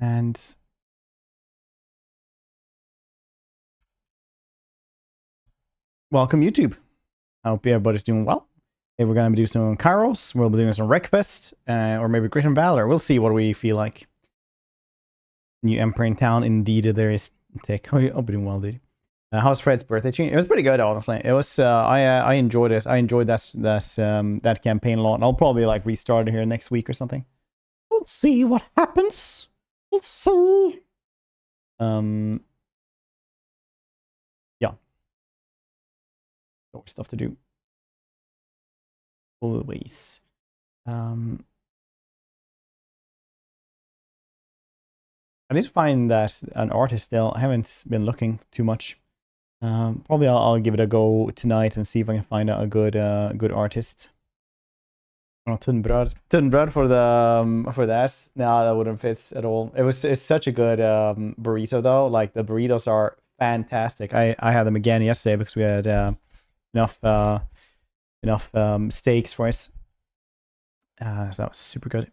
And welcome YouTube. I hope everybody's doing well. If we're going to be doing some Kairos, we'll be doing some Wreckfest, or maybe Grit and Valor. We'll see what we feel like. New Emperor in town. Indeed, there is tech. Oh, you're doing well, dude. How's Fred's birthday stream? It was pretty good, honestly. It was. I enjoyed it. I enjoyed that campaign a lot, and I'll probably like restart it here next week or something. We'll see what happens. We'll see. Yeah. More stuff to do. Always. I need to find that an artist still. I haven't been looking too much. Probably I'll give it a go tonight and see if I can find out a good artist. Oh, tunnbröd for that. No, that wouldn't fit at all. It's such a good burrito though. Like the burritos are fantastic. I had them again yesterday because we had enough steaks for us. So that was super good.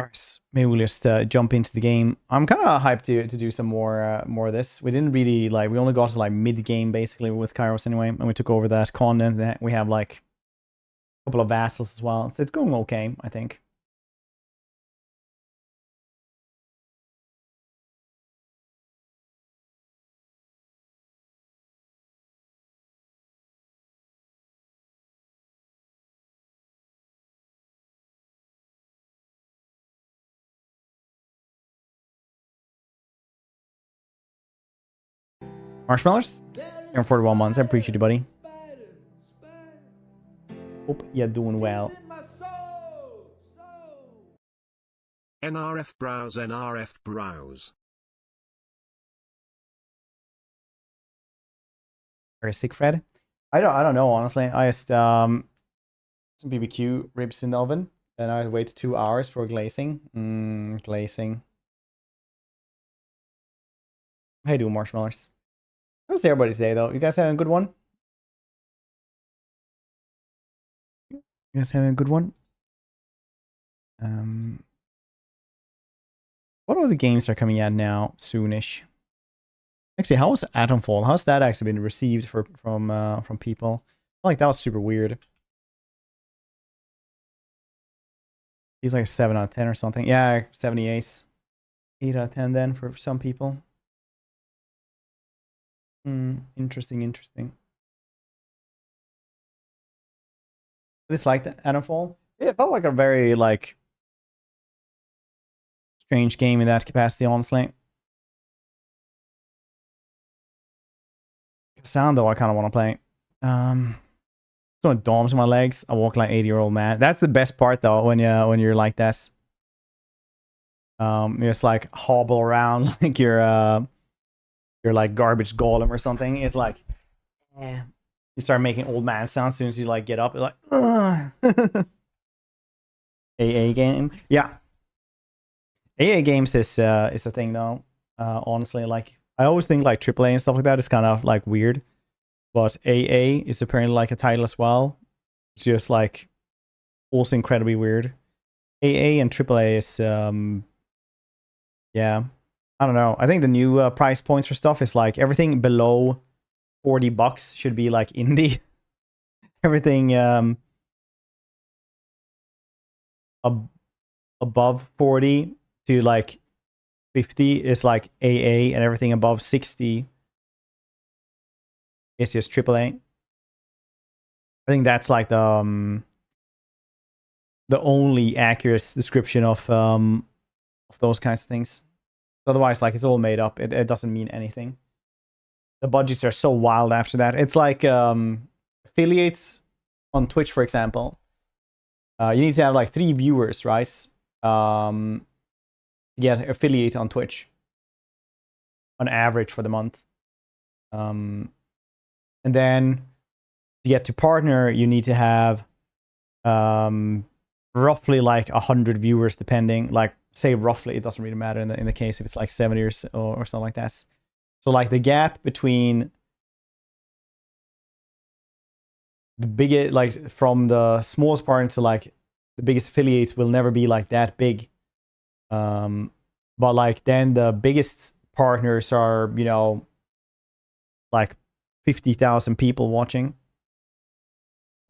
Alright, maybe we'll just jump into the game. I'm kind of hyped to do some more of this. We didn't really like. We only got to like mid game basically with Kairos anyway, and we took over that continent. We have like a couple of vassals as well. So it's going okay, I think. Marshmallows? You're 41 months. I appreciate you, buddy. Hope you're doing well. NRF browse, NRF browse. Very sick, Fred. I don't know, honestly. I just some BBQ ribs in the oven. Then I wait 2 hours for glazing. Glazing. How you doing, marshmallows? How's everybody say though? You guys having a good one? You guys having a good one? What other games are coming out now soonish? Actually, how was Atomfall? How's that actually been received from people? I feel like that was super weird. He's like a 7 out of 10 or something. Yeah, 78. 8 out of 10 then for some people. Interesting. This like the Atomfall? Yeah, it felt like a very like strange game in that capacity, honestly. Sound though, I kind of want to play. So DOMs on my legs. I walk like 80-year-old man. That's the best part though when you're like this. You just like hobble around like you're like garbage golem or something. It's like, yeah. You start making old man sounds as soon as you like get up. You're like, AA game, yeah. AA games is a thing though. Honestly, like I always think like AAA and stuff like that is kind of like weird, but AA is apparently like a title as well. It's just like also incredibly weird. AA and AAA is yeah. I don't know. I think the new price points for stuff is like everything below $40 should be like indie. Everything above 40 to like 50 is like AA, and everything above 60 is just AAA. I think that's like the only accurate description of those kinds of things. Otherwise, like it's all made up. It doesn't mean anything. The budgets are so wild after that. It's like affiliates on Twitch, for example. You need to have like 3 viewers, right? To get affiliate on Twitch on average for the month. And then to get to partner, you need to have roughly like 100 viewers, depending. Like say roughly, it doesn't really matter in the case if it's like 70 or something like that. So like the gap between the biggest, like from the smallest partner to like the biggest affiliates will never be like that big. But like then the biggest partners are, you know, like 50,000 people watching.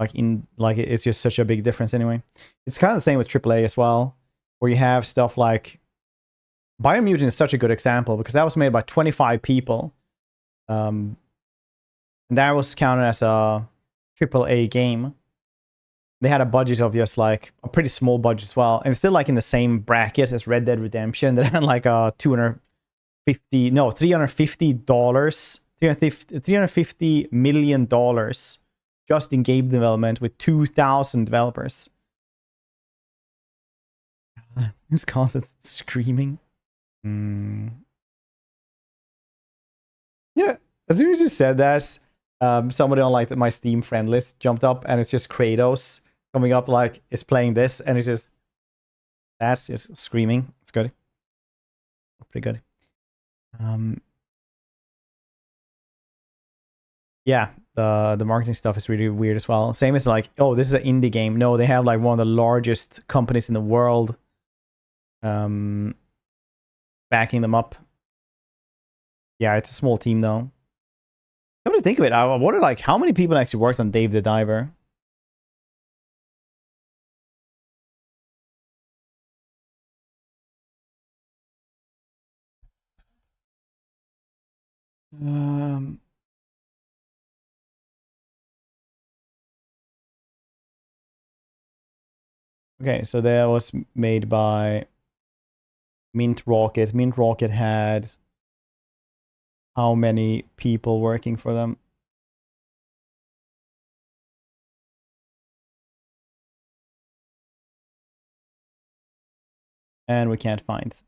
Like it's just such a big difference anyway. It's kind of the same with AAA as well, where you have stuff like Biomutant is such a good example because that was made by 25 people. And that was counted as a AAA game. They had a budget of just like a pretty small budget as well, and still like in the same bracket as Red Dead Redemption. That had like a $350 million just in game development with 2,000 developers. This constant screaming. Yeah, as soon as you said that, somebody on like my Steam friend list jumped up, and it's just Kratos coming up, like is playing this, and it's just that's just screaming. It's good, pretty good. Yeah, the marketing stuff is really weird as well. Same as like, oh, this is an indie game. No, they have like one of the largest companies in the world backing them up. Yeah, it's a small team though. Come to think of it, I wonder like how many people actually worked on Dave the Diver. Okay, so that was made by Mint Rocket. Mint Rocket had how many people working for them? And we can't find.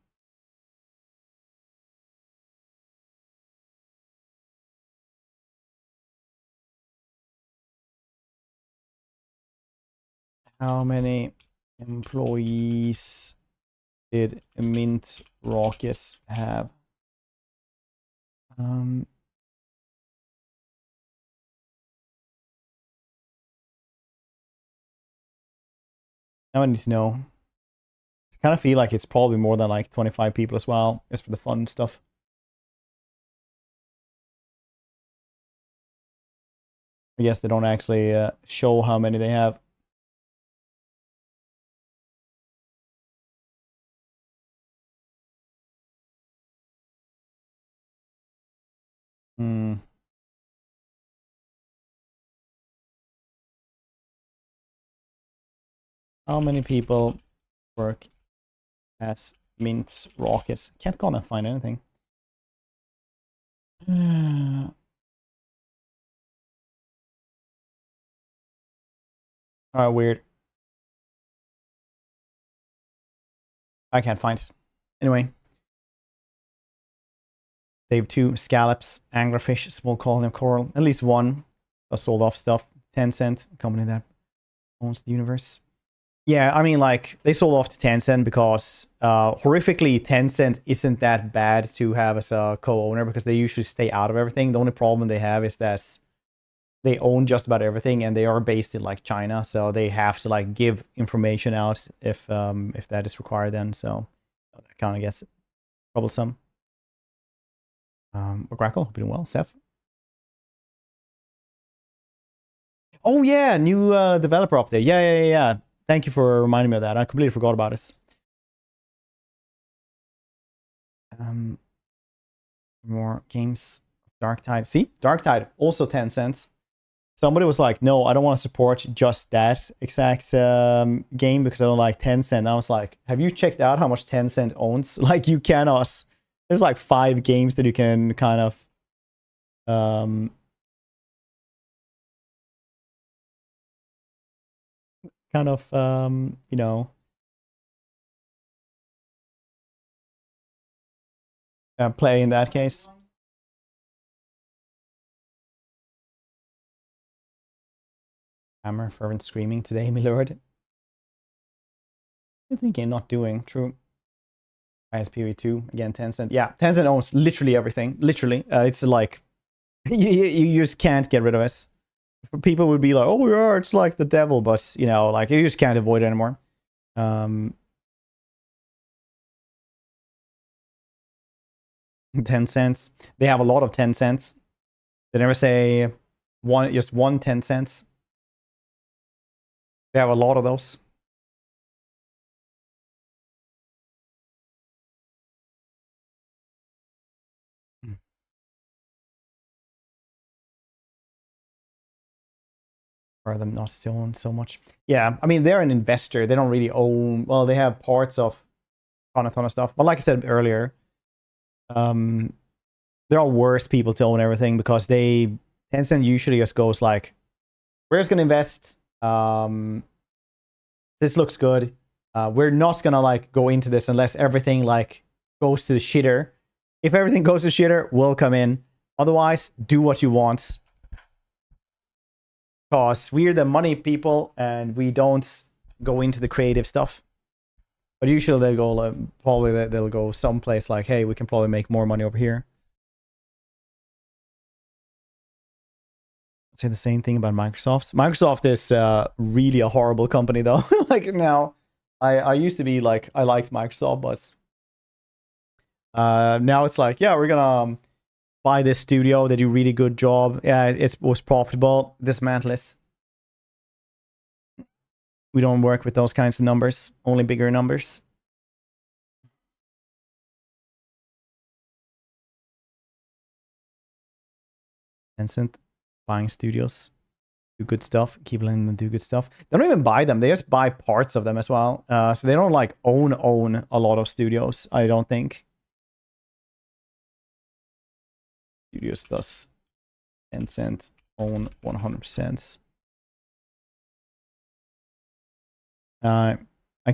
How many employees did Mint Rocket have? I need to know. I kind of feel like it's probably more than like 25 people as well, just for the fun stuff. I guess they don't actually show how many they have. How many people work as Mint Rockets? Can't go on and find anything. Alright, weird. I can't find it. Anyway. They have 2 scallops, anglerfish, small colony of coral. At least one sold off stuff. Tencent, the company that owns the universe. Yeah, I mean, like, they sold off to Tencent because horrifically, Tencent isn't that bad to have as a co-owner because they usually stay out of everything. The only problem they have is that they own just about everything, and they are based in like China, so they have to like give information out if that is required. Then so that kind of gets troublesome. Grackle, hope you're doing well. Seth. Oh yeah, new developer update. Yeah. Thank you for reminding me of that. I completely forgot about it. More games. Darktide. See, Darktide also 10 cents. Somebody was like, "No, I don't want to support just that exact game because I don't like Tencent." I was like, "Have you checked out how much Tencent owns? Like, you cannot. There's like 5 games that you can kind of you know, play in that case." Hammer, fervent screaming today, my lord. I'm thinking not doing. True. ISPV2 again. Tencent. Yeah, Tencent owns literally everything. Literally, it's like you just can't get rid of us. People would be like, "Oh yeah, it's like the devil," but you know, like you just can't avoid it anymore. 10 cents. They have a lot of 10 cents. They never say just one 10 cents. They have a lot of those. Or them not still own so much. Yeah, I mean, they're an investor. They don't really own, well, they have parts of a ton of stuff. But like I said earlier, there are worse people to own everything because Tencent usually just goes like, we're just gonna invest. This looks good. We're not gonna like go into this unless everything like goes to the shitter. If everything goes to shitter, we'll come in. Otherwise, do what you want. Because we're the money people and we don't go into the creative stuff. But usually they'll go probably they'll go someplace like, hey, we can probably make more money over here. I'd say the same thing about Microsoft. Microsoft is really a horrible company though. Like now, I used to be like, I liked Microsoft, but now it's like, yeah, we're gonna buy this studio. They do a really good job. Yeah, it was profitable. Dismantle it. We don't work with those kinds of numbers. Only bigger numbers. Tencent buying studios. Do good stuff. Keep letting them do good stuff. They don't even buy them. They just buy parts of them as well. So they don't like own a lot of studios, I don't think. Studios does Tencent own 100%. I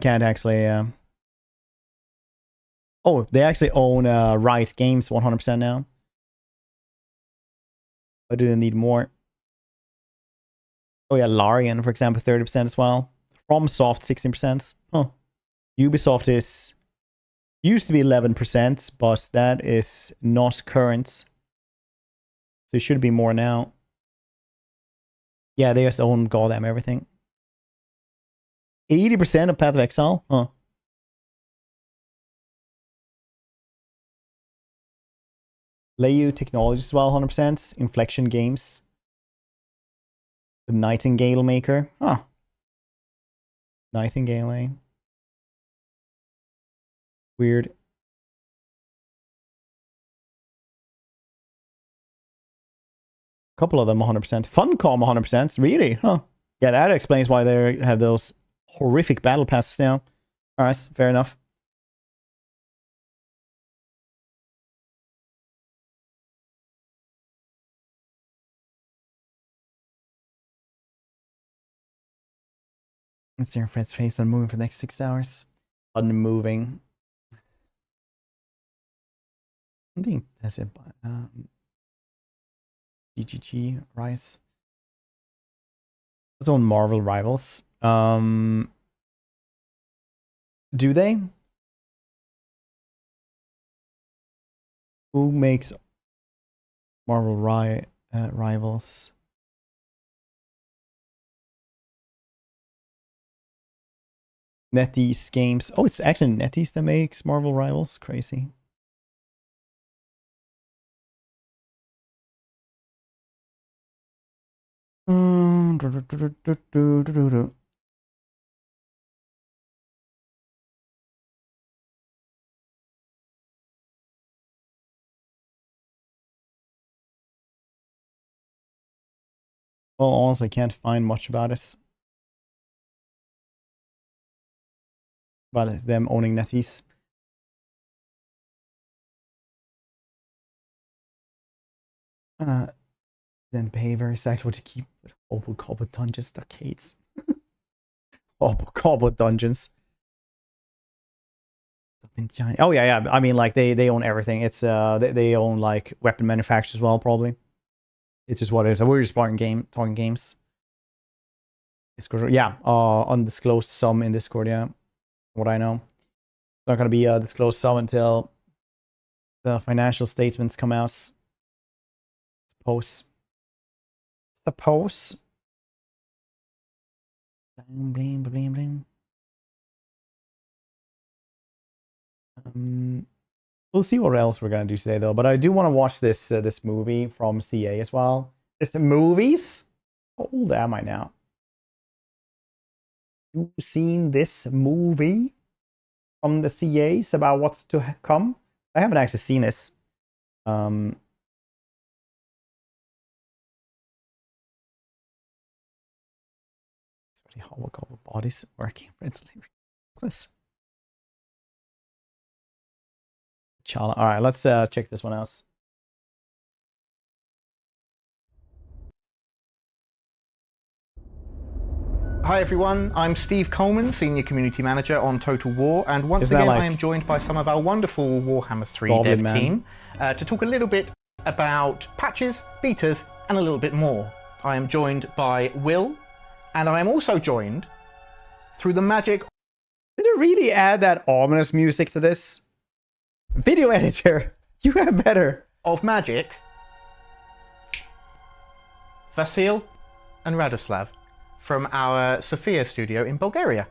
can't actually. Oh, they actually own Riot Games 100% now. I didn't need more. Oh yeah, Larian, for example, 30% as well. FromSoft 16%. Huh. Ubisoft used to be 11%, but that is not current. So it should be more now. Yeah, they just own goddamn everything. 80% of Path of Exile? Huh. Leiyu Technologies as well, 100%. Inflection Games. The Nightingale maker. Huh. Nightingale, eh? Weird. Couple of them 100%. Funcom 100%. Really? Huh. Yeah, that explains why they have those horrific battle passes now. Alright, fair enough. Let's see your friend's face unmoving for the next 6 hours. Unmoving. I think that's it. GGG, Rice. Those own Marvel rivals. Do they? Who makes Marvel rivals? NetEase Games. Oh, it's actually NetEase that makes Marvel rivals. Crazy. Well, honestly, can't find much about it. About them owning NetEase. Then pay very cycle to keep Hobo Cobble Dungeons arcades. Hobo Cobble Dungeons. Oh yeah. I mean, like they own everything. It's they own like weapon manufacturers as well, probably. It's just what it is. We're just talking games. Discord, yeah. Undisclosed sum in Discord, yeah. What I know. not going to be a disclosed sum until the financial statements come out. Suppose. Bling, bling, bling, bling. We'll see what else we're gonna do today, though. But I do want to watch this this movie from CA as well. It's the movies. How old am I now? You seen this movie from the CAs about what's to come? I haven't actually seen this. Holographic bodies working for this. All right, let's check this one out. Hi everyone, I'm Steve Coleman, Senior Community Manager on Total War, and once again I am joined by some of our wonderful Warhammer 3 dev team to talk a little bit about patches, betas, and a little bit more. I am joined by Will, and I am also joined through the magic... Did it really add that ominous music to this? Video editor, you have better. ...of magic, Vasil and Radoslav from our Sofia studio in Bulgaria.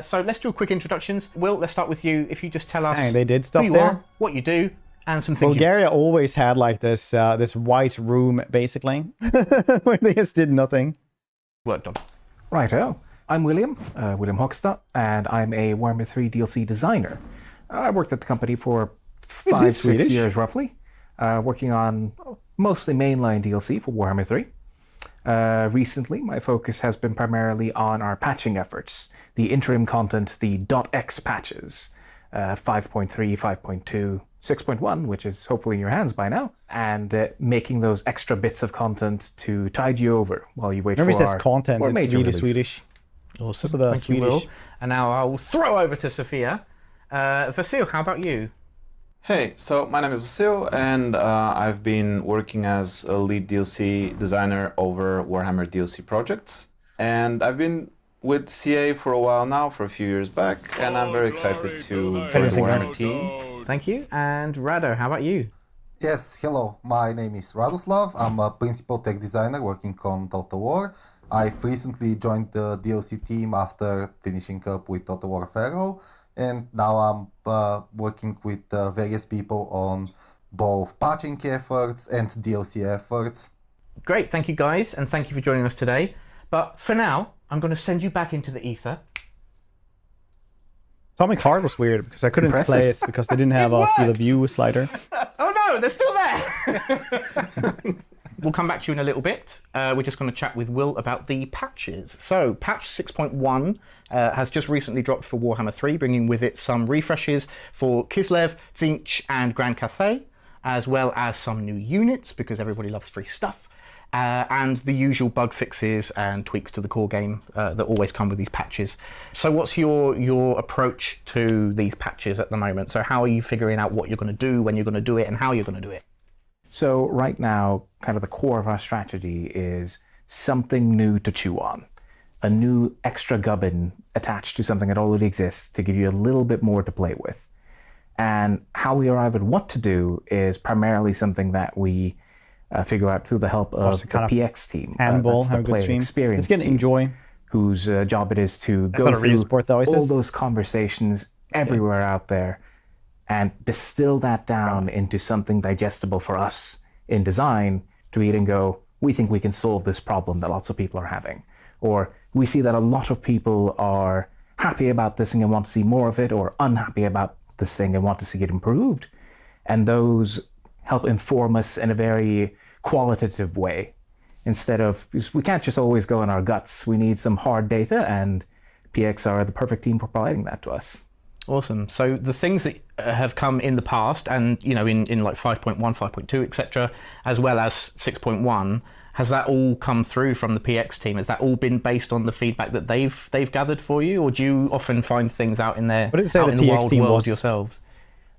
So let's do a quick introductions. Will, let's start with you. If you just tell us they did stuff who you there. are, what you do, and some things. Bulgaria always had like this this white room, basically, where they just did nothing. Worked on. Righto. I'm William Hockstad, and I'm a Warhammer 3 DLC designer. I worked at the company for 5-6 years roughly, working on mostly mainline DLC for Warhammer 3. Recently, my focus has been primarily on our patching efforts, the interim content, the .x patches, 5.3, 5.2, 6.1, which is hopefully in your hands by now, and making those extra bits of content to tide you over while you wait for our says content, it's major really releases. Swedish. Awesome, So thank you, Will. And now I'll throw over to Sophia. Vasil, how about you? Hey, so my name is Vasil, and I've been working as a lead DLC designer over Warhammer DLC projects. And I've been with CA for a while now, for a few years back, and I'm very excited to join the Warhammer team. Thank you. And Rado, how about you? Yes, hello. My name is Radoslav. I'm a principal tech designer working on Total War. I've recently joined the DLC team after finishing up with Total War Pharaoh, and now I'm working with various people on both patching efforts and DLC efforts. Great, thank you guys, and thank you for joining us today. But for now, I'm going to send you back into the ether. Atomic Heart was weird because I couldn't play it because they didn't have a field of view slider. Oh no, they're still there! We'll come back to you in a little bit. We're just going to chat with Will about the patches. So, patch 6.1 has just recently dropped for Warhammer 3, bringing with it some refreshes for Kislev, Tzeentch, and Grand Cathay, as well as some new units, because everybody loves free stuff, and the usual bug fixes and tweaks to the core game that always come with these patches. So what's your approach to these patches at the moment? So how are you figuring out what you're going to do, when you're going to do it, and how you're going to do it? So right now, kind of the core of our strategy is something new to chew on. A new extra gubbin attached to something that already exists to give you a little bit more to play with. And how we arrive at what to do is primarily something that we figure out through the help of the PX team. Handball, have a good stream. It's going to enjoy. Whose job it is to go through all those conversations everywhere out there and distill that down into something digestible for us in design to read and go, we think we can solve this problem that lots of people are having. Or we see that a lot of people are happy about this thing and want to see more of it, or unhappy about this thing and want to see it improved. And those help inform us in a very qualitative way. Instead of, we can't just always go in our guts. We need some hard data, and PX are the perfect team for providing that to us. Awesome. So the things that have come in the past, and in like 5.1, 5.2, etc., as well as 6.1, has that all come through from the PX team? Has that all been based on the feedback that they've gathered for you, or do you often find things out in there, out in the wild world yourselves?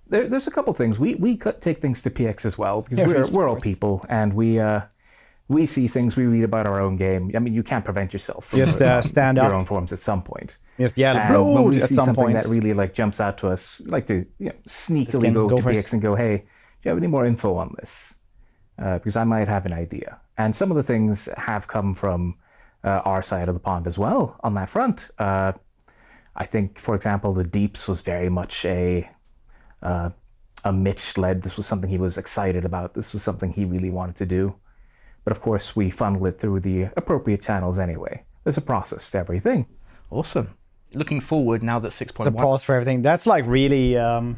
There's a couple things. We take things to PX as well, because we're all people, and we see things, we read about our own game. I mean, you can't prevent yourself from just stand up your own forms at some point. Just yell And when blood we at see some something points. that really like jumps out to us, we like to sneakily Skin, go go to first. PX and go, hey, do you have any more info on this? Because I might have an idea. And some of the things have come from our side of the pond as well on that front. I think, for example, the Deeps was very much a Mitch-led. This was something he was excited about. This was something he really wanted to do. But of course, we funnel it through the appropriate channels anyway. There's a process to everything. Awesome. Looking forward now that 6.1... It's a pause for everything. That's like really one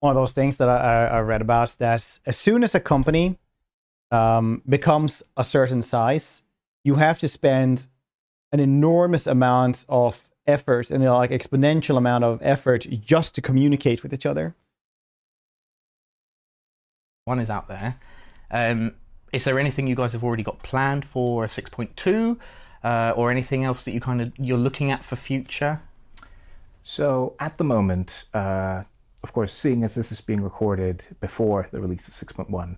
of those things that I read about, that as soon as a company becomes a certain size, you have to spend an enormous amount of effort and like exponential amount of effort just to communicate with each other. One is out there. Is there anything you guys have already got planned for 6.2 or anything else that you're looking at for future? So at the moment, of course, seeing as this is being recorded before the release of 6.1,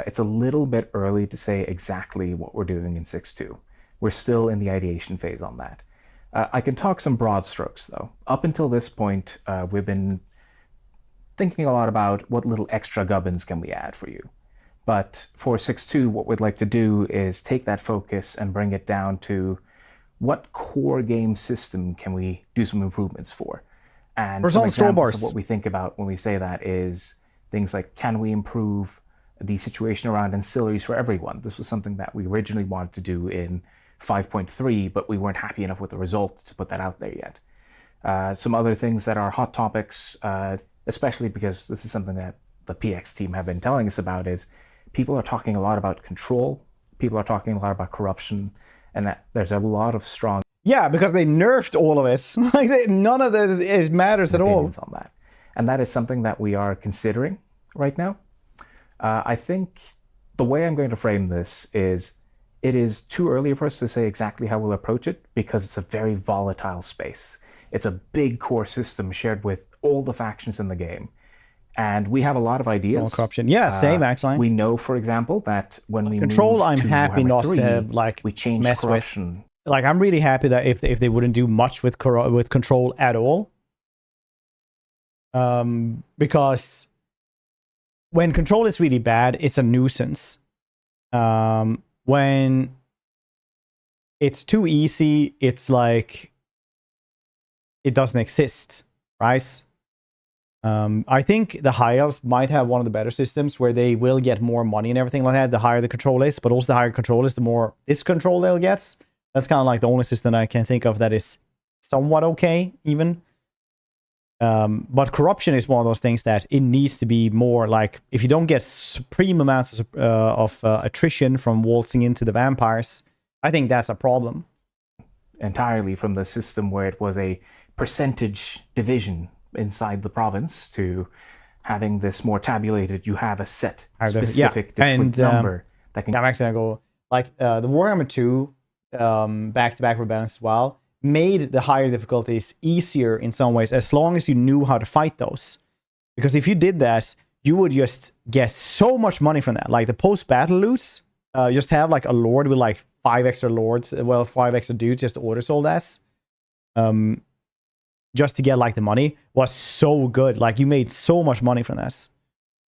it's a little bit early to say exactly what we're doing in 6.2. We're still in the ideation phase on that. I can talk some broad strokes, though. Up until this point, we've been thinking a lot about what little extra gubbins can we add for you. But for 6.2, what we'd like to do is take that focus and bring it down to what core game system can we do some improvements for. And some examples of what we think about when we say that is things like, can we improve the situation around ancillaries for everyone? This was something that we originally wanted to do in 5.3, but we weren't happy enough with the result to put that out there yet. Some other things that are hot topics, especially because this is something that the PX team have been telling us about, is people are talking a lot about control, people are talking a lot about corruption, and that there's a lot of strong... Yeah, because they nerfed all of it. Like none of it matters at all. On that. And that is something that we are considering right now. I think the way I'm going to frame this is it is too early for us to say exactly how we'll approach it because it's a very volatile space. It's a big core system shared with all the factions in the game. And we have a lot of ideas. All corruption. Yeah, same actually. We know, for example, that when we control, I'm happy not to like we change mess corruption. With. Like I'm really happy that if they wouldn't do much with control at all, because when control is really bad, it's a nuisance. When it's too easy, it's like it doesn't exist, right? I think the high elves might have one of the better systems where they will get more money and everything like that. The higher the control is, but also the higher control is, the more discontrol they'll get. That's kind of like the only system I can think of that is somewhat okay, even. But corruption is one of those things that it needs to be more like, if you don't get supreme amounts of attrition from waltzing into the vampires, I think that's a problem. Entirely from the system where it was a percentage division inside the province to having this more tabulated, you have a set specific distinct number that can... I'm actually going to go, like, the Warhammer 2 back-to-back rebellions as well made the higher difficulties easier in some ways, as long as you knew how to fight those. Because if you did that, you would just get so much money from that. Like the post-battle loots, just have like a lord with like 5 extra lords, well, 5 extra dudes just to order sold as. Just to get like the money was so good. Like you made so much money from this.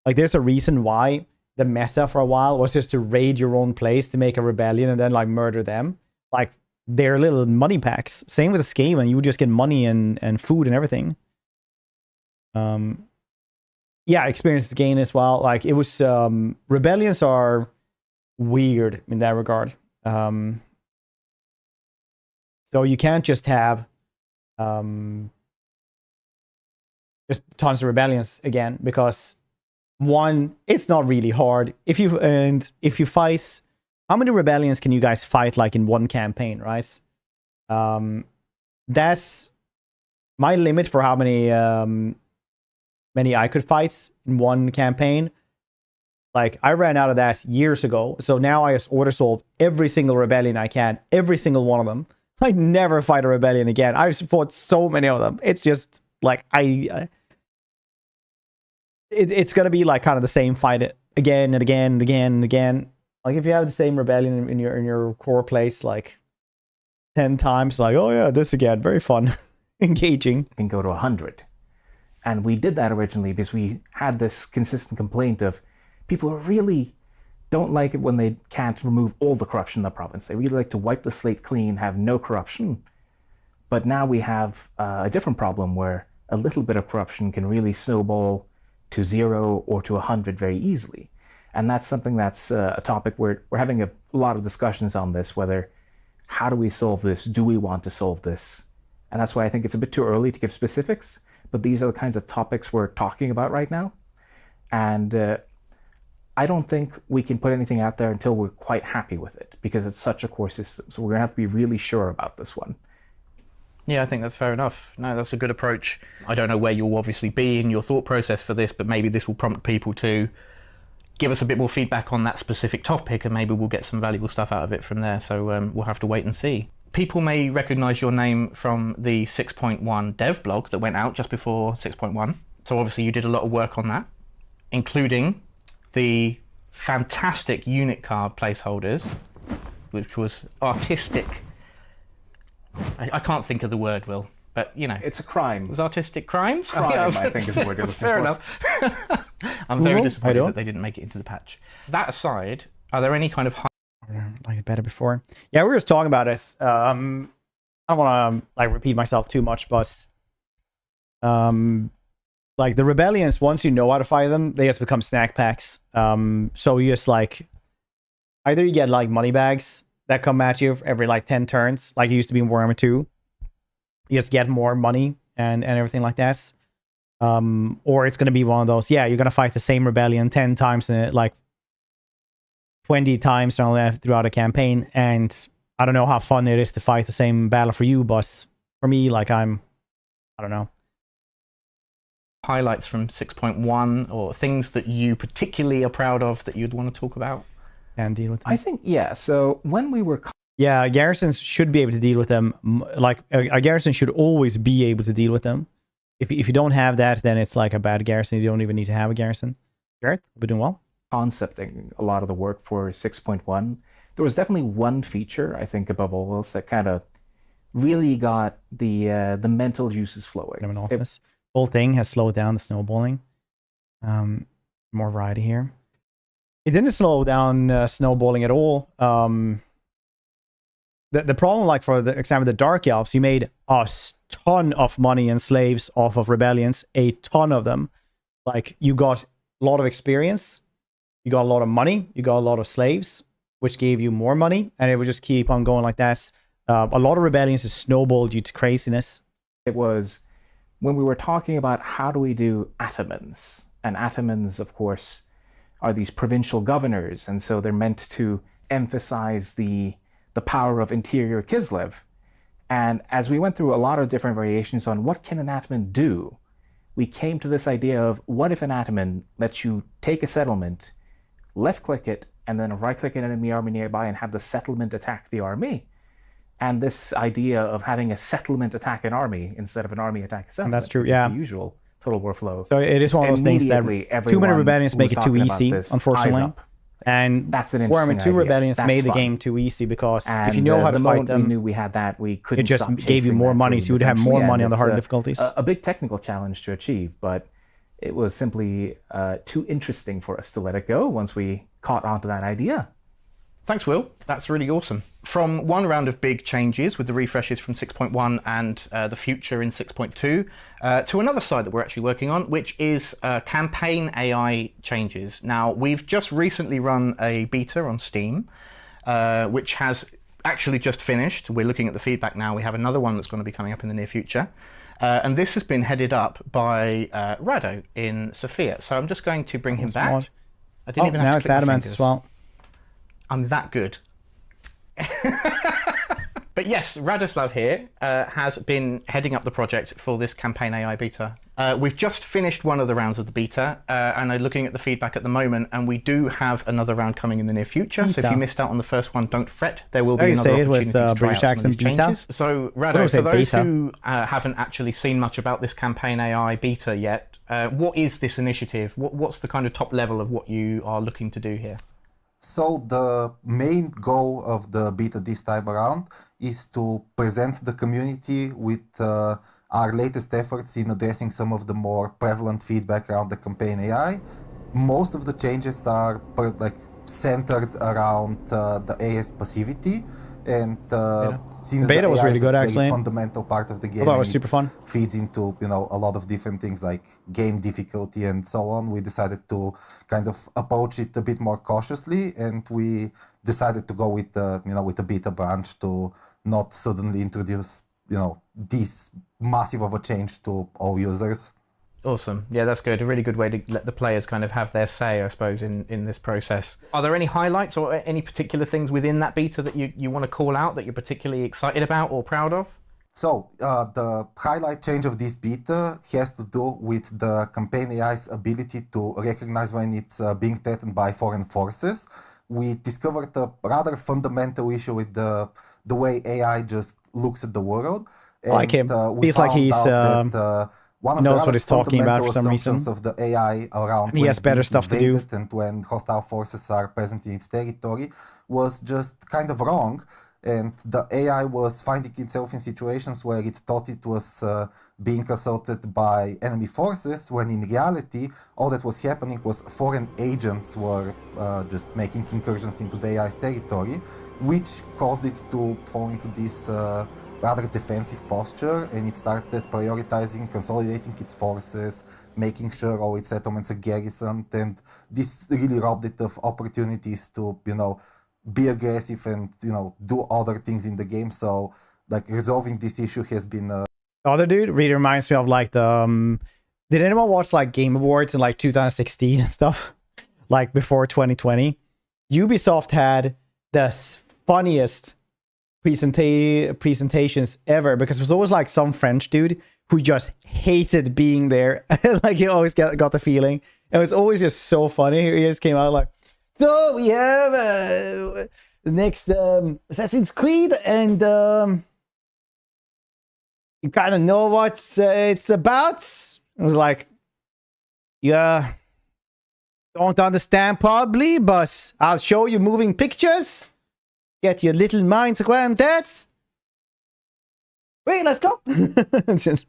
Like there's a reason why the meta for a while was just to raid your own place to make a rebellion and then like murder them. Like they're little money packs. Same with the scheme, and you would just get money and food and everything. Yeah, experience gain as well. Like it was rebellions are weird in that regard. So you can't just have just tons of rebellions again, because one, it's not really hard. If you fight, how many rebellions can you guys fight like in one campaign, right? That's my limit for how many I could fight in one campaign. Like I ran out of that years ago, so now I just order solve every single rebellion I can, every single one of them. I never fight a rebellion again. I've fought so many of them. It's just like it's gonna be like kind of the same fight again and again and again and again. Like if you have the same rebellion in your core place, like 10 times, like, oh yeah, this again, very fun, engaging. Can go to 100. And we did that originally because we had this consistent complaint of people who really don't like it when they can't remove all the corruption in the province. They really like to wipe the slate clean, have no corruption. But now we have a different problem where a little bit of corruption can really snowball to 0 or to 100 very easily. And that's something that's a topic where we're having a lot of discussions on this, whether how do we solve this? Do we want to solve this? And that's why I think it's a bit too early to give specifics, but these are the kinds of topics we're talking about right now. And I don't think we can put anything out there until we're quite happy with it, because it's such a core system. So we're going to have to be really sure about this one. Yeah, I think that's fair enough. No, that's a good approach. I don't know where you'll obviously be in your thought process for this, but maybe this will prompt people to give us a bit more feedback on that specific topic, and maybe we'll get some valuable stuff out of it from there. So we'll have to wait and see. People may recognize your name from the 6.1 dev blog that went out just before 6.1. So obviously you did a lot of work on that, including the fantastic unit card placeholders, which was artistic. I can't think of the word, Will, but you know. It's a crime. It was artistic crimes? Crime, I think is the word you're looking for. Fair enough. I'm very disappointed that they didn't make it into the patch. That aside, are there any kind of like it better before? Yeah, we were just talking about this. I don't want to like repeat myself too much, but like the rebellions, once you know how to fight them, they just become snack packs. So you just like either you get like money bags that come at you every like 10 turns, like it used to be in Warhammer 2. You just get more money and everything like that. Or it's going to be one of those, yeah, you're going to fight the same rebellion 10 times, like 20 times throughout a campaign. And I don't know how fun it is to fight the same battle for you, but for me, like I don't know. Highlights from 6.1 or things that you particularly are proud of that you'd want to talk about? And deal with them. I think, yeah, so when we were... Yeah, garrisons should be able to deal with them. Like, a garrison should always be able to deal with them. If you don't have that, then it's like a bad garrison. You don't even need to have a garrison. Garrett, we're doing well. Concepting a lot of the work for 6.1. There was definitely one feature, I think, above all else, that kind of really got the mental juices flowing. The whole thing has slowed down the snowballing. More variety here. It didn't slow down snowballing at all. The problem, like for the example, the Dark Elves, you made a ton of money and slaves off of rebellions, a ton of them. Like you got a lot of experience, you got a lot of money, you got a lot of slaves, which gave you more money, and it would just keep on going like that. A lot of rebellions just snowballed due to craziness. It was when we were talking about how do we do atamans, and atamans, of course, are these provincial governors, and so they're meant to emphasize the power of interior Kislev. And as we went through a lot of different variations on what can an ataman do, we came to this idea of what if an ataman lets you take a settlement, left-click it, and then right-click an enemy army nearby and have the settlement attack the army. And this idea of having a settlement attack an army instead of an army attack a settlement. And that's true, yeah. Is the usual Total War flow. So it is one of those things that too many rebellions make it too easy, unfortunately. And that's an Warhammer 2 rebellions made the game too easy because if you know how to fight them, we knew we had that, we couldn't. It just gave you more money, so you would have more money on the harder difficulties. A big technical challenge to achieve, but it was simply too interesting for us to let it go once we caught on to that idea. Thanks, Will. That's really awesome. From one round of big changes with the refreshes from 6.1 and the future in 6.2 to another side that we're actually working on, which is campaign AI changes. Now, we've just recently run a beta on Steam, which has actually just finished. We're looking at the feedback now. We have another one that's going to be coming up in the near future. And this has been headed up by Rado in Sofia. So I'm just going to bring him back. I didn't even have to now it's Adamant as well. I'm that good. But yes, Radoslav here has been heading up the project for this campaign AI beta. We've just finished one of the rounds of the beta and are looking at the feedback at the moment, and we do have another round coming in the near future. So if you missed out on the first one, don't fret. There will be another opportunity to try out some of these changes. So Rado, for those who haven't actually seen much about this campaign AI beta yet, what is this initiative? What's the kind of top level of what you are looking to do here? So the main goal of the beta this time around is to present the community with our latest efforts in addressing some of the more prevalent feedback around the campaign AI. Most of the changes are centered around the AI's passivity, and since beta the was AI really is good, a actually. very fundamental part of the game, I thought it was and super fun. feeds into a lot of different things like game difficulty and so on. We decided to kind of approach it a bit more cautiously, and we decided to go with the beta branch to not suddenly introduce this massive of a change to all users. Awesome. Yeah, that's good. A really good way to let the players kind of have their say, I suppose, in this process. Are there any highlights or any particular things within that beta that you want to call out that you're particularly excited about or proud of? So the highlight change of this beta has to do with the campaign AI's ability to recognize when it's being threatened by foreign forces. We discovered a rather fundamental issue with the way AI just looks at the world. And, I like him. Feels like he's one of knows the what he's talking about for some assumptions reason. of the AI around He has better stuff to do. And when hostile forces are present in its territory was just kind of wrong. And the AI was finding itself in situations where it thought it was being assaulted by enemy forces, when in reality, all that was happening was foreign agents were just making incursions into the AI's territory, which caused it to fall into this rather defensive posture, and it started prioritizing, consolidating its forces, making sure all its settlements are garrisoned, and this really robbed it of opportunities to, be aggressive and, do other things in the game. So, resolving this issue has been... Other dude really reminds me of, the... did anyone watch, Game Awards in, 2016 and stuff? Before 2020? Ubisoft had the funniest presentations ever, because it was always some French dude who just hated being there. You always got the feeling. It was always just so funny. He just came out so we have the next Assassin's Creed, and you kind of know what it's about. It was yeah, don't understand probably, but I'll show you moving pictures. Get your little minds around that. Wait, let's go. just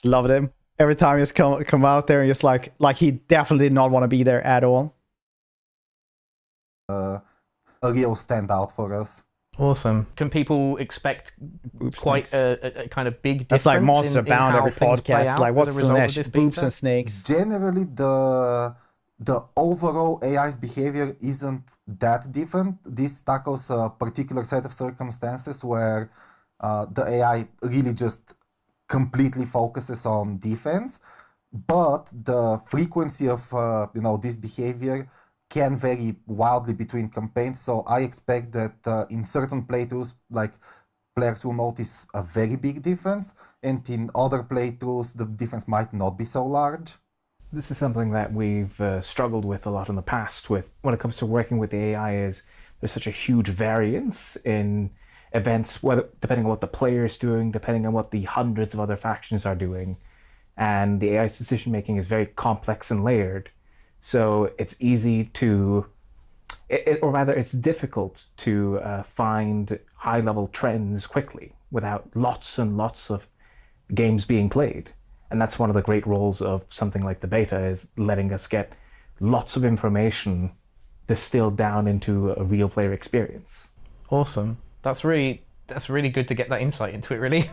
loved him. Every time he just come out there and just like he definitely did not want to be there at all. A real standout for us. Awesome. Can people expect quite a kind of big difference? That's Monster Bound every podcast. What's Slaanesh? Boobs and snakes. Generally, the overall AI's behavior isn't that different. This tackles a particular set of circumstances where the AI really just completely focuses on defense, but the frequency of this behavior can vary wildly between campaigns. So I expect that in certain playthroughs, players will notice a very big difference, and in other playthroughs, the difference might not be so large. This is something that we've struggled with a lot in the past when it comes to working with the AI. Is there's such a huge variance in events, depending on what the player is doing, depending on what the hundreds of other factions are doing, and the AI's decision making is very complex and layered. So it's easy to, or rather, it's difficult to find high-level trends quickly without lots and lots of games being played. And that's one of the great roles of something like the beta, is letting us get lots of information distilled down into a real player experience. Awesome. That's really good to get that insight into it, really.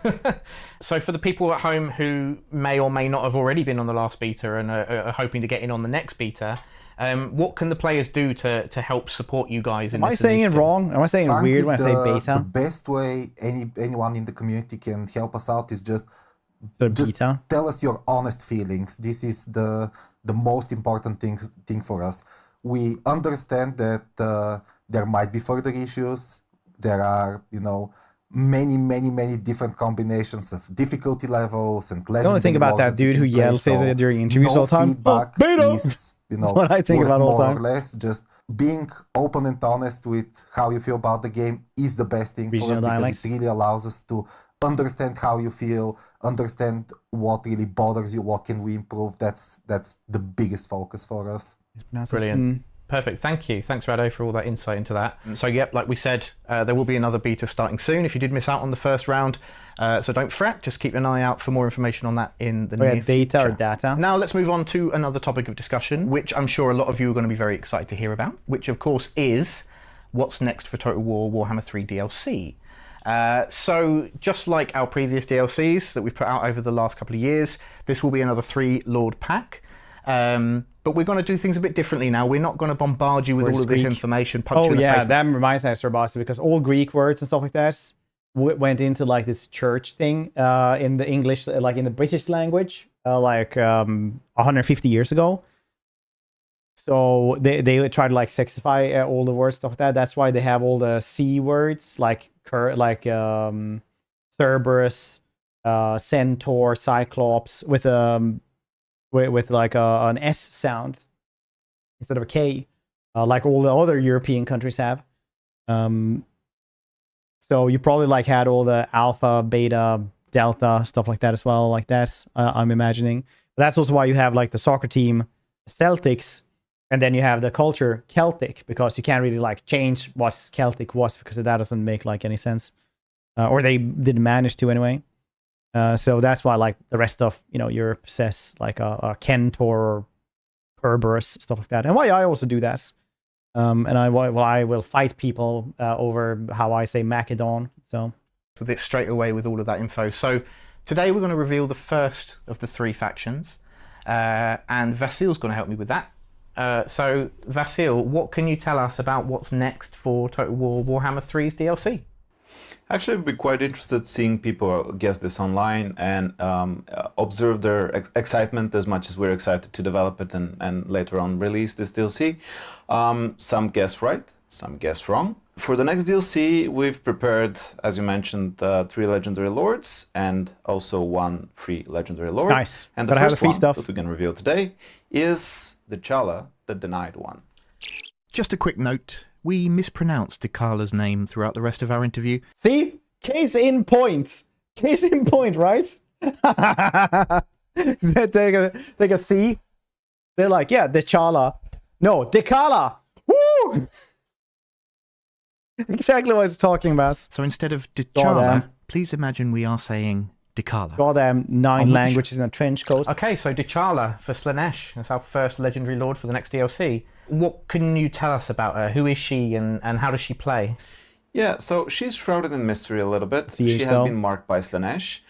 So for the people at home who may or may not have already been on the last beta and are hoping to get in on the next beta, what can the players do to help support you guys in this? Am I saying it wrong? Am I saying it weird when I say beta? The best way anyone in the community can help us out is just tell us your honest feelings. This is the most important thing for us. We understand that there might be further issues. There are, many different combinations of difficulty levels and legendary. I only think about that dude who yells during interviews all the time. Feedback is, that's what I think about all the time. More or less, just being open and honest with how you feel about the game is the best thing for us, because it really allows us to understand how you feel, understand what really bothers you, what can we improve. That's the biggest focus for us. Brilliant. Perfect. Thank you. Thanks, Rado, for all that insight into that. So, yep, like we said, there will be another beta starting soon if you did miss out on the first round. So don't fret, just keep an eye out for more information on that in the near future. Or data. Now let's move on to another topic of discussion, which I'm sure a lot of you are going to be very excited to hear about, which of course is what's next for Total War Warhammer 3 DLC. So just like our previous DLCs that we've put out over the last couple of years, this will be another 3 Lord pack. But we're going to do things a bit differently now. We're not going to bombard you with all of this information. That reminds me, Sir Boss, because all Greek words and stuff like that went into like this church thing in the English, like in the British language, 150 years ago. So they would try to like sexify all the words, stuff like that. That's why they have all the C words like Cerberus, Centaur, Cyclops with like an S sound instead of a K, like all the other European countries have. So you probably like had all the alpha, beta, delta, stuff like that as well, like that, I'm imagining. But that's also why you have like the soccer team Celtics, and then you have the culture Celtic, because you can't really like change what Celtic was, because that doesn't make like any sense. Or they didn't manage to anyway. So that's why like the rest of, Europe says like a Centaur or Cerberus, stuff like that. And why I also do that. And I will fight people over how I say Macedon. So with it straight away with all of that info. So today we're going to reveal the first of the 3 factions, and Vasil's going to help me with that. So Vasil, what can you tell us about what's next for Total War Warhammer 3's DLC? Actually, I'd be quite interested seeing people guess this online and observe their excitement as much as we're excited to develop it and later on release this DLC. Some guess right, some guess wrong. For the next DLC, we've prepared, as you mentioned, 3 Legendary Lords and also 1 free Legendary Lord. Nice. And the first one that we can reveal today is the Chala, the Denied One. Just a quick note. We mispronounced Dekala's name throughout the rest of our interview. See? Case in point. Case in point, right? Take a C. They're like, yeah, Dechala. No, Dekala. Woo! Exactly what I was talking about. So instead of Dechala, please imagine we are saying Dekala. Goddamn 9 languages in a trench coat. Okay, so Dechala for Slaanesh. That's our first Legendary Lord for the next DLC. What can you tell us about her? Who is she and how does she play? Yeah, so she's shrouded in mystery a little bit. She has been marked by Slaanesh,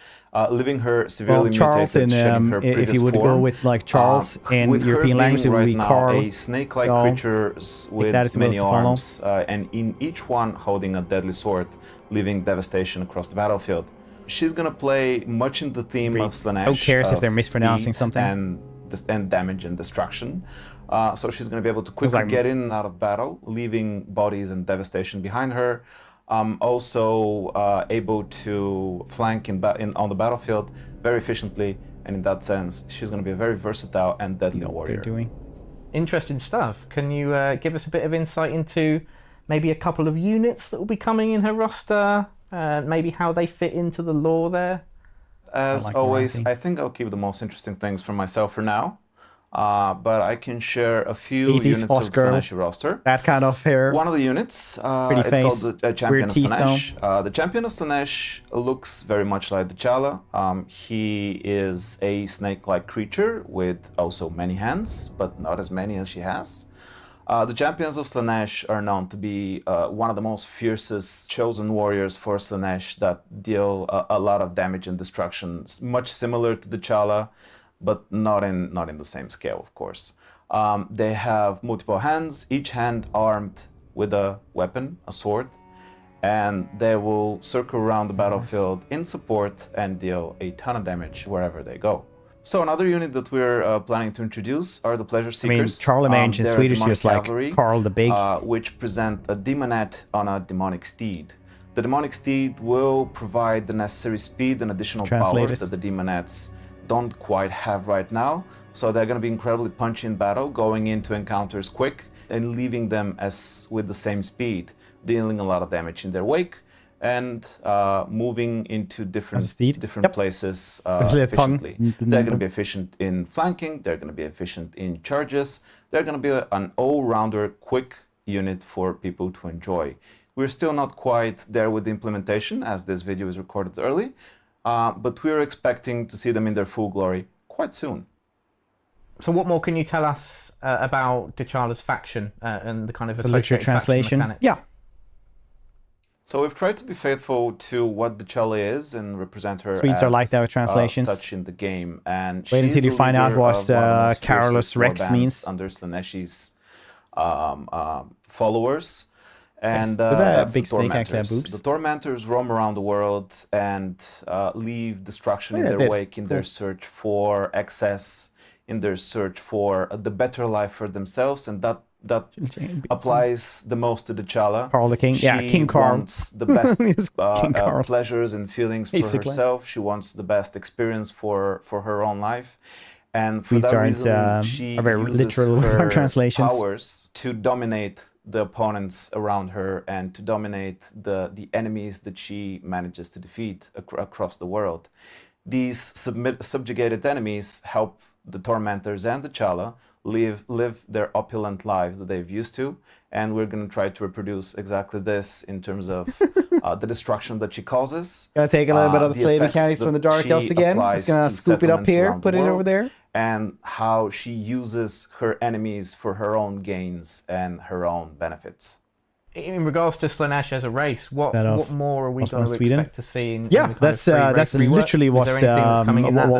leaving her severely Charles mutated, shedding her previous if you would form. go with like Charles in European language, it would be Carl. A snake-like creature with many arms, and in each one holding a deadly sword, leaving devastation across the battlefield. She's gonna play much in the theme of Slaanesh. Who cares if they're mispronouncing something? And damage and destruction. So she's going to be able to quickly get in and out of battle, leaving bodies and devastation behind her. Also able to flank on the battlefield very efficiently, and in that sense, she's going to be a very versatile and deadly warrior. Interesting stuff. Can you give us a bit of insight into maybe a couple of units that will be coming in her roster, maybe how they fit into the lore there? As always, I think I'll keep the most interesting things for myself for now. But I can share a few units of the Slaanesh roster. That kind of hair. One of the units, it's called the Champion of Slaanesh. The Champion of Slaanesh looks very much like the Chala. He is a snake-like creature with also many hands, but not as many as she has. The Champions of Slaanesh are known to be one of the most fiercest chosen warriors for Slaanesh that deal a lot of damage and destruction, much similar to the Chala, but not in the same scale, of course. They have multiple hands, each hand armed with a weapon, a sword, and they will circle around the battlefield in support and deal a ton of damage wherever they go. So another unit that we're planning to introduce are the Pleasure Seekers. I mean, Charlemagne in Swedish is like Carl the Big. Which present a demonette on a demonic steed. The demonic steed will provide the necessary speed and additional power that the demonettes don't quite have right now. So they're going to be incredibly punchy in battle, going into encounters quick and leaving them with the same speed, dealing a lot of damage in their wake. and moving into different places Yep. efficiently. They're going to be efficient in flanking, they're going to be efficient in charges, they're going to be an all-rounder quick unit for people to enjoy. We're still not quite there with the implementation, as this video is recorded early, but we're expecting to see them in their full glory quite soon. So what more can you tell us about T'Challa's faction and the kind of literary translation? Yeah. So we've tried to be faithful to what T'Challa is and represent her Swedes as are like that with translations. Such in the game. And wait until you find out what Kairos Rex means. Under Slaanesh's followers. And that's big the snake actually have boobs. The Tormentors roam around the world and leave destruction in their wake in their search for excess, in their search for the better life for themselves, and that applies the most to T'Challa. Carl the King, King Carl wants the best pleasures and feelings for herself. She wants the best experience for her own life, and for that reason, she uses her powers to dominate the opponents around her and to dominate the enemies that she manages to defeat across the world. These subjugated enemies help the Tormentors and T'Challa live their opulent lives that they've used to, and we're going to try to reproduce exactly this in terms of the destruction that she causes. Gonna take a little bit of the slave mechanics from the Dark Elves again. Just gonna scoop it up here, put it over there. And how she uses her enemies for her own gains and her own benefits. In regards to Slaanesh as a race, what more are we going to expect to see? That's literally what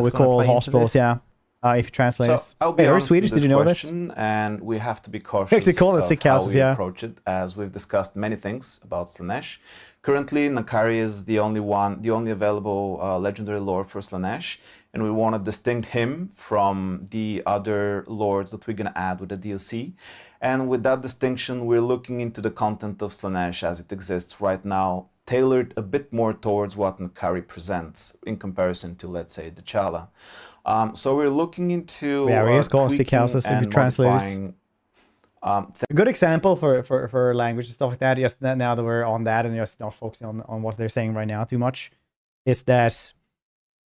we call hospitals. Yeah. If you translate it. I'll be honest Swedish, did you know this? And we have to be cautious of how we approach it, as we've discussed many things about Slaanesh. Currently, N'Kari is the only available legendary lord for Slaanesh, and we want to distinct him from the other lords that we're going to add with the DLC. And with that distinction, we're looking into the content of Slaanesh as it exists right now, tailored a bit more towards what N'Kari presents in comparison to, let's say, T'Challa. So we're looking into translators. A good example for language and stuff like that, just now that we're on that and just not focusing on what they're saying right now too much, is that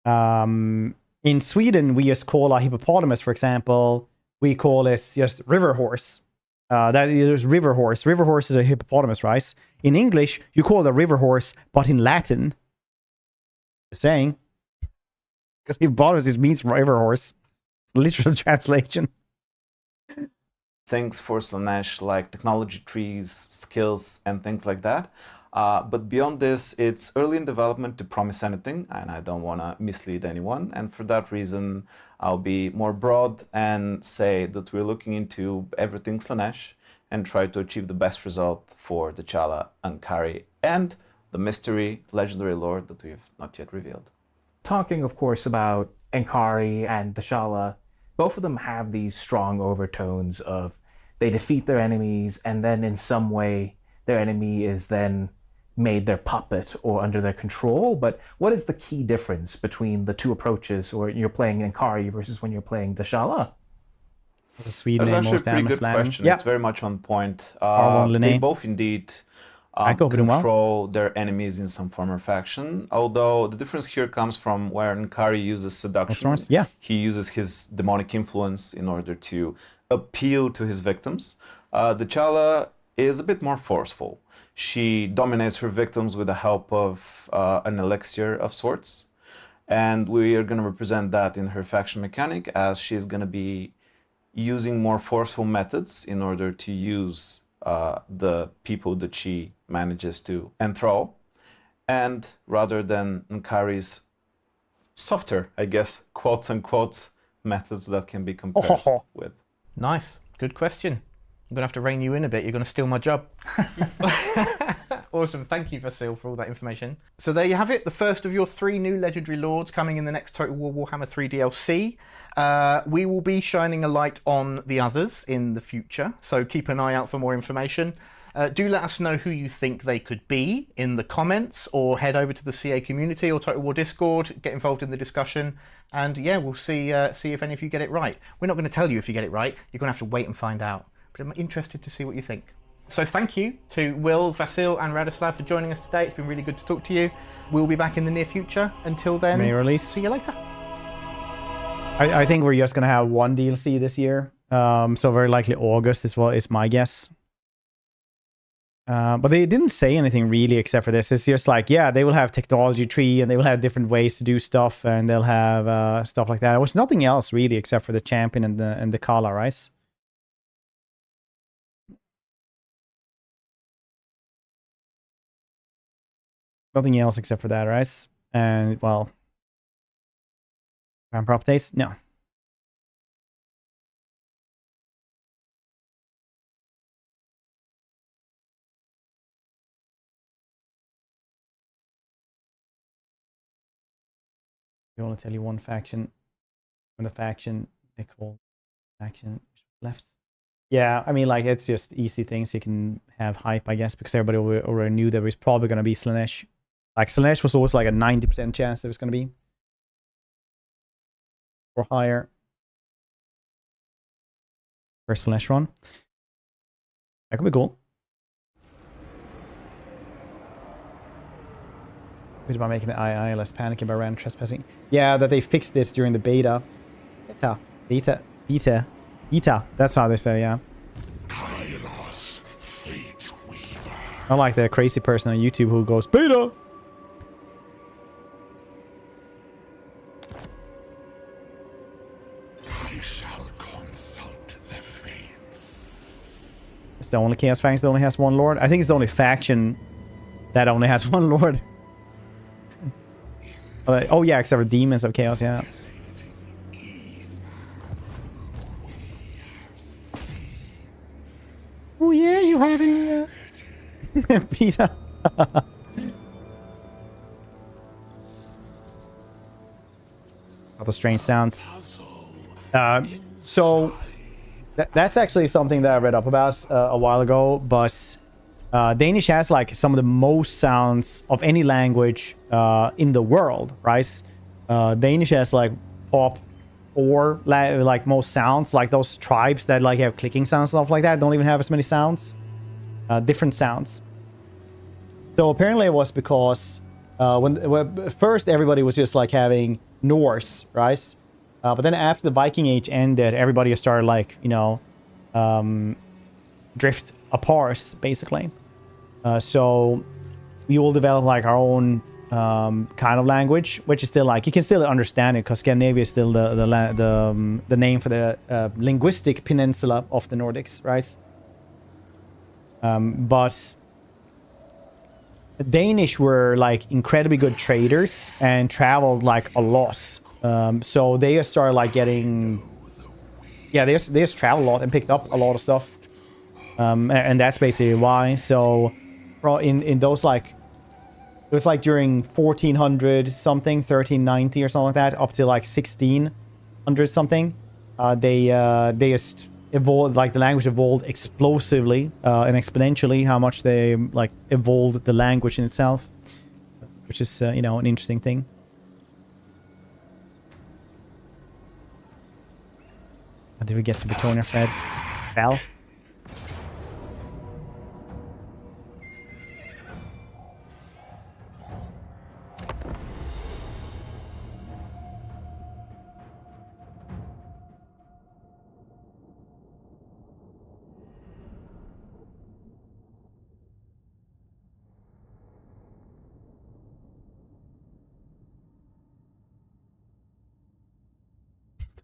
in Sweden we just call a hippopotamus, for example, we call it just river horse. That is river horse. River horse is a hippopotamus, right? In English, you call it a river horse, but in Latin, just saying, because hippopotamus means river horse. It's a literal translation. Things for Slaanesh like technology trees, skills, and things like that. But beyond this, it's early in development to promise anything, and I don't want to mislead anyone. And for that reason, I'll be more broad and say that we're looking into everything Slaanesh and try to achieve the best result for T'Challa, N'Kari, and the mystery legendary lord that we've not yet revealed. Talking, of course, about N'Kari and T'Challa, both of them have these strong overtones of they defeat their enemies, and then in some way their enemy is then made their puppet or under their control. But what is the key difference between the two approaches, or you're playing N'Kari versus when you're playing T'Challa? It's a Sweden name, actually a pretty good question. It's very much on point. They both indeed control their enemies in some form or faction, although the difference here comes from where N'Kari uses seduction. He uses his demonic influence in order to appeal to his victims. T'Challa is a bit more forceful. She dominates her victims with the help of an elixir of sorts, and we are going to represent that in her faction mechanic, as she's going to be using more forceful methods in order to use the people that she manages to enthrall, and rather than N'Kari's softer, I guess, quotes unquote, methods that can be compared with. Nice, good question. I'm going to have to rein you in a bit. You're going to steal my job. Awesome. Thank you, Vasil, for all that information. So there you have it. The first of your 3 new legendary lords coming in the next Total War Warhammer 3 DLC. We will be shining a light on the others in the future, so keep an eye out for more information. Do let us know who you think they could be in the comments, or head over to the CA community or Total War Discord, get involved in the discussion, and yeah, we'll see if any of you get it right. We're not going to tell you if you get it right. You're going to have to wait and find out. But I'm interested to see what you think. So thank you to Will, Vasil, and Radoslav for joining us today. It's been really good to talk to you. We'll be back in the near future. Until then, May release. See you later. I think we're just gonna have one DLC this year. So very likely August is my guess. But they didn't say anything really except for this. It's just like, yeah, they will have technology tree and they will have different ways to do stuff and they'll have stuff like that. There was nothing else really except for the champion and the Kala, right? Nothing else except for that, right? And well, ramp updates? No. I want to tell you one faction. When the faction they call faction left. Yeah, I mean, like, it's just easy things you can have hype, I guess, because everybody already knew there was probably going to be Slaanesh. Like, Slaanesh was always like a 90% chance there was going to be. Or higher. For Slaanesh run. That could be cool. Bit about making the II less panicking by random trespassing. Yeah, that they fixed this during the beta. Beta. That's how they say, yeah. Kairos, fate weaver. Not like the crazy person on YouTube who goes, beta! I shall consult the fates. It's the only Chaos faction that only has one lord. I think it's the only faction that only has one lord. Oh yeah, except for demons of chaos, yeah. Oh yeah, you having Peter. All the strange sounds. So that's actually something that I read up about a while ago, but Danish has like some of the most sounds of any language in the world, right? Danish has like top 4 like most sounds, like those tribes that like have clicking sounds, stuff like that, don't even have as many sounds, different sounds. So apparently it was because when first everybody was just like having Norse, right? But then after the Viking Age ended, everybody started like, you know, drift apart basically. So we all developed like our own kind of language, which is still like, you can still understand it because Scandinavia is still the name for the linguistic peninsula of the Nordics, right? But the Danish were like incredibly good traders and traveled like a lot. So they just started like getting, yeah, they just traveled a lot and picked up a lot of stuff. And that's basically why. So in those like, it was like during 1400 something, 1390 or something like that, up to like 1600 something, they just evolved, like the language evolved explosively and exponentially, how much they like evolved the language in itself, which is you know, an interesting thing. Did we get some Betonia fed? Fell.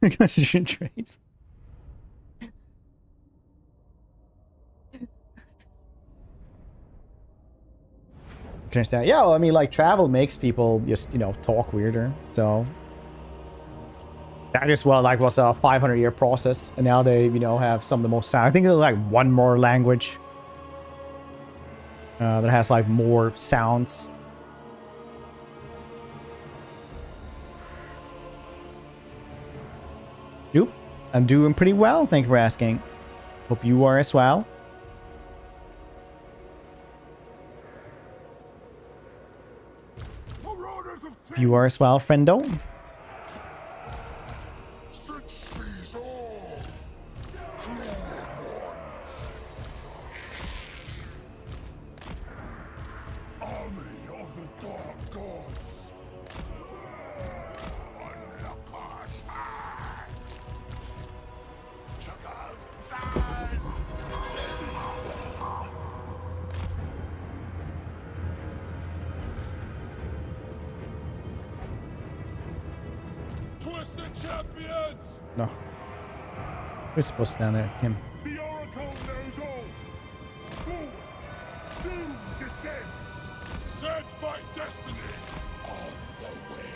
We're gonna shoot trades. Can understand. Yeah, well, I mean, like, travel makes people just, you know, talk weirder. So that just, well, like, was a 500-year process, and now they, you know, have some of the most sound. I think there's like one more language that has like more sounds. Nope, I'm doing pretty well. Thank you for asking. Hope you are as well. You are as well, friendo. No. We're supposed to stand there. Him. The Oracle knows all. Forward. Doom descends. Set by destiny. On the way.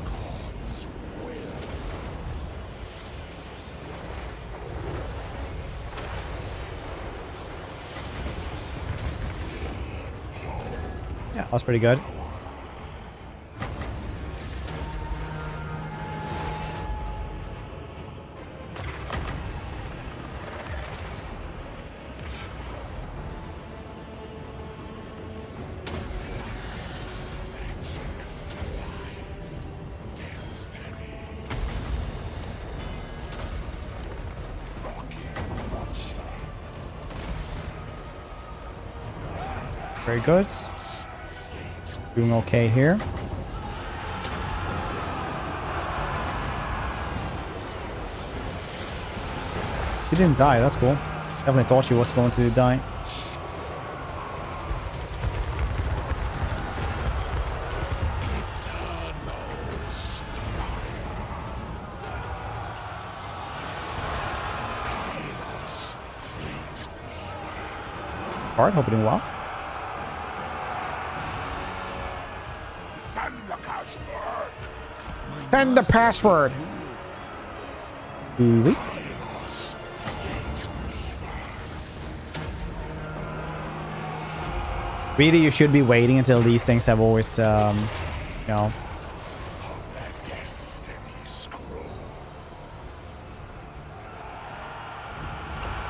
God's will. Yeah, that was pretty good. Very good. Doing okay here. She didn't die, that's cool. Definitely thought she was going to die. Alright, hope you're doing well. Send the password. Ooh-wee. Really, you should be waiting until these things have always, you know,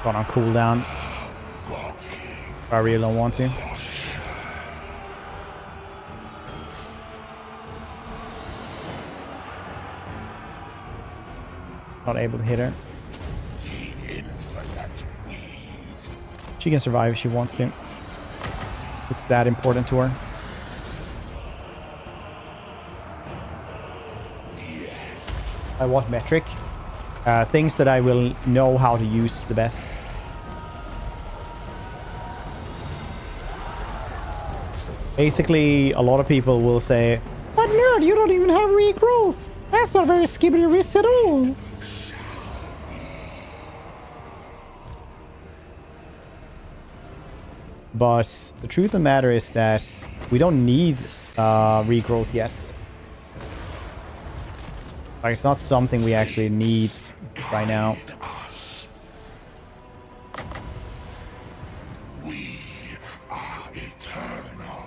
gone on cooldown. I really don't want to. Not able to hit her. She can survive if she wants to. It's that important to her. By what metric? Things that I will know how to use the best. Basically, a lot of people will say, "But nerd, you don't even have regrowth. That's not very skibbity wrist at all." But the truth of the matter is that we don't need regrowth yet. Like, it's not something we actually need right now. We are eternal.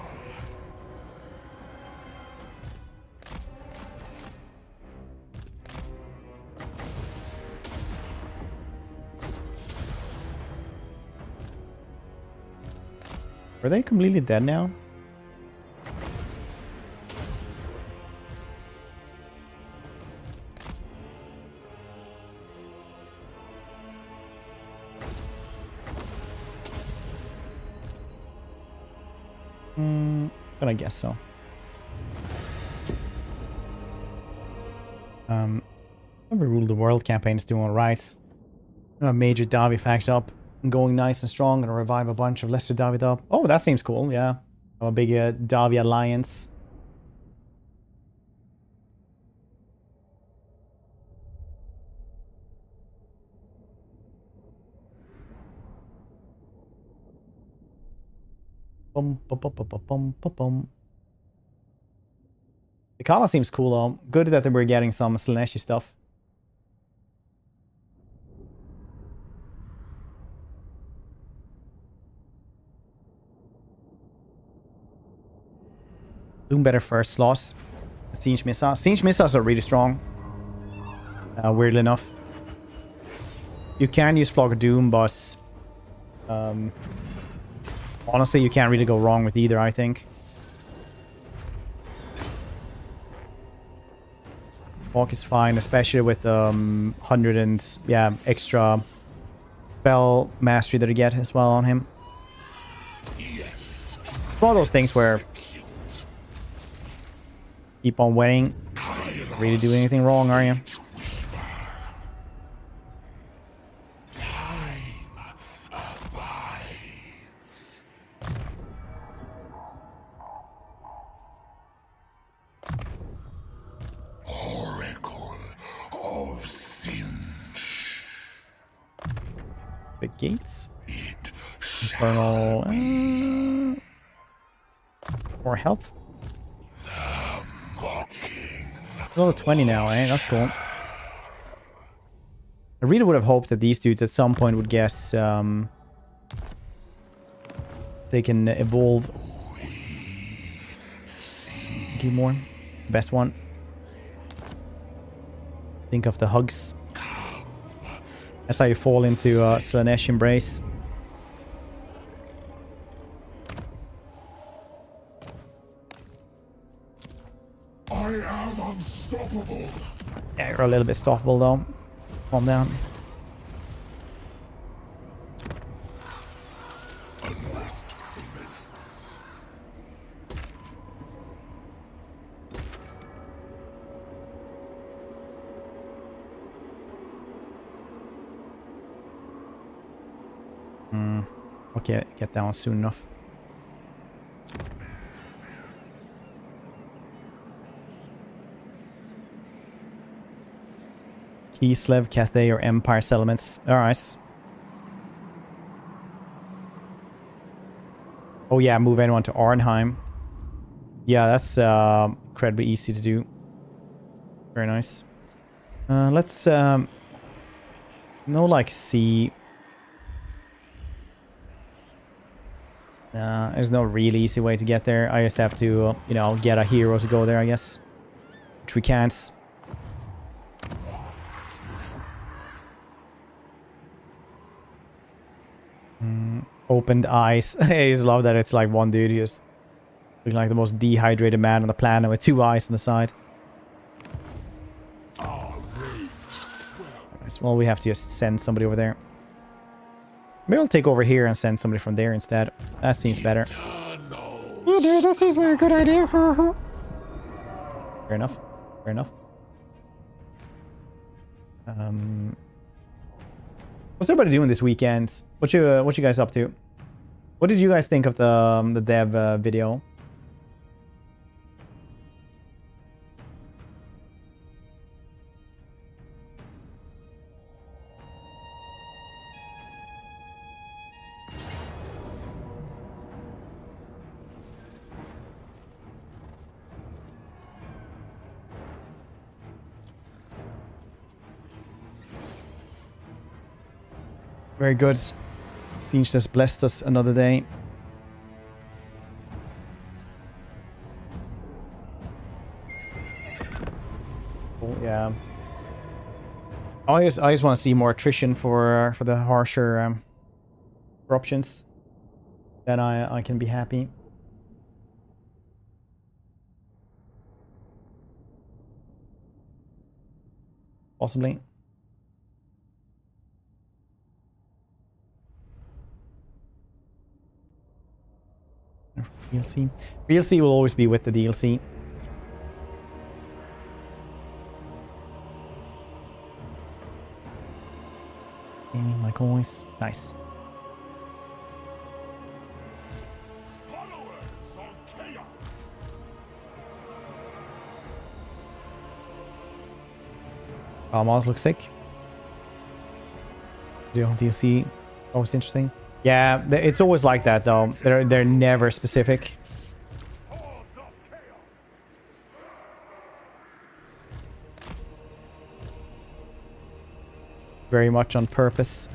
Are they completely dead now? Gonna guess so. Never Rule the World campaign is doing alright. A major Davi faction up and going nice and strong. Gonna revive a bunch of lesser Davi up. Oh, that seems cool, yeah. A big Davi alliance. Bum, bum, bum, bum, bum, bum, bum. The Kala seems cool though. Good that they were getting some Slaanesh stuff. Doing better first slots. Tzeentch missiles. Tzeentch missiles are really strong. Weirdly enough. You can use Flock of Doom, but honestly, you can't really go wrong with either, I think. Walk is fine, especially with 100 and extra spell mastery that you get as well on him. Yes. It's one of those things where keep on winning. Not really doing anything wrong, are you? Big gates. It Infernal. More help. Level 20 now, eh? That's cool. I really would have hoped that these dudes at some point would guess they can evolve. Do more. Best one. Think of the hugs. That's how you fall into Slaanesh embrace. I am unstoppable. Yeah, you're a little bit stoppable though. Calm down. Unrest commence. Okay, get down soon enough. Kislev, Cathay, or Empire settlements. Alright. Oh yeah, move anyone to Arnheim. Yeah, that's incredibly easy to do. Very nice. Let's no like see. There's no really easy way to get there. I just have to, you know, get a hero to go there, I guess. Which we can't. Opened eyes. I just love that it's like one dude who's looking like the most dehydrated man on the planet with 2 eyes on the side. Well, we have to just send somebody over there. Maybe I'll take over here and send somebody from there instead. That seems better. Yeah, dude, that seems like a good idea. Fair enough. Fair enough. What's everybody doing this weekend? What you guys up to? What did you guys think of the dev video? Very good. Tzeentch has blessed us another day. Oh, yeah. I just want to see more attrition for the harsher corruptions. Then I can be happy. Possibly. DLC. DLC will always be with the DLC. Gaming like always. Nice. Followers of chaos. Mars looks sick. DLC. Always interesting. Yeah, it's always like that though. They're never specific. Very much on purpose.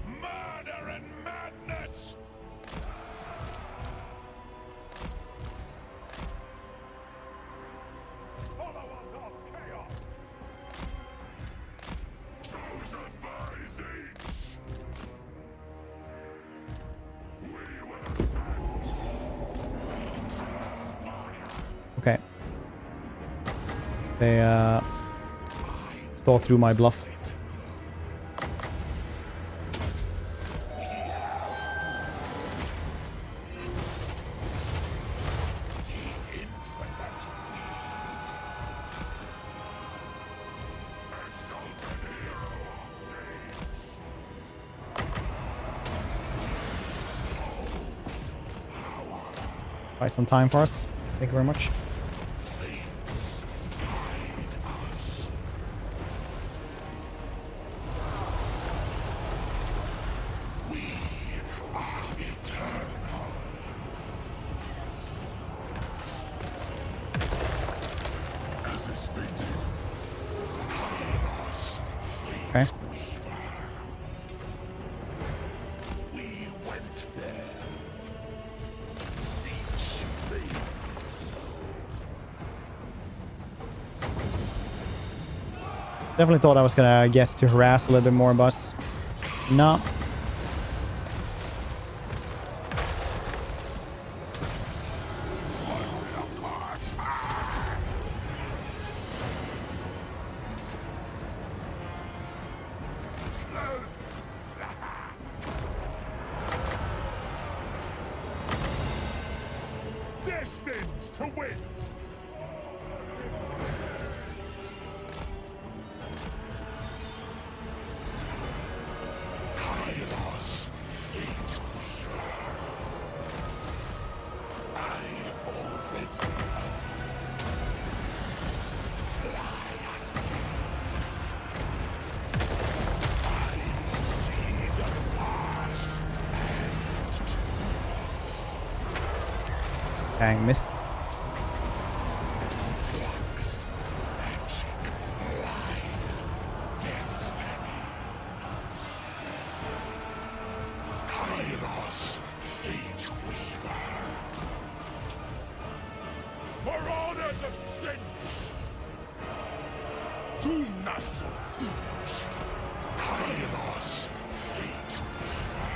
Murder and madness. Followers of chaos. Chosen by Tzeentch. We will Okay. They stole through my bluff. Buy some time for us. Thank you very much. Definitely thought I was gonna get to harass a little bit more, but no. Destined to win. Kairos, fate weaver. I already fly us. I see the past and Dang, missed. flux. Magic lies. Destiny. Kairos, fate weaver. Marauders of Tzeentch. Two knights of Tzeentch. Kairos, fate weaver.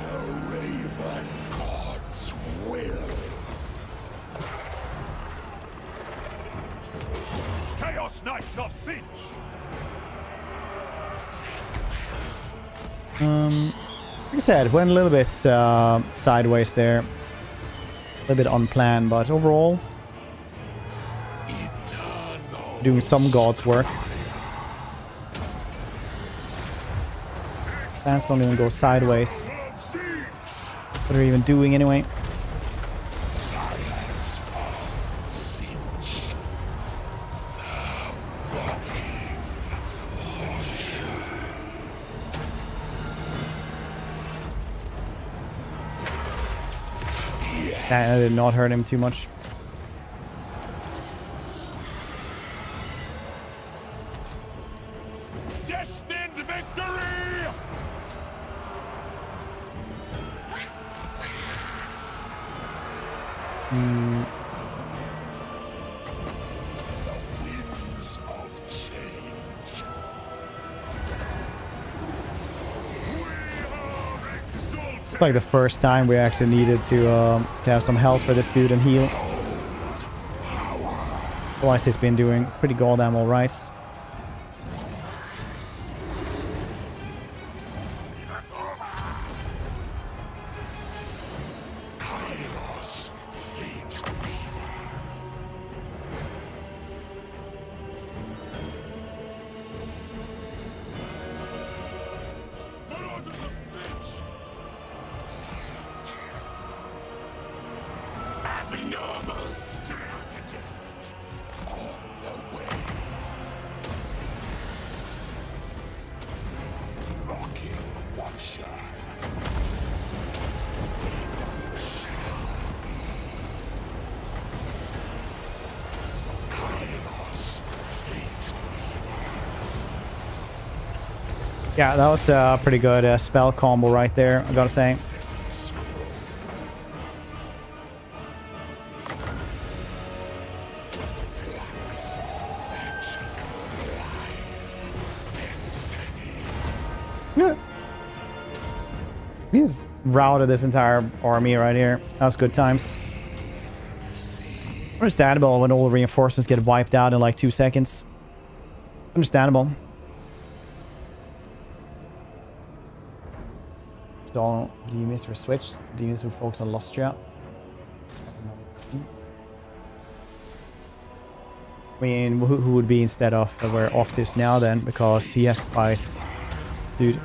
The Raven God's will. Chaos Knights of Tzeentch. Like I said, went a little bit sideways there. A little bit unplanned, but overall, Eternal. doing some God's work. Plans don't even go sideways. Of Tzeentch. What are we even doing anyway? Silence of Tzeentch. The mocking. That did not hurt him too much. Destined victory! The winds of change. We are exalted. It's like the first time we actually needed to have some help for this dude and heal. Otherwise, he's been doing pretty goddamn alright. Kairos, fate weaver. Marauders of Tzeentch. Abnormal strategist. On the way. Mocking watcher. Kairos, fate Yeah, that was a pretty good spell combo right there, I gotta say. Yeah. He just routed this entire army right here. That was good times. Understandable when all the reinforcements get wiped out in like 2 seconds. Understandable. So, do you miss for Switch? Do you miss with folks on Lostria? I mean, who would be instead of where Ox is now then? Because he has to fight this dude.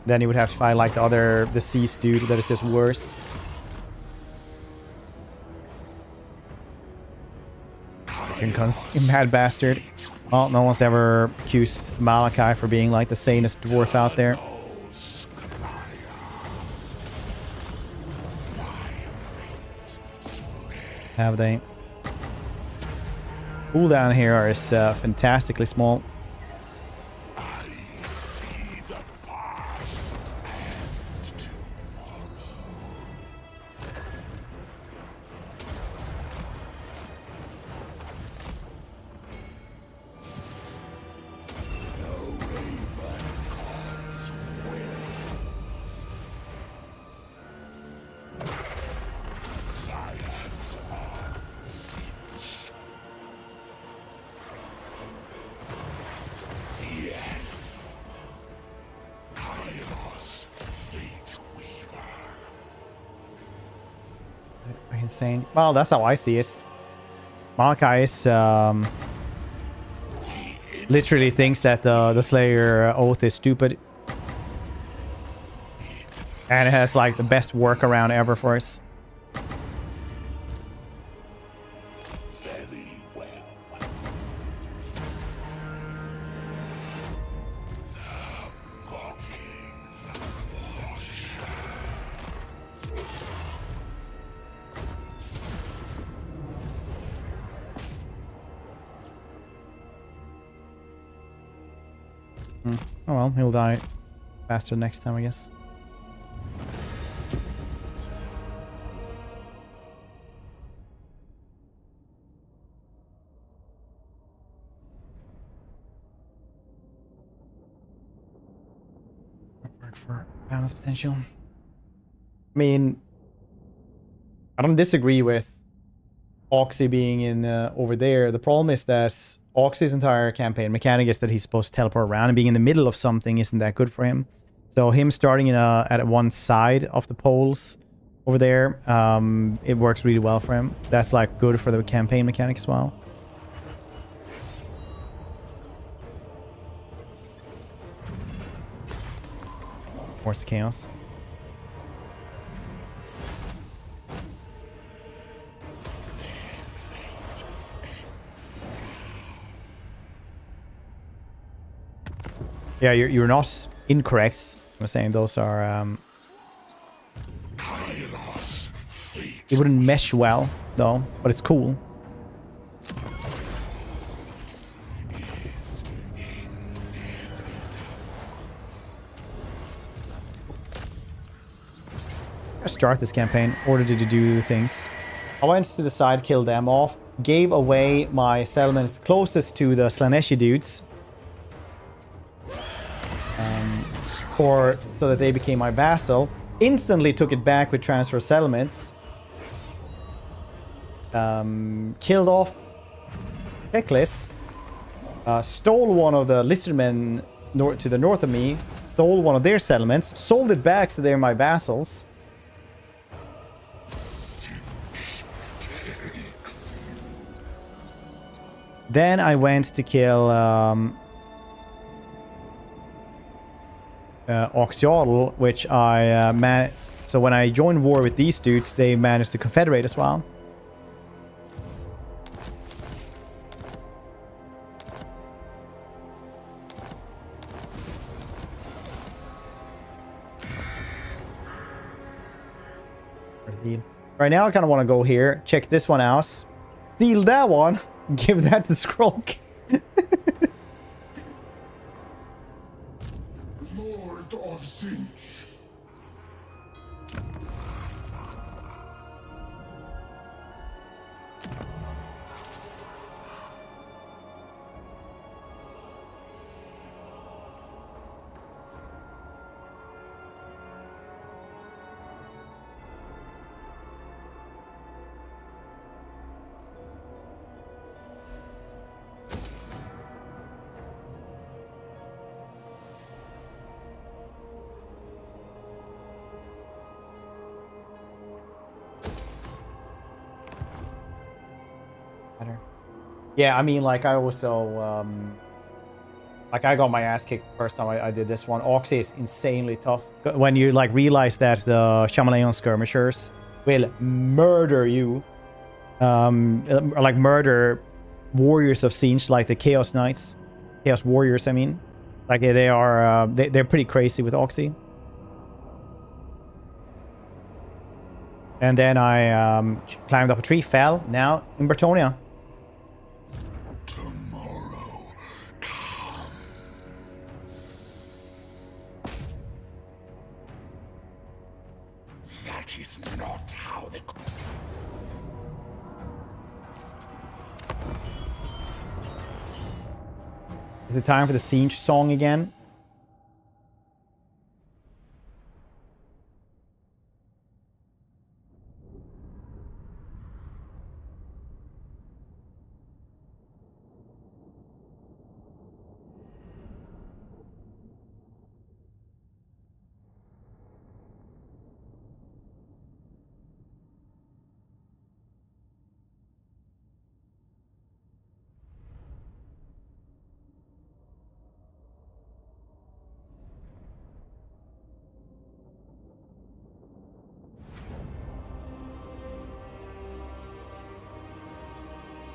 Then he would have to fight like the other deceased dude that is just worse. Fucking cunts. Mad bastard. Well, no one's ever accused Malachi for being like the sanest dwarf out there. Have they? Cooldown here is fantastically small. I see the insane. Well, that's how I see it. Malachis literally thinks that the Slayer oath is stupid. And it has like the best workaround ever for us. Very well. The mocking Oh well, he'll die faster next time, I guess. Work for balance potential. I mean, I don't disagree with Oxy being in over there. The problem is that Oxy's entire campaign mechanic is that he's supposed to teleport around, and being in the middle of something isn't that good for him. So him starting in at one side of the poles over there, it works really well for him. That's like good for the campaign mechanic as well. Force the chaos. Yeah, you're not incorrect. I'm saying those are Kairos fate. it wouldn't mesh well though, but it's cool. I start this campaign in order to do things. I went to the side, killed them off, gave away my settlements closest to the Slaanesh dudes. So that they became my vassal. Instantly took it back with transfer settlements. Killed off Teclis. Stole one of the lizardmen to the north of me. Stole one of their settlements. Sold it back so they're my vassals. Then I went to kill Oxiodal, which I managed. So when I joined war with these dudes, they managed to confederate as well. Right now, I kind of want to go here, check this one out, steal that one, give that to Skrulk. Lord of Tzeentch. Yeah, I mean, like, I also, like, I got my ass kicked the first time I did this one. Oxy is insanely tough. When you, like, realize that the Shamalayan skirmishers will murder you, like, murder warriors of Tzeentch, like the Chaos Knights, Chaos Warriors, I mean. Like, they are, they're pretty crazy with Oxy. And then I climbed up a tree, fell, now in Bretonnia. Tomorrow come. That is not how the... Is it time for the Tzeentch song again?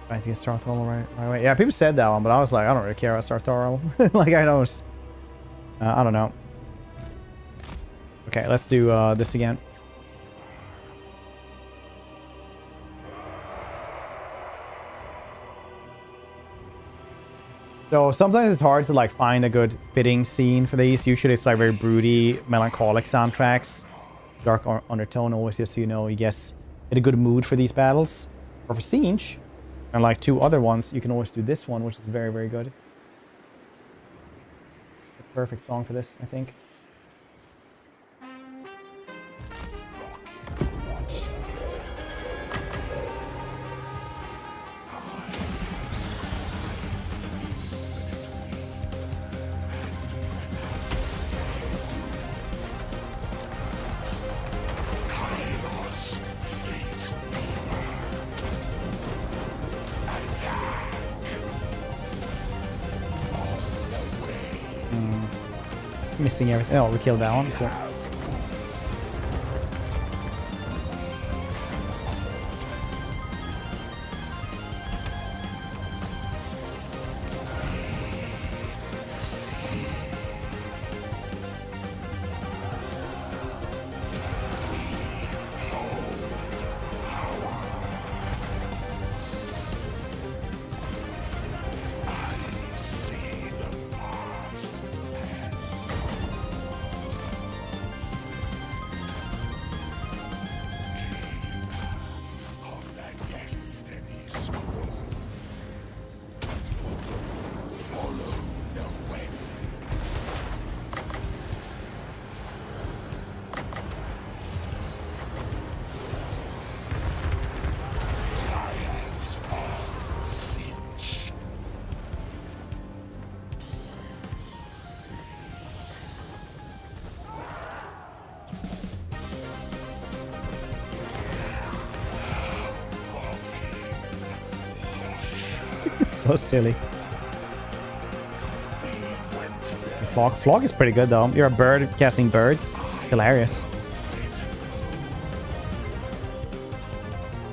Trying to get Sarthoral right away. Yeah, people said that one, but I was like, I don't really care about Sarthoral. Like, I don't... I don't know. Okay, let's do this again. So sometimes it's hard to like find a good fitting scene for these. Usually it's like very broody, melancholic soundtracks. Dark undertone always, just so you know, you guess in a good mood for these battles. Or for Tzeentch, and like 2 other ones, you can always do this one, which is very, very good. The perfect song for this, I think. Missing everything. Oh, we killed that one. Cool. It's so silly. Flog is pretty good though. You're a bird casting birds. Hilarious.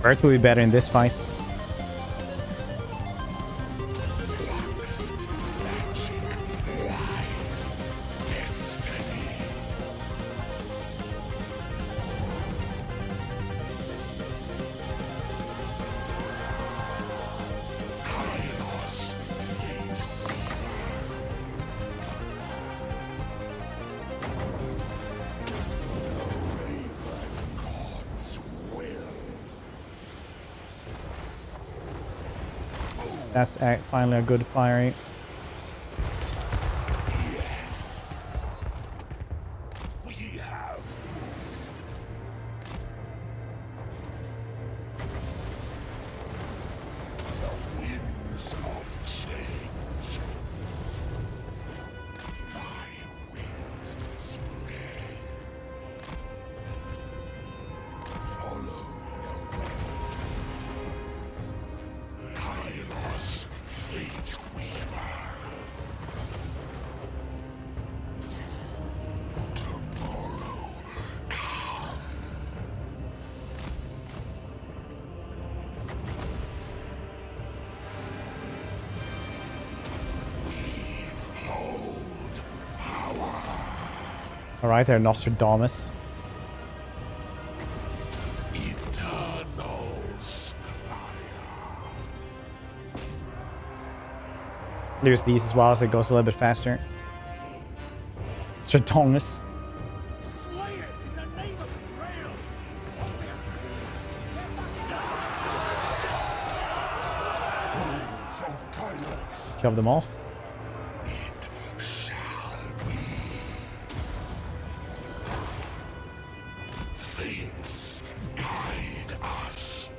Birds will be better in this fight. That's finally a good firing. Yes. We have the winds of change. My wings spread. Follow your way. Kairos, fate weaver. Tomorrow come. We hold power. Alright there, Nostradamus. Eternal Squire. There's these as well, so it goes a little bit faster. Stratomus. Slay it in the name of Grail. Wolves of Kairos. Shove them off. It shall be. Fates guide us.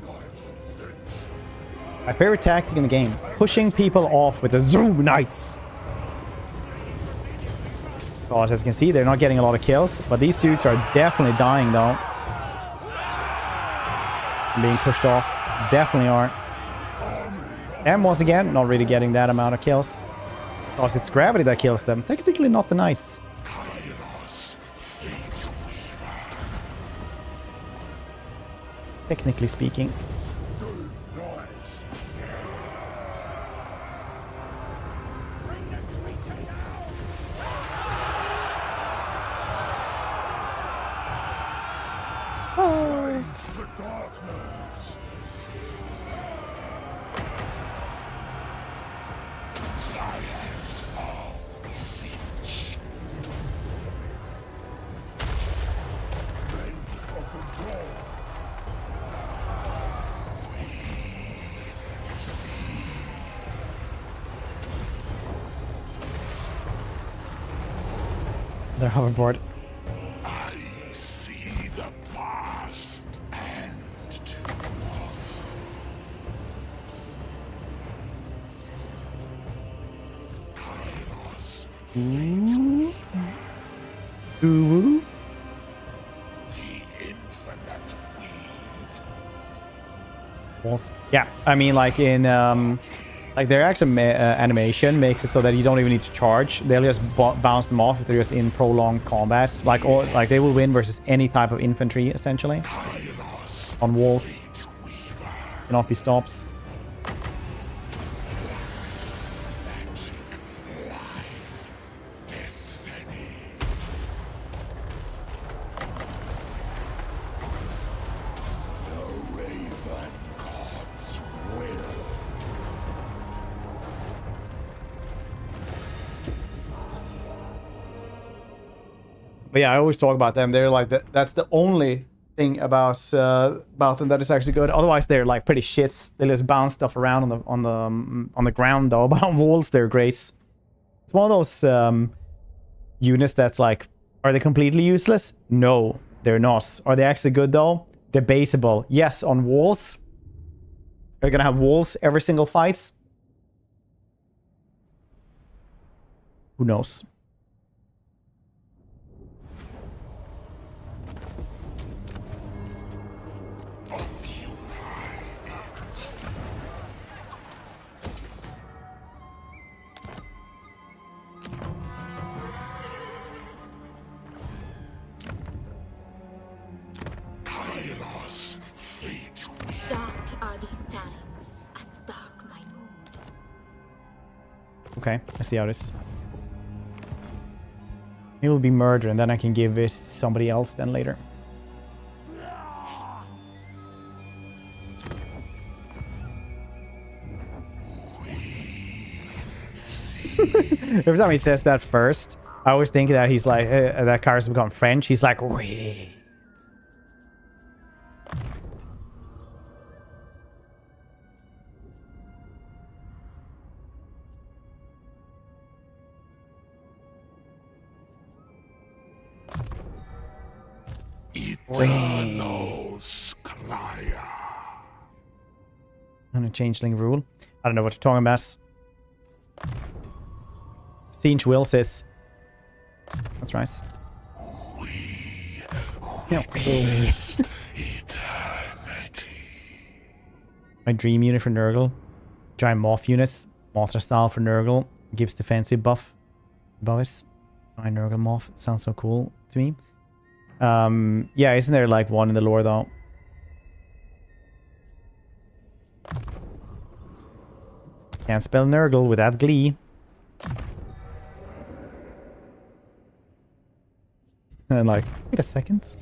Knights of Tzeentch. My favorite tactic in the game. Pushing people off with the Zoom Knights. Oh, as you can see, they're not getting a lot of kills, but these dudes are definitely dying though. Being pushed off. Definitely are. And once again, not really getting that amount of kills. Because it's gravity that kills them. Technically not the Knights. Kairos, fate weaver. technically speaking. Knights. Slaves to darkness. Sires of Tzeentch. Men of the dawn. Their hoverboard. I see the past and tomorrow. Kairos, Ooh. the infinite weave. Walls. Yeah, I mean, like in like their actual animation makes it so that you don't even need to charge. They'll just bounce them off if they're just in prolonged combats. Like they will win versus any type of infantry essentially. Kairos, On walls, weaver. cannot be stopped. Magic lies destiny. The Raven God's will. But yeah, I always talk about them. They're like that's the only thing about them that is actually good. Otherwise, they're like pretty shits. They just bounce stuff around on the ground though. But on walls, they're great. It's one of those units that's like, are they completely useless? No, they're not. Are they actually good though? Debatable. Yes, on walls. Are you gonna have walls every single fight? Who knows? Kairos, fate weave. Dark are these times, and dark my mood. Okay, I see how it is. He will be murdered, and then I can give this to somebody else then later. Every time he says that first, I always think that he's like, that Kairos become French. He's like, oui. Eternal Scryer. On a changeling rule. I don't know what you're talking about. Tzeentch will says. That's right. We Yeah. witnessed eternity. My dream unit for Nurgle. Giant Moth units. Mothra style for Nurgle. Gives defensive buff above it. My Nurgle Moth. Sounds so cool to me. Yeah, isn't there like one in the lore though? Can't spell Nurgle without glee. And like, wait a second.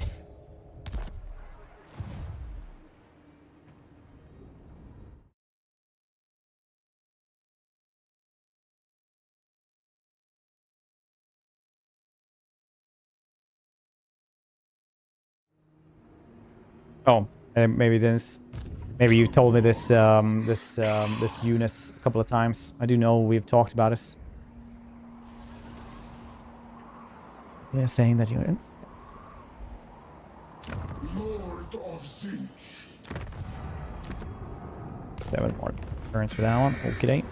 Oh, maybe this. Maybe you told me this this unit a couple of times. I do know we've talked about this. They're saying that unit. Lord of Tzeentch. 7 more turns for that one. Okay.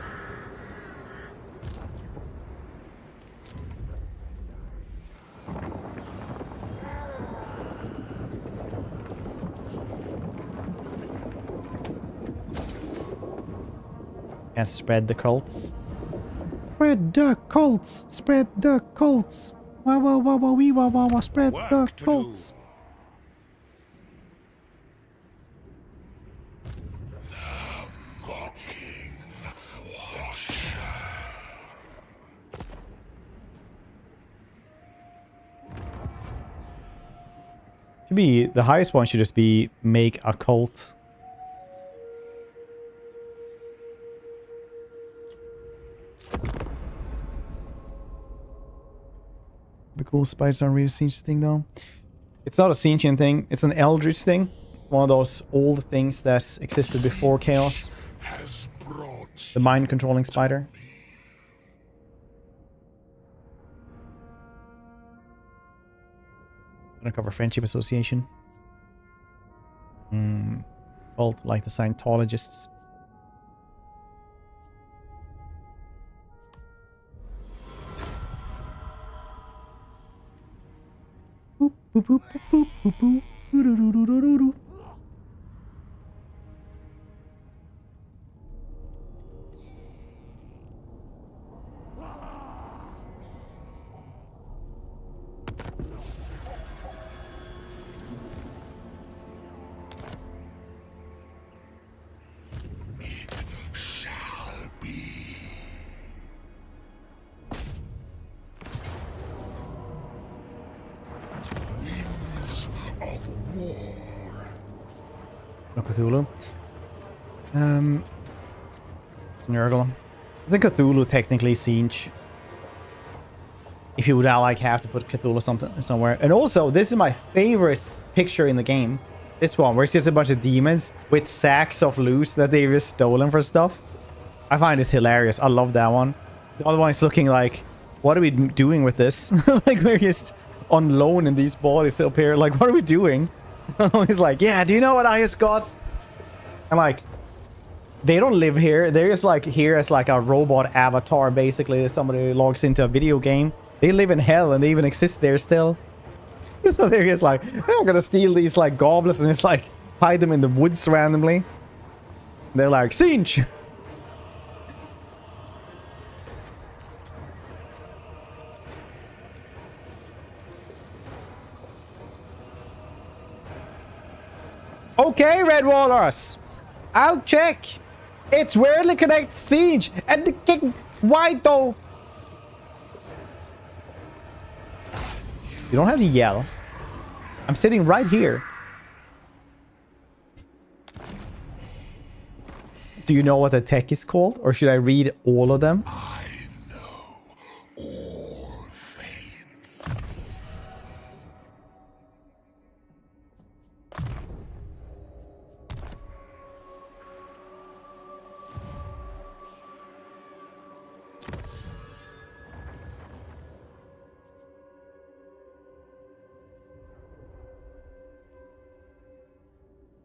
And spread the cults. Spread the cults! Spread the cults! Wah wah wah wah wee wah wah wah! Spread the cults! Be the highest one should just be make a cult. The cool spiders aren't really a Tzeentch thing though. It's not a Tzeentchian thing, it's an Eldritch thing. One of those old things that existed before Chaos. The mind controlling spider. Undercover Friendship Association. Cult like the Scientologists. Boop, boop, boop, boop, boop, boop, boop. Cthulhu. It's Nurgle. I think Cthulhu technically Tzeentch. If you would like have to put Cthulhu somewhere. And also, this is my favorite picture in the game. This one, where it's just a bunch of demons with sacks of loot that they've just stolen for stuff. I find this hilarious. I love that one. The other one is looking like, what are we doing with this? Like, we're just on loan in these bodies up here. Like, what are we doing? He's like, yeah, do you know what I just got? And like, they don't live here. They're just like here as like a robot avatar, basically. Somebody logs into a video game. They live in hell and they even exist there still. So they're just like, hey, I'm gonna steal these like goblins and just like hide them in the woods randomly. They're like, Tzeentch! Okay, Red Walrus. I'll check. It's weirdly connected Tzeentch and the king. Why though? You don't have to yell. I'm sitting right here. Do you know what the tech is called? Or should I read all of them? I know all fates.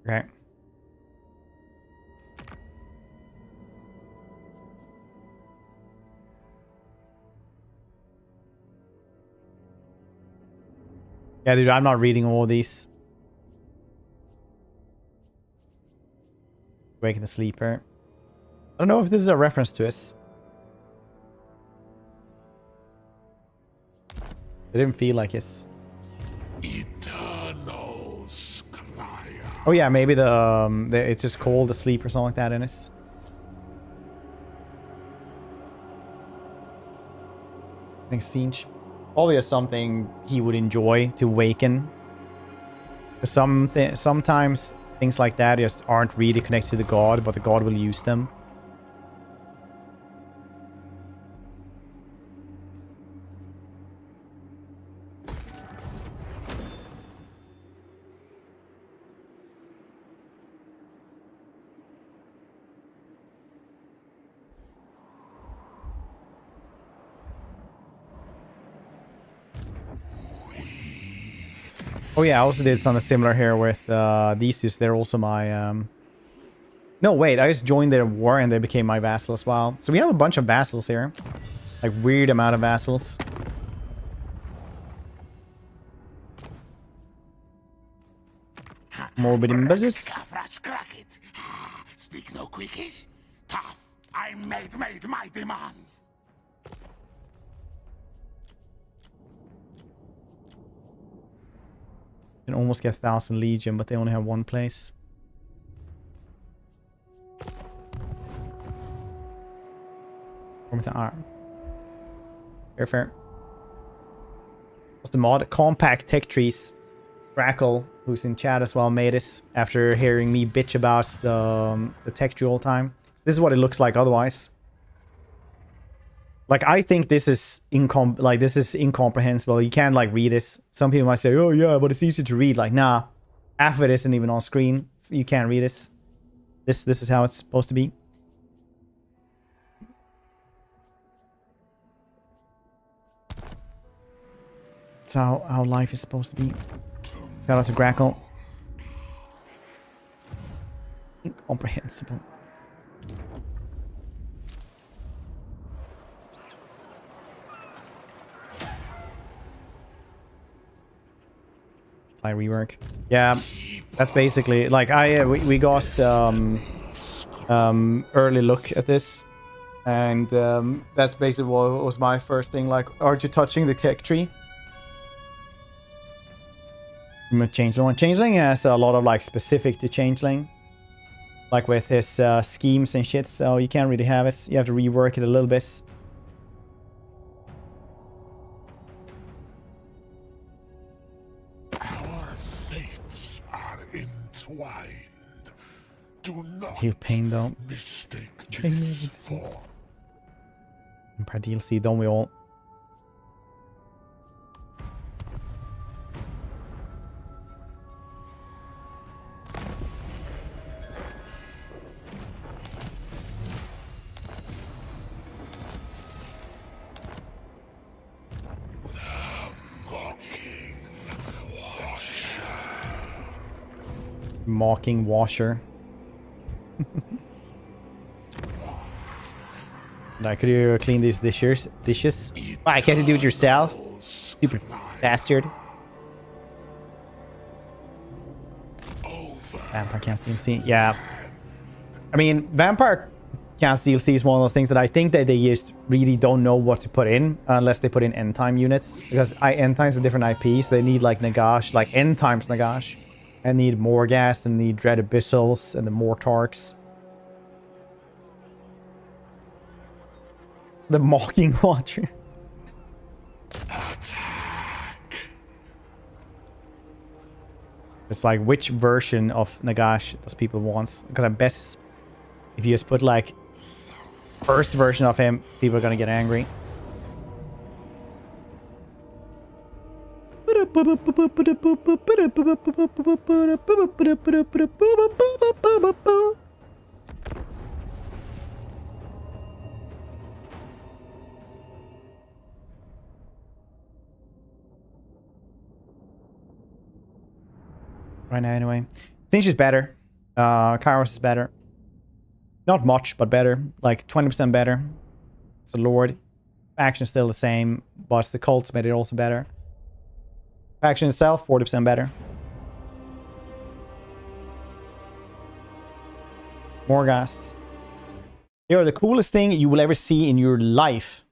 Okay. Yeah, dude, I'm not reading all these. Waking the Sleeper. I don't know if this is a reference to it. It didn't feel like it. Oh yeah, maybe the it's just called the Sleep or something like that in it. I think Tzeentch. Probably is something he would enjoy to waken. Sometimes things like that just aren't really connected to the god, but the god will use them. Oh yeah, I also did something similar here with these two. They're also my... No, wait, I just joined their war and they became my vassal as well. So we have a bunch of vassals here. Like, weird amount of vassals. Morbid images. Speak no quickies. Tough. I made my demands. Can almost get 1,000 Legion, but they only have one place. With the arm. Fair, fair. What's the mod? Compact tech trees. Grackle, who's in chat as well, made this after hearing me bitch about the texture all the time. This is what it looks like otherwise. Like, I think this is incomprehensible. You can't, like, read this. Some people might say, oh, yeah, but it's easy to read. Like, nah. Half of it isn't even on screen. You can't read it. This is how it's supposed to be. That's how life is supposed to be. Shout out to Grackle. Incomprehensible. Slight rework. Yeah, that's basically like we got early look at this, and that's basically what was my first thing. Like, aren't you touching the tech tree? Changeling. Changeling has a lot of like specific to Changeling, like with his schemes and shit. So you can't really have it. You have to rework it a little bit. Do not Heal pain though. mistake this for Vampire DLC, don't we all? Mocking washer. Now, could you clean these dishes? Why can't you do it yourself? Stupid bastard. Vampire can't steal DLC. Yeah. I mean, Vampire can't steal DLC is one of those things that I think that they just really don't know what to put in unless they put in end time units. Because end times are different IPs. They need like Nagash, like end times Nagash. And need Morghast and need Dread Abyssals and the Mortarks. The Mocking Watcher. attack. It's like, which version of Nagash does people want? Because I bet if you just put like first version of him, people are gonna get angry. Right now, anyway. Tzeentch is better. Kairos is better. Not much, but better. Like 20% better. It's a Lord. Action is still the same, but the cults made it also better. Faction itself, 40% better. Morghasts. They are the coolest thing you will ever see in your life.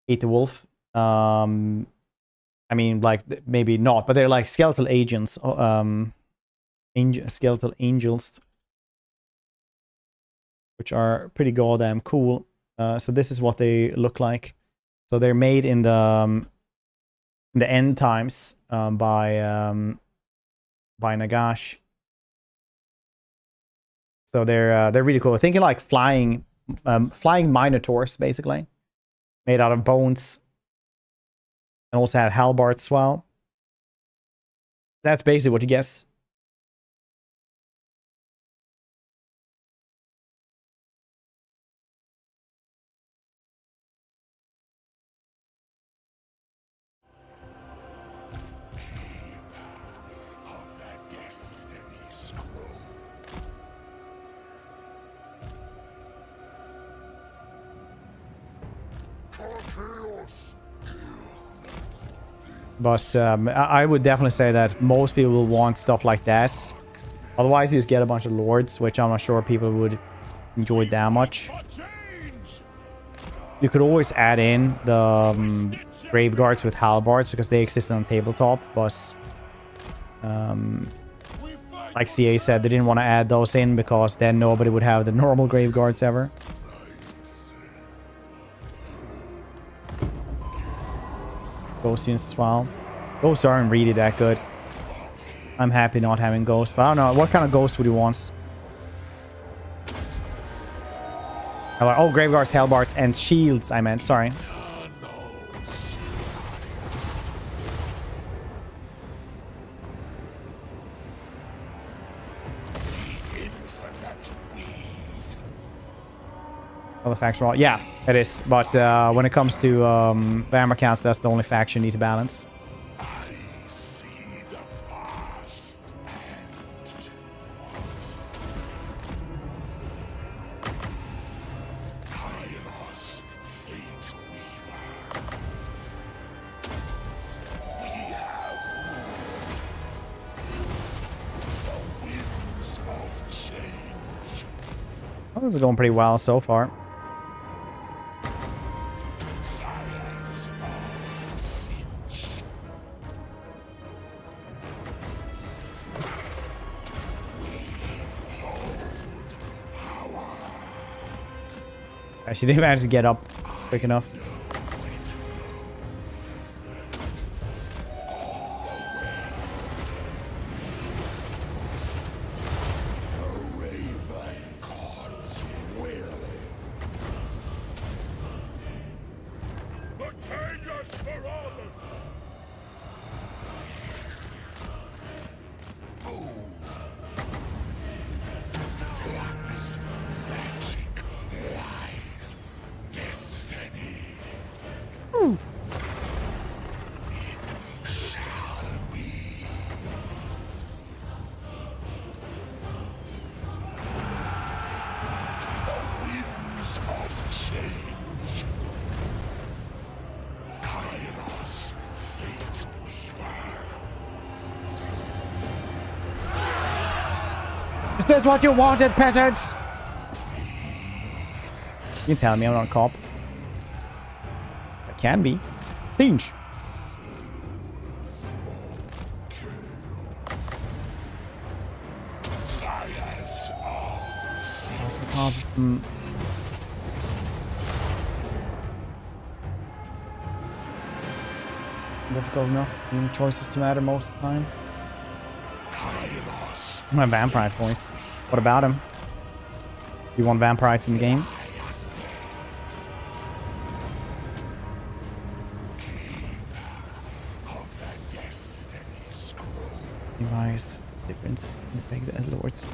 Hate the Wolf. I mean, like, maybe not, but they're like skeletal agents. Skeletal angels. Which are pretty goddamn cool. So this is what they look like. So they're made in the end times by Nagash. So they're really cool. Thinking like flying minotaurs basically, made out of bones, and also have halberds as well. That's basically what you guess. But I would definitely say that most people will want stuff like that. Otherwise, you just get a bunch of lords, which I'm not sure people would enjoy that much. You could always add in the grave guards with halberds because they exist on tabletop. But like CA said, they didn't want to add those in because then nobody would have the normal grave guards ever. Ghost units as well. Those aren't really that good. I'm happy not having Ghost, but I don't know. What kind of Ghost would he want? Oh, Graveguards, Hellbards, and Shields, I meant. Sorry. Other faction wall. Yeah, it is. But when it comes to Vampire counts, that's the only faction you need to balance. I see the past and Kairos, fate weaver. We have the winds of change. Well, this is going pretty well so far. She didn't manage to get up quick enough. Is this what you wanted, peasants? You tell me I'm not a cop. I can be. Tzeentch. It's difficult enough. Even choices to matter most of the time. My vampire voice. What about him? You want vampires in the game? Device difference in the fact that lords are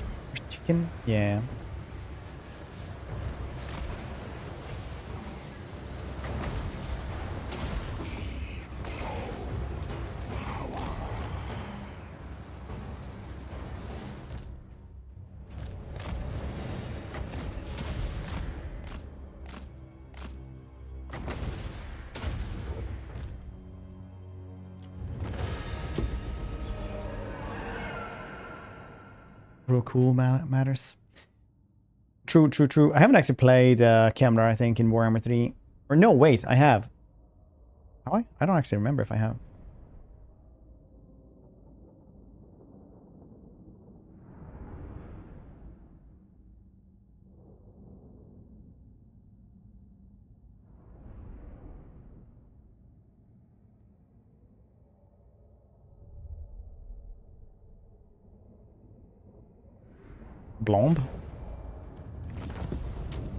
chicken. Yeah. Real cool matters. True. I haven't actually played Kemlar, I think, in Warhammer 3. Or no, wait, I have. Have I? I don't actually remember if I have. Blomb?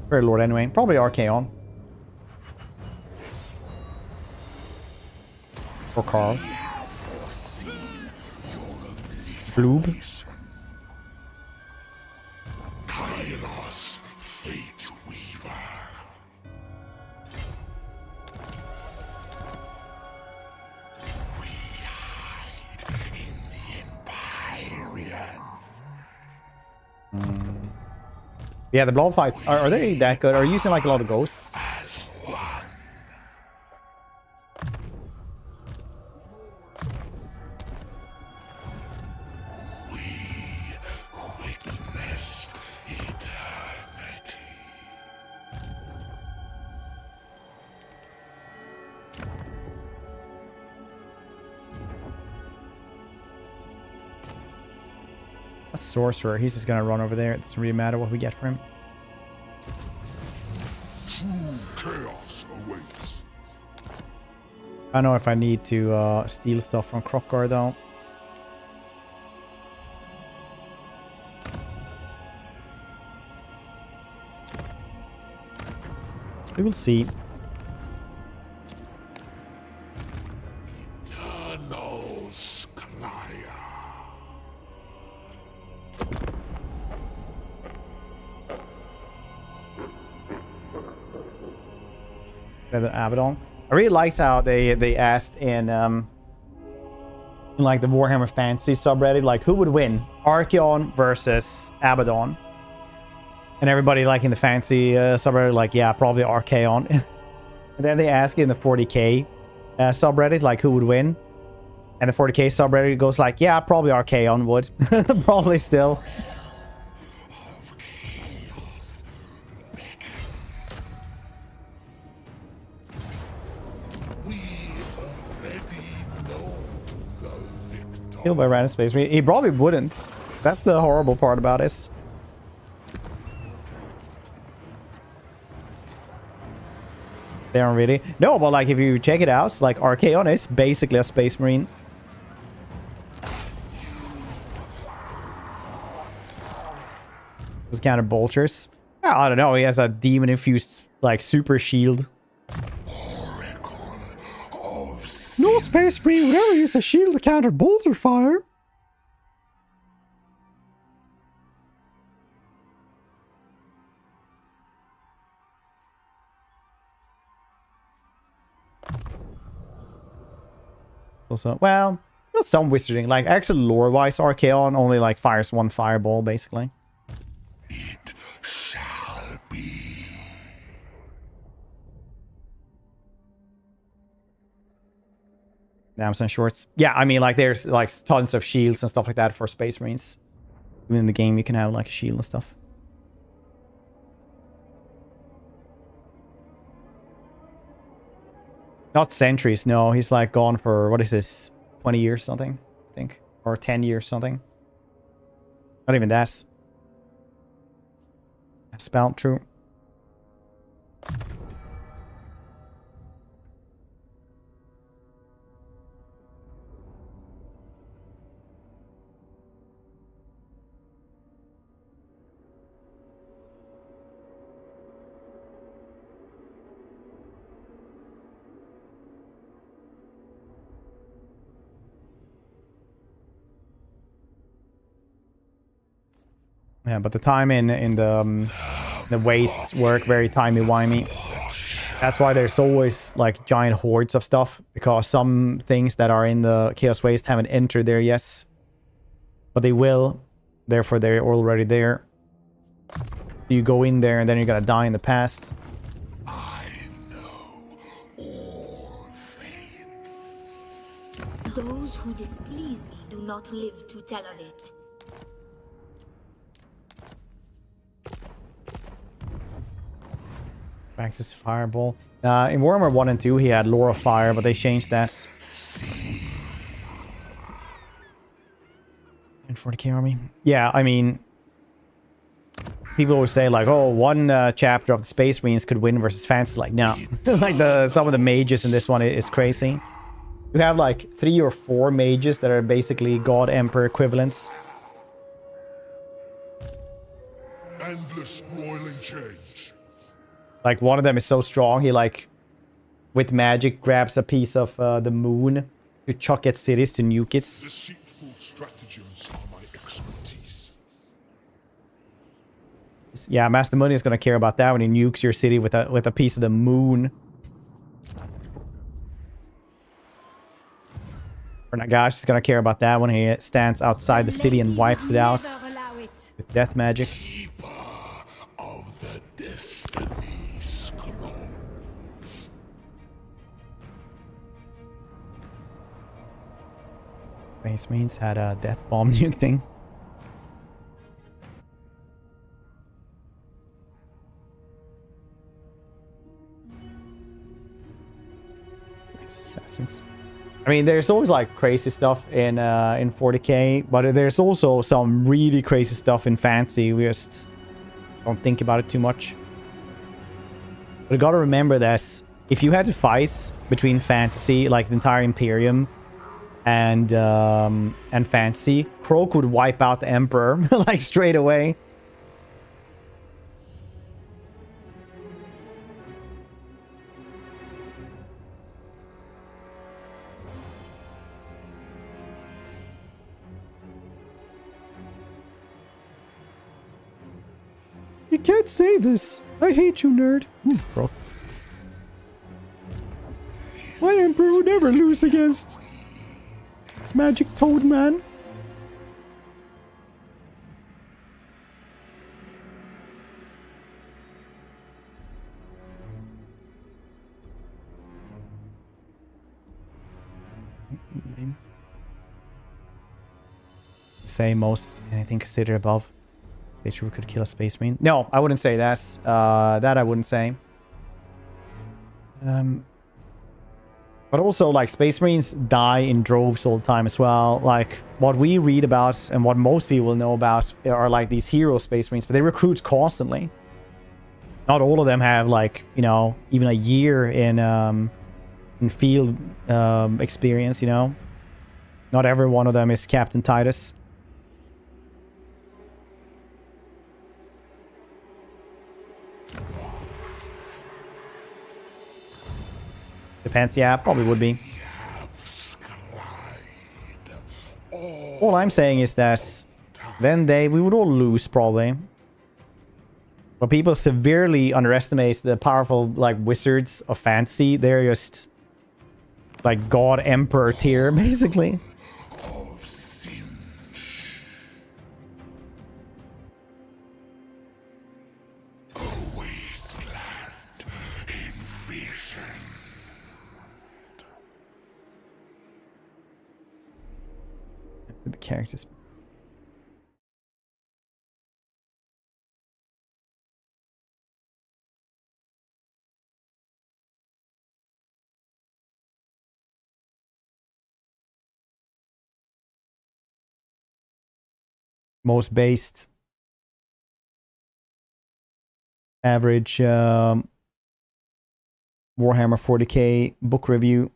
Very Lord anyway. Probably Archaon. Or Carl. Bloob. Kairos, fate weaver. We hide in the Empyrean. Yeah, the blob fights are they that good? Are you using like a lot of ghosts? We witnessed eternity. A sorcerer. He's just gonna run over there. It doesn't really matter what we get for him. True chaos awaits. I don't know if I need to steal stuff from Crockgar though. We will see. Better Abaddon. I really liked how they asked in like the Warhammer Fantasy subreddit, like who would win, Archaon versus Abaddon? And everybody like in the fantasy subreddit, like yeah, probably Archaon. And then they ask in the 40k subreddit, like who would win? And the 40k subreddit goes like, yeah, probably Archaon would. Probably still. Killed by random space. He probably wouldn't. That's the horrible part about this. They don't really. No, but like if you check it out, like Archaon is basically a space marine. This kind of vultures. I don't know. He has a demon infused like super shield. No space marine would ever use a shield to counter bolter fire. Also, well, not some wizarding. Like actually, lore-wise, Archaon only like fires one fireball, basically. It shall be. Damson shorts. Yeah, I mean, like there's like tons of shields and stuff like that for Space Marines. Even in the game, you can have like a shield and stuff. Not centuries, no. He's like gone for, what is this, 20 years something, I think. Or 10 years something. Not even that. Spelled true. Yeah, but the time in the wastes work very timey-wimey. That's why there's always like giant hordes of stuff, because some things that are in the Chaos Waste haven't entered there yet. But they will, therefore they're already there. So you go in there and then you're gonna die in the past. I know all fates. Those who displease me do not live to tell of it. Max's Fireball. In Warhammer 1 and 2, he had Lore of Fire, but they changed that. In 40k army. Yeah, I mean, people always say like, oh, one chapter of the Space Marines could win versus Fantasy. Like, no. Like some of the mages in this one is crazy. You have like 3 or 4 mages that are basically God Emperor equivalents. Endless broiling change. Like, one of them is so strong, he, like, with magic, grabs a piece of the moon to chuck at cities to nuke it. Deceitful stratagems are my expertise. Yeah, Master Money is going to care about that when he nukes your city with a piece of the moon. Or Nagash is going to care about that when he stands outside the city and wipes it out with death magic. Keeper of the destiny. Space Marines had a death bomb nuke thing. Assassins. I mean, there's always like crazy stuff in 40k, but there's also some really crazy stuff in fantasy. We just don't think about it too much. But you gotta remember this: if you had to fight between fantasy, like the entire Imperium, and fantasy, Kroak would wipe out the Emperor like straight away. You can't say this. I hate you, nerd. Gross. My emperor would never lose against Magic Toad Man. Say most anything considered above stage we could kill a space marine. No, I wouldn't say that. That I wouldn't say. But also, like, space marines die in droves all the time as well. Like, what we read about and what most people know about are, like, these hero space marines, but they recruit constantly. Not all of them have, like, you know, even a year in field experience, you know. Not every one of them is Captain Titus. Depends, yeah, probably would be. All I'm saying is that then we would all lose, probably. But people severely underestimate the powerful, like, wizards of fantasy. They're just, like, god emperor tier, basically. The characters. Most based average Warhammer 40k book review.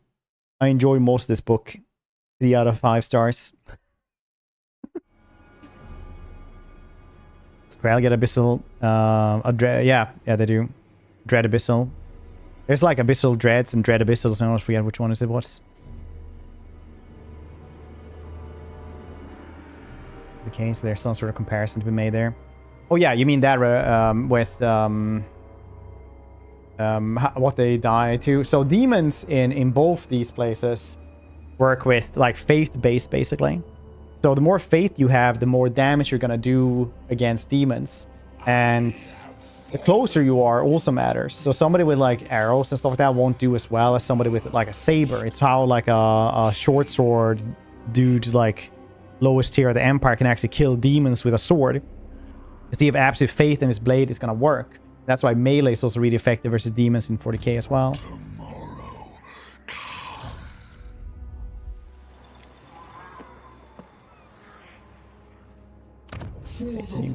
I enjoy most of this book. 3 out of 5 stars. Grail get Abyssal. Yeah, they do. Dread Abyssal. There's like Abyssal Dreads and Dread Abyssals. I almost forget which one is it was. Okay, so there's some sort of comparison to be made there. Oh yeah, you mean that with what they die to. So demons in both these places work with, like, faith-based, basically. So the more faith you have, the more damage you're gonna do against demons. And the closer you are also matters. So somebody with, like, arrows and stuff like that won't do as well as somebody with, like, a saber. It's how, like, a short sword dude, like, lowest tier of the Empire can actually kill demons with a sword. Because he have absolute faith in his blade is gonna work. That's why melee is also really effective versus demons in 40k as well.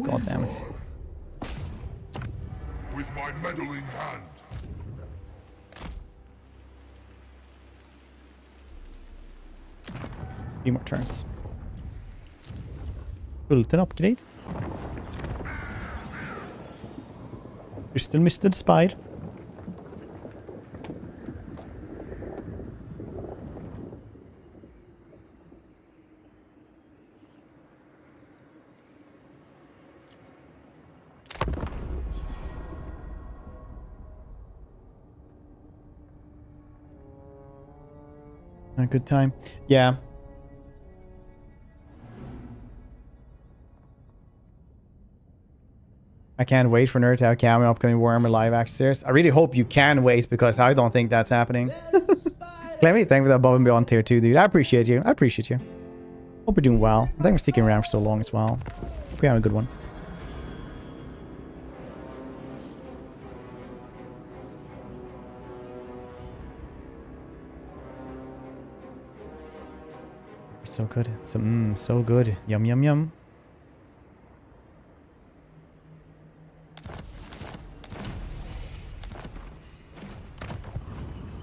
God damn it. With my meddling hand. 3 more turns. Ulten upgrade. Mr. Spire. A good time. Yeah. I can't wait for Nerd to have cameo upcoming Warhammer live action series. I really hope you can wait, because I don't think that's happening. Clemmy, thank you for that above and beyond tier 2, dude. I appreciate you. I appreciate you. Hope you're doing well. Thank you for sticking around for so long as well. Hope you have a good one. So good. So good. Yum, yum, yum.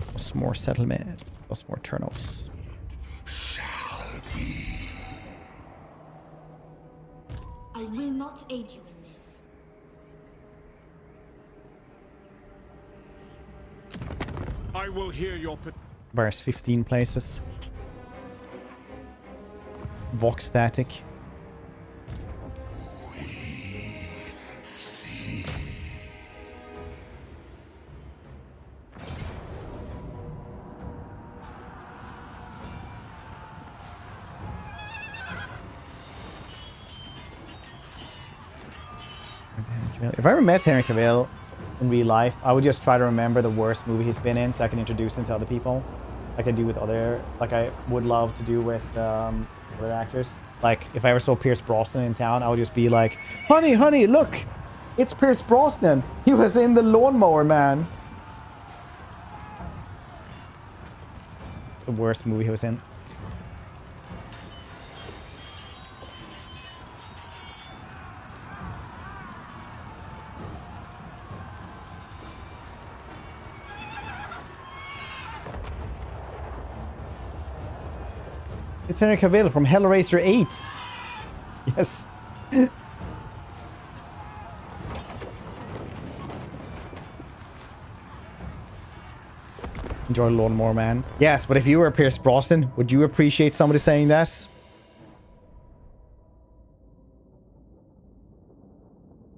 Plus more settlement. Plus more turnovers. I will not aid you in this. I will hear your... Where's 15 places? Vox static. We see. Cavill. If I ever met Henry Cavill in real life, I would just try to remember the worst movie he's been in so I can introduce him to other people. Like I do with other, like I would love to do with other actors. Like if I ever saw Pierce Brosnan in town, I would just be like, honey, honey, look, it's Pierce Brosnan. He was in The Lawnmower Man. The worst movie he was in. It's Henry Cavill from Hellraiser 8. Yes. Enjoy Lawnmower Man. Yes, but if you were Pierce Brosnan, would you appreciate somebody saying that?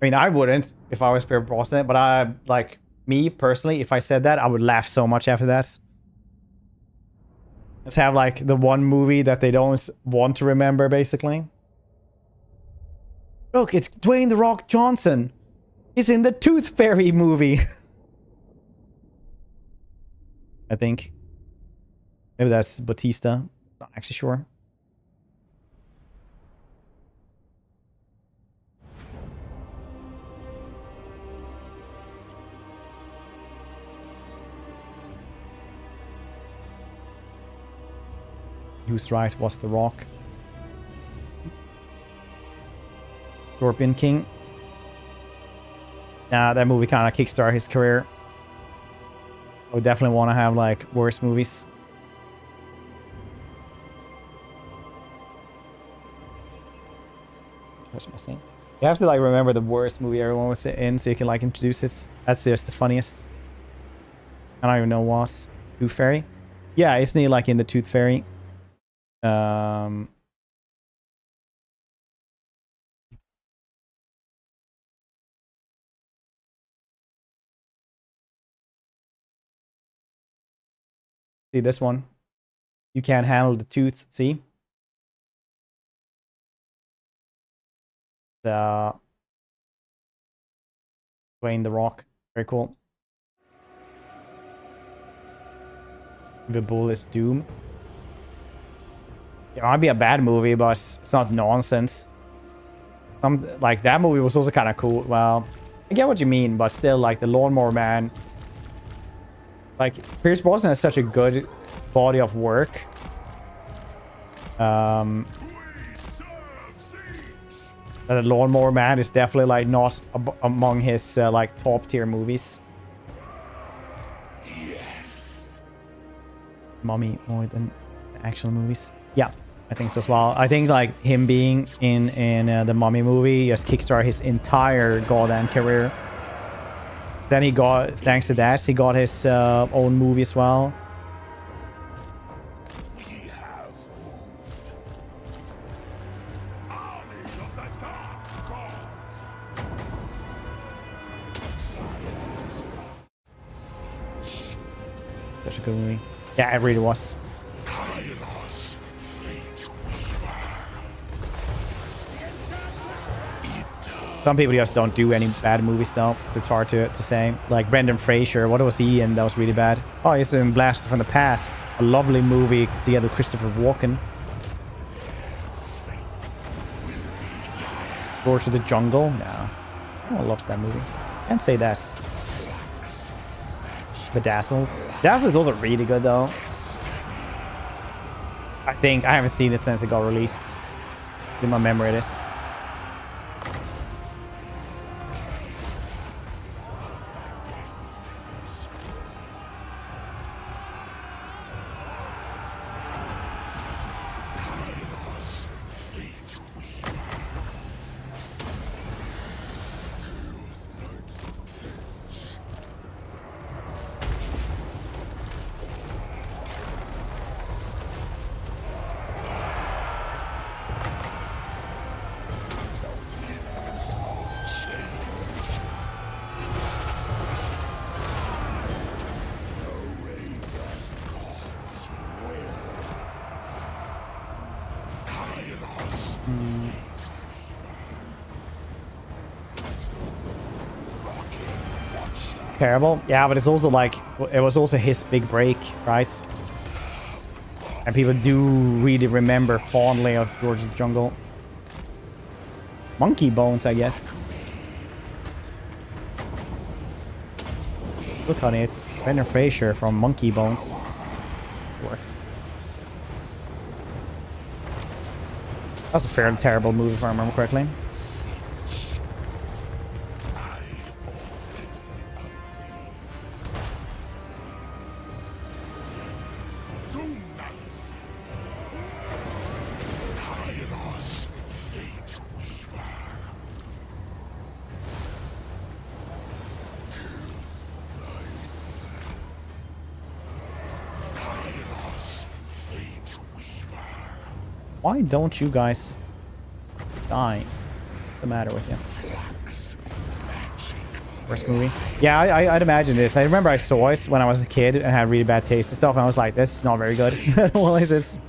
I mean, I wouldn't if I was Pierce Brosnan, but I, like, me personally, if I said that, I would laugh so much after that. Let's have, like, the one movie that they don't want to remember, basically. Look, it's Dwayne "The Rock" Johnson. He's in the Tooth Fairy movie. I think. Maybe that's Bautista. Not actually sure. Who's right was The Rock. Scorpion King. Nah, that movie kind of kickstarted his career. I would definitely want to have, like, worse movies. What's missing? You have to, like, remember the worst movie everyone was in so you can, like, introduce it. That's just the funniest. I don't even know what. Tooth Fairy? Yeah, isn't he, like, in the Tooth Fairy? See this one? You can't handle the tooth. See? The Dwayne "The Rock." Very cool. The Bull is Doom. It might be a bad movie, but it's not nonsense. Some, like, that movie was also kind of cool. Well, I get what you mean, but still, like, The Lawnmower Man. Like, Pierce Brosnan has such a good body of work. That The Lawnmower Man is definitely, like, not among his, like, top tier movies. Yes. Mummy more than action movies. Yeah, I think so as well. I think, like, him being in the Mummy movie just kickstarted his entire goddamn career. Then he got, thanks to that, he got his own movie as well. We have moved. Armies of the dark gods. Such a good movie. Yeah, it really was. Kairos, fate weaver. Some people just don't do any bad movies though. It's hard to say. Like Brendan Fraser, what was he in that was really bad? Oh, he's in Blast from the Past. A lovely movie together with Christopher Walken. George of the Jungle? No. No one loves that movie. Can't say that. Bedazzled. Bedazzled's also really good though. I think I haven't seen it since it got released. In my memory it is. terrible. Yeah, but it's also like, it was also his big break, right? And people do really remember fondly of George's Jungle. Monkey Bones, I guess. Look, honey, it's Brendan Fraser from Monkey Bones. Work. That's a fairly terrible move, if I remember correctly. Why don't you guys die? What's the matter with you? First movie. Yeah, I'd imagine this. I remember I saw it when I was a kid and had really bad taste and stuff, and I was like, this is not very good. Well, is this?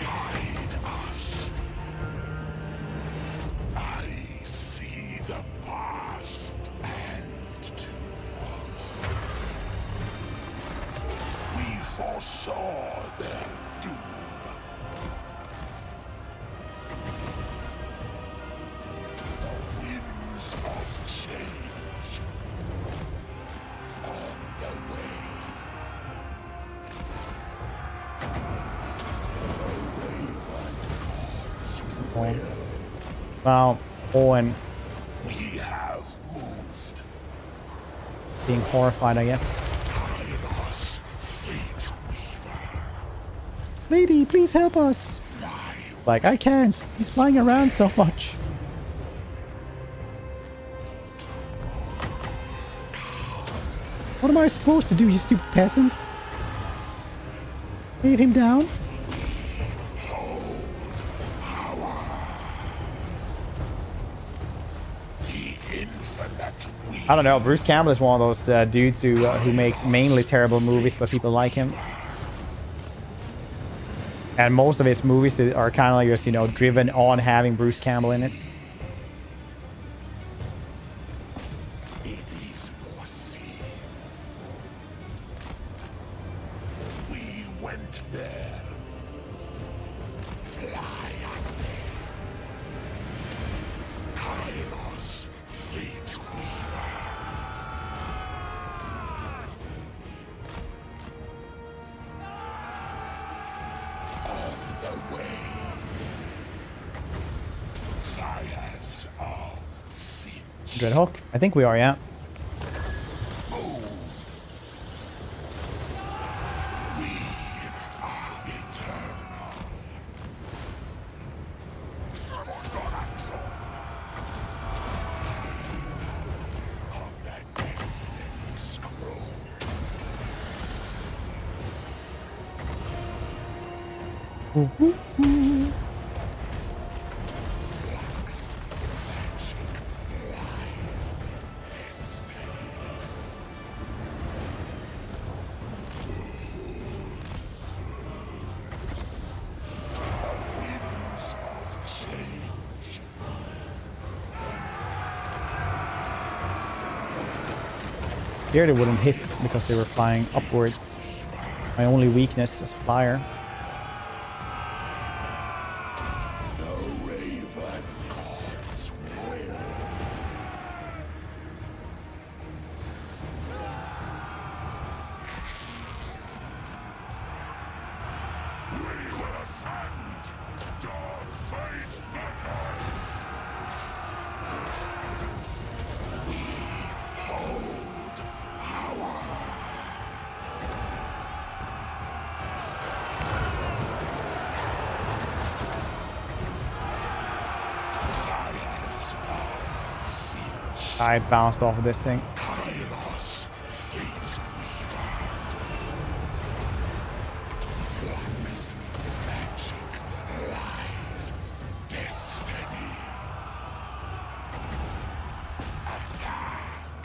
Wow, Owen. Being horrified, I guess. Lady, please help us. It's like, I can't. He's flying around so much. What am I supposed to do, you stupid peasants? Leave him down? I don't know. Bruce Campbell is one of those dudes who makes mainly terrible movies, but people like him. And most of his movies are kind of like just, you know, driven on having Bruce Campbell in it. We went there. Fly us there. Kairos, fate weaver. On the way. Fires of Tzeentch. Good hook. I think we are, yeah. Scared it wouldn't hiss because they were flying upwards. My only weakness as a flyer. The Raven God's will. We will ascend. Dark fate beckons. We hold power. Fires of Tzeentch. I bounced off of this thing. Kairos, fate weaver. Flux, magic, lies, destiny. Attack.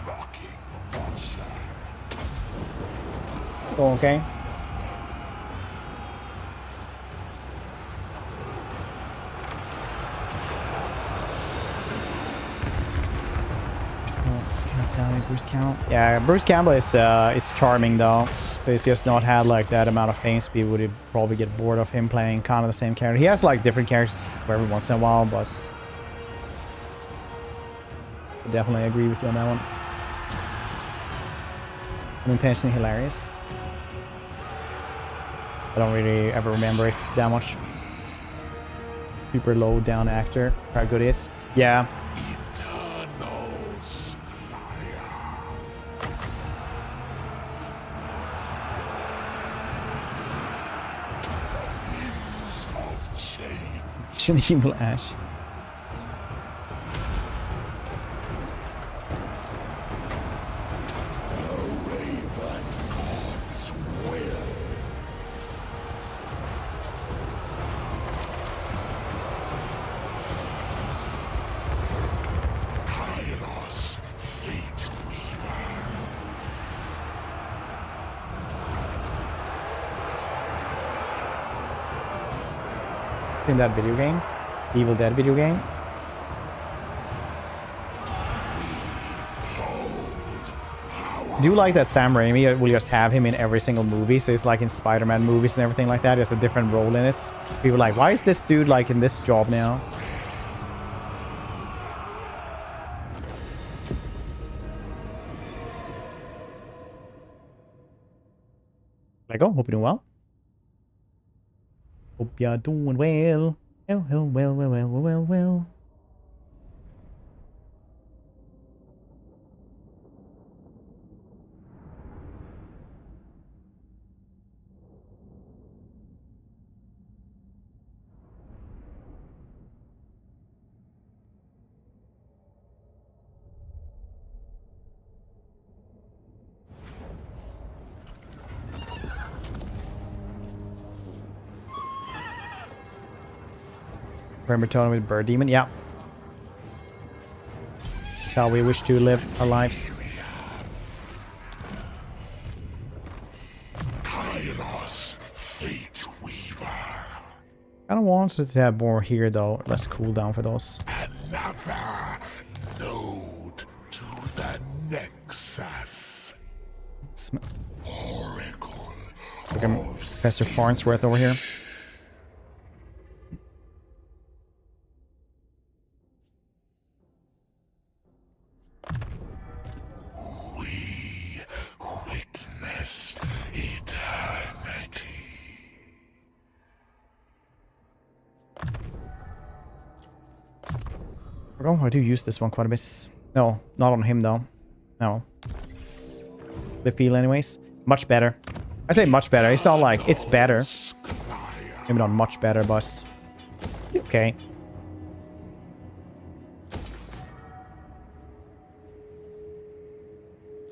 Mocking watcher. Oh, okay. Bruce Campbell. Yeah, Bruce Campbell is charming though. So he's just not had like that amount of fame speed. Would probably get bored of him playing kind of the same character. He has like different characters every once in a while, but I definitely agree with you on that one. Unintentionally hilarious. I don't really ever remember it that much. Super low down actor. How good he is. Yeah. Evil Ash. Kairos, fate weaver. In that video game, Evil Dead video game. Do you like that Sam Raimi will just have him in every single movie? So it's like in Spider-Man movies and everything like that. There's a different role in it. People are like, why is this dude like in this job now? Like, oh, hope you're doing well. Hope you're doing well. Well. Remember telling with Bird Demon? Yeah. That's how we wish to live our lives. Kairos, fate weaver. Kind of wanted to have more here though. Less cooldown for those. Another node to the Nexus. Oracle. Look at Professor Farnsworth over here. Oh, I do use this one quite a bit. No, not on him though. No. The feel anyways. Much better. I say much better. It's not like it's better. Maybe not much better, but okay.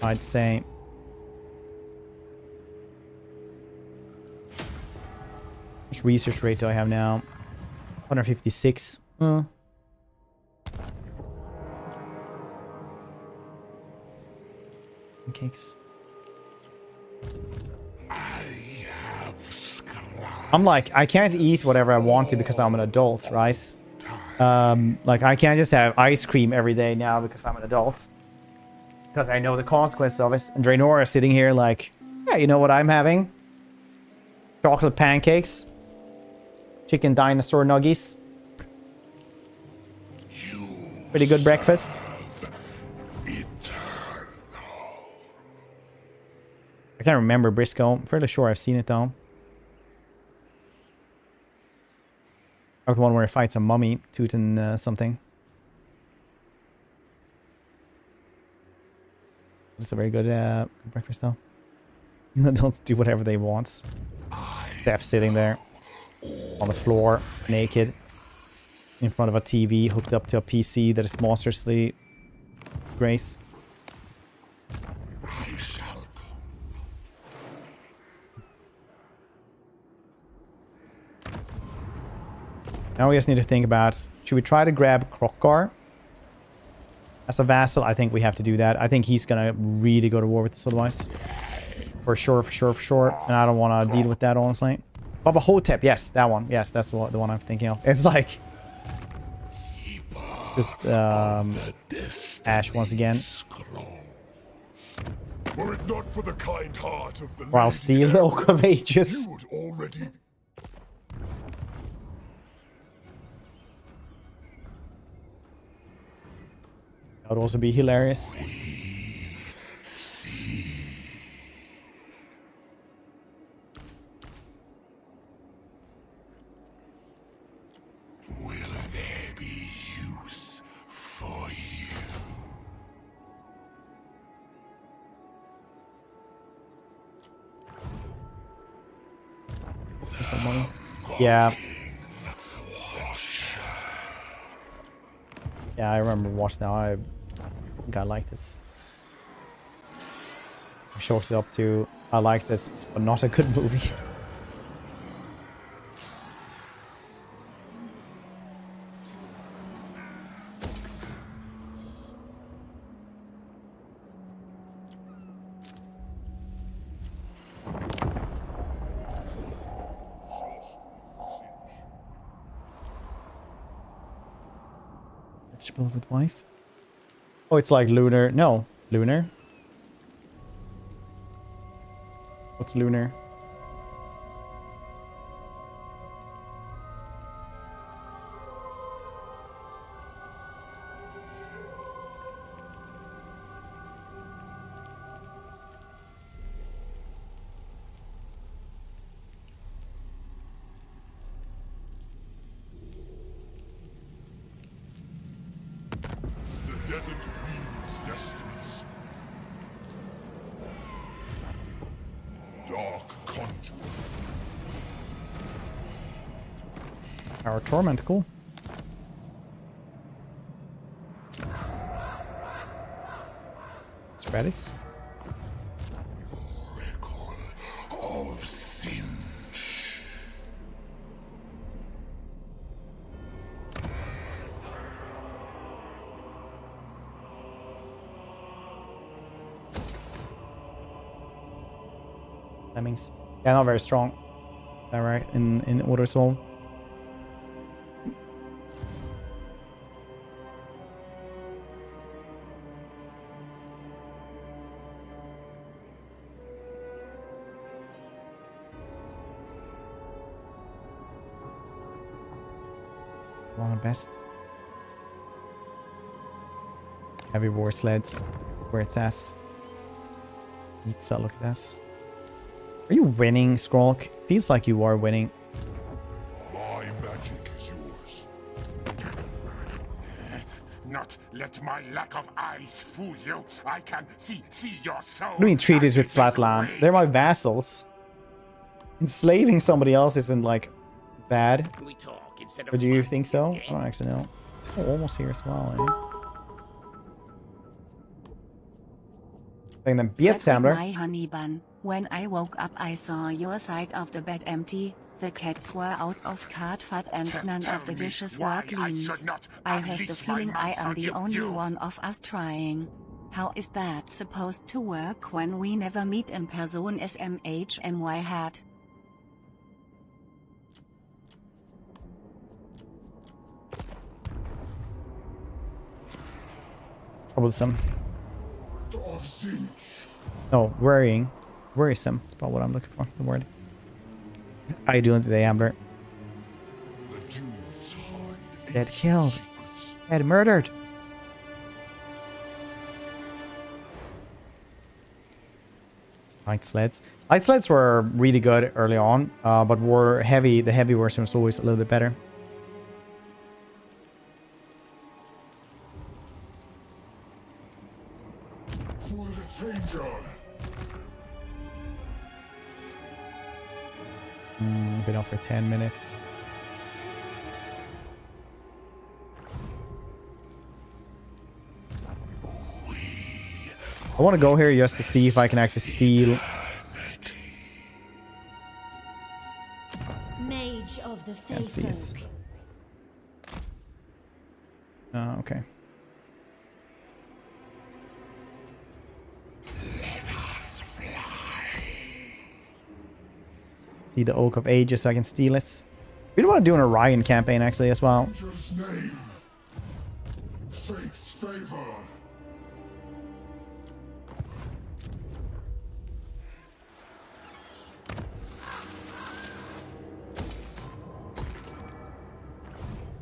I'd say. Which research rate do I have now? 156. Cakes. I'm like, I can't eat whatever I want to because I'm an adult, right? Like, I can't just have ice cream every day now because I'm an adult. Because I know the consequence of it. And Draenor is sitting here like, yeah, you know what I'm having? Chocolate pancakes. Chicken dinosaur nuggies. Pretty good breakfast. I can't remember Briscoe. I'm fairly sure I've seen it though. Or the one where he fights a mummy, Teuton something. It's a very good breakfast though. Adults do whatever they want. Zeph sitting there on the floor, naked, in front of a TV, hooked up to a PC that is monstrously Grace. Now we just need to think about, should we try to grab Krokkar as a vassal? I think we have to do that. I think he's going to really go to war with us otherwise. For sure. And I don't want to deal with that, honestly. Baba Hotep, yes, that one. Yes, that's the one I'm thinking of. It's like... just Ash once again. Were it not for the kind heart of the While Steel Oak of Ages. you would already. That would also be hilarious. Will there be use for you? Someone. Yeah. Yeah, I remember watching now. I think I like this. I shorted it up to I like this, but not a good movie. Vegetable with wife? Oh, it's like lunar. No, lunar. What's lunar? The desert weaves destinies. Dark conjure. Our torment, cool. Spreadies. Oracle of Tzeentch. Lemmings. Yeah, not very strong. Alright, in Order Soul. One of the best. Heavy war sleds. That's where it's at. Need to look at this. Are you winning, Skrulk? Feels like you are winning. My magic is yours. Not let my lack of eyes fool you. I can see your soul. What do you mean treated with Slatland? They're my vassals. Enslaving somebody else isn't like bad. We talk instead of Or do you think so? I don't actually know. Oh, almost here as well, eh? Playing them Beat Sampler. My honey bun. When I woke up I saw your side of the bed empty, the cats were out of cat food and none of the dishes were cleaned. I have the feeling I am the only one of us trying. How is that supposed to work when we never meet in person? SMHMY hat. Troublesome. Of Tzeentch. No, worrying. Worrisome. That's about what I'm looking for. The word. How you doing today, Ambler? The Jews hide Dead killed. Dead murdered. Light sleds. Light sleds were really good early on, but were heavy. The heavy version was always a little bit better. for the changer. Been off for 10 minutes. I want to go here just to see if I can actually steal. Mage of the Can't see it. Faithful. Okay. See the Oak of Ages so I can steal it. We don't want to do an Orion campaign actually as well. Just name. Fate's favor.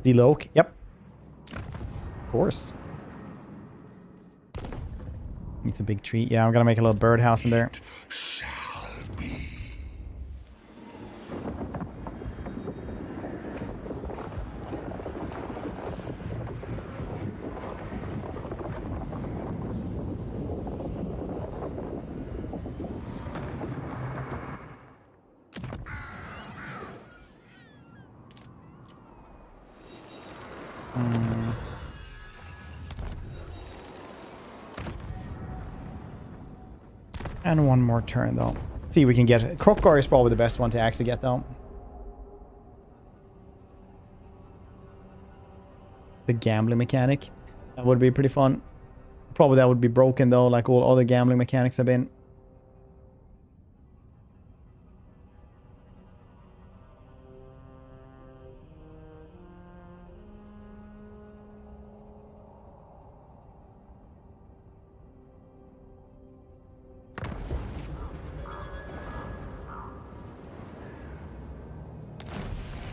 Steel oak. Yep. Of course. Needs a big tree. Yeah, I'm gonna make a little birdhouse in there. And one more turn, though. Let's see if we can get... Krokgar is probably the best one to actually get, though. The gambling mechanic. That would be pretty fun. Probably that would be broken, though, like all other gambling mechanics have been.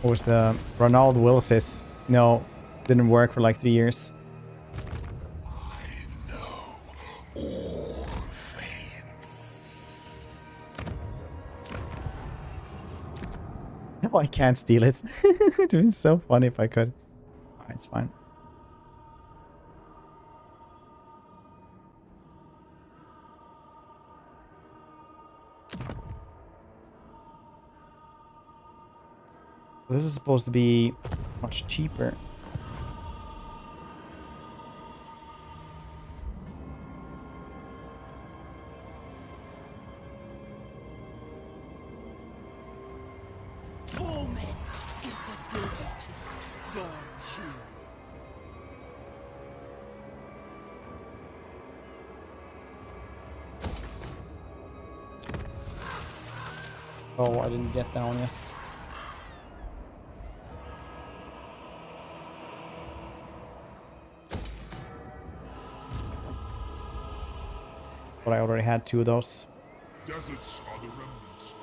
What was the Ronald Willis's? No, didn't work for like 3 years. I know all fates. No, I can't steal it. It would be so funny if I could. Alright, it's fine. This is supposed to be much cheaper. Torment is the greatest virtue. Oh, I didn't get down, yes. But I already had 2 of those. Deserts are the remnants.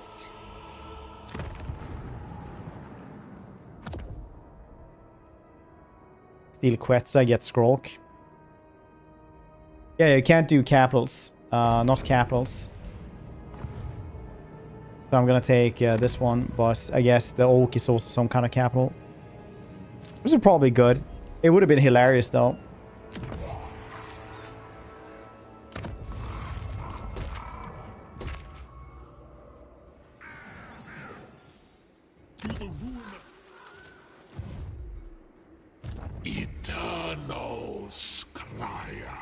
Steal Quetzal, get Skrolk. Yeah, you can't do capitals. Not capitals. So I'm gonna take this one, but I guess the oak is also some kind of capital. Which is probably good. It would have been hilarious though. Eternal Scryer.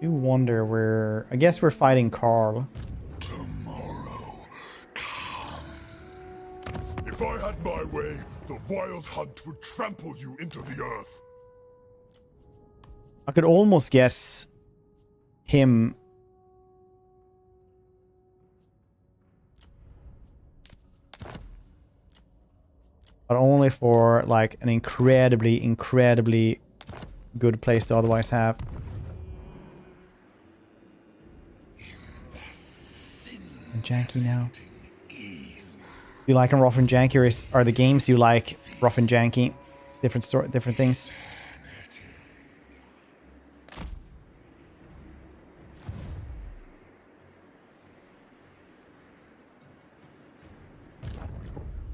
I do wonder where... I guess we're fighting Carl. Tomorrow comes. If I had my way, the wild hunt would trample you into the earth. I could almost guess him. But only for like an incredibly, incredibly good place to otherwise have. And janky now. You like him rough and janky, or are the games you like rough and janky? It's different things.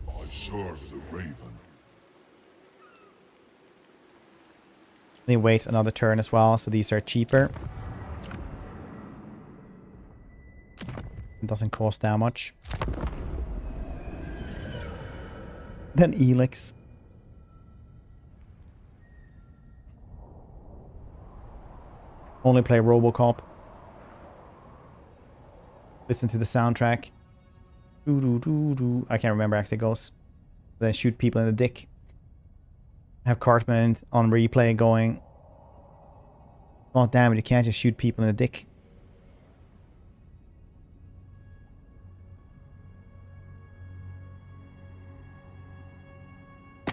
I serve the Raven. They wait another turn as well, so these are cheaper. It doesn't cost that much. Then Elix. Only play Robocop. Listen to the soundtrack. Doo -doo -doo -doo. I can't remember how it goes. Then shoot people in the dick. Have Cartman on replay going. Oh damn it, you can't just shoot people in the dick.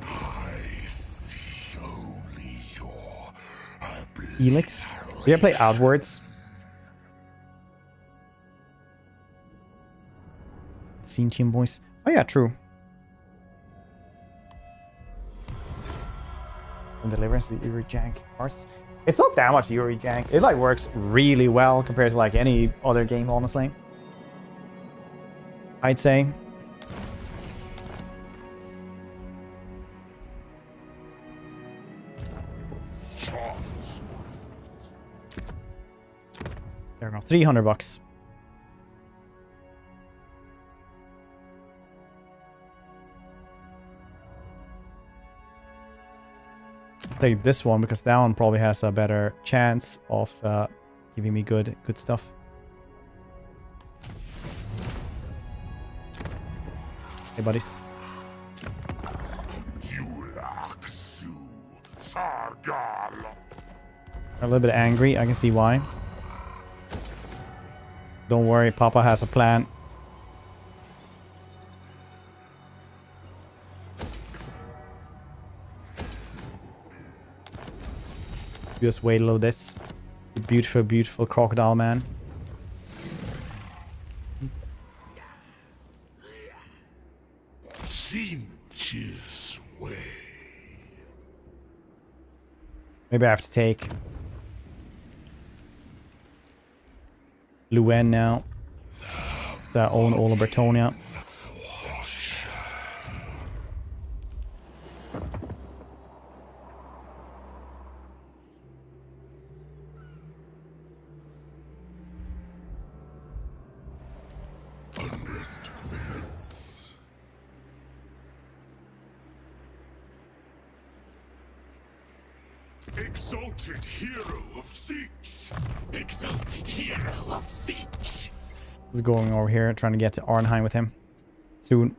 I see only your Elix? We gotta play Outwards. Tzeentch boys. Oh yeah, true. And delivers the Uri jank parts. It's not that much Uri jank. It like works really well compared to like any other game, honestly. I'd say. There we go. $300. Take this one because that one probably has a better chance of giving me good stuff. Hey buddies. A little bit angry, I can see why. Don't worry, Papa has a plan. Just wait a little this. Beautiful, beautiful crocodile man. Tzeentch's way. Maybe I have to take Luen now. To own all of Bretonia. Exalted hero of Tzeentch! Exalted hero of Tzeentch! He's going over here, trying to get to Arnheim with him. Soon.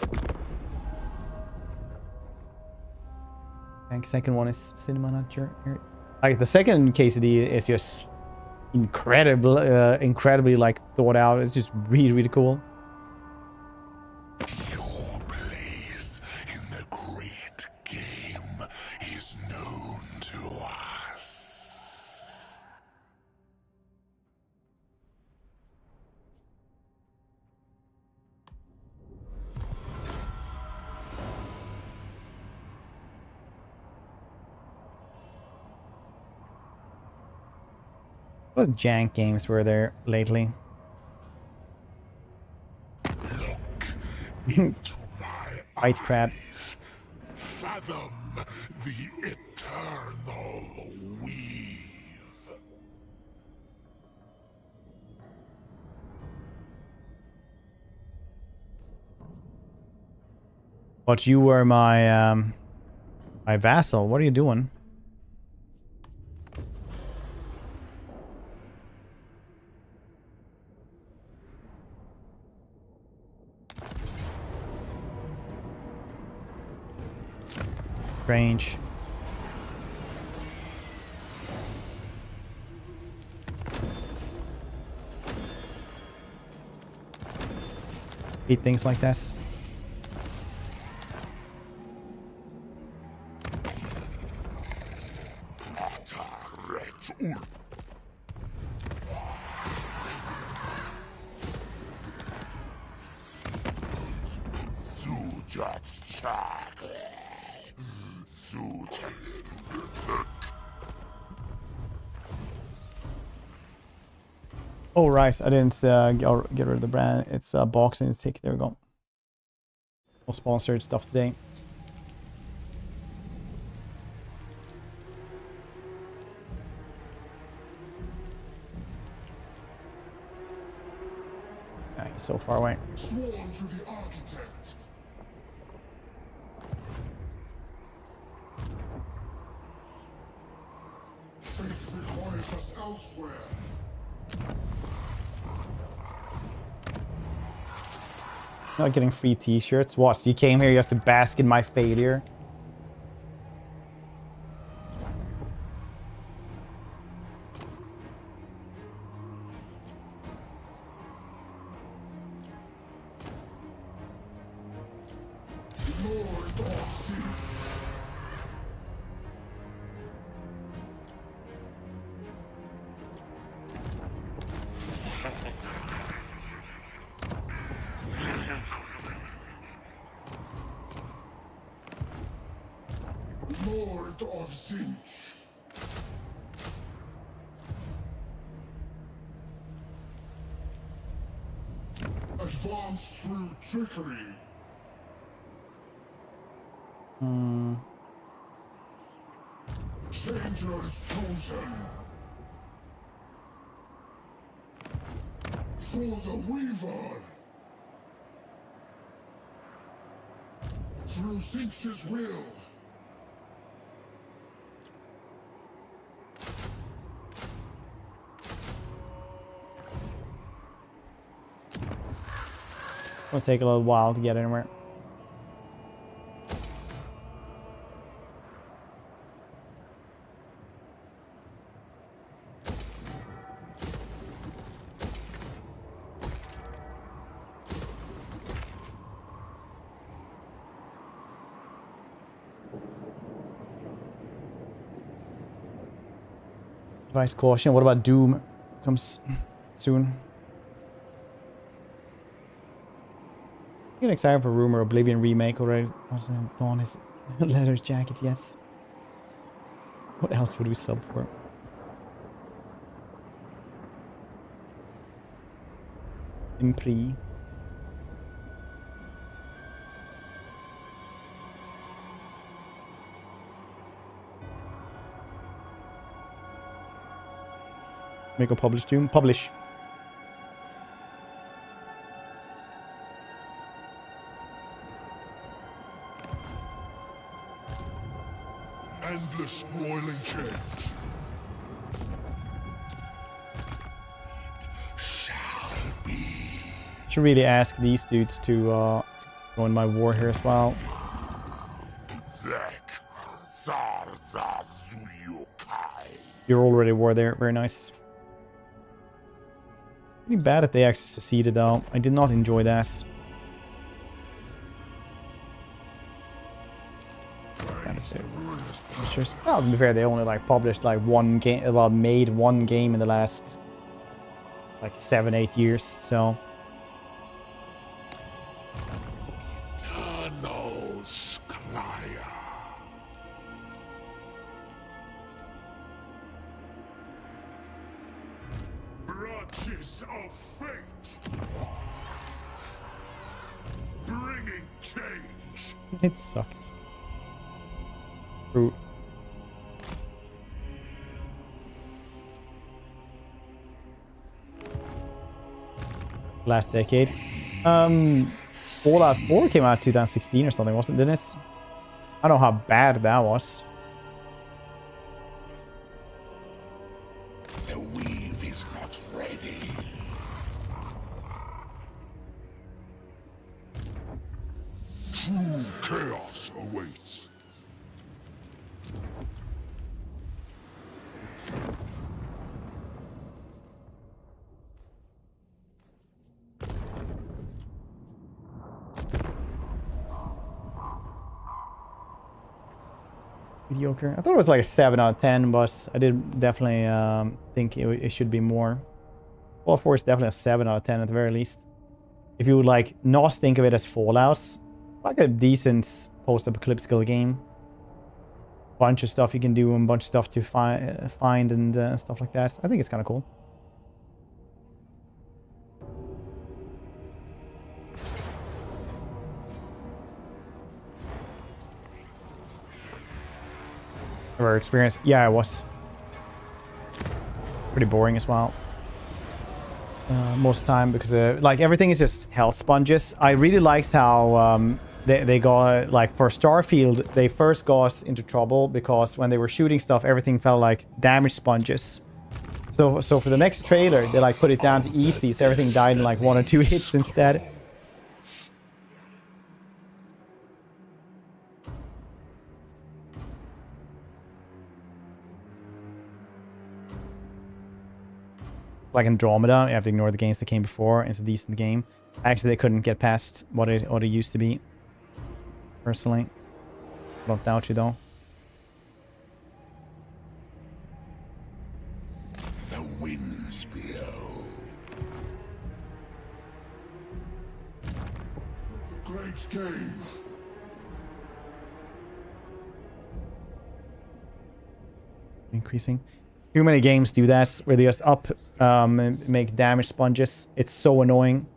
I think second one is cinema, not sure. Like the second KCD is just incredible, incredibly like thought out. It's just really, really cool. Your place in the great game is known to us. What jank games were there lately? Look into my White crab. eyes. Fathom the eternal weave. But you were my my vassal. What are you doing? Strange. Hate things like this. Oh right, I didn't get rid of the brand. It's a box and it's tick. There we go. No sponsored stuff today. Yeah, he's so far away. Sworn to the architect. Fate requires us elsewhere. Not getting free t-shirts. What? So you came here just to bask in my failure? Craft of Tzeentch. Advance through trickery. Changers chosen. For the Weaver. Through Tzeentch's will. It'll take a little while to get anywhere. Advice caution. What about Doom? Comes soon. I'm excited for Rumor Oblivion remake already. Also, Dawn has leather jacket, yes. What else would we sub for? Impri. Make a publish Doom. Publish. Endless broiling change. Shall be. Should really ask these dudes to join my war here as well. You're already war there. Very nice. Pretty bad that they actually succeeded though. I did not enjoy that. Well, to be fair, they only like published like one game, well, made one game in the last like 7-8 years, so. Branches of fate, bringing change. It sucks. True. Last decade. Fallout 4 came out 2016 or something, wasn't it? Didn't it? I don't know how bad that was. The weave is not ready. True chaos awaits. Mediocre. I thought it was like a 7 out of 10, but I did definitely think it should be more. Fallout 4 is definitely a 7 out of 10 at the very least. If you would like not think of it as Fallout, like a decent post-apocalyptic game. Bunch of stuff you can do and bunch of stuff to find and stuff like that. I think it's kind of cool. Our experience, yeah, it was pretty boring as well. Most of the time, because like everything is just health sponges. I really liked how they got, like, for Starfield, they first got into trouble because when they were shooting stuff, everything felt like damage sponges. So for the next trailer, they like put it down to easy, so everything died in like 1 or 2 hits instead. Like Andromeda, you have to ignore the games that came before. It's a decent game. Actually, they couldn't get past what it used to be. Personally, don't doubt you though. The winds blow. Great game. increasing. Too many games do that, where they just and make damage sponges. It's so annoying.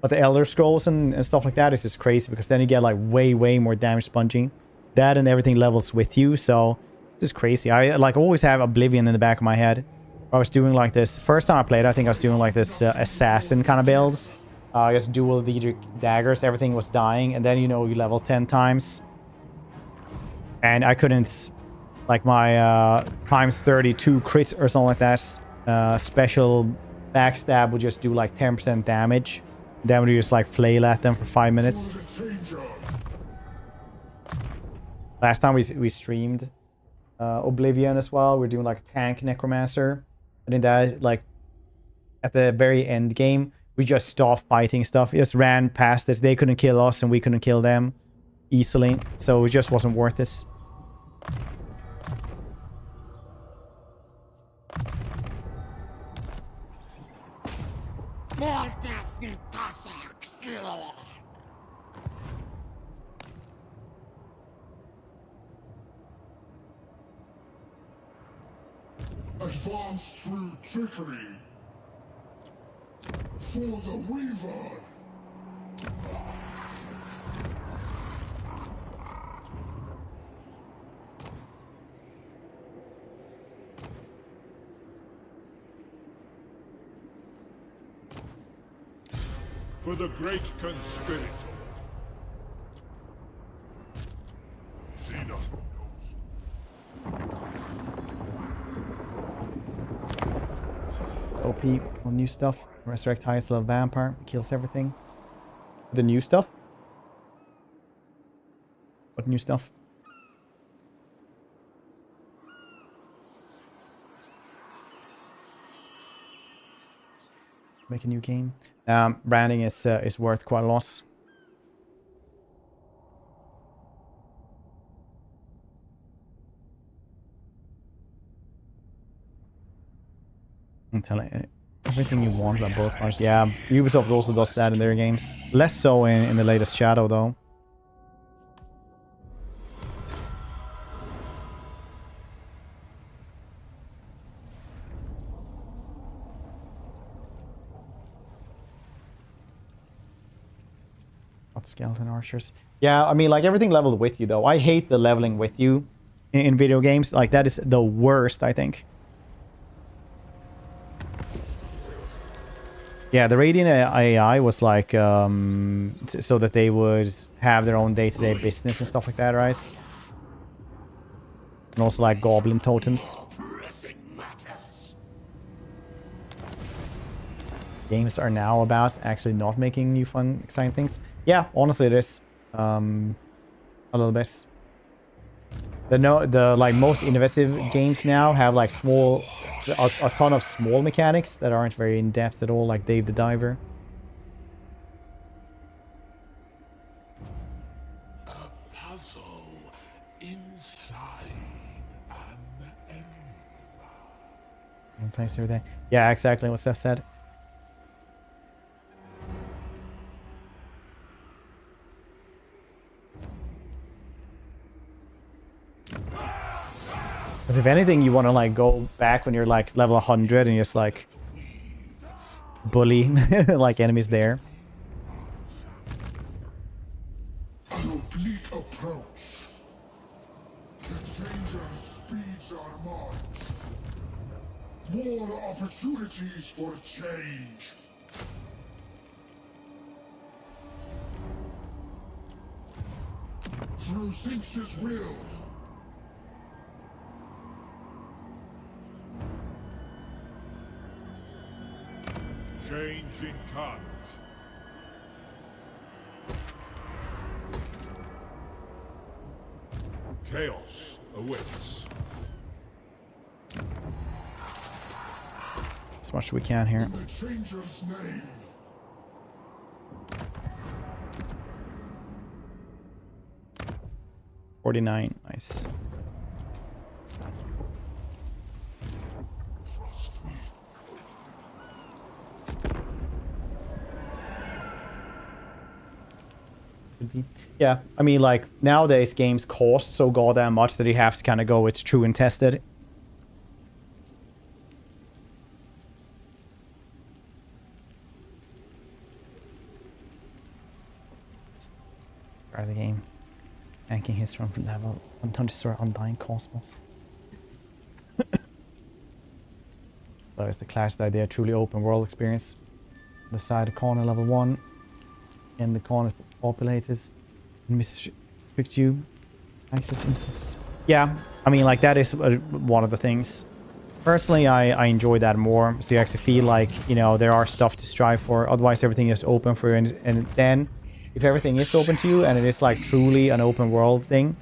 But the Elder Scrolls and stuff like that is just crazy, because then you get like way more damage sponging. That and everything levels with you, so it's just crazy. I like always have Oblivion in the back of my head. I was doing like this, first time I played, I think I was doing like this assassin kind of build. Just dual Daedric daggers, everything was dying, and then you level 10 times. And I couldn't, like my times 32 crit or something like that, special backstab would just do like 10% damage. Then we just like flail at them for 5 minutes. Last time we streamed Oblivion as well. We're doing like a tank necromancer. And in that, like at the very end game, we just stopped fighting stuff. We just ran past it. They couldn't kill us and we couldn't kill them easily. So it just wasn't worth it. Advance through trickery for the Weaver. For the great conspirator. Xena. OP, all new stuff. Resurrect highest level vampire, kills everything. The new stuff? What new stuff? Make a new game. Branding is worth quite a lot. I'm telling you, everything you want about both parts. Yeah, Ubisoft also does that in their games. Less so in the latest Shadow, though. Not skeleton archers. Yeah, I mean, like everything leveled with you, though. I hate the leveling with you in video games. Like that is the worst, I think. Yeah, the Radiant AI was like, so that they would have their own day-to-day business and stuff like that, right? And also like goblin totems. Games are now about actually not making new fun, exciting things. Yeah, honestly it is. A little bit. The like most innovative games now have like a ton of small mechanics that aren't very in depth at all, like Dave the Diver. A puzzle inside an enigma. One place over there. Yeah, exactly what Steph said. Because if anything, you want to like go back when you're like level 100 and just like bully like enemies there. An oblique approach. The changer speeds our march. More opportunities for change. Through Tzeentch's will. Change incarnate. Chaos awaits. As much as we can here. In the changer's name. $49, nice. Yeah, I mean, like, nowadays games cost so goddamn much that you have to kind of go, it's true and tested. Part of the game. Tanking his from level 100 store Undying Cosmos. So it's the clash idea, truly open world experience. The side of Khorne level 1. And the Khorne is populated. And restricts you. Access instances. Yeah, I mean, like, that is one of the things. Personally, I enjoy that more. So you actually feel like, you know, there are stuff to strive for. Otherwise, everything is open for you. And then, if everything is open to you and it is, like, truly an open world thing,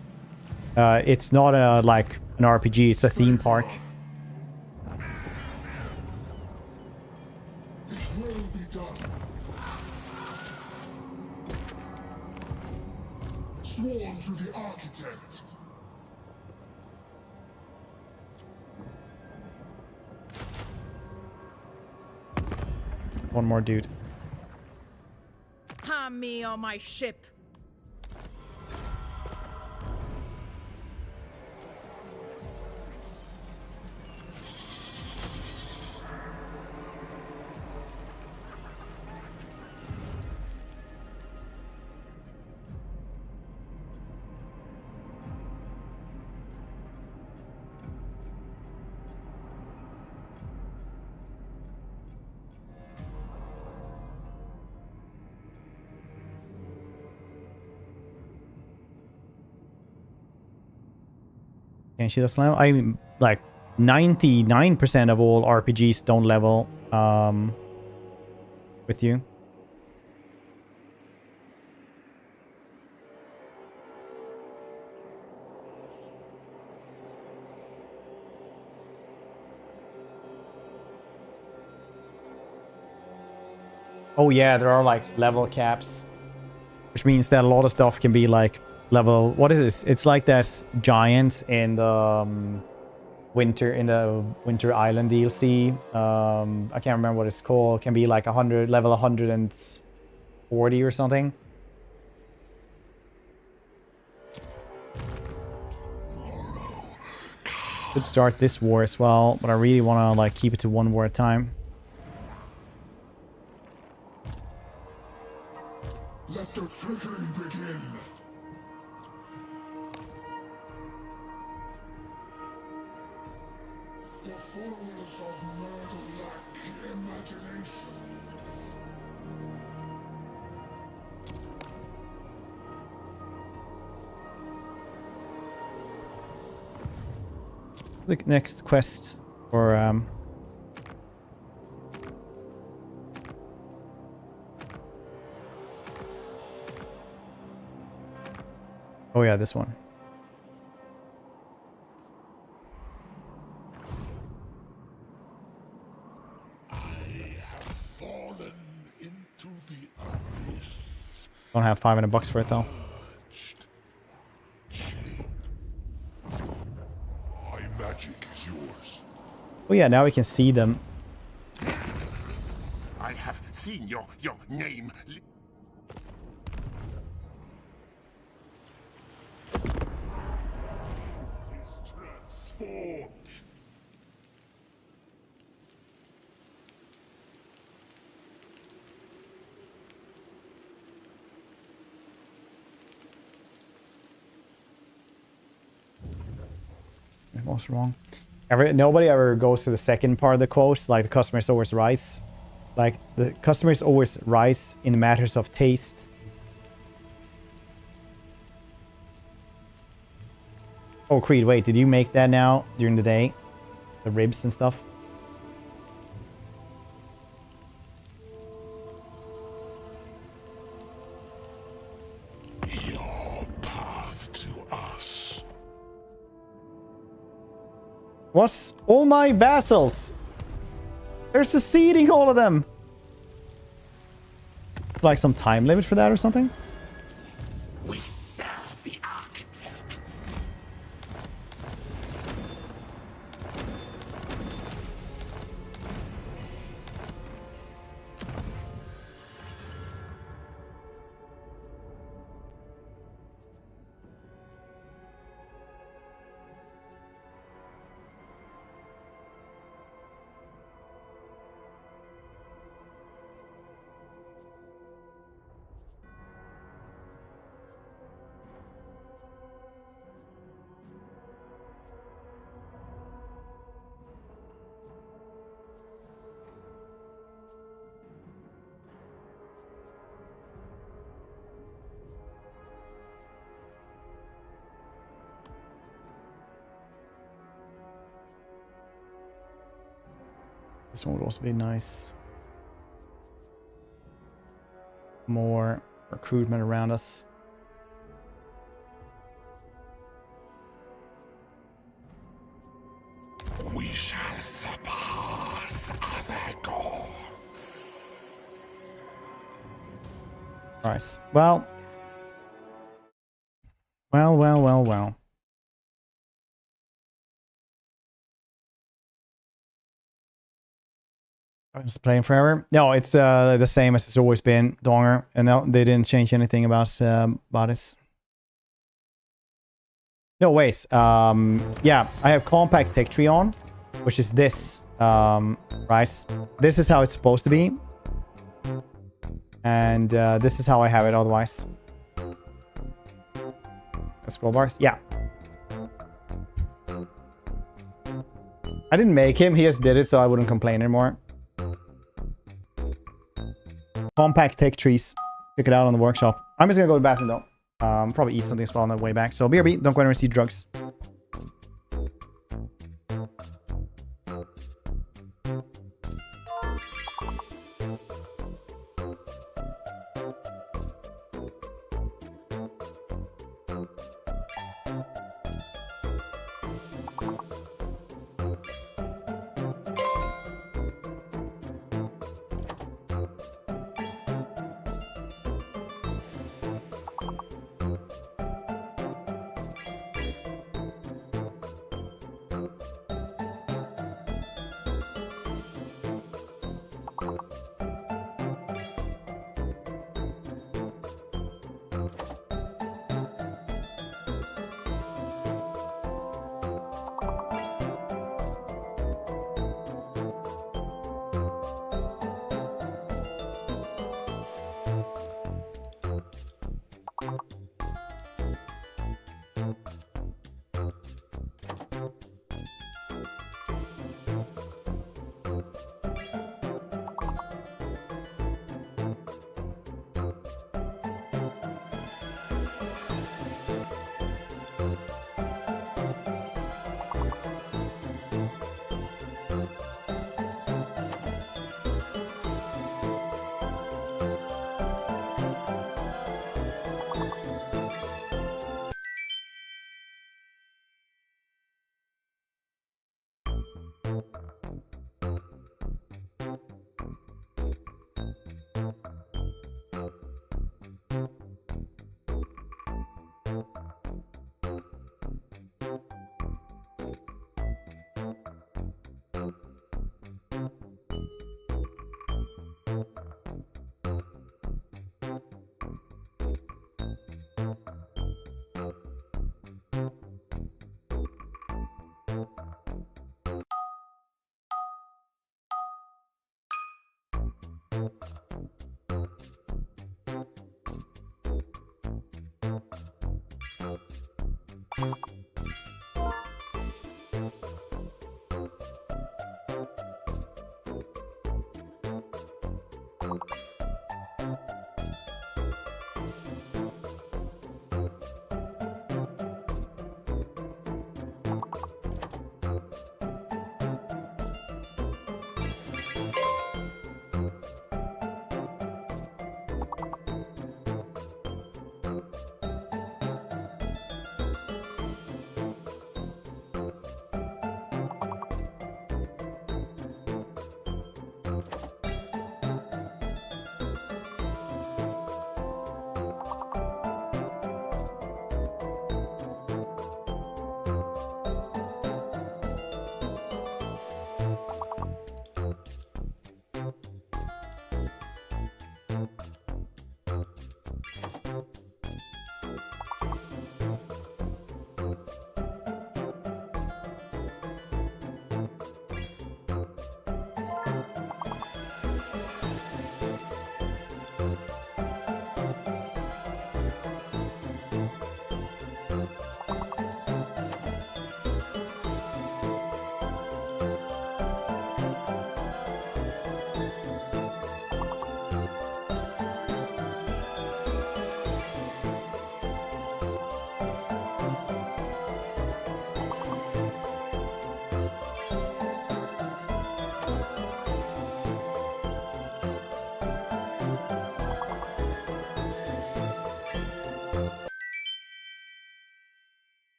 it's not like an RPG, it's a theme park. Sworn to the architect. One more dude. Harm me on my ship. Can she does level? I like 99% of all RPGs don't level with you. Oh yeah, there are like level caps, which means that a lot of stuff can be like level. What is this? It's like that giant in the Winter Island DLC. I can't remember what it's called. It can be like 100, level 140 or something. Could start this war as well, but I really want to like keep it to one war at a time. Let the trickery begin. The followers of Nurgle lack imagination. The next quest for oh yeah, this one. I have fallen into the abyss. Don't have $500 for it though. My magic is yours. Oh yeah, now we can see them. I have seen your name. Transformed. What's wrong? Nobody ever goes to the second part of the quote. Like the customer is always right. Like the customer is always right in matters of taste. Oh, Creed, wait, did you make that now during the day? The ribs and stuff? Your path to us. What's all my vassals? They're seceding all of them. It's like some time limit for that or something? We serve the architect. This one would also be nice. More recruitment around us. We shall surpass other gods. Nice. Well. Well. I'm just playing forever. No, it's the same as it's always been, Donger, and no, they didn't change anything about this. No ways. Yeah, I have compact tech tree on, which is this, right? This is how it's supposed to be, and this is how I have it otherwise. Scroll bars, yeah. I didn't make him; he just did it, so I wouldn't complain anymore. Compact tech trees. Check it out on the workshop. I'm just gonna go to the bathroom though. Probably eat something as well on the way back. So BRB, don't go anywhere to see drugs.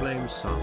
Flame Sun.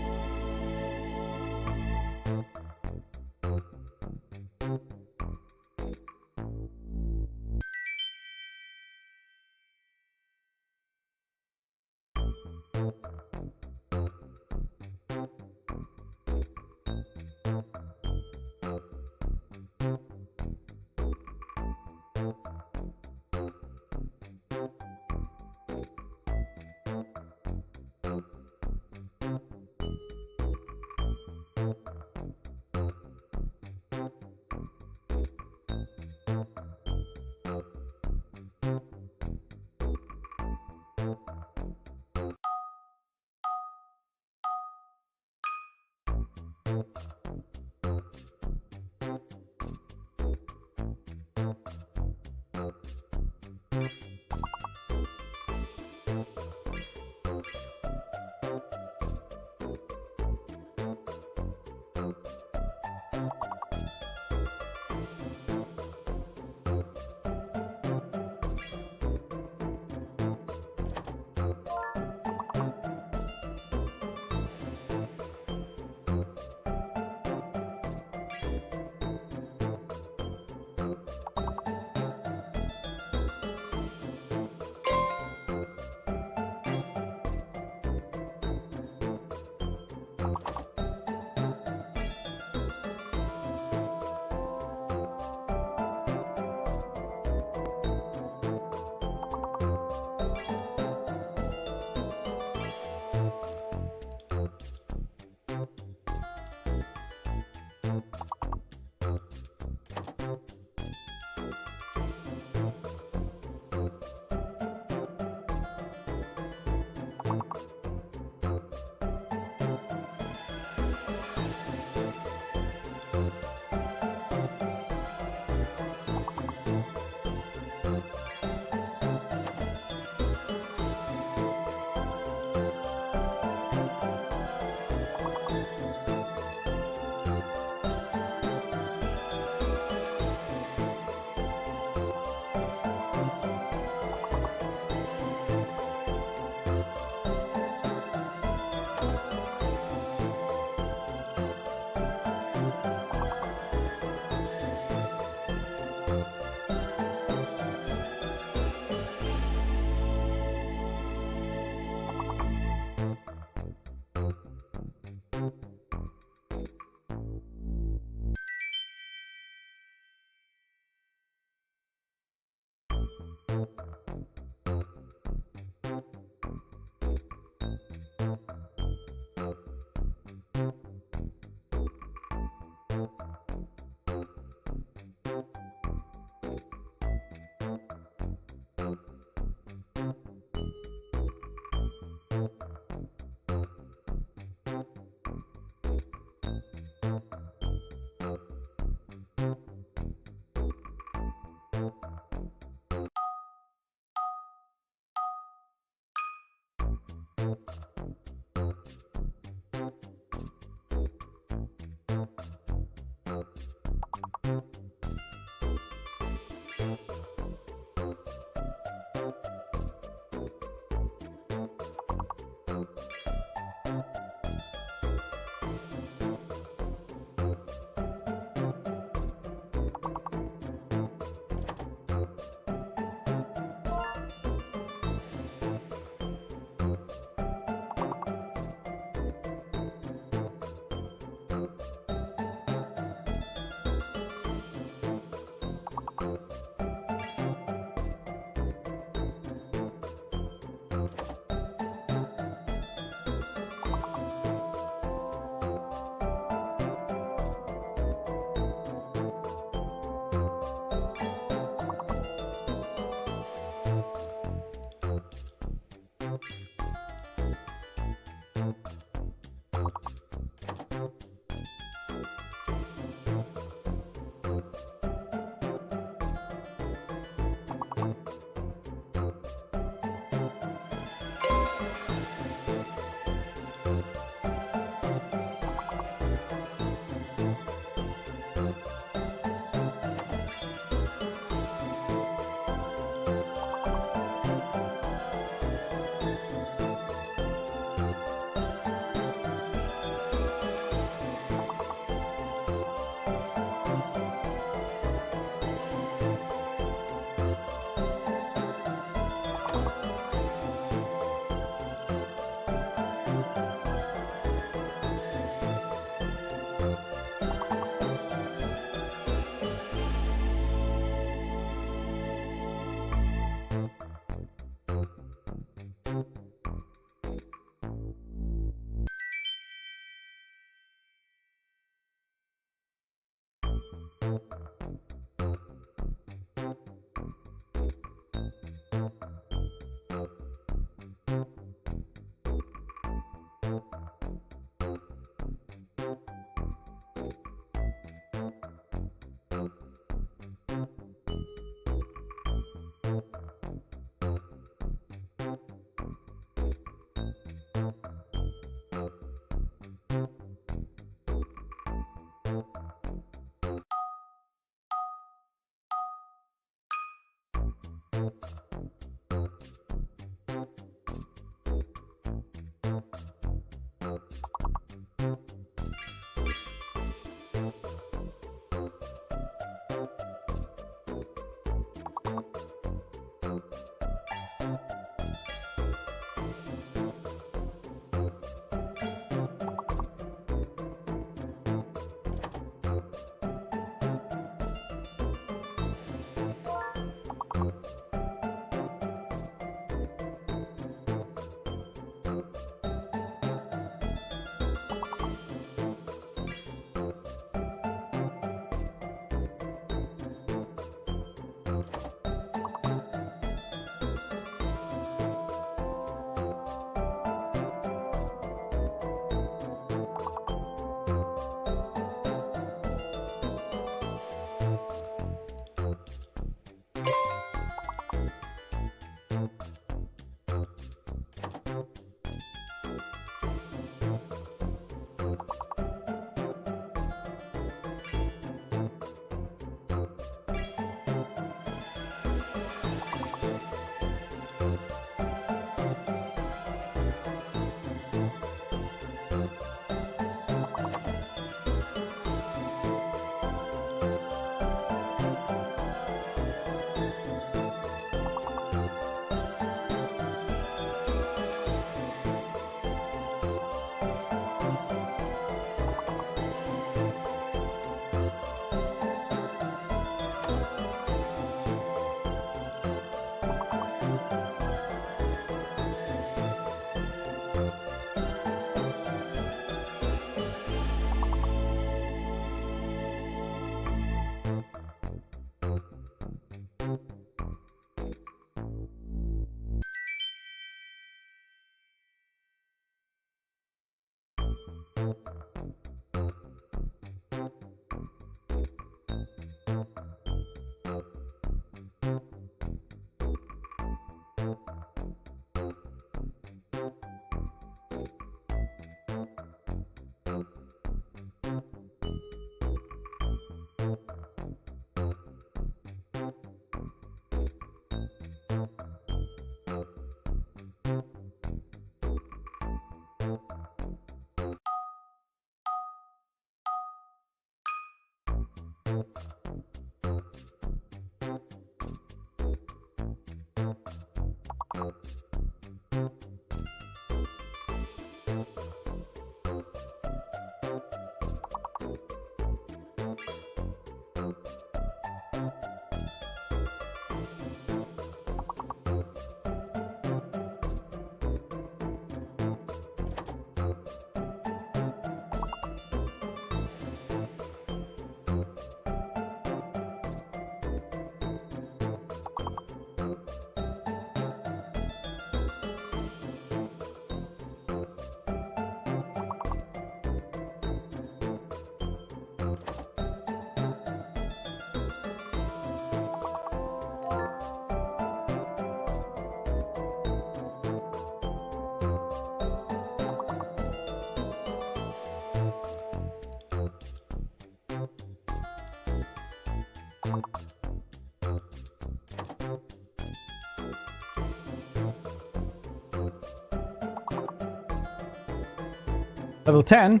Level 10?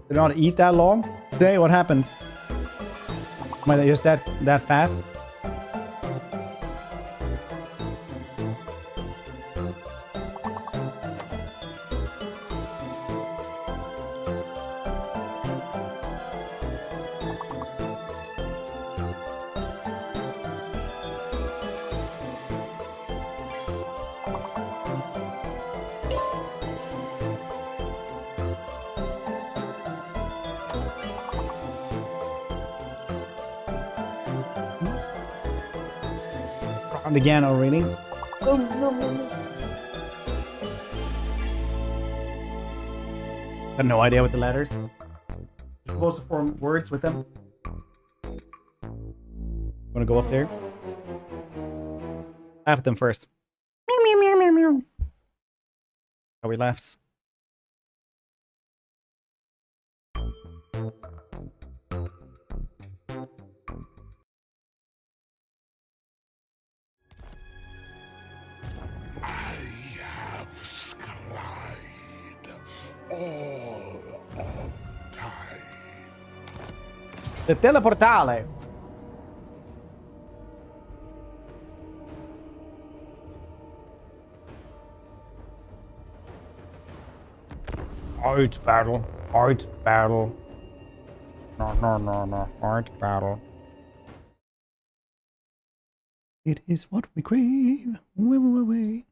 Did not eat that long today? What happened? Am I just that fast? Again already. Got no idea what the letters. You're supposed to form words with them. Wanna go up there? Laugh at them first. Meow meow meow meow meow. How he laughs. The teleportale. Art battle. Art battle. No. Art battle. It is what we crave. Wait.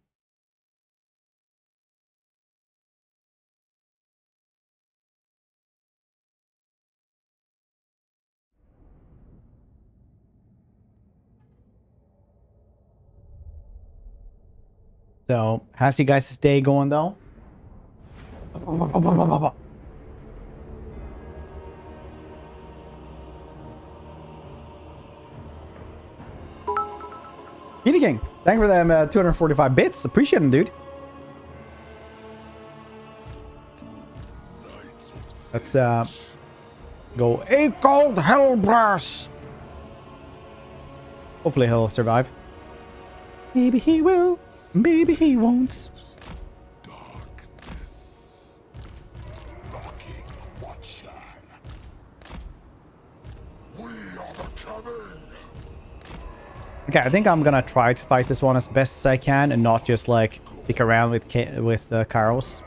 So, how's you guys' day going though? Petey King, thank you for them 245 bits. Appreciate them, dude. Let's go a cold hellblast. Hopefully he'll survive. Maybe he will. Maybe he won't. Darkness. Locking watcher. We are the coming. Okay, I think I'm gonna try to fight this one as best as I can and not just like stick around with Kairos.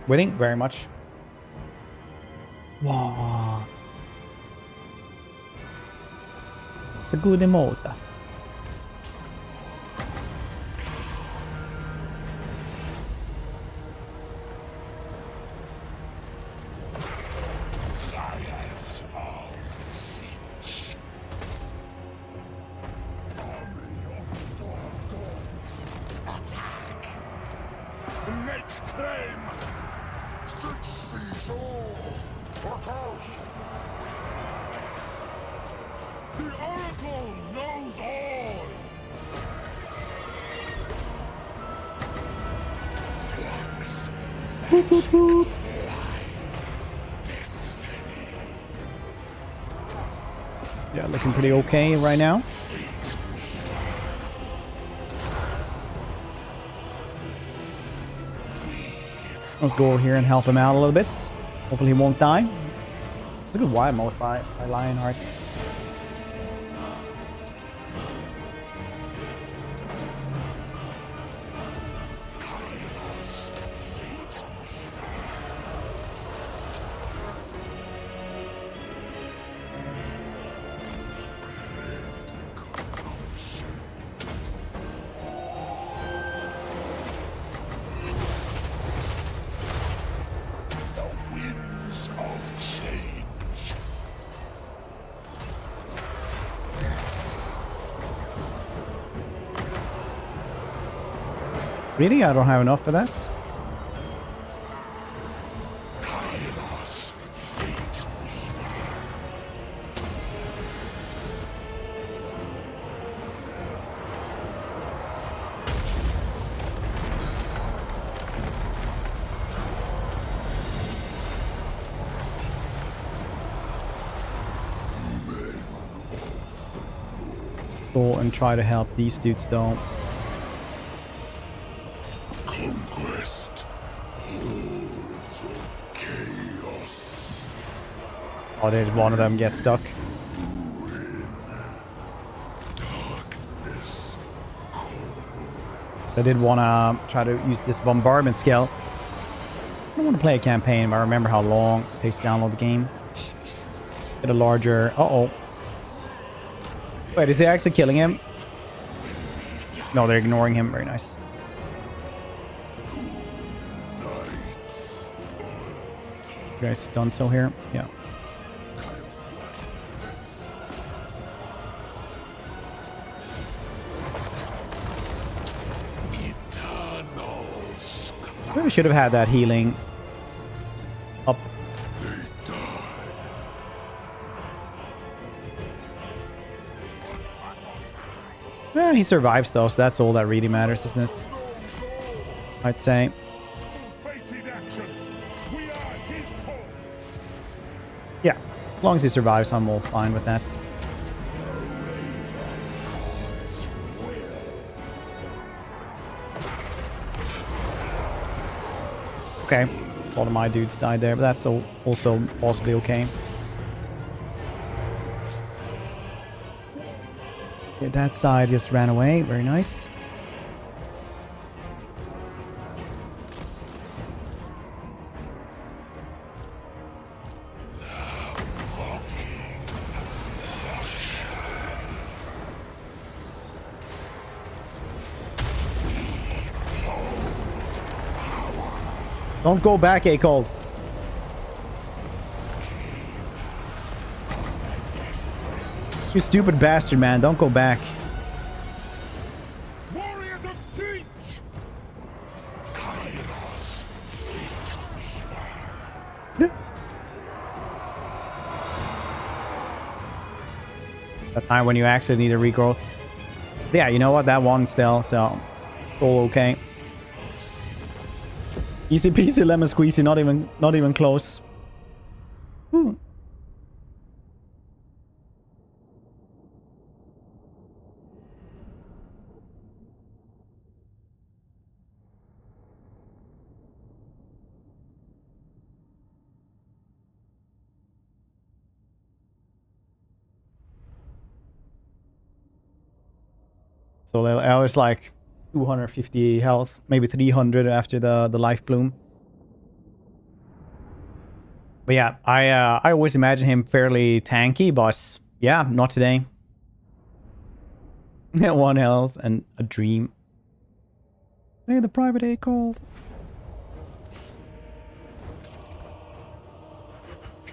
Winning very much. Wow. It's a good emote. Science of Tzeentch. Army of Nurgle. Attack. Make claim. Seize all! The Oracle knows all! Flux lies destiny. Yeah, looking pretty okay right now. Fate Let's go over here and help him out a little bit. Hopefully he won't die. It's a good wild mode by Lionhearts. Really? I don't have enough for this? Kairos, fate weaver. Go and try to help these dudes though. Conquest. Hordes of chaos. Oh, did one of them get stuck? Darkness. I did want to try to use this bombardment skill. I don't want to play a campaign, but I remember how long it takes to download the game. Get a larger... Uh-oh. Wait, is he actually killing him? No, they're ignoring him. Very nice. You guys done so here? Yeah. Maybe should have had that healing up. Yeah, he survives though, so that's all that really matters, isn't it? I'd say. Yeah, as long as he survives, I'm all fine with that. Okay, a lot of my dudes died there, but that's also possibly okay. Okay, that side just ran away. Very nice. Don't go back, A-Cold. You stupid bastard, man. Don't go back. Warriors of Tzeentch! Kairos, fate weaver. That time when you actually need a regrowth. Yeah, you know what? That one still, so all okay. Easy peasy lemon squeezy, not even close. Whew. So I was like 250 health, maybe 300 after the life bloom. But yeah, I always imagine him fairly tanky, but yeah, not today. 1 health and a dream. Hey, the private A called.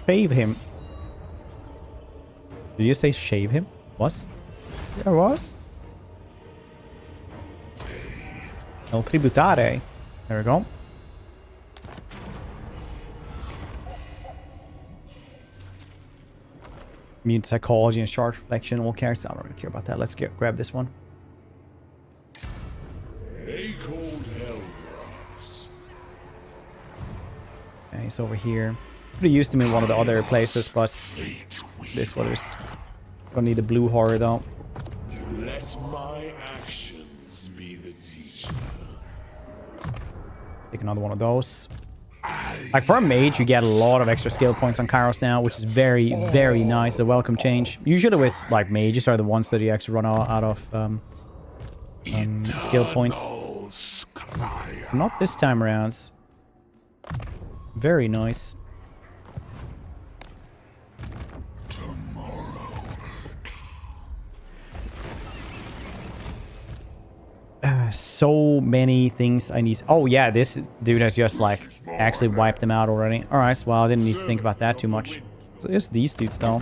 Shave him. Did you say shave him? What? There was? El Tributare. There we go. Immune psychology and charge reflection. All characters. I don't really care about that. Let's grab this one. A cold hell. Okay, he's over here. Pretty used to him in one of the other places, but this one is. Don't need the blue horror though. Let my actions be the teacher. Take another one of those. Like for a mage, you get a lot of extra skill points on Kairos now, which is very, very nice. A welcome change. Usually with like mages are the ones that you actually run out of skill points. Not this time around. Very nice. So many things I need. Oh yeah, this dude has just like actually wiped them out already. All right, well I didn't need to think about that too much. So it's these dudes though.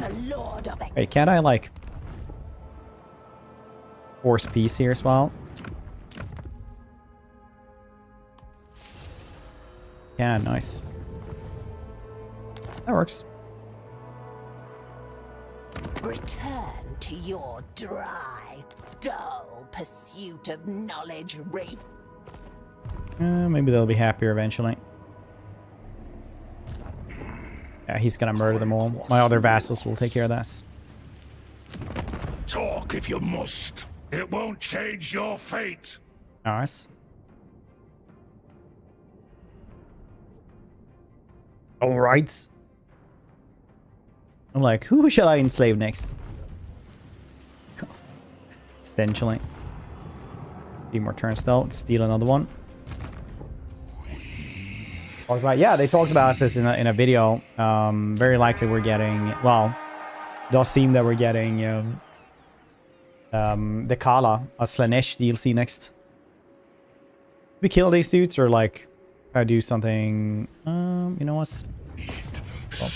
Wait, can't I like force peace here as well? Yeah, nice. That works. Return to your dry, dull pursuit of knowledge, Reap. Maybe they'll be happier eventually. Yeah, he's gonna murder them all. My other vassals will take care of this. Talk if you must. It won't change your fate. Nice. All right. I'm like, who shall I enslave next? Essentially. 3 more turns though. Steal another one. Yeah, they talked about this in a video. Very likely we're getting, well, it does seem that we're getting the Kala, a Slaanesh DLC next. We kill these dudes or like I do something, you know what? Well,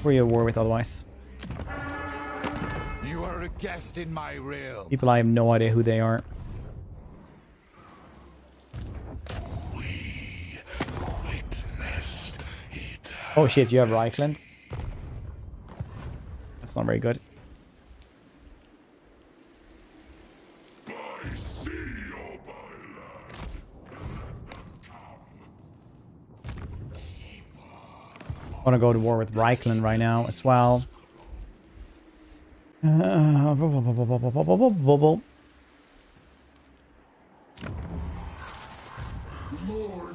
we're at war with otherwise. You are a guest in my realm. People I have no idea who they are. Oh shit, you have Reichland? That's not very good. I want to go to war with Reichland right now as well. Lord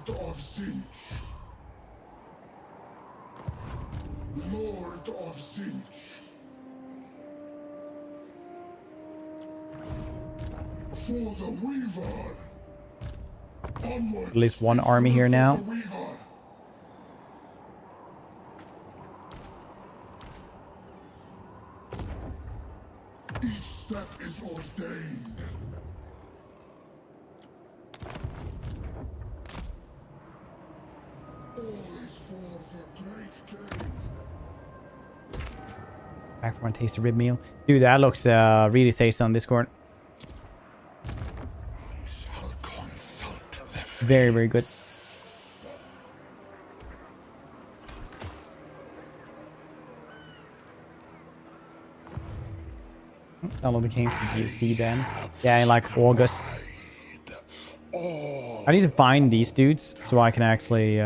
of Tzeentch. Lord of Tzeentch. For the Weaver. Onwards. At least one army here now. Each step is ordained. All is for the great game. Back for one tasty rib meal. Dude, that looks really tasty on Discord. Very, very good. Download the game from DLC then. Yeah, in like August. I need to find these dudes so I can actually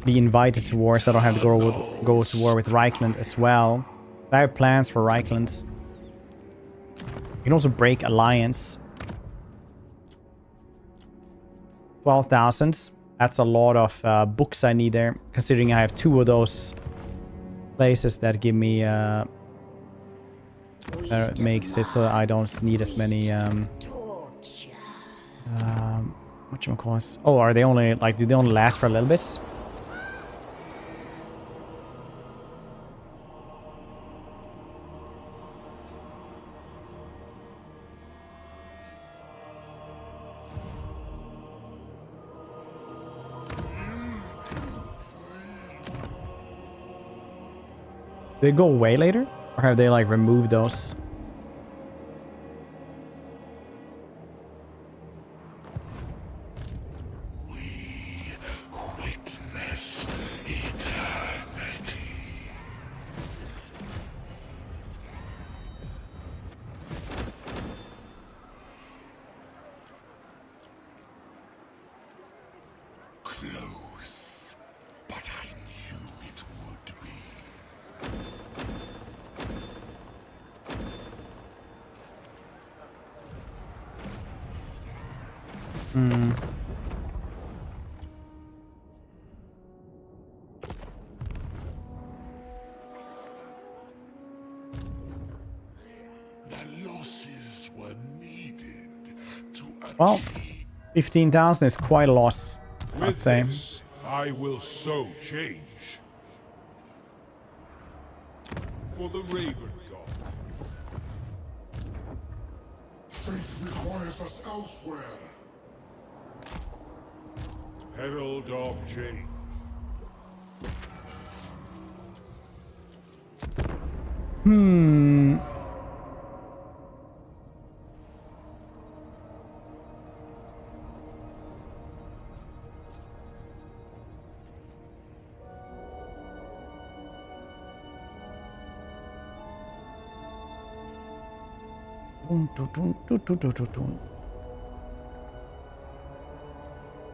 be invited to war, so I don't have to go to war with Reichland as well. I have plans for Reichland. You can also break alliance. 12,000. That's a lot of books I need there, considering I have 2 of those places that give me makes it so I don't need as many whatchamacallit. Oh, are they only like, do they only last for a little bit? Do they go away later? Or have they like removed those? We witnessed eternity. Close, but I knew it would be. Hmm. Well, 15,000 is quite a loss, I'd say. This, I will sow change. For the Raven God. Fate requires us elsewhere. Herald of change. Hmm.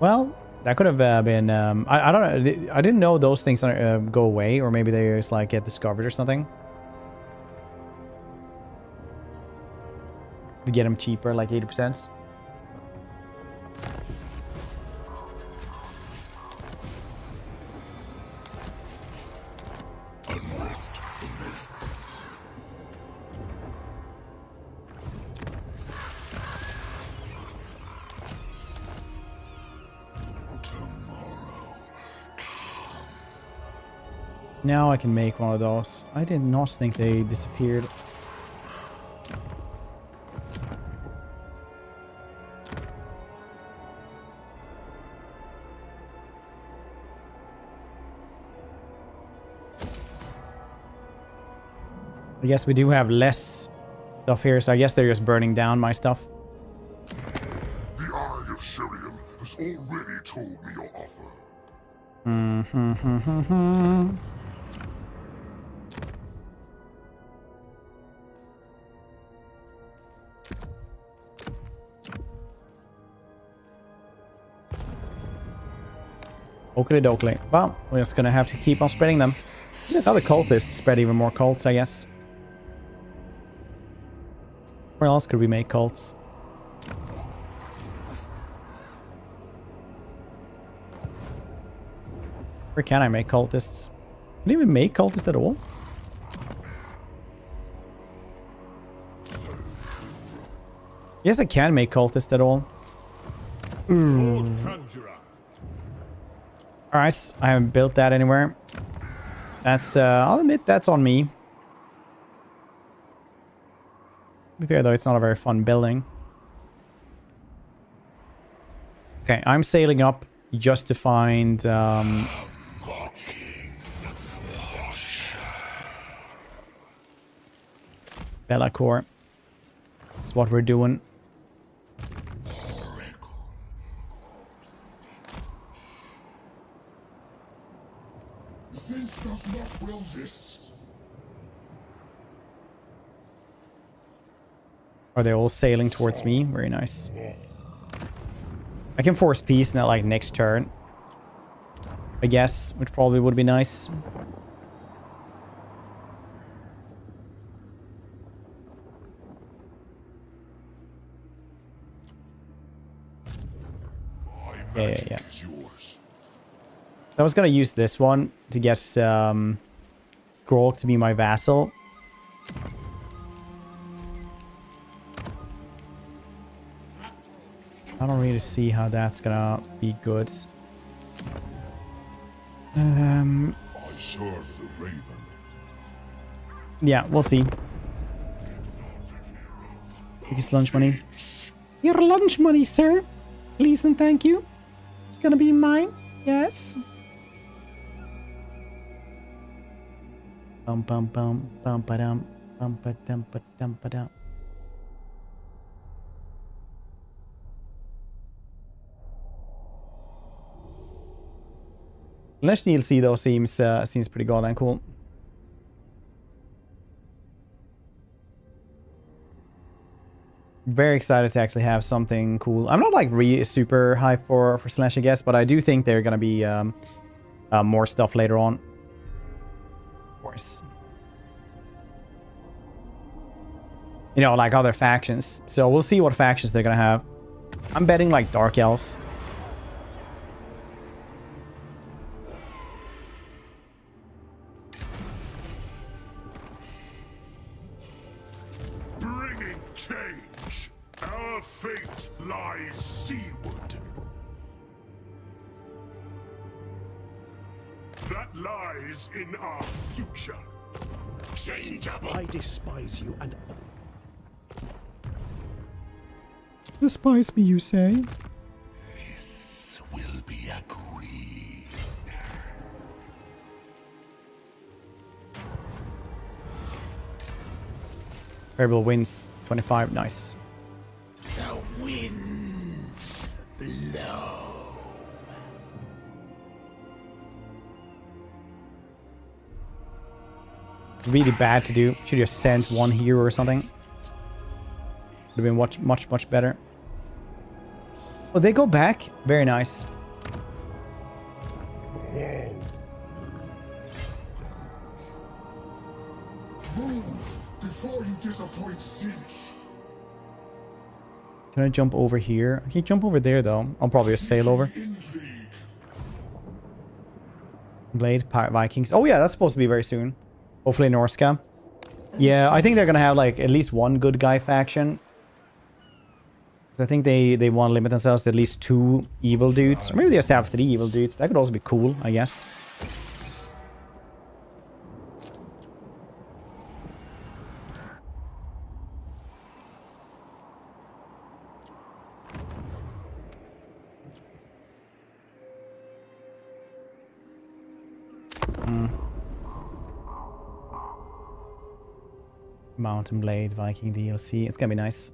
Well, that could have been. I don't know. I didn't know those things go away, or maybe they just like get discovered or something. To get them cheaper, like 80%. Now I can make one of those. I did not think they disappeared. I guess we do have less stuff here, so I guess they're just burning down my stuff. The Eye of Shirian has already told me your offer. Oakley dokley. Well, we're just gonna have to keep on spreading them. Another cultist to spread even more cults, I guess. Where else could we make cults? Where can I make cultists? Can I even make cultists at all? Yes, I can make cultists at all. Alright, I haven't built that anywhere. That's, I'll admit that's on me. To be fair though, it's not a very fun building. Okay, I'm sailing up just to find, Bellacore. That's what we're doing. Tzeentch does not will this. Are they all sailing towards me? Very nice. I can force peace in that like next turn, I guess, which probably would be nice. Yeah. So I was gonna use this one to get Skrulk to be my vassal. I don't really see how that's gonna be good. I serve the Raven. Yeah, we'll see. Biggest lunch money. Your lunch money, sir. Please and thank you. It's gonna be mine. Yes. Bum bum bum bum ba dum bum ba dum ba dum ba dum. Slanesh DLC though seems pretty goddamn cool. Very excited to actually have something cool. I'm not like super hyped for Slanesh, I guess, but I do think they're gonna be more stuff later on. Of course. You know, like other factions. So we'll see what factions they're gonna have. I'm betting like Dark Elves. Bringing change. Our fate lies seaward. That lies in our future. Changeable. I despise you and Despise me, you say? this will be agreed. Variable wins 25. Nice. The winds blow. It's really bad to do. Should just send one hero or something. Would have been much better. Oh, they go back. Very nice. Move before you disappoint Tzeentch. Can I jump over here? I can jump over there though. I'll probably just sail over. Blade, Pirate Vikings. Oh yeah, that's supposed to be very soon. Hopefully Norska. Yeah, I think they're gonna have like at least one good guy faction. So I think they want to limit themselves to at least 2 evil dudes. Or maybe they just have 3 evil dudes. That could also be cool, I guess. Mountain Blade, Viking DLC. It's gonna be nice.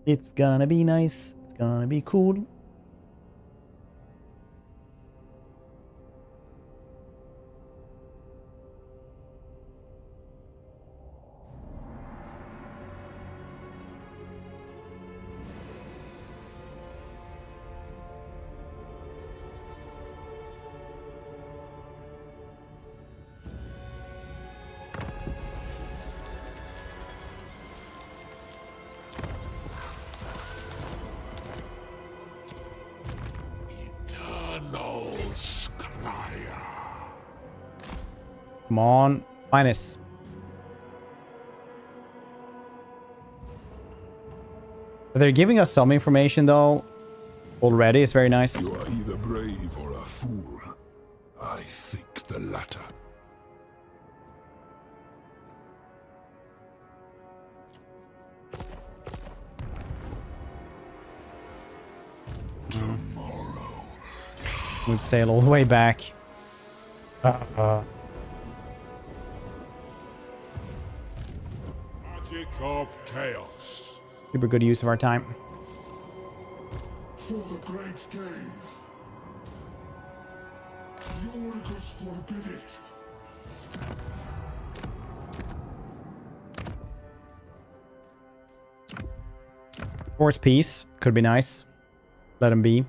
It's gonna be nice. It's gonna be cool. Come on, minus. They're giving us some information though. Already, it's very nice. You are either brave or a fool. I think the latter. Tomorrow. We'll sail all the way back. Magic of chaos. Super good use of our time. For the great game. The oracles forbid it. Force Peace could be nice. Let him be.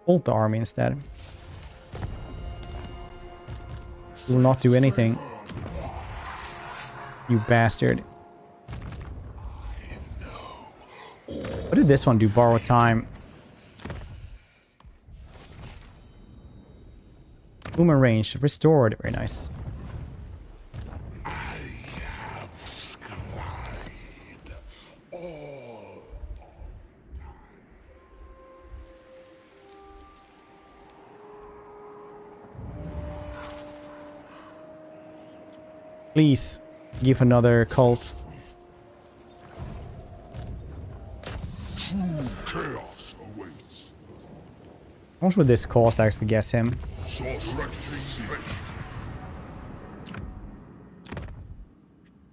Ult the army instead. Will not do anything. You bastard. What did this one do? Borrow time. Boomer range restored. Very nice. I have scried all. Please give another cult. True chaos awaits. How much would this cost actually get him? Breathtaking.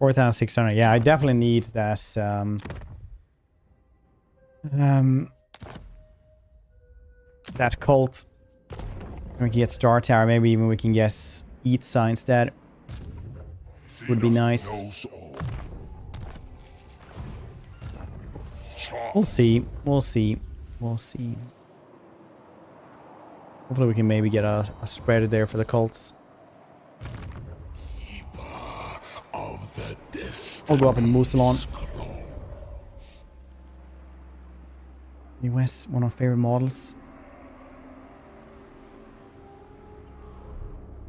4,600. Yeah, I definitely need this. That cult. We can get Star Tower. Maybe even we can guess Eat Sign instead. Would be nice. We'll see. We'll see. We'll see. Hopefully we can maybe get a spreader there for the cults. I'll go up in Musalon. US, one of my favorite models.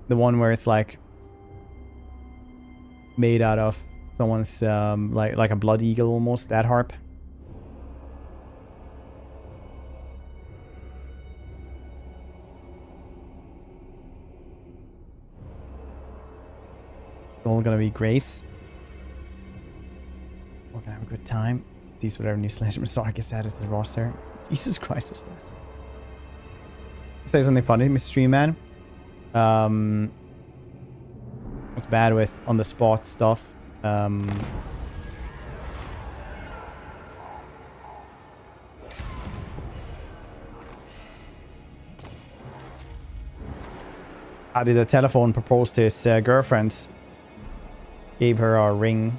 The one where it's like made out of someone's like a blood eagle almost, that harp. It's all gonna be grace. We're gonna have a good time. These whatever new Slash Masarkis added to the roster. Jesus Christ, what's this? Say something funny, Mr. Stream Man. What's bad with on the spot stuff? How did the telephone propose to his girlfriends? Gave her a ring.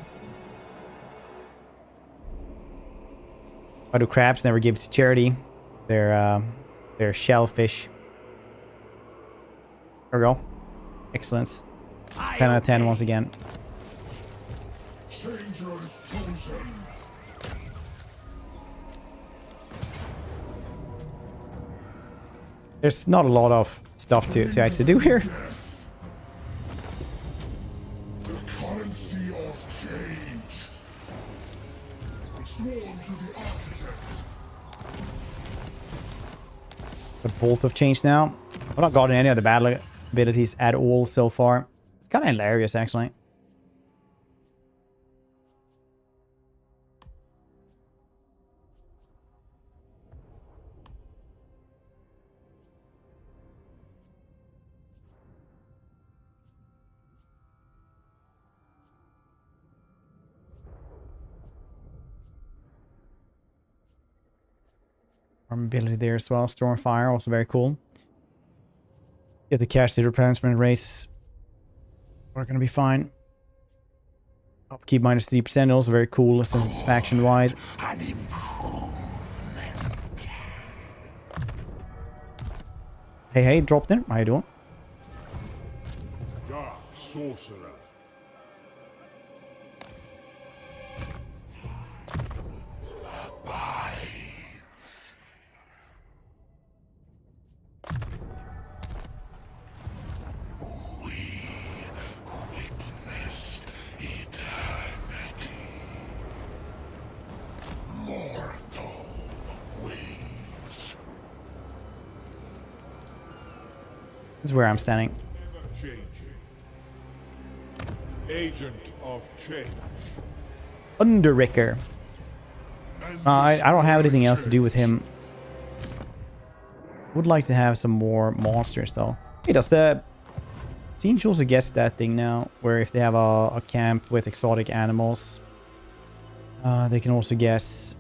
Why do crabs never give to charity? They're shellfish. There we go. Excellence. 10 out of 10 once again. There's not a lot of stuff to actually do here. The currency of change. Sworn to the architect. The bolt of change now. I've not gotten any of the battle abilities at all so far. It's kind of hilarious, actually. Arm ability there as well. Stormfire, also very cool. Get the cash to replenishment race. We're gonna be fine. Upkeep minus 3%, also very cool since it's faction wide. Hey, dropped in. How you doing? Dark sorcerer. This is where I'm standing. Agent of change. Underricker. I don't have anything else to do with him. Would like to have some more monsters though. Hey, does the Tzeentch also gets that thing now, where if they have a camp with exotic animals, they can also guess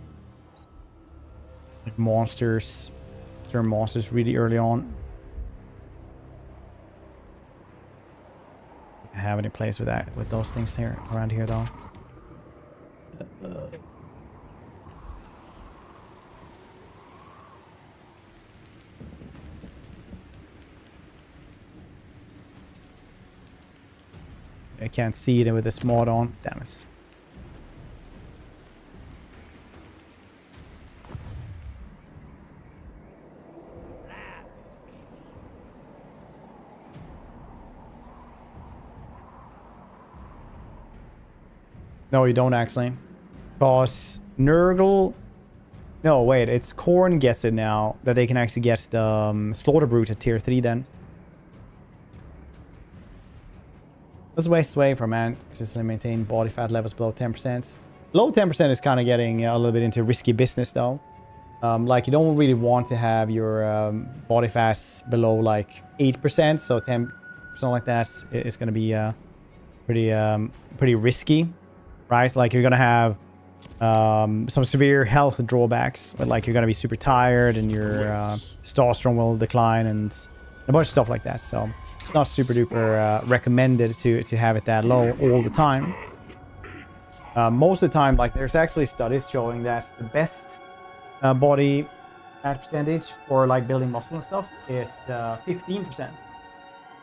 like monsters, certain monsters really early on. Have any place with that, with those things here around here though. I can't see it with this mod on. Damn it. No, you don't actually. Because Nurgle... No, wait. It's Khorne gets it now. That they can actually get the Slaughter Brute at tier 3 then. Let's waste away for man. Consistently maintain body fat levels below 10%. Below 10% is kind of getting a little bit into risky business though. Like you don't really want to have your body fats below like 8%. So 10% like that is going to be pretty risky. Right, like you're gonna have some severe health drawbacks, but like you're gonna be super tired and your testosterone will decline and a bunch of stuff like that. So not super duper recommended to have it that low all the time. Most of the time, like there's actually studies showing that the best body fat percentage for like building muscle and stuff is 15%.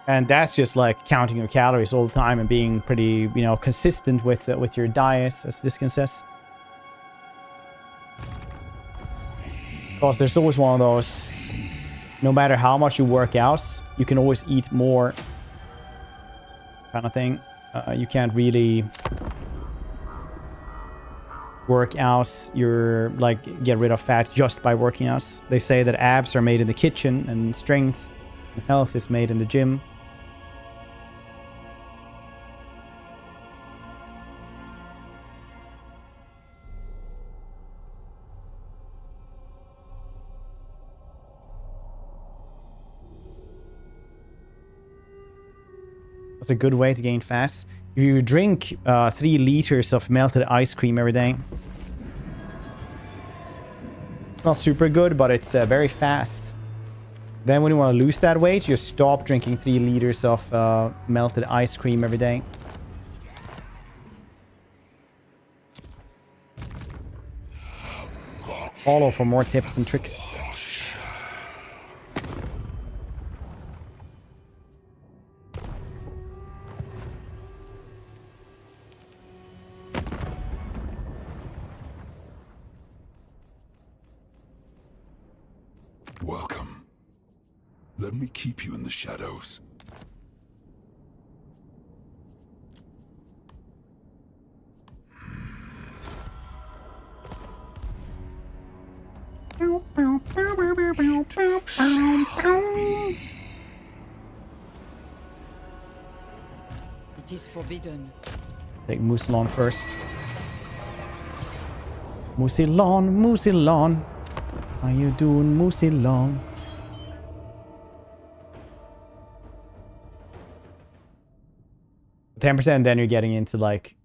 And that's just like counting your calories all the time and being pretty, you know, consistent with your diet, as Diskin says. Because there's always one of those, no matter how much you work out, you can always eat more kind of thing. You can't really work out your, like, get rid of fat just by working out. They say that abs are made in the kitchen and strength and health is made in the gym. That's a good way to gain fat. If you drink 3 liters of melted ice cream every day, it's not super good, but it's very fast. Then when you want to lose that weight, you stop drinking 3 liters of melted ice cream every day. Follow for more tips and tricks. Welcome. Let me keep you in the shadows. It is forbidden. Take Musilon first. Musilon, Musilon. How you doing, Musilon? %, then you're getting into like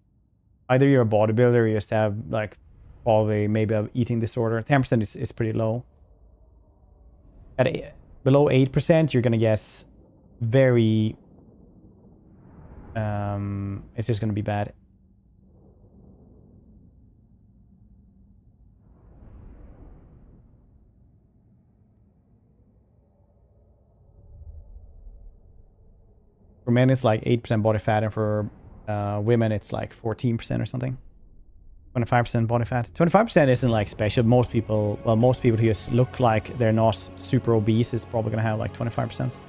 either you're a bodybuilder or you just have like probably maybe an eating disorder. 10% is pretty low. At below 8%, you're gonna get very it's just gonna be bad. For men, it's like 8% body fat, and for women, it's like 14% or something. 25% body fat. 25% isn't like special. Most people who just look like they're not super obese is probably gonna have like 25%.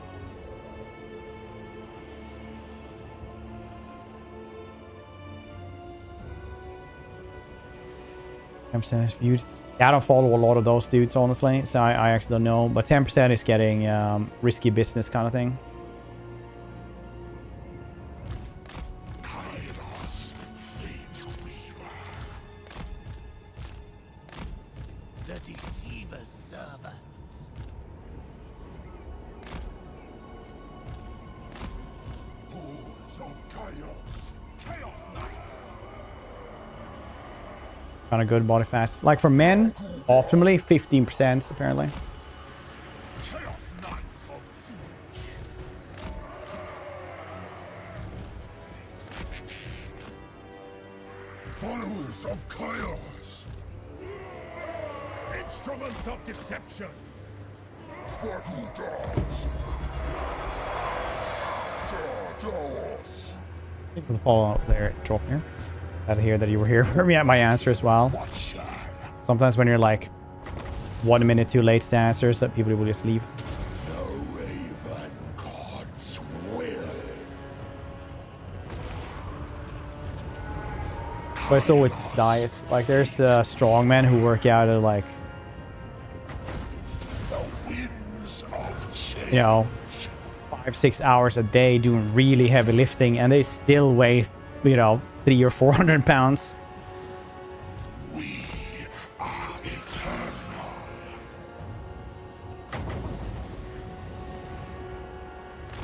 % views. Yeah, I don't follow a lot of those dudes, honestly, so I actually don't know. But 10% is getting risky business kind of thing. Kind of good body fat. Like for men, optimally 15% apparently. Followers of Kairos. Instruments of deception. Forgotten gods. People follow up there, drop here. Glad to hear that you were here for me at my answer as well. Sometimes when you're like 1 minute too late to answers, that people will just leave. But it's always this diet. Like there's strong men who work out at like, you know, 5-6 hours a day doing really heavy lifting, and they still weigh, you know, 300 or 400 pounds. We are eternal.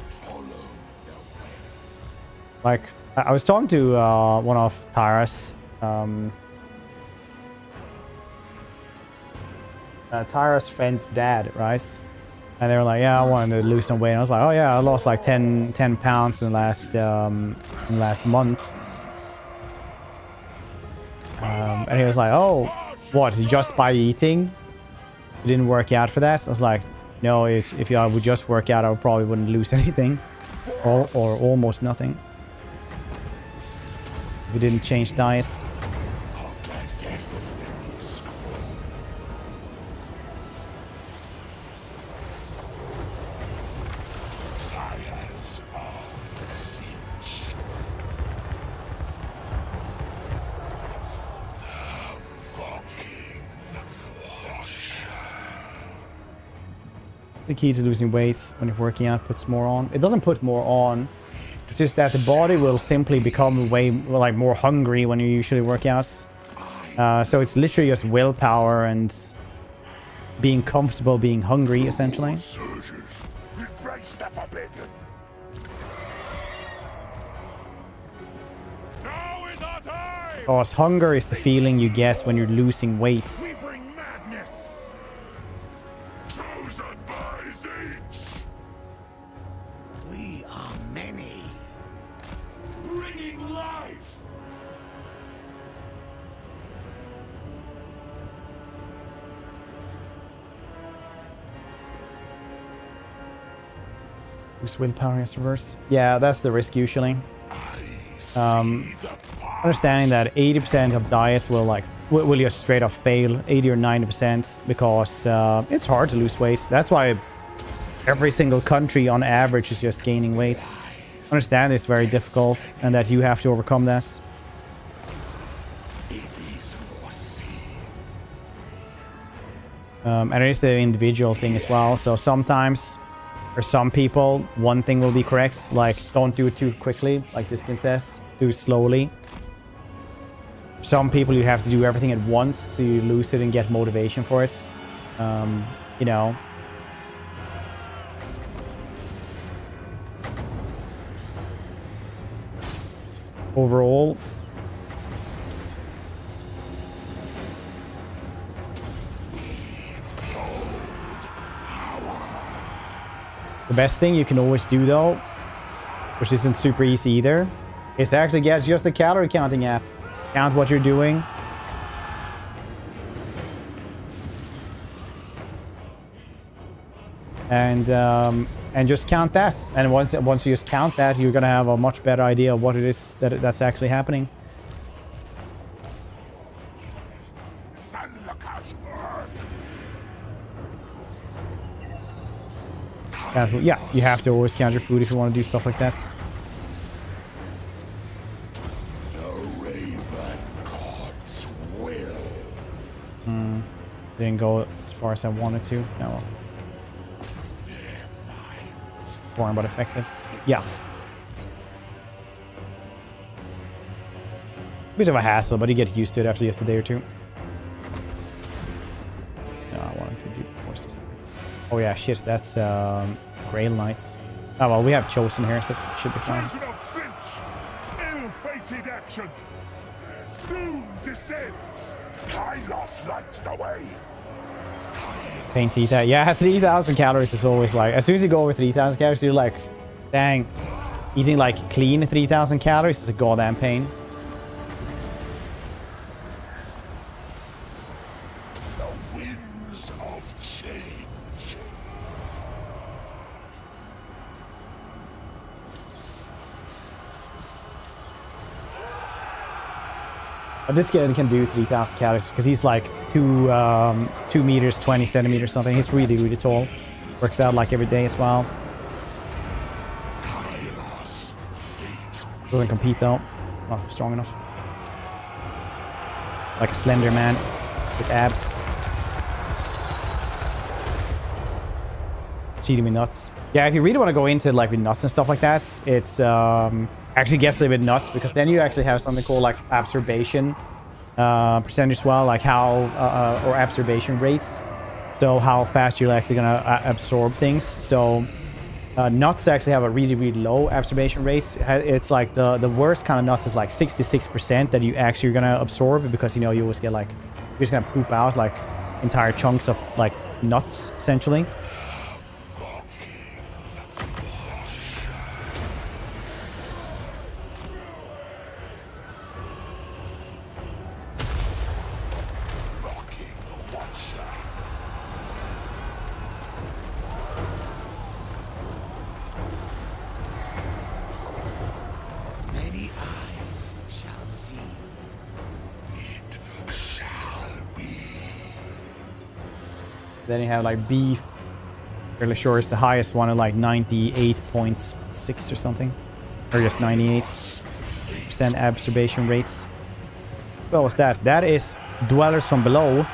Follow the way. Like I was talking to one of Tyra's friend's dad, right? And they were like, yeah, I wanted to lose some weight. And I was like, oh yeah, I lost like 10 pounds in the last month. And he was like, oh, what, just by eating? it didn't work out for that. So I was like, no, if I would just work out, I probably wouldn't lose anything, or almost nothing. If we didn't change dice. The key to losing weight when you're working out puts more on. It doesn't put more on. It's just that the body will simply become way like more hungry when you usually work out. So it's literally just willpower and being comfortable being hungry, essentially. Because hunger is the feeling you get when you're losing weight. We are many, bringing life. Boost willpower is reverse. Yeah, that's the risk usually. Understanding that 80% of diets will just straight up fail, 80 or 90%, because it's hard to lose weight. That's why every single country on average is just gaining weight. Understand it's very difficult and that you have to overcome this. And it is an individual thing as well. So sometimes for some people, one thing will be correct, like don't do it too quickly, like this one says, do it slowly. Some people you have to do everything at once so you lose it and get motivation for it. You know. Overall, the best thing you can always do though, which isn't super easy either, is to actually get just a calorie counting app. Count what you're doing. And just count that. And once you just count that, you're gonna have a much better idea of what it is that's actually happening. Yeah, you have to always count your food if you want to do stuff like that. Didn't go as far as I wanted to. No. Boring but effective. Yeah. Bit of a hassle, but you get used to it after just a day or two. No, I wanted to do horses. Oh yeah, shit, that's Grail Knights. Oh well, we have Chosen here, so that should be fine. Chosen of Tzeentch, ill-fated action. Doom descends. Kairos lights the way. Pain to eat that. Yeah, 3,000 calories is always like, as soon as you go over 3,000 calories, you're like, dang, eating like clean 3,000 calories is a goddamn pain. The winds of change. But this guy can do 3,000 calories because he's like 2 meters, 20 centimeters something. He's really, really tall. Works out like every day as well. Doesn't compete though. Not strong enough. Like a slender man with abs. Cheating me nuts. Yeah, if you really want to go into like with nuts and stuff like that, it's actually gets a bit nuts because then you actually have something called like absorption percentage as well, like how or absorption rates. So how fast you're actually gonna absorb things. So nuts actually have a really, really low absorption rate. It's like the worst kind of nuts is like 66% that you actually are gonna absorb because you know you always get like you're just gonna poop out like entire chunks of like nuts essentially. Then you have like B, fairly sure is the highest one at like 98.6 or something. Or just 98% absorption rates. What was that? That is Dwellers from Below,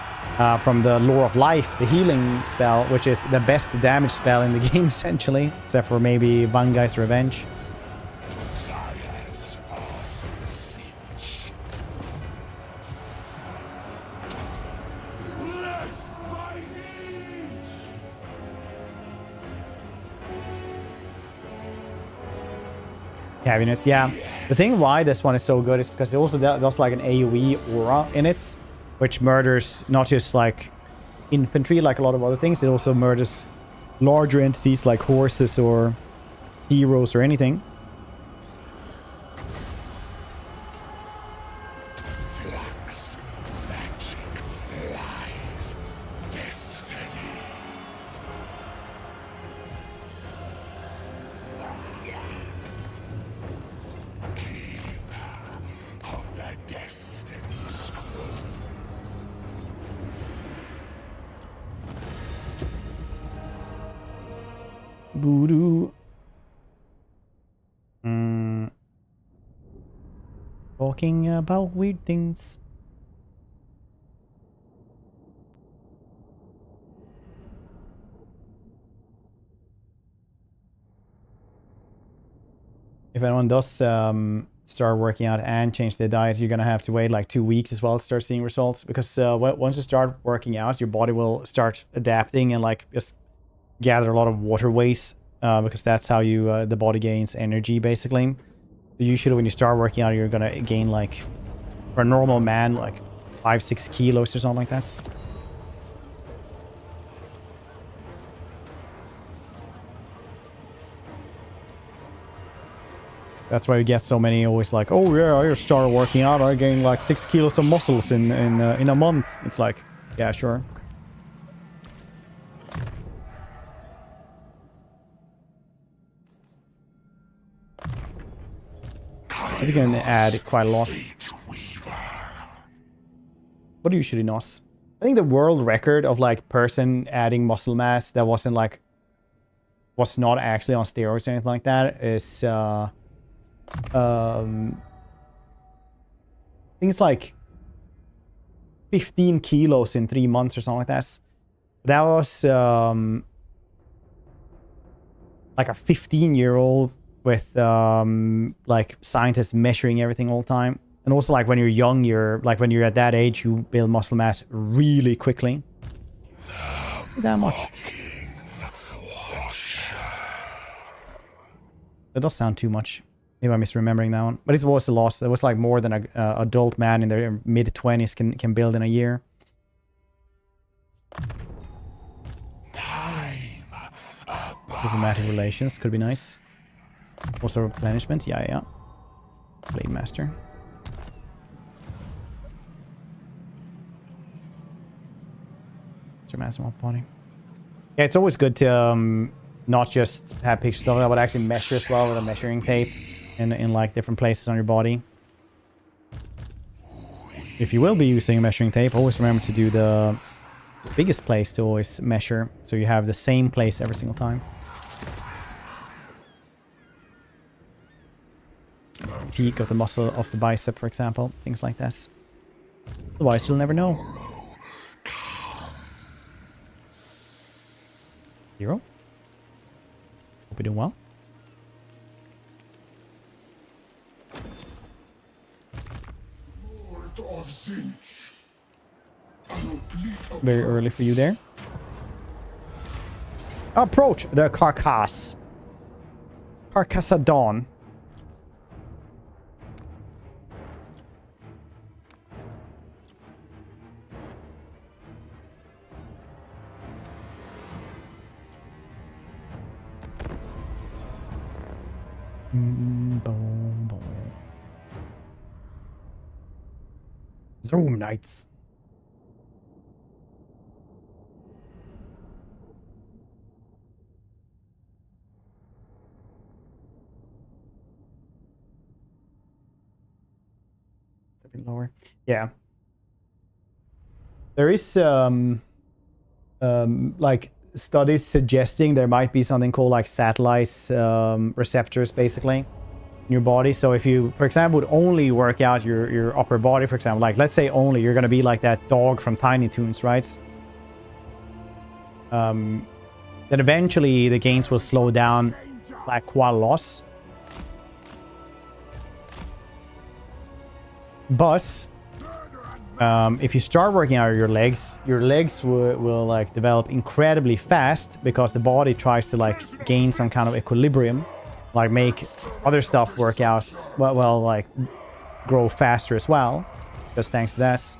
from the Lore of Life, the healing spell, which is the best damage spell in the game, essentially. Except for maybe Vangai's Revenge. Cabinets, yeah. The thing why this one is so good is because it also does like an AoE aura in it, which murders not just like infantry like a lot of other things, it also murders larger entities like horses or heroes or anything. Voodoo. Talking about weird things. If anyone does start working out and change their diet, you're gonna have to wait like 2 weeks as well to start seeing results, because once you start working out, your body will start adapting and like just gather a lot of waterways, because that's how you the body gains energy basically. Usually when you start working out, you're gonna gain like, for a normal man, like 5-6 kilos or something like that. That's why you get so many always like, oh yeah, I just started working out, I gained like 6 kilos of muscles in a month. It's like, yeah, sure. I think I can add quite a lot. What do you usually NOS? I think the world record of like person adding muscle mass that wasn't like, was not actually on steroids or anything like that is I think it's like 15 kilos in 3 months or something like that. That was like a 15-year-old with like scientists measuring everything all the time. And also like when you're young, you're like when you're at that age, you build muscle mass really quickly. Not that much. That does sound too much. Maybe I'm misremembering that one. But it was a loss. It was like more than an adult man in their mid-20s can build in a year. Diplomatic relations could be nice. Also replenishment, yeah. Blade Master. It's your master body. Yeah, it's always good to not just have pictures of it, but actually measure as well with a measuring tape in like different places on your body. If you will be using a measuring tape, always remember to do the biggest place to always measure, so you have the same place every single time. Peak of the muscle of the bicep, for example, things like this. Otherwise, you'll never know. Hero. Hope you're doing well. Very early for you there. Approach the carcass. Carcassadon. Zoom Knights. It's a bit lower. Yeah. There is like studies suggesting there might be something called like satellites, receptors basically in your body. So if you, for example, would only work out your upper body, for example, like let's say only, you're gonna be like that dog from Tiny Toons, right? Then eventually the gains will slow down like quite a lot. But if you start working out your legs will like develop incredibly fast, because the body tries to like gain some kind of equilibrium, like make other stuff work out well, like grow faster as well, just thanks to that.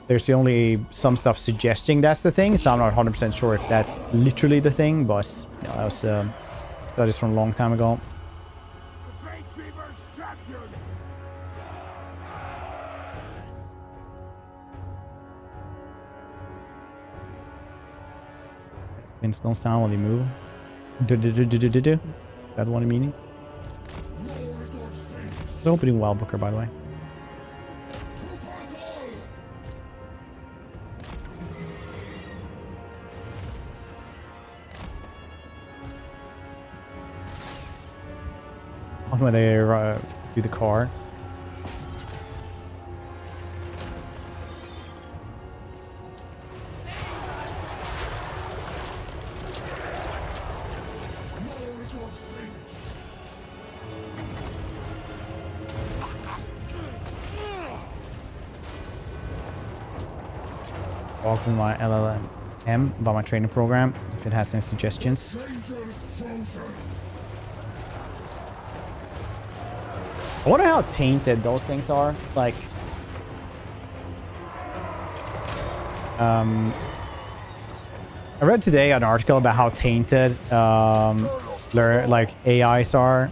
There's only some stuff suggesting that's the thing, so I'm not 100% sure if that's literally the thing, but you know, that was studies from a long time ago. Winds don't sound when you move. That's what I'm meaning. The opening Wild Booker, by the way. When they do the car. Walk with my LLM about my training program if it has any suggestions. I wonder how tainted those things are. Like, I read today an article about how tainted like AIs are.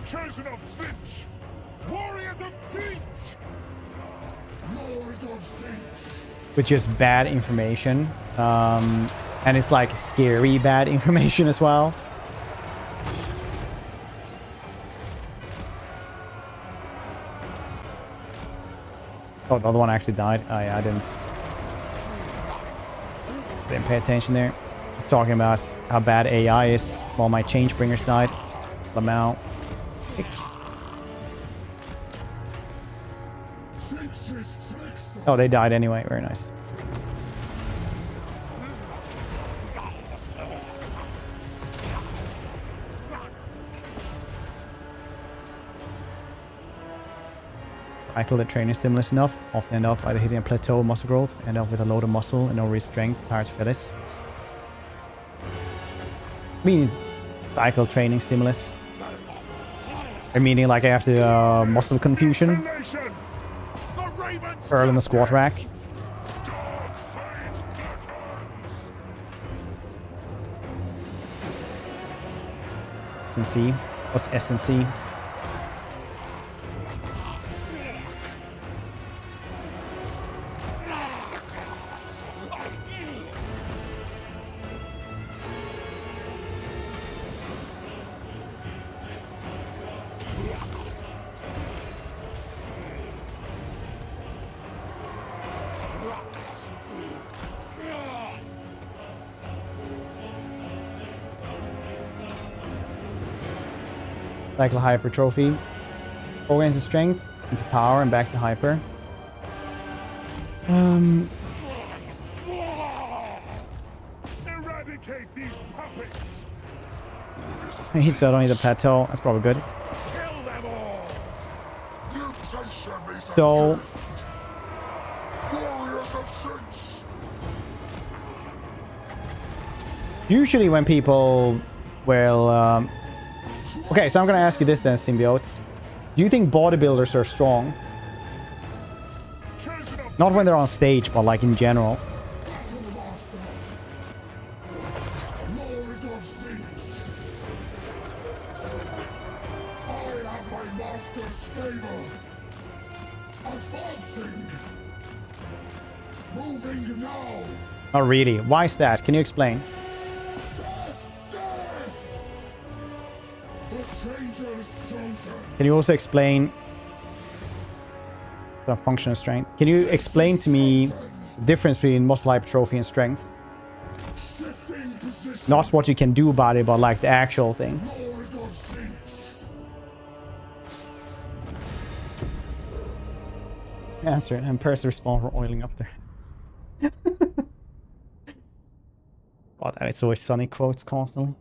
With just bad information. And it's like scary bad information as well. Oh, the other one actually died. Oh yeah, I didn't pay attention there. It's talking about how bad AI is. While my change bringers died. Lamau. Oh, they died anyway. Very nice. Cycle the training stimulus enough, often end up either hitting a plateau of muscle growth, end up with a load of muscle and no real strength, prior to Phyllis. I mean, cycle training stimulus. I meaning like after muscle confusion. Earl in the squat rack. S&C. What's S&C? Cycle hypertrophy. Organs of strength into power and back to hyper. Eradicate these puppets. So I don't need a plateau. That's probably good. Kill them all. So Warriors of Tzeentch. usually when people will okay, so I'm gonna ask you this then, Symbiotes. Do you think bodybuilders are strong? Not when they're on stage, but like in general. Not really. Why is that? Can you explain? Can you also explain some functional strength? Can you explain to me difference between muscle hypertrophy and strength. Not what you can do about it, but like the actual thing. Answer it. And person respond for oiling up their hands. God, it's always sunny quotes constantly.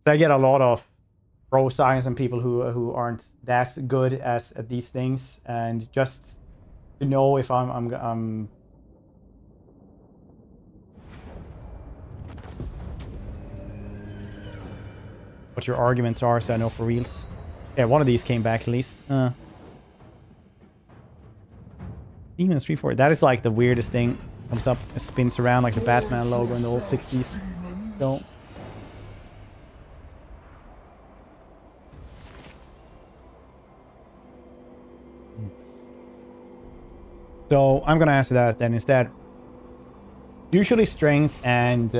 So I get a lot of pro science and people who aren't that good at these things, and just to know if I'm what your arguments are, so I know for reals. Yeah, one of these came back at least. Demons 3-4. That is like the weirdest thing. Comes up, it spins around like the Batman logo in the old 60s. So I'm gonna answer that then instead. Usually strength and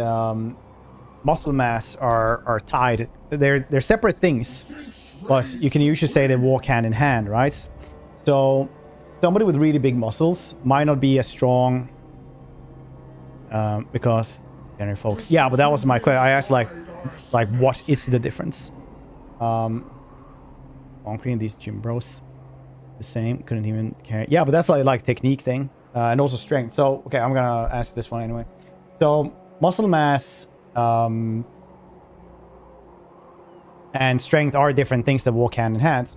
muscle mass are tied. They're separate things, but you can usually say they walk hand in hand, right? So somebody with really big muscles might not be as strong because generally folks. Yeah, but that was my question. I asked like what is the difference? Concrete and these gym bros. The same, couldn't even carry. Yeah, but that's like technique thing and also strength. So okay, I'm gonna ask this one anyway. So muscle mass and strength are different things that walk hand in hand.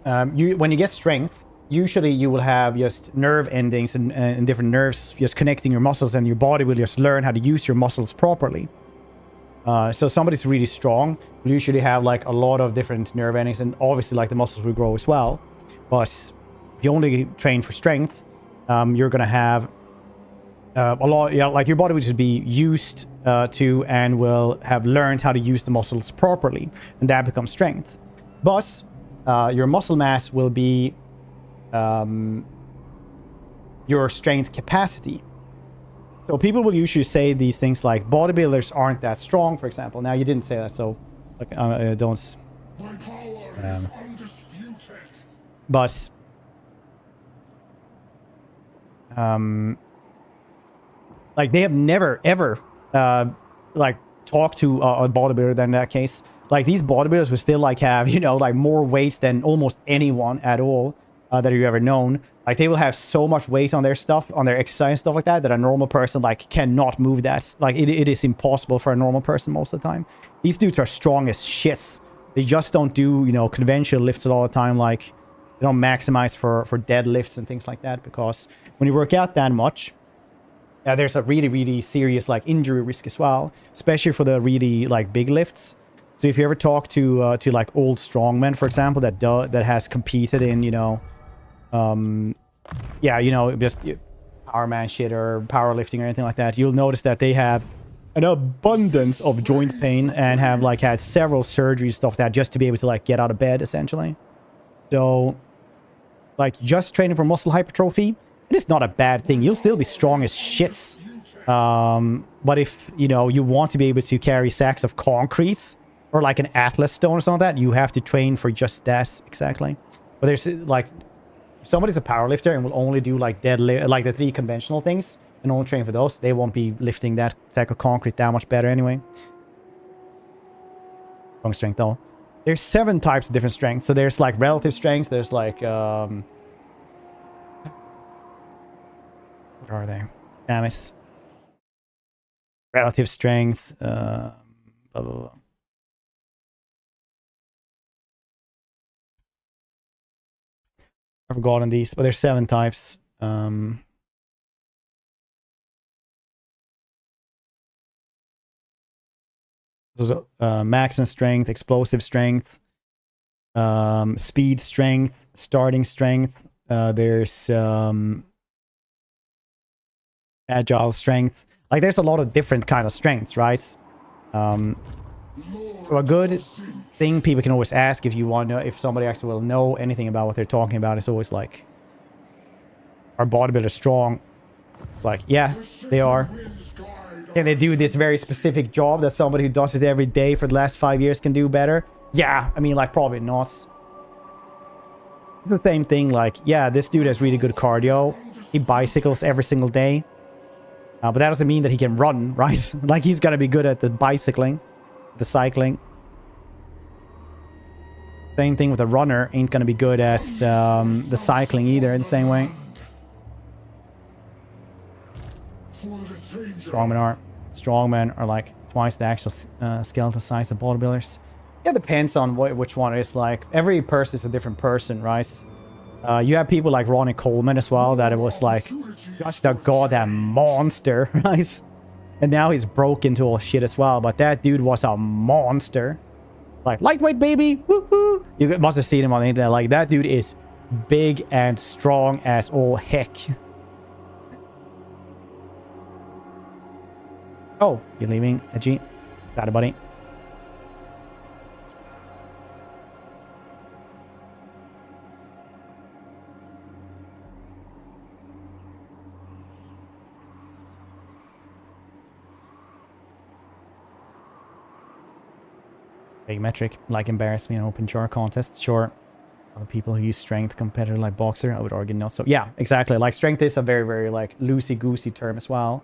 When you get strength, usually you will have just nerve endings and different nerves just connecting your muscles, and your body will just learn how to use your muscles properly. So somebody's really strong will usually have like a lot of different nerve endings, and obviously like the muscles will grow as well. But if you only train for strength, you're gonna have a lot. Yeah, like your body will just be used to and will have learned how to use the muscles properly, and that becomes strength. But your muscle mass will be your strength capacity. So people will usually say these things like bodybuilders aren't that strong, for example. Now you didn't say that, so like, don't. But like they have never ever like talked to a bodybuilder in that case. Like these bodybuilders will still like have, you know, like more weight than almost anyone at all that you've ever known. Like they will have so much weight on their stuff, on their exercise and stuff like that, that a normal person like cannot move that. Like it is impossible for a normal person most of the time. These dudes are strong as shits. They just don't do, you know, conventional lifts all the time. Like they don't maximize for deadlifts and things like that, because when you work out that much, there's a really, really serious like injury risk as well, especially for the really like big lifts. So if you ever talk to like old strongmen, for example, that has competed in, you know, yeah, you know, just power man shit or powerlifting or anything like that, you'll notice that they have an abundance of joint pain and have like had several surgeries, stuff like that, just to be able to like get out of bed essentially. So like just training for muscle hypertrophy, it is not a bad thing. You'll still be strong as shits. But if, you know, you want to be able to carry sacks of concrete or like an Atlas stone or something like that, you have to train for just that exactly. But there's like, if somebody's a powerlifter and will only do like deadlift, like the 3 conventional things, and only train for those, they won't be lifting that sack of concrete that much better anyway. Strong strength though. There's 7 types of different strengths. So there's like relative strength. There's like what are they? Damn it. Relative strength. Blah, blah, blah. I've forgotten these, but there's 7 types. So, maximum strength, explosive strength, speed strength, starting strength. There's agile strength. Like there's a lot of different kind of strengths, right? So a good thing people can always ask if you want to know, if somebody actually will know anything about what they're talking about, is always like, are bodybuilders strong? It's like, yeah, they are. Can they do this very specific job that somebody who does it every day for the last 5 years can do better? Yeah, I mean, like, probably not. It's the same thing, like, yeah, this dude has really good cardio. He bicycles every single day. But that doesn't mean that he can run, right? Like, he's gonna be good at the bicycling, the cycling. Same thing with a runner, ain't gonna be good as the cycling either in the same way. Strongmen are like twice the actual skeletal size of bodybuilders. Yeah, it depends on which one it is. Like, every person is a different person, right? You have people like Ronnie Coleman as well, that it was like just a goddamn monster, right? And now he's broke into all shit as well, but that dude was a monster. Like, lightweight, baby! Woohoo! You must have seen him on the internet. Like, that dude is big and strong as all heck. Oh, you're leaving, Edgy. Got it, buddy. Big metric, like embarrass me in open jar contests. Sure. Other people who use strength competitor like boxer, I would argue not so. Yeah, exactly. Like, strength is a very, very, like, loosey-goosey term as well.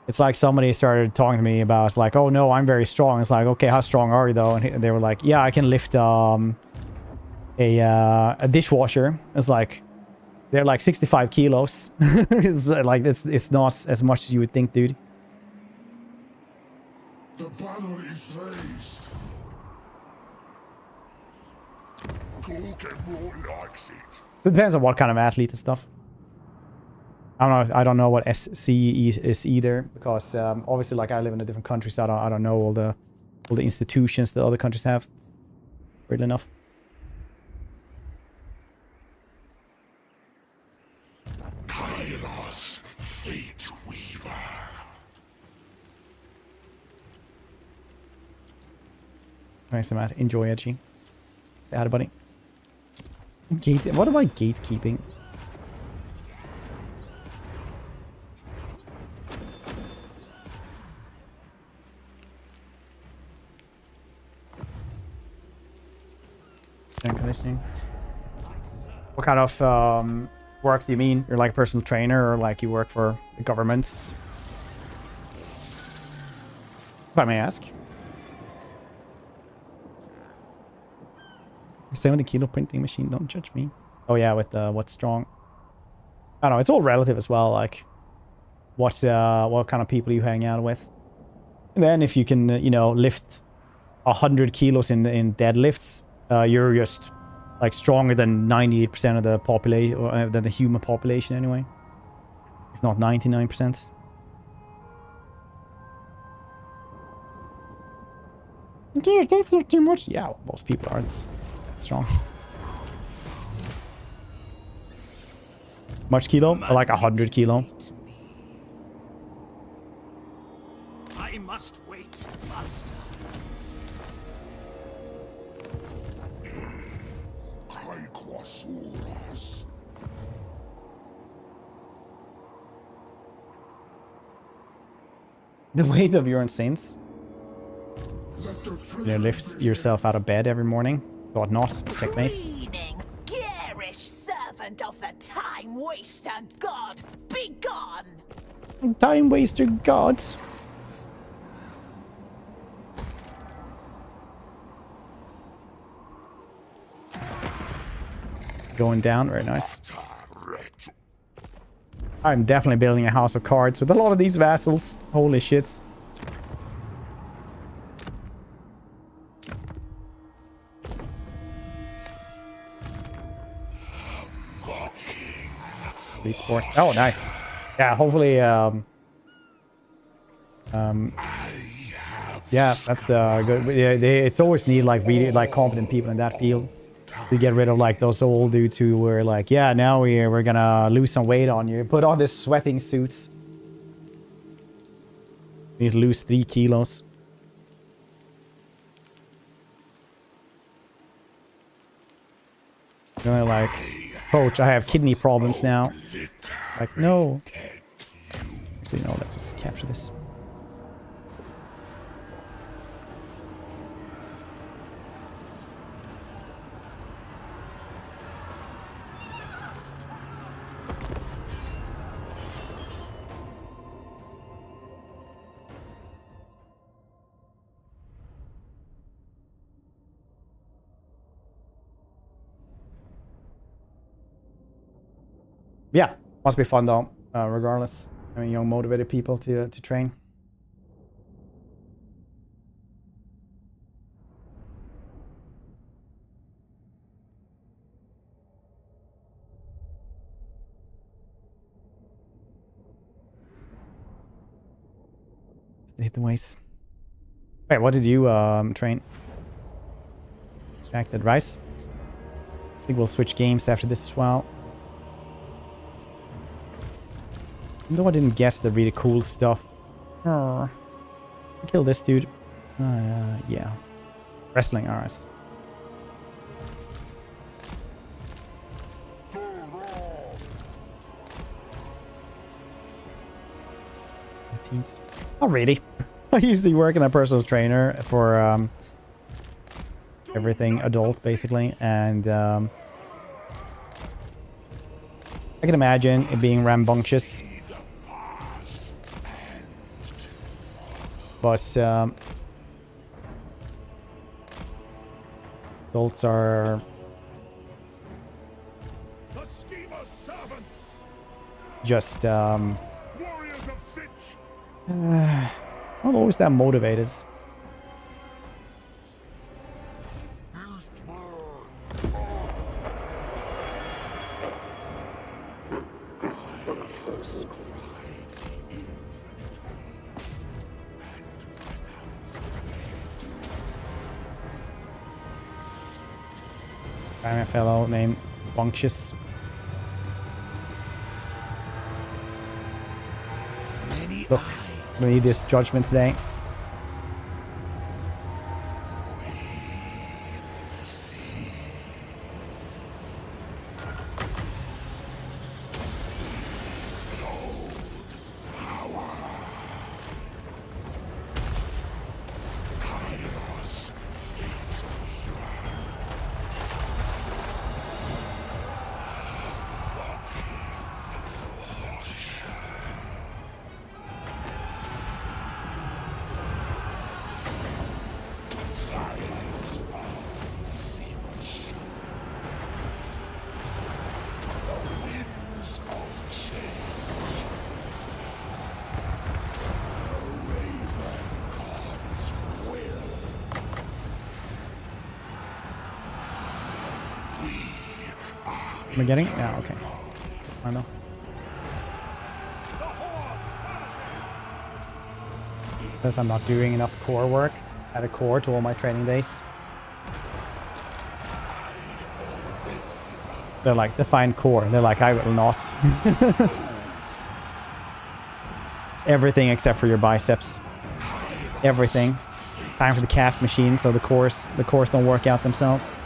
It's like somebody started talking to me about, like, oh no, I'm very strong. It's like, okay, how strong are you though? And they were like, yeah, I can lift a dishwasher. It's like, they're like 65 kilos. It's like, it's not as much as you would think, dude. The banner is raised. It depends on what kind of athlete and stuff. I don't know what SCE is either, because obviously, like, I live in a different country, so I don't know all the institutions that other countries have. Weird enough. Kairos, fate weaver. Nice, Matt. Enjoy, Edgy. Say hi, buddy. What am I gatekeeping? Listening. What kind of work do you mean? You're like a personal trainer, or like you work for the government? If I may ask. 70-kilo printing machine, don't judge me. Oh yeah, with what's strong. I don't know, it's all relative as well, like what kind of people you hang out with. And then if you can, you know, lift 100 kilos in deadlifts, you're just like stronger than 98% of the population, or than the human population anyway. If not 99%. Dude, that's not too much. Yeah, most people aren't that strong. Much kilo? Like 100 kilo. I must wait, master. The weight of your incense. You lift yourself out of bed every morning. God not, checkmates. Garish servant of the time waster god, be gone! Time waster god. Going down, very nice. I'm definitely building a house of cards with a lot of these vassals. Holy shit. Elite sport. Oh, nice. Yeah, hopefully, yeah, that's good. Yeah, it's always need like really like competent people in that field to get rid of like those old dudes who were like, yeah, now we're gonna lose some weight on you. Put on this sweating suits. You need to lose 3 kilos. You know, like, coach, I have kidney problems now. Like, no. Actually, no, let's just capture this. Yeah, must be fun though, regardless. I mean, young, motivated people to train. Hit the waste. Wait, what did you train? Extracted rice. I think we'll switch games after this as well. Even though I didn't guess the really cool stuff. Kill this dude. Yeah. Wrestling hours. Not really. I usually work in a personal trainer for everything adult, basically, and I can imagine it being rambunctious. But adults are just not always that motivated. I'm a fellow named Bunctious. Look, we need this judgment today. Am I getting it? Yeah, okay. I know. Because I'm not doing enough core work. Add a core to all my training days. They're like, define core. They're like, I will not. It's everything except for your biceps. Everything. Time for the calf machine, so the cores don't work out themselves.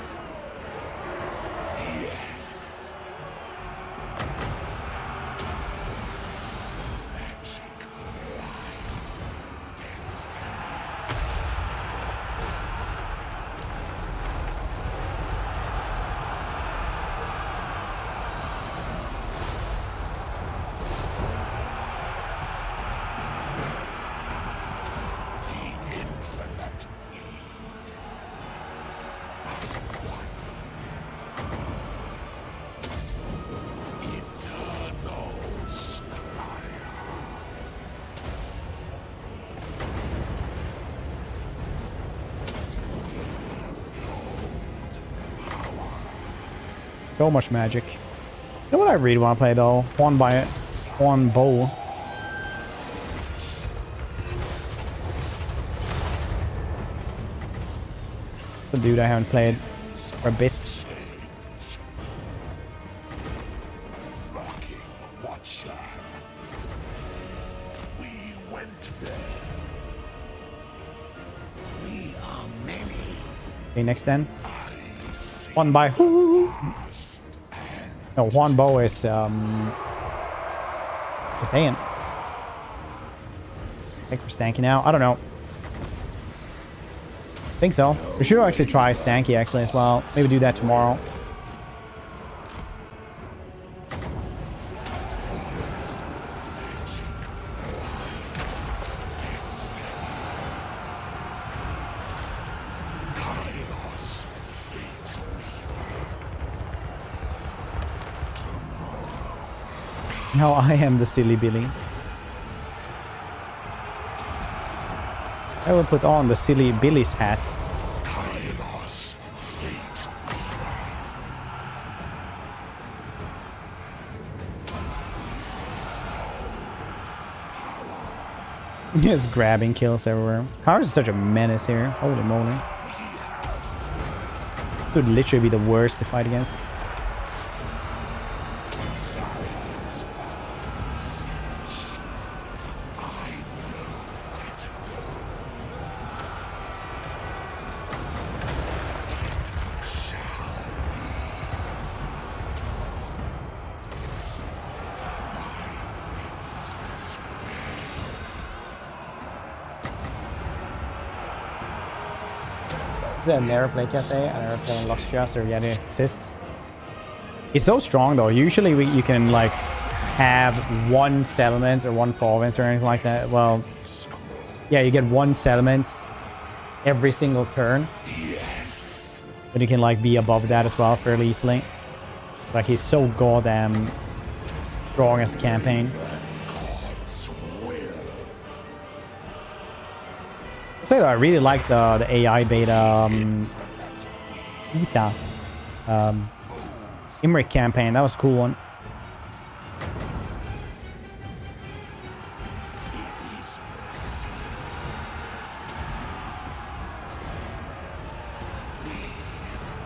So much magic. You know what I really want to play though? One bow. The dude I haven't played for a bit. Okay, next then. One by who? No, one bow is Daemon. think we're stanky now. I don't know. I think so. We should actually try stanky actually as well. Maybe do that tomorrow. No, I am the silly Billy. I will put on the silly Billy's hats. Just grabbing kills everywhere. Kairos is such a menace here. Holy moly. This would literally be the worst to fight against. I never play Cathay, I never play Illustrious or yet it exists. He's so strong though. Usually you can like have one settlement or one province or anything like that. Well, yeah, you get one settlement every single turn. Yes. But you can like be above that as well fairly easily. Like he's so goddamn strong as a campaign. Say that I really like the AI beta Imric campaign. That was a cool one.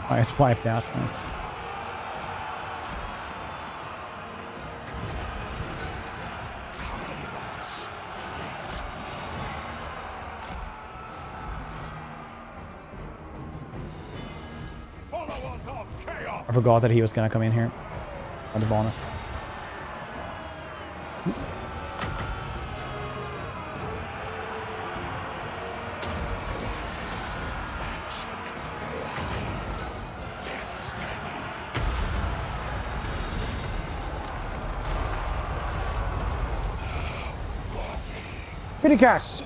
Nice wipe, that's nice. I forgot that he was gonna come in here. I'll be honest. Kitty cash.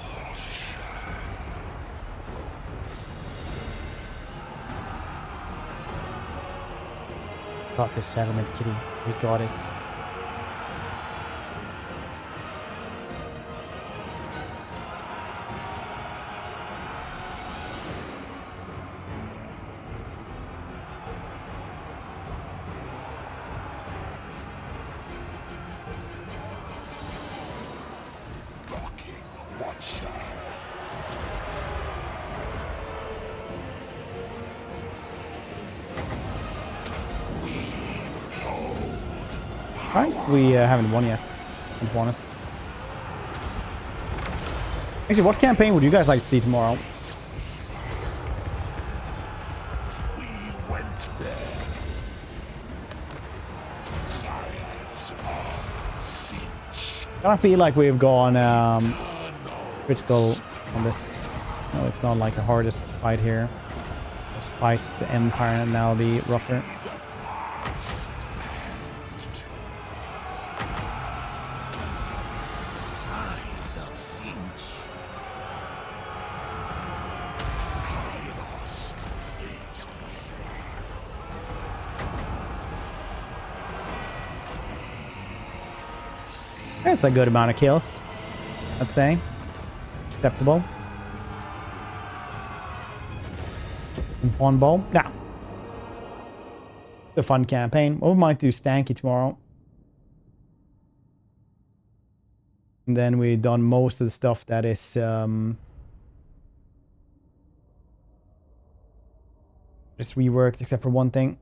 Got this settlement, Kitty. We got this. Christ, we haven't won yet, to be honest. Actually, what campaign would you guys like to see tomorrow? We went there. Science of Tzeentch. I don't feel like we've gone critical on this. No, it's not like the hardest fight here. Just fights the Empire and now the rougher. That's a good amount of kills, I'd say. Acceptable. And pawn bow? Nah. It's a fun campaign. We might do Stanky tomorrow. And then we've done most of the stuff that is just reworked except for one thing.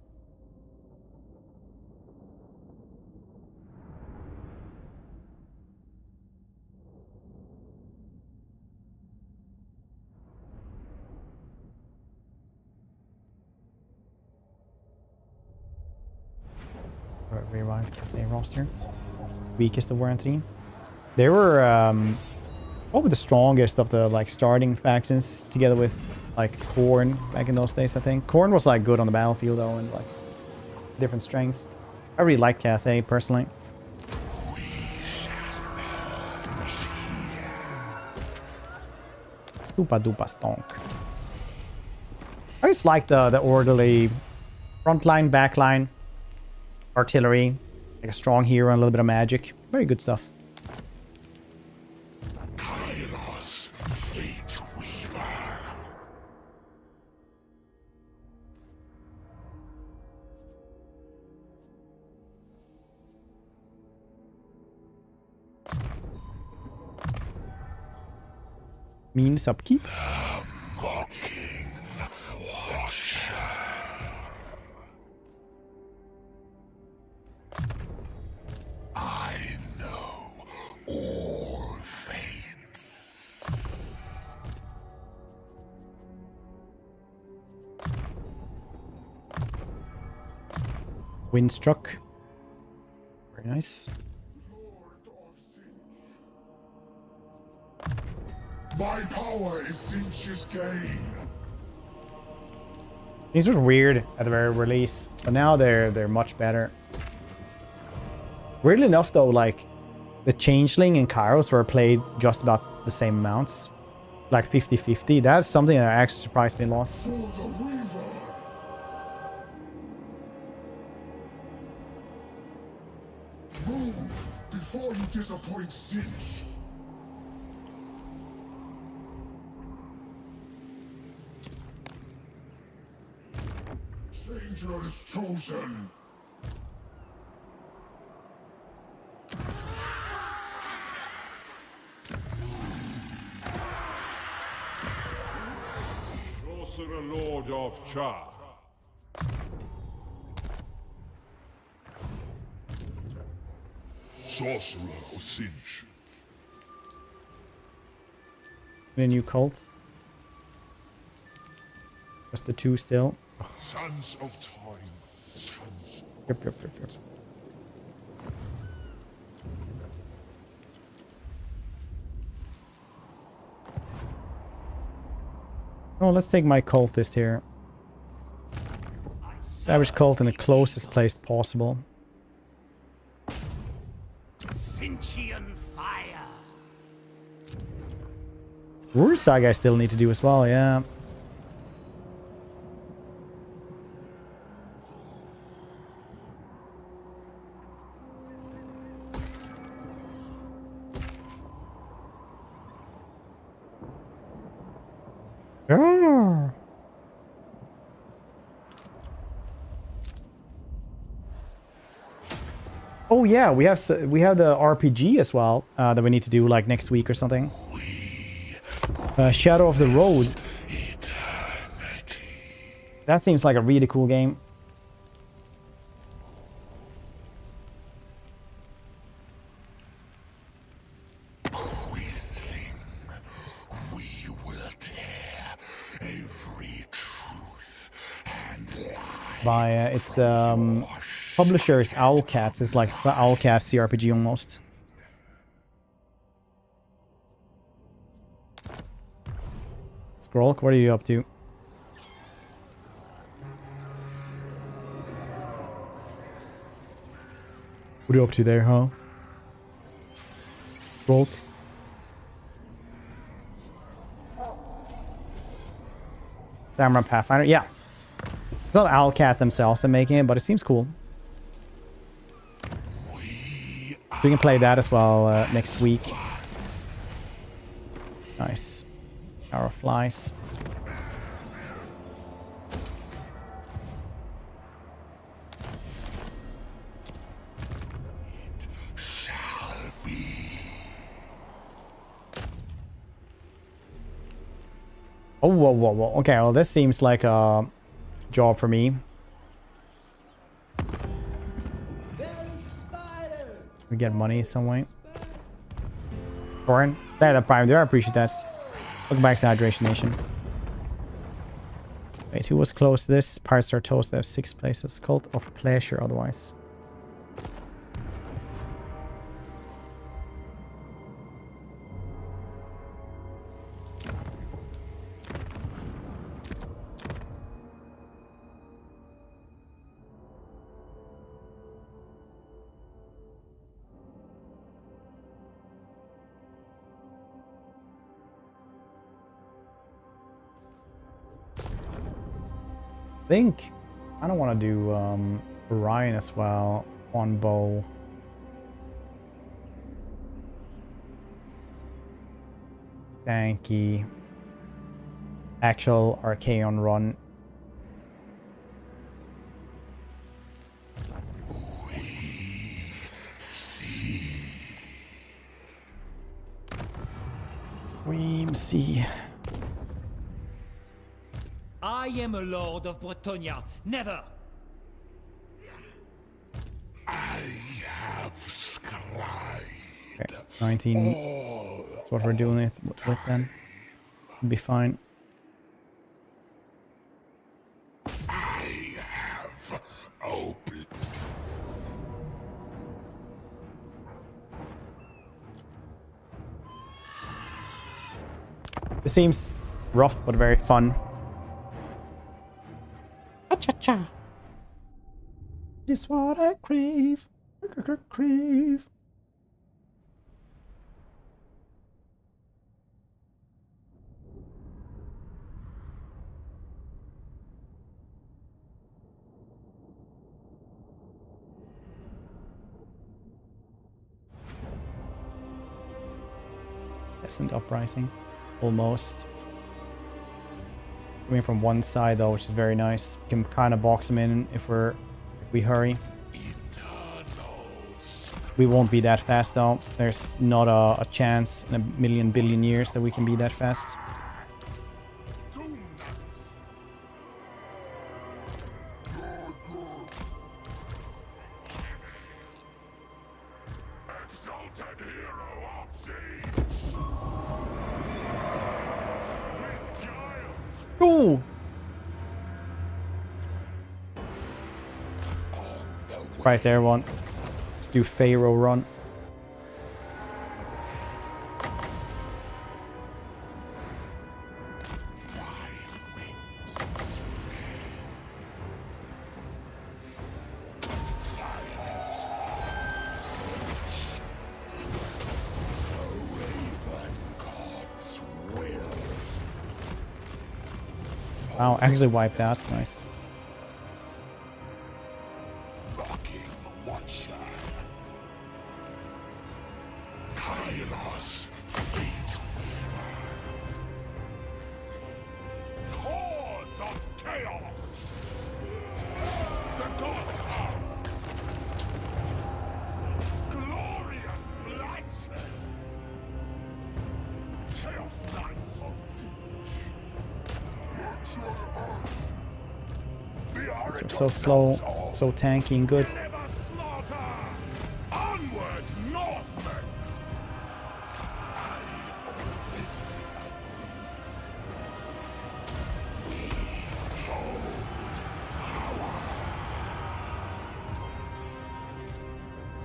Revived Cathay roster. Weakest of War and 3. They were probably the strongest of the like starting factions, together with like Khorne back in those days. I think Khorne was like good on the battlefield though, and like different strengths. I really like Cathay personally. Super duper stonk. I just like the orderly front line, back line, artillery, like a strong hero and a little bit of magic. Very good stuff. Kairos, fate weaver. Means upkeep. I know all fates. Windstruck. Very nice. My power is Tzeentch's gain. These were weird at the very release, but now they're much better. Weirdly enough though, like the Changeling and Kairos were played just about the same amounts. Like 50-50. That's something that actually surprised me lost. For the weaver. Move before you disappoint Tzeentch. Danger is chosen. Sorcerer Lord of Char. Sorcerer of Tzeentch. Any new cults? Just the two still. Sons of time. Sons. Yep. Oh, let's take my cultist here. Establish cult in the closest place possible. Tzeentchian fire. Rursag I still need to do as well, yeah. Yeah. Oh yeah, we have the RPG as well that we need to do like next week or something. Shadow of the Road. That seems like a really cool game. By its publisher is Owlcats. It's like Owlcats CRPG almost. Scroll, what are you up to? What are you up to there, huh? Scroll. Samurai Pathfinder, yeah. It's not Owlcat themselves that making it, but it seems cool. So we can play that as well next week. Nice. Arrow flies. Oh, whoa. Okay, well, this seems like a job for me. We get money some way. Khorne, stay at prime there. I appreciate that. Welcome back to Hydration Nation. Wait, who was close to this? Pirates are toast. They have 6 places. Cult of Pleasure otherwise. think I don't want to do Orion as well on bow. Tanky. Actual Archaeon run. We see. I am a lord of Bretonia. Never. I have scribed. Okay, 19. That's what we're doing with then. Be fine. I have opened. It seems rough but very fun. Cha-cha-cha. It's what I crave. Crave. Peasant uprising. Almost. Coming from one side though, which is very nice. We can kind of box them in if we hurry. We won't be that fast though. There's not a chance in a million billion years that we can be that fast. Ooh! Surprise everyone. Let's do Pharaoh run. Wow, actually wiped that. That's nice. Kairos, fate. Hordes of chaos. The gods ask. Glorious bloodshed. Chaos knights of Tzeentch. They're so slow, so tanky and good. Onward, Northmen!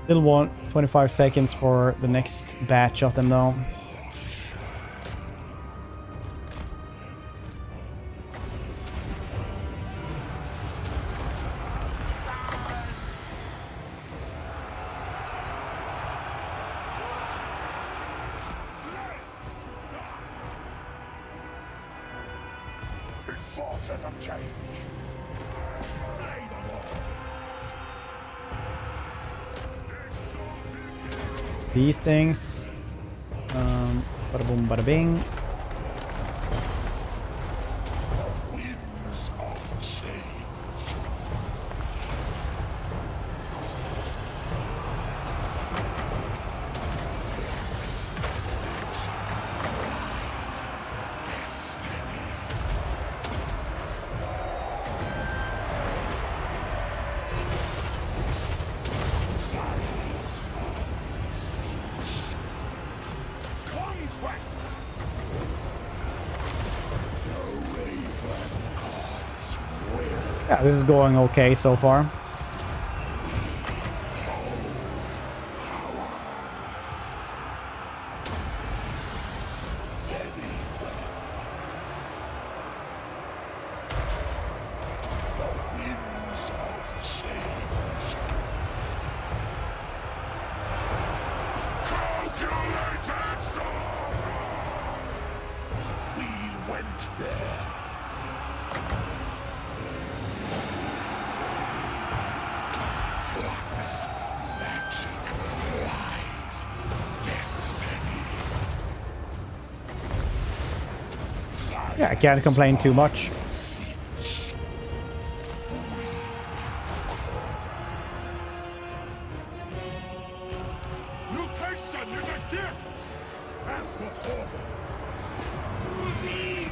Still want 25 seconds for the next batch of them though. Forces of change. Slay them all. These things. Bada boom, bada bing. Winds of change. Destiny. Silence of siege. Conquest. The Raven God's will. Yeah, this is going okay so far. Winds of change. Calculated slaughter. We went there. Yeah, I can't complain too much. Mutation is a gift, as was order. Tzeentch!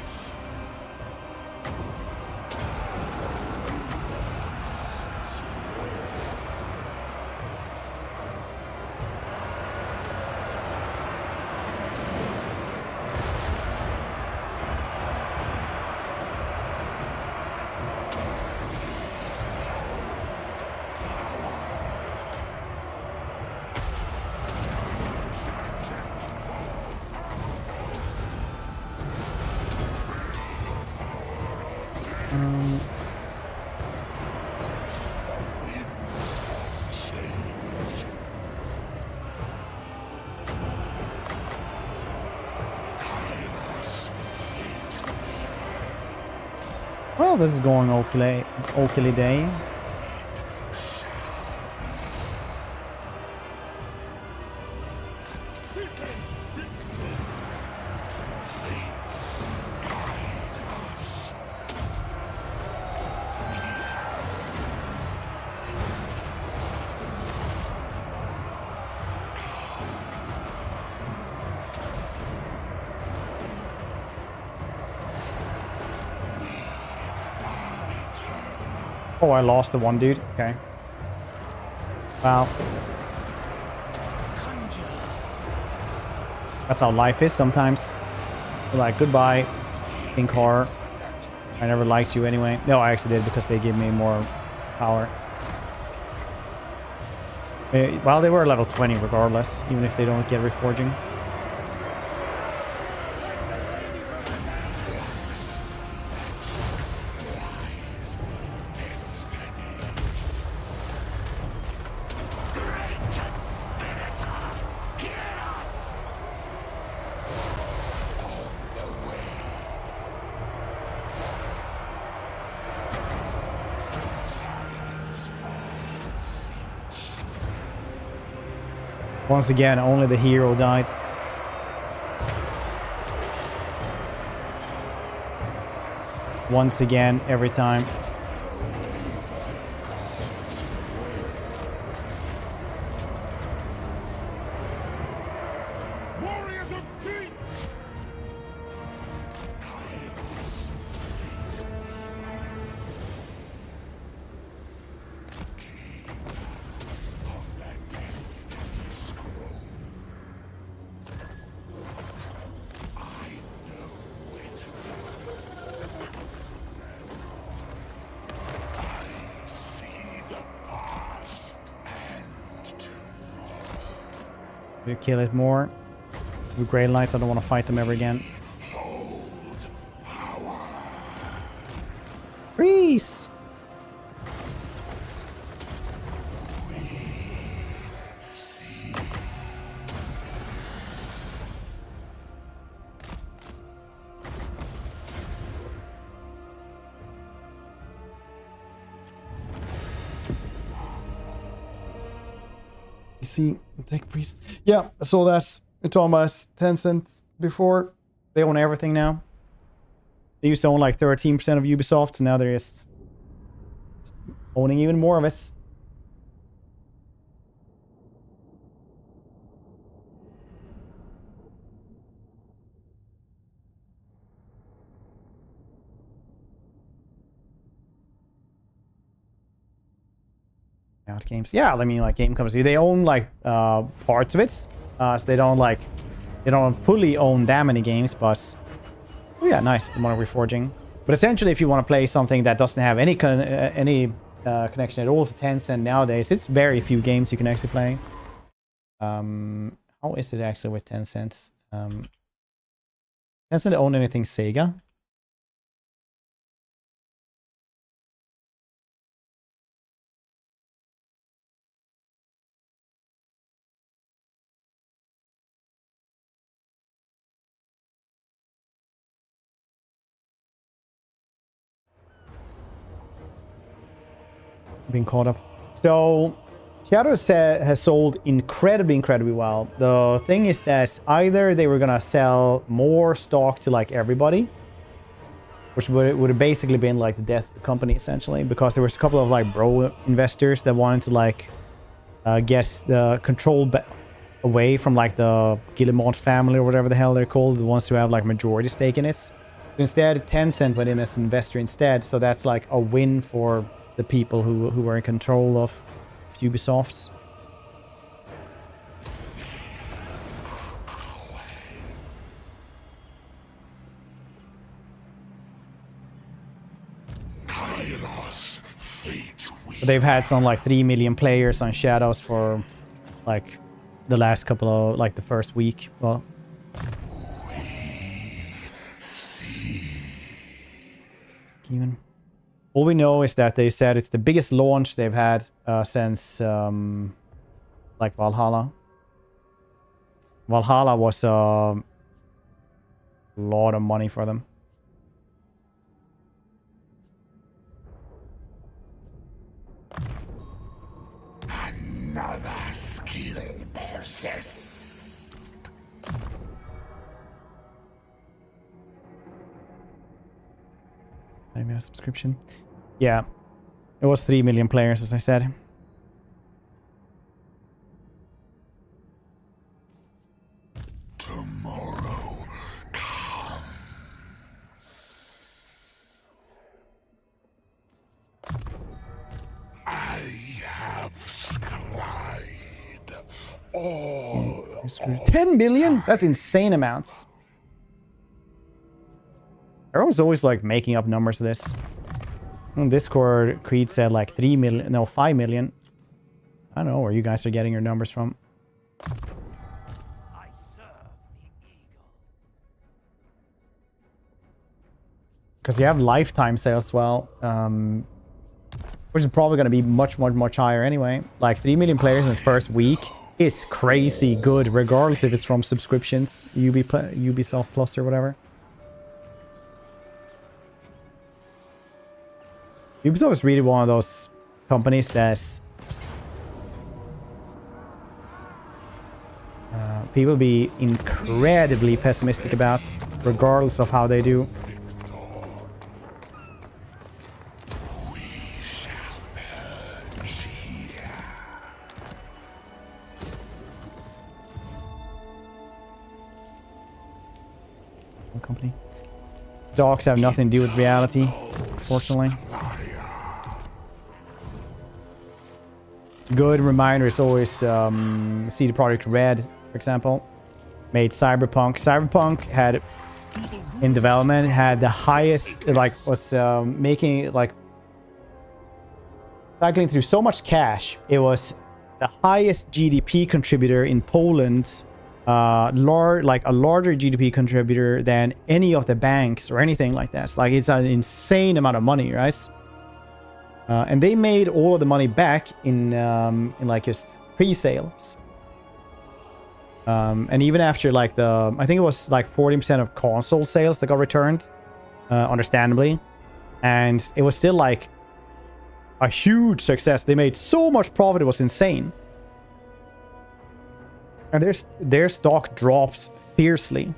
Well, this is going okay day. Oh, I lost the one dude. Okay. Wow. That's how life is sometimes. You're like, goodbye, King Khorne. I never liked you anyway. No, I actually did because they gave me more power. Well, they were level 20 regardless, even if they don't get reforging. Once again, only the hero died. Once again, every time. Warriors of Tzeentch! We kill it more. With Grey Lights, I don't want to fight them ever again. Reese! See, Tech Priest. Yeah, so that's Thomas Tencent before. They own everything now. They used to own like 13% of Ubisoft, so now they're just owning even more of it. Out games. Yeah, I mean, like game companies, they own like parts of it, so they don't fully own that many games. But oh yeah, nice, the Modern Reforging. But essentially, if you want to play something that doesn't have any connection at all to Tencent nowadays, it's very few games you can actually play. How is it actually with Tencent? Tencent own anything Sega? Being caught up. So Kairos has sold incredibly well. The thing is that either they were gonna sell more stock to like everybody, which would have basically been like the death of the company essentially, because there was a couple of like bro investors that wanted to like get the control away from like the Guillemot family or whatever the hell they're called, the ones who have like majority stake in it. Instead, Tencent went in as an investor instead, so that's like a win for the people who were in control of Ubisoft's. Kairos, fate will. They've had some like 3 million players on Shadows for like the last couple of like the first week. Well, even all we know is that they said it's the biggest launch they've had since like Valhalla. Valhalla was a lot of money for them. Another skill possessed. Maybe a subscription. Yeah, it was 3 million players, as I said. Tomorrow comes. I have scried all. 10 million? That's insane amounts. Everyone's always like making up numbers of this. On Discord, Creed said like 3 million, no, 5 million. I don't know where you guys are getting your numbers from. Because you have lifetime sales as well, which is probably going to be much higher anyway. Like 3 million players in the first week is crazy good, regardless if it's from subscriptions, Ubisoft Plus or whatever. Ubisoft is really one of those companies that's people be incredibly pessimistic about, regardless of how they do. Company. Stocks have nothing to do with reality, fortunately. Good reminder is always CD Projekt Red, for example, made Cyberpunk. Cyberpunk had, in development, had the highest, like, was making, like, cycling through so much cash. It was the highest GDP contributor in Poland, like a larger GDP contributor than any of the banks or anything like that. Like, it's an insane amount of money, right? And they made all of the money back in like just pre-sales. And even after like I think it was like 40% of console sales that got returned, understandably. And it was still like a huge success. They made so much profit, it was insane. And their stock drops fiercely.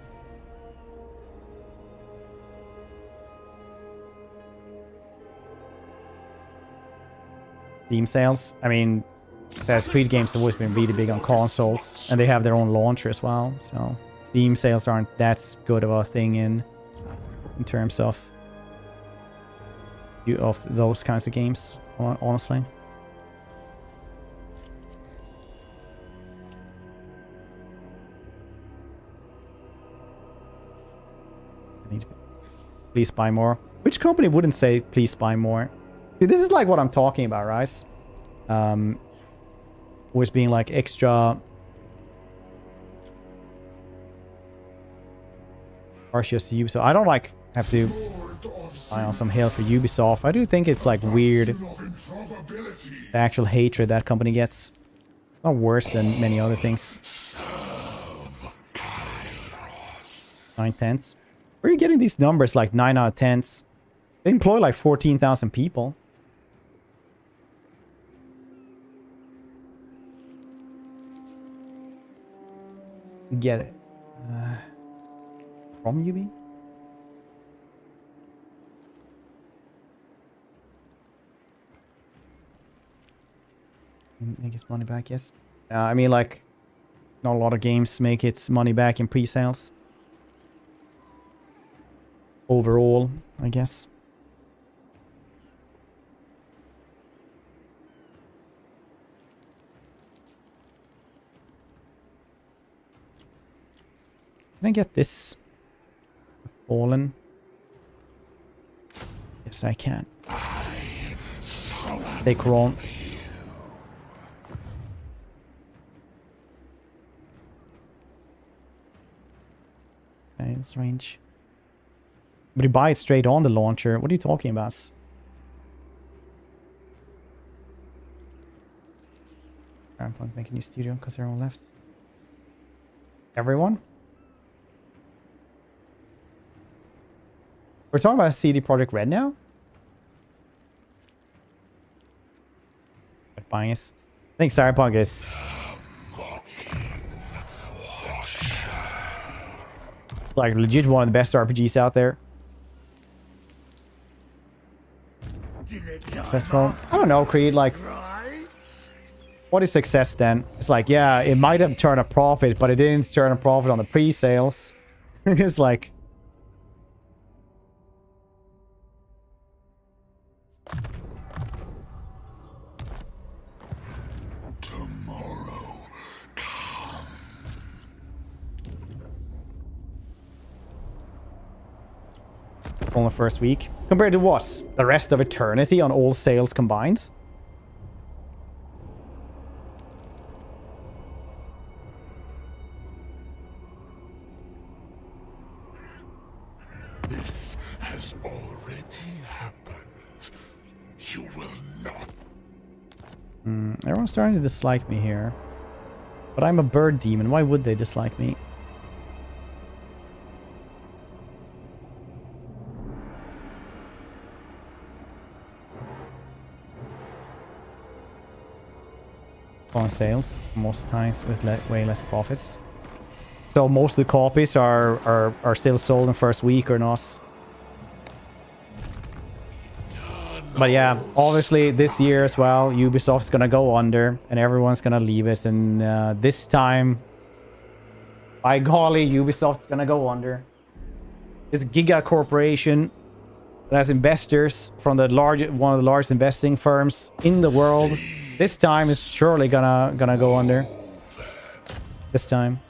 Steam sales. I mean, Assassin's Creed games have always been really big on consoles, and they have their own launcher as well. So Steam sales aren't that good of a thing in terms of those kinds of games, honestly. Please buy more. Which company wouldn't say please buy more? See, this is like what I'm talking about, right? Always being like extra harsh to Ubisoft. I don't like have to buy on some hill for Ubisoft. I do think it's like weird, the actual hatred that company gets. Not worse than many other things. 9/10. Where are you getting these numbers like 9 out of 10s? They employ like 14,000 people. Get it. From Ubi? make its money back, yes. I mean, like, not a lot of games make its money back in pre-sales. Overall, I guess. Can I get this? Fallen? Yes, I can. Take Khorne. Okay, it's range. But you buy it straight on the launcher. What are you talking about? I'm going to make a new studio because everyone left. Everyone? We're talking about CD Projekt Red now? Buying us. I think Cyberpunk is... like legit one of the best RPGs out there. Successful? I don't know, Creed, like... what is success then? It's like, yeah, it might have turned a profit, but it didn't turn a profit on the pre-sales. It's like... It's on the first week. Compared to what? The rest of eternity on all sales combined? This has already happened. You will not. Everyone's starting to dislike me here. But I'm a bird demon. Why would they dislike me? On sales most times with way less profits, so most of the copies are still sold in the first week or not. But yeah, obviously this year as well, Ubisoft's gonna go under and everyone's gonna leave it, and this time, by golly, Ubisoft's gonna go under. This giga corporation that has investors from one of the largest investing firms in the world. This time is surely gonna go under. This time.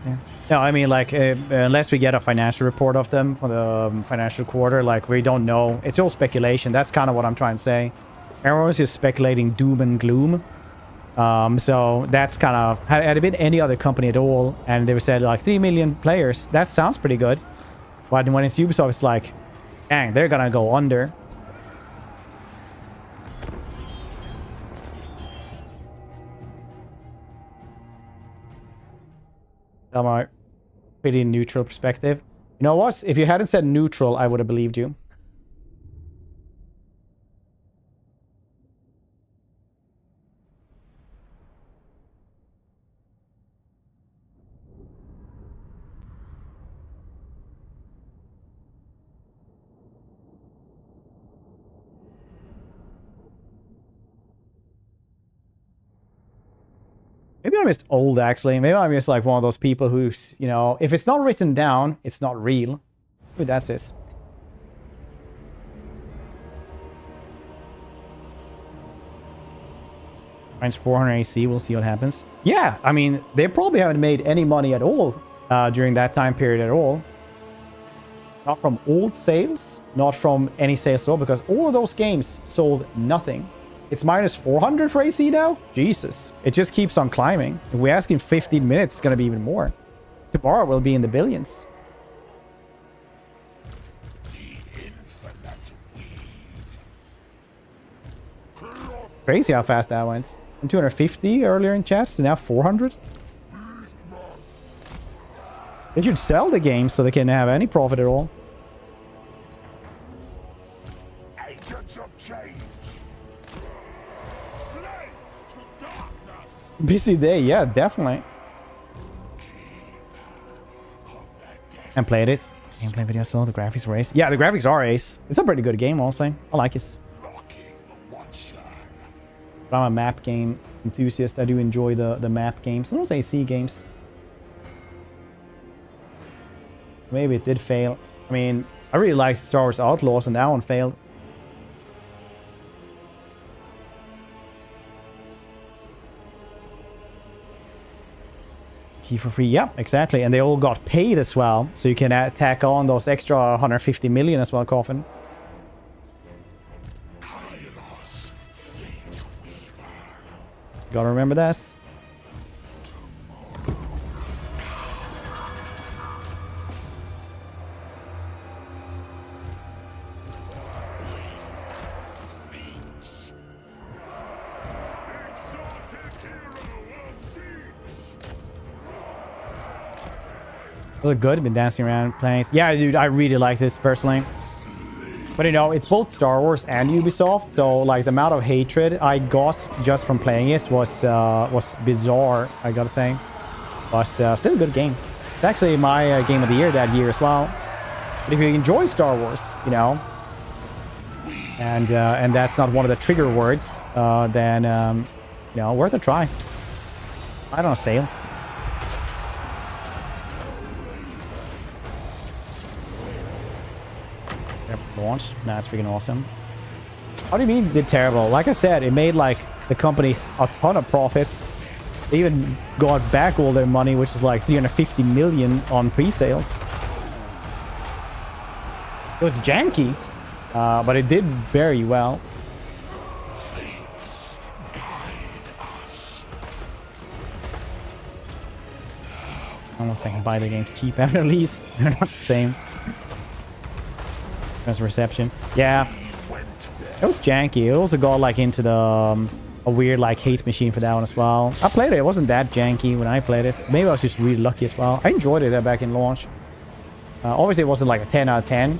There. No, I mean, like, unless we get a financial report of them for the financial quarter, like, we don't know. It's all speculation. That's kind of what I'm trying to say. Everyone's just speculating doom and gloom. So that's kind of... Had it been any other company at all, and they said, like, 3 million players, that sounds pretty good. But when it's Ubisoft, it's like, dang, they're gonna go under. My pretty neutral perspective. You know what? If you hadn't said neutral, I would have believed you. Maybe I'm just old, actually. Maybe I'm just like one of those people who's, you know, if it's not written down, it's not real. Maybe that's it. Minus 400 AC, we'll see what happens. Yeah, I mean, they probably haven't made any money at all during that time period at all. Not from old sales, not from any sales at all, because all of those games sold nothing. It's minus 400 for AC now? Jesus. It just keeps on climbing. If we ask in 15 minutes, it's going to be even more. Tomorrow we'll be in the billions. Crazy how fast that went. And 250 earlier in chest, and now 400. They should sell the game so they can have any profit at all. Agents of change. Slaves to darkness. Busy day, yeah, definitely. And played it. Gameplay video, so the graphics were ace. Yeah, the graphics are ace. It's a pretty good game, also. I like it. But I'm a map game enthusiast. I do enjoy the map games and those AC games. Maybe it did fail. I mean, I really like Star Wars Outlaws, and that one failed. Key for free, yeah, exactly. And they all got paid as well, so you can tack on those extra 150 million as well, Coffin. Kairos, Gotta remember this. Those are good. Been dancing around playing. Yeah, dude, I really like this personally. But you know, it's both Star Wars and Ubisoft, so like the amount of hatred I got just from playing it was bizarre, I gotta say. But still a good game. It's actually my game of the year that year as well. But if you enjoy Star Wars, you know, and that's not one of the trigger words, then you know, worth a try. I don't know, sale. Launch. That's freaking awesome. How do you mean did terrible? Like I said, it made like the companies a ton of profits. They even got back all their money, which is like 350 million on pre-sales. It was janky, but it did very well. Almost I can buy the games cheap after release. They're not the same. As reception, yeah, it was janky. It also got like into the a weird like hate machine for that one as well. I played it. It wasn't that janky when I played this. Maybe I was just really lucky as well. I enjoyed it back in launch. Obviously, it wasn't like a 10 out of 10.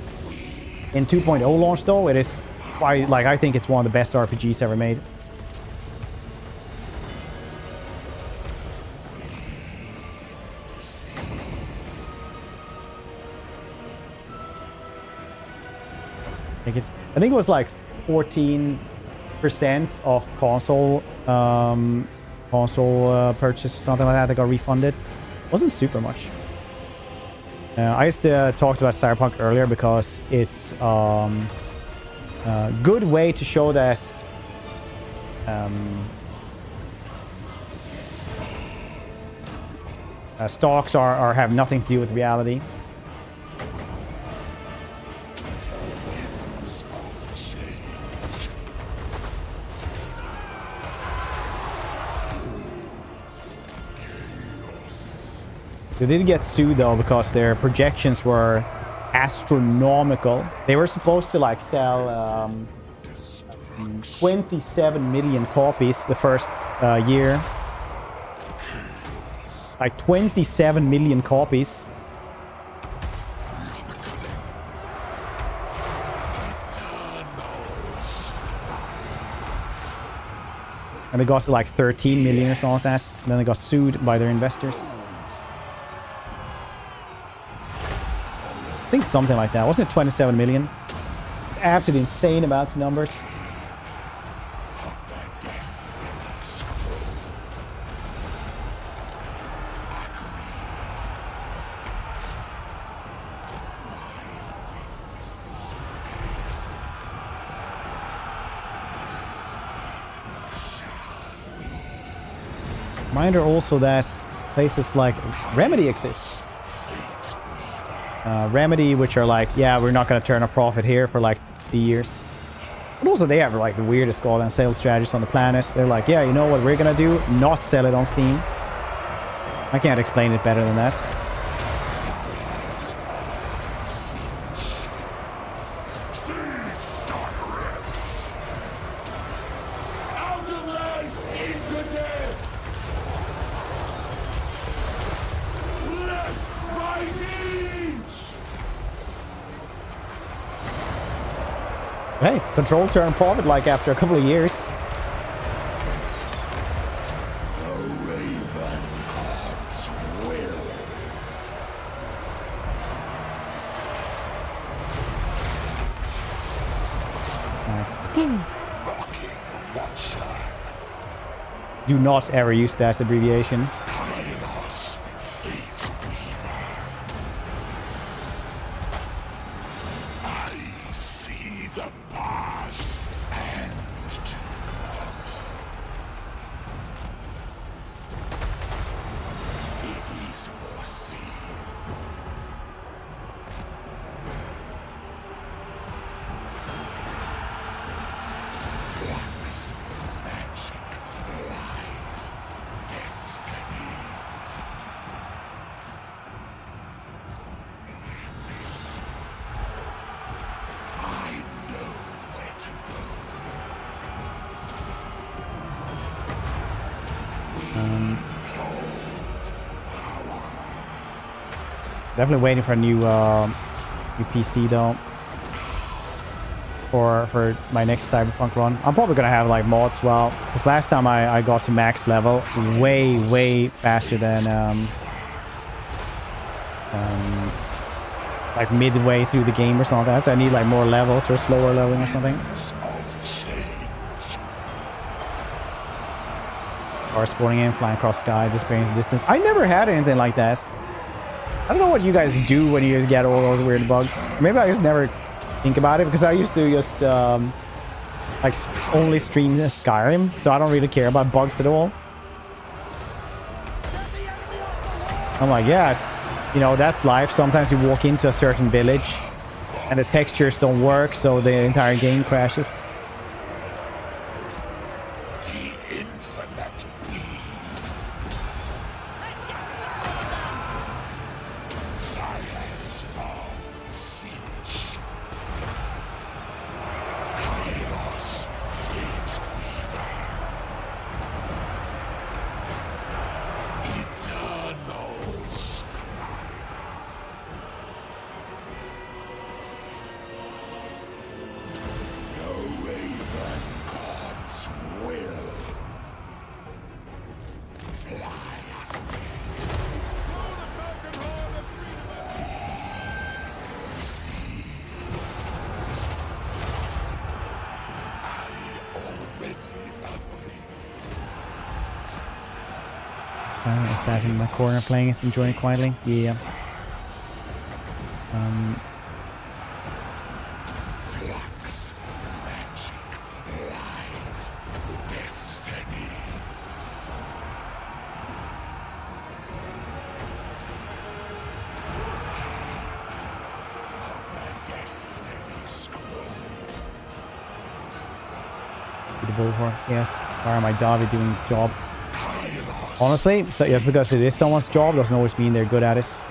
In 2.0 launch though, it is quite like I think it's one of the best RPGs ever made. I think it was like 14% of console purchase or something like that got refunded. Wasn't super much. I just talked about Cyberpunk earlier because it's a good way to show that stocks have nothing to do with reality. They did get sued though because their projections were astronomical. They were supposed to like sell 27 million copies the first year. Like 27 million copies. And they got to like 13 million or something like that. And then they got sued by their investors. I think something like that. Wasn't it 27 million? Absolutely insane amounts of numbers. Reminder also that places like Remedy exists. Remedy, which are like, yeah, we're not going to turn a profit here for like 3 years. But also they have like the weirdest goddamn sales strategies on the planet. They're like, yeah, you know what we're going to do? Not sell it on Steam. I can't explain it better than this. Out of life into Hey, control turned profit like after a couple of years. Nice. Do not ever use that abbreviation. Definitely waiting for a new PC though. For my next Cyberpunk run. I'm probably gonna have like mods as well. Because last time I got to max level way faster than like midway through the game or something like that. So I need like more levels or slower leveling or something. Or spawning in, flying across sky, disappearing in distance. I never had anything like this. I don't know what you guys do when you guys get all those weird bugs. Maybe I just never think about it because I used to just like only stream Skyrim, so I don't really care about bugs at all. I'm like, yeah, you know, that's life. Sometimes you walk into a certain village and the textures don't work, so the entire game crashes. I sat in my corner playing it, enjoying it quietly. Yeah. The bulwark, yes. Why am I Davi doing the job? Honestly, so just because it is someone's job doesn't always mean they're good at it.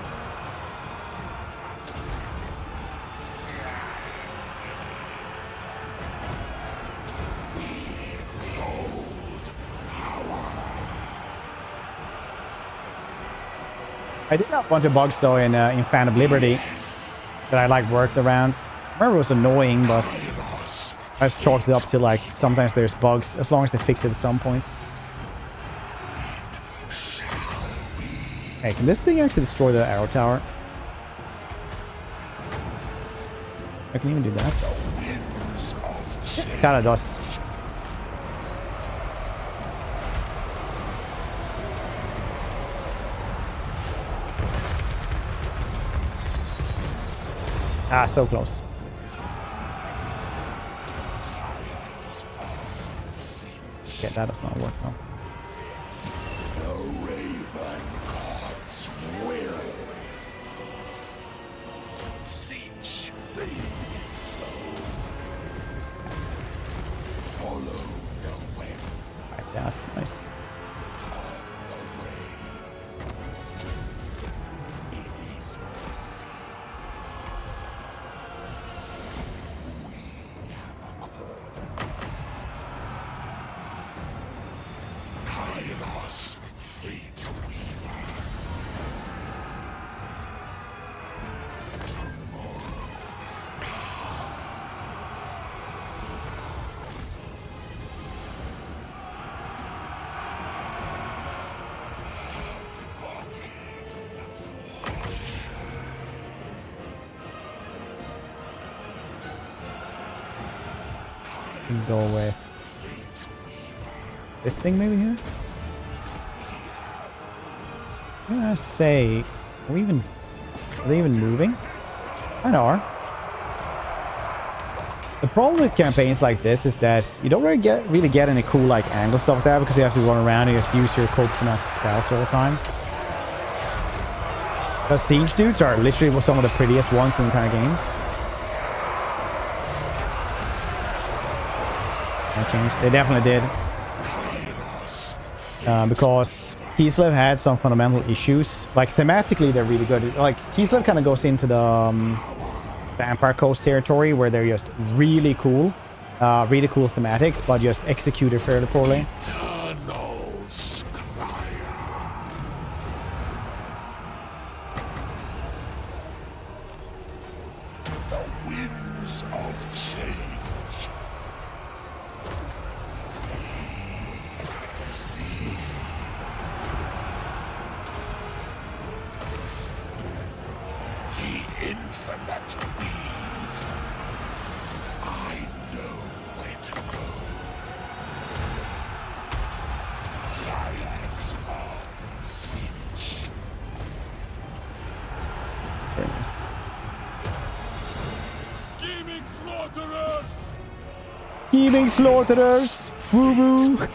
I did have a bunch of bugs though in Fan of Liberty that I like worked around. I remember it was annoying, but I just chalked it up to like sometimes there's bugs as long as they fix it at some points. Hey, can this thing actually destroy the arrow tower? I can even do that. It kinda does. Ah, so close. Okay, that does not work now. That's nice. can go with this thing maybe here. I'm gonna say, are they even moving? I know. The problem with campaigns like this is that you don't really get any cool like angle stuff like that, because you have to run around and just use your copious amounts of spells all the time. The siege dudes are literally some of the prettiest ones in the entire game. That changed. They definitely did. Because Kislev had some fundamental issues. Like, thematically, they're really good. Like, Kislev kind of goes into the Vampire Coast territory, where they're just really cool thematics, but just executed fairly poorly. Scheming slaughterers! Woo woo!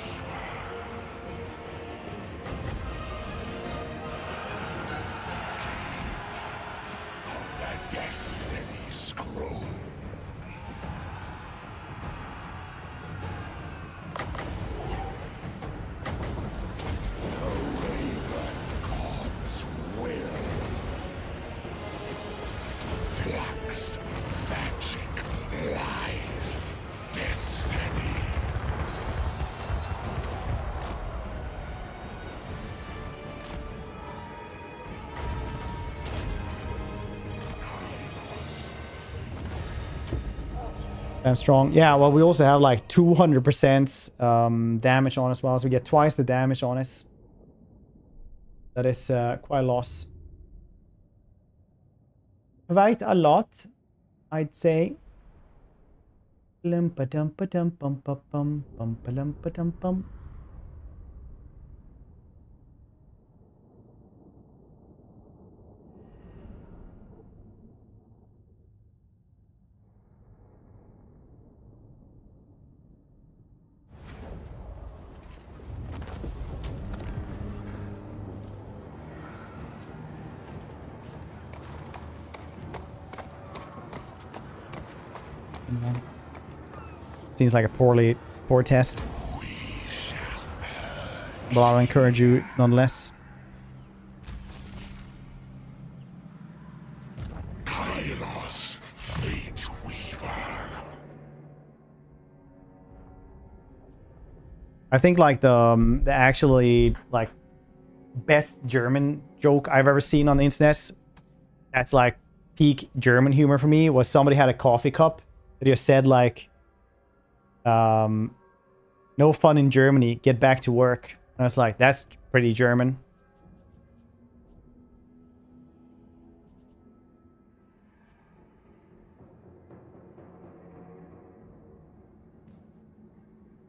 Strong. Yeah, well, we also have like 200% damage on us, well, so we get twice the damage on us. That is quite a loss. Quite a lot, I'd say. Seems like a poor test, but I'll encourage you nonetheless. Kairos, fate weaver. I think like the actually like best German joke I've ever seen on the internet, that's like peak German humor for me, was somebody had a coffee cup that just said like, no fun in Germany, get back to work. And I was like, that's pretty German.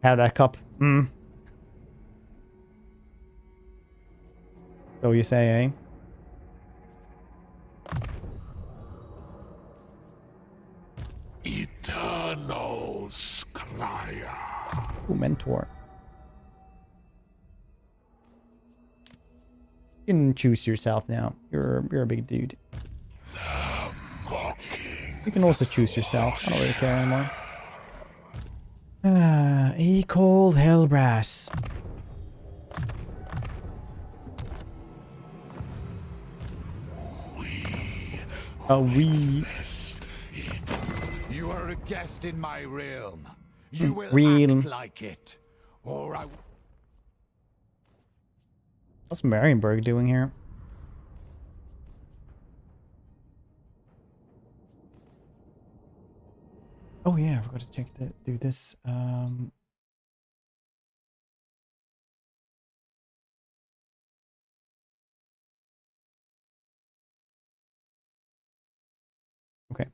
Have that cup. So you say, eh? Eternal Scryer. Ooh, mentor. You can choose yourself now. You're a big dude. You can also choose yourself. I don't really care anymore. A cold hellbrass. We. You are a guest in my realm. You will act like it, or I. What's Marienburg doing here? Oh yeah, I forgot to check do this. Okay.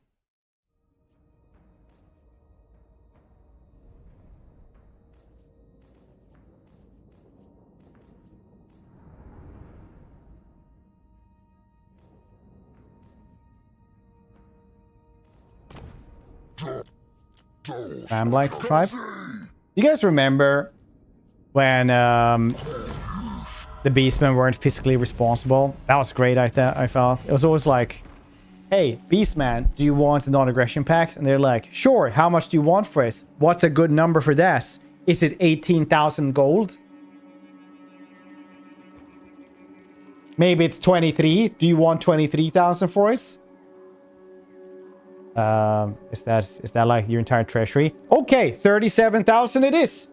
Lamblight tribe. You guys remember when the Beastmen weren't physically responsible? That was great, I felt. It was always like, hey, Beastman, do you want non-aggression packs? And they're like, sure, how much do you want for it? What's a good number for this? Is it 18,000 gold? Maybe it's 23. Do you want 23,000 for it? Is that like your entire treasury? Okay, 37,000 it is.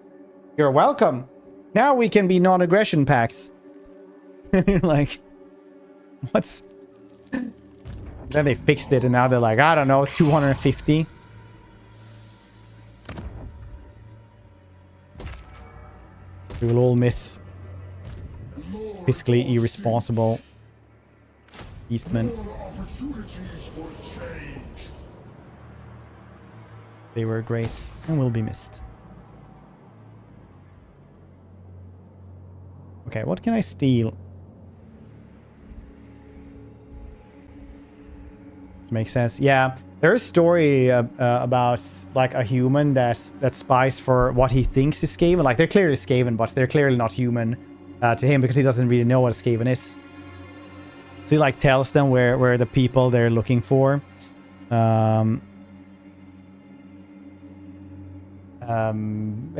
You're welcome. Now we can be non-aggression packs. You're like, what's... Then they fixed it and now they're like, I don't know, 250. We will all miss fiscally irresponsible Beastmen. They were a grace and will be missed. Okay, what can I steal? This makes sense. Yeah, there's a story about like a human that spies for what he thinks is Skaven. Like they're clearly Skaven, but they're clearly not human to him because he doesn't really know what a Skaven is. So he like tells them where the people they're looking for.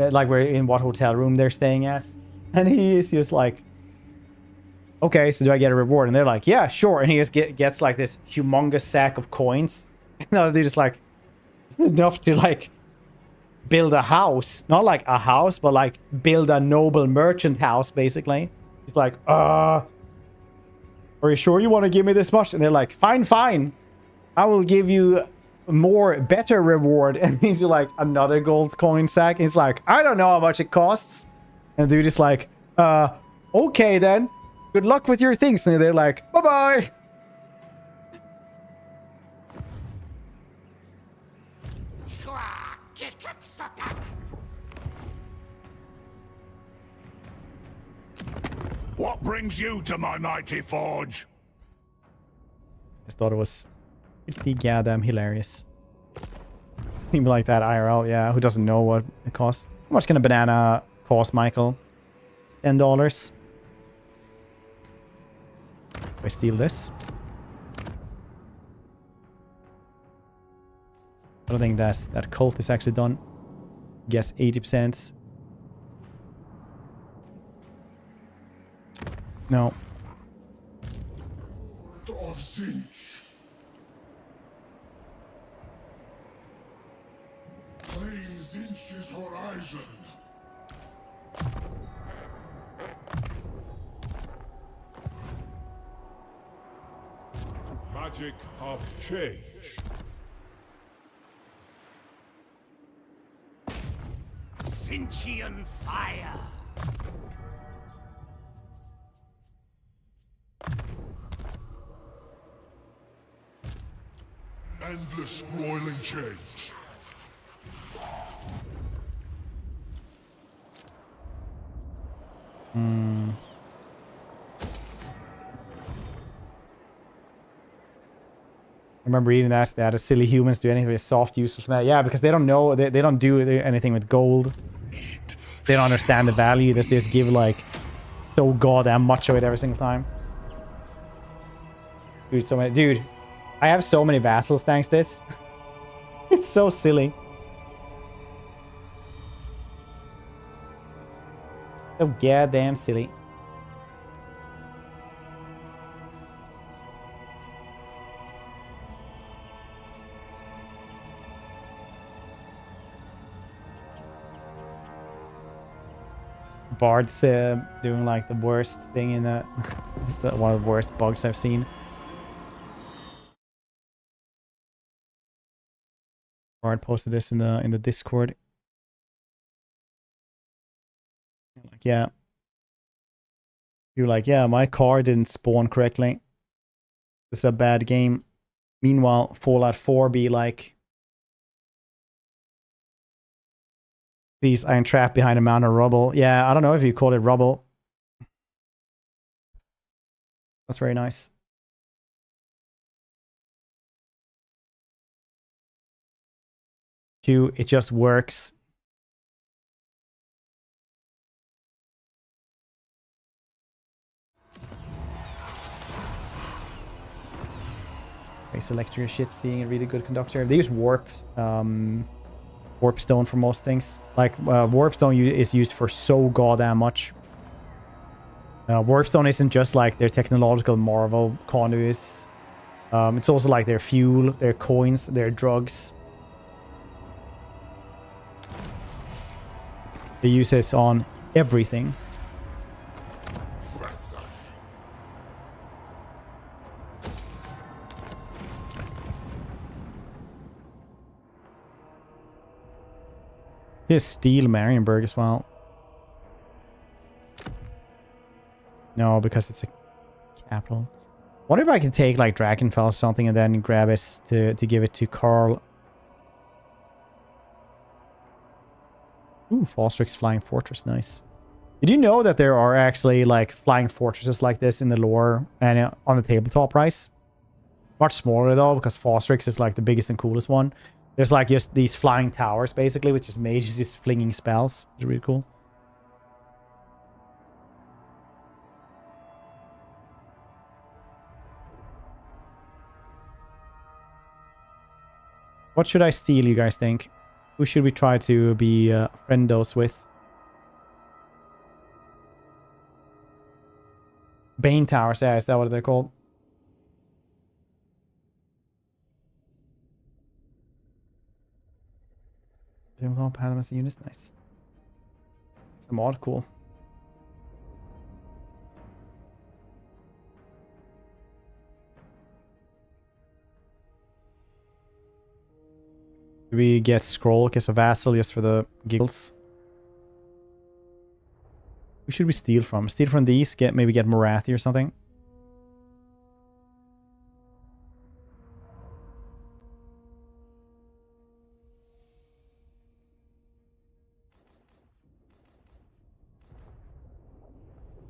Like where in what hotel room they're staying at. And he's just like, okay, so do I get a reward? And they're like, yeah, sure. And he just gets like this humongous sack of coins. And they're just like, it's enough to like build a house. Not like a house, but like build a noble merchant house, basically. He's like, are you sure you want to give me this much? And they're like, fine, fine. I will give you better reward. And he's like, another gold coin sack. And he's like, I don't know how much it costs. And the dude is like, okay then. Good luck with your things. And they're like, bye-bye. What brings you to my mighty forge? I just thought it was pretty goddamn hilarious. People like that IRL, yeah, who doesn't know what it costs. How much can a banana cost, Michael? $10. I steal this. I don't think that cult is actually done. Guess 80%. No. Of Tzeentch. Claim Tzeentch's horizon. Magic of change. Tzeentchian fire. Endless broiling change. I remember reading that the silly humans do anything with soft, useless metal. Yeah, because they don't know, they don't do anything with gold. They don't understand the value. They just give like so goddamn much of it every single time. Dude, I have so many vassals thanks to this. It's so silly. So goddamn silly. Bard's doing like the worst thing in that. It's one of the worst bugs I've seen. Bard posted this in the Discord. Like, yeah. You're like, yeah, my car didn't spawn correctly. This is a bad game. Meanwhile, Fallout 4 be like, please, I am trapped behind a mountain of rubble. Yeah, I don't know if you call it rubble. That's very nice. Q, it just works. Okay, select your shit, seeing a really good conductor. They use warp stone for most things. Like warp stone is used for so goddamn much. Warp stone isn't just like their technological marvel conduits. It's also like their fuel, their coins, their drugs. They use this on everything. Here's Steel Marienburg as well. No, because it's a capital. Wonder if I can take like Drakenfell or something and then grab it to give it to Carl. Ooh, Falstric's Flying Fortress, nice. Did you know that there are actually like flying fortresses like this in the lore and on the tabletop price? Much smaller though, because Falstric's is like the biggest and coolest one. There's like just these flying towers basically, which is mages just flinging spells. It's really cool. What should I steal, you guys think? Who should we try to be friendos with? Bane Towers, yeah, is that what they're called? Padamas units, nice. It's the mod, cool. Do we get Scroll as a vassal just for the giggles? Who should we steal from? Steal from these, maybe get Morathi or something.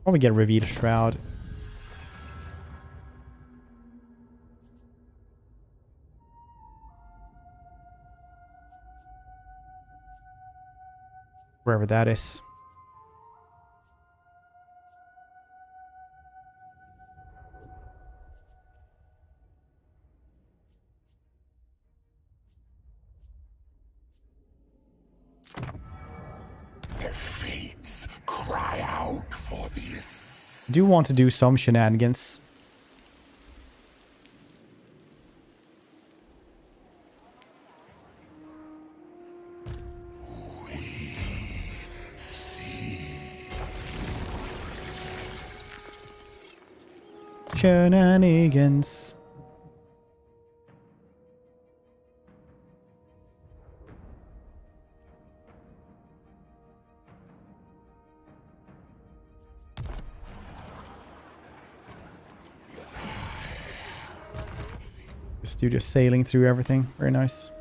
Probably get Reveal Shroud. Wherever that is. The fates cry out for this. I do want to do some shenanigans. Shenanigans. This dude is sailing through everything. Very nice.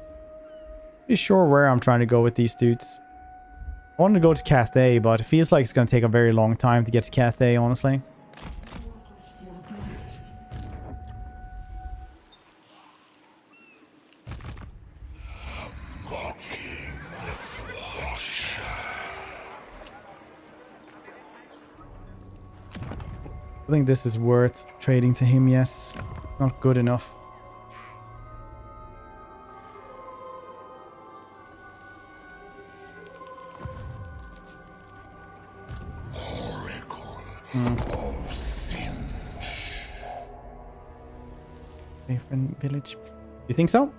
Pretty sure where I'm trying to go with these dudes. I wanted to go to Cathay, but it feels like it's going to take a very long time to get to Cathay, honestly. I think this is worth trading to him, yes. It's not good enough. Oracle of Tzeentch. Different village. You think so?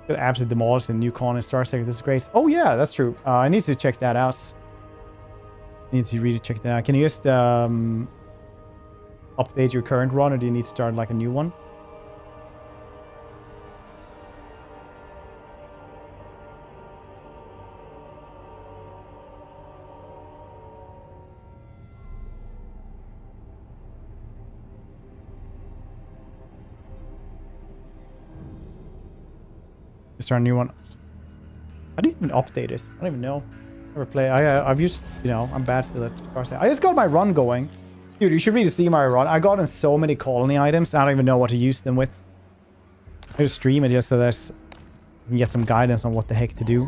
Could absolutely demolish the new Khorne and Star Sector. This is great. Oh yeah, that's true. I need to check that out. I need to really check that out. Can you just update your current run, or do you need to start like a new one? Start a new one. How do you even update this? I don't even know. Never play. I've used, you know, I'm bad still at Star Sector. I just got my run going. Dude, you should really see my run. I got in so many colony items. I don't even know what to use them with. I just stream it just so that We can get some guidance on what the heck to do.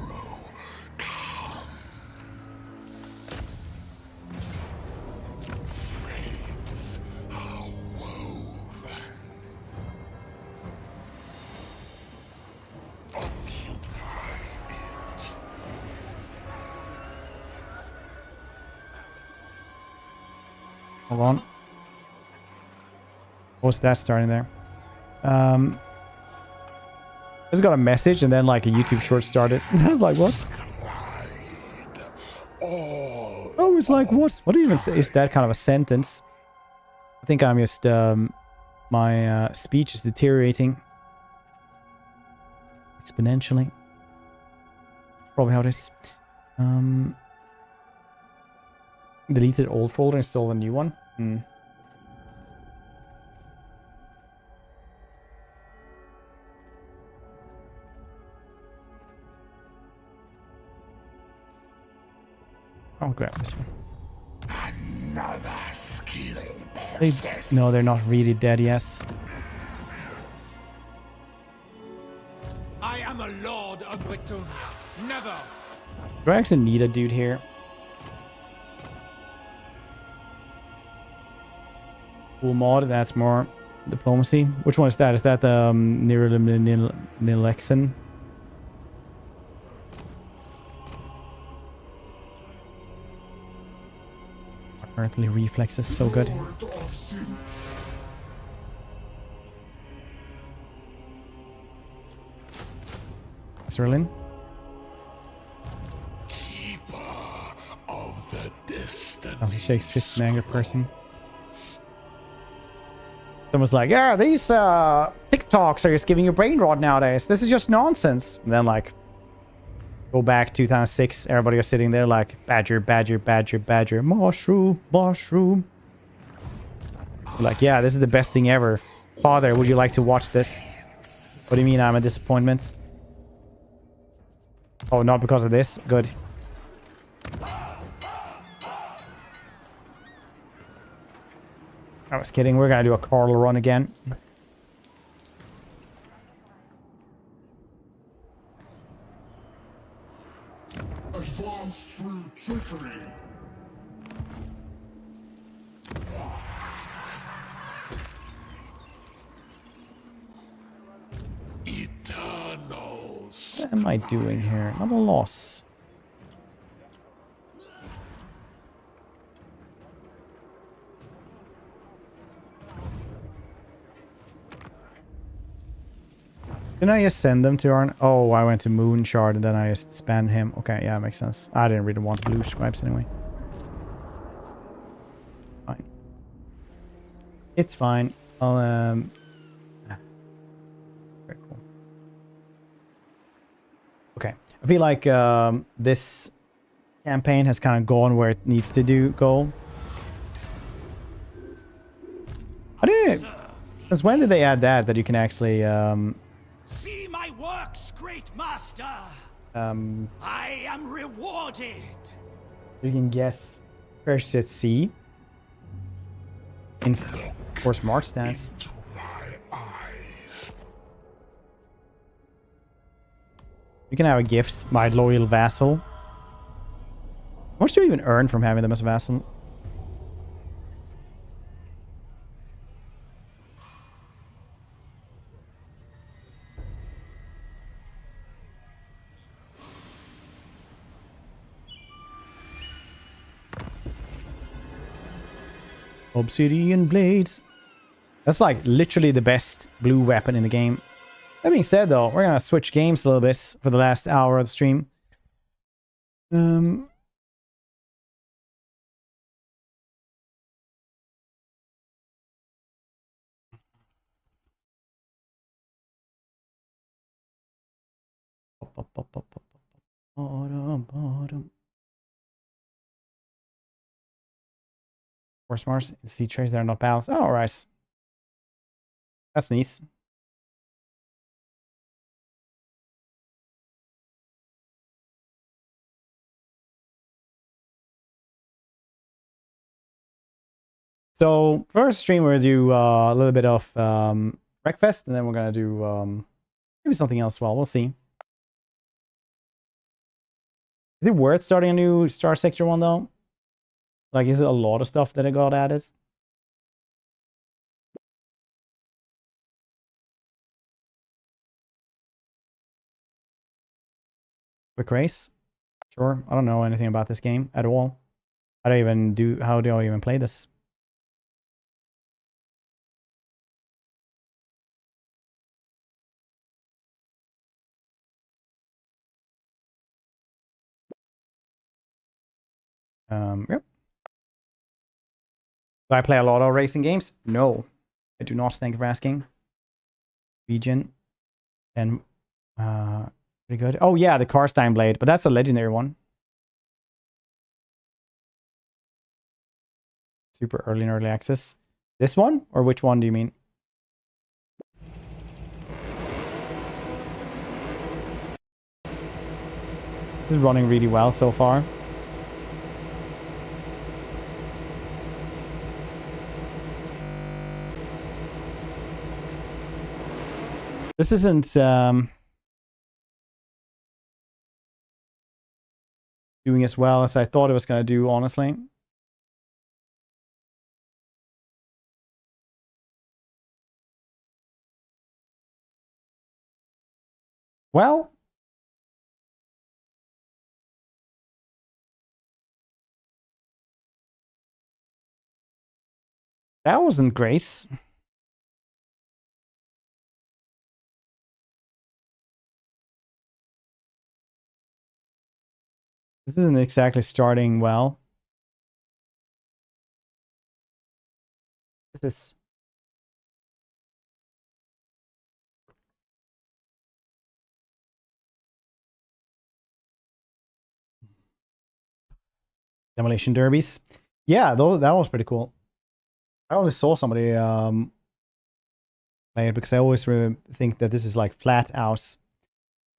Hold on. What's that starting there? I just got a message and then like a YouTube short started. I was like, what? Oh, it's like, what? What do you even say? Is that kind of a sentence? I think I'm just, my speech is deteriorating exponentially. Probably how it is. Deleted old folder, install a new one. I'll grab this one. Another skill. No, they're not really dead, yes. I am a lord of Bretonia. Never. Do I actually need a dude here? Cool mod, that's more diplomacy. Which one is that? Is that the Nilexen? Earthly reflex is so good. Zerlin. Oh, he shakes fist in anger person. Someone's like, yeah, these TikToks are just giving you brain rot nowadays. This is just nonsense. And then like, go back 2006, everybody was sitting there like, badger, badger, badger, badger, mushroom, mushroom. Like, yeah, this is the best thing ever. Father, would you like to watch this? What do you mean I'm a disappointment? Oh, not because of this? Good. I was kidding. We're gonna do a Carl run again. Advance through trickery. Eternals. What am I doing here? Not a loss. Didn't I just send them to Arn? Oh, I went to Moon Shard and then I just spanned him. Okay, yeah, makes sense. I didn't really want blue scribes anyway. Fine. It's fine. I'll, very cool. Okay. I feel like this campaign has kind of gone where it needs to go. How did it... Since when did they add that you can actually... See my works, great master. I am rewarded. You can guess precious at sea. In course, March stance. You can have a gift, my loyal vassal. How much do you even earn from having them as a vassal? Obsidian blades. That's like literally the best blue weapon in the game. That being said though, we're gonna switch games a little bit for the last hour of the stream. Force Mars, sea trays that are not balanced. Oh, right. That's nice. So first stream we're gonna do a little bit of Wreckfest, and then we're gonna do maybe something else. Well, we'll see. Is it worth starting a new Star Sector one though? Like, is it a lot of stuff that I got added? Quick race? Sure. I don't know anything about this game at all. How do I even play this? Yep. Do I play a lot of racing games? No. I do not. Thank you for asking. Region. And pretty good. Oh yeah, the Karstein Blade, but that's a legendary one. Super early in early access. This one? Or which one do you mean? This is running really well so far. This isn't doing as well as I thought it was going to do, honestly. Well, that wasn't Grace. This isn't exactly starting well. What is this? Demolition derbies. Yeah, that was pretty cool. I only saw somebody play it because I always think that this is like flat house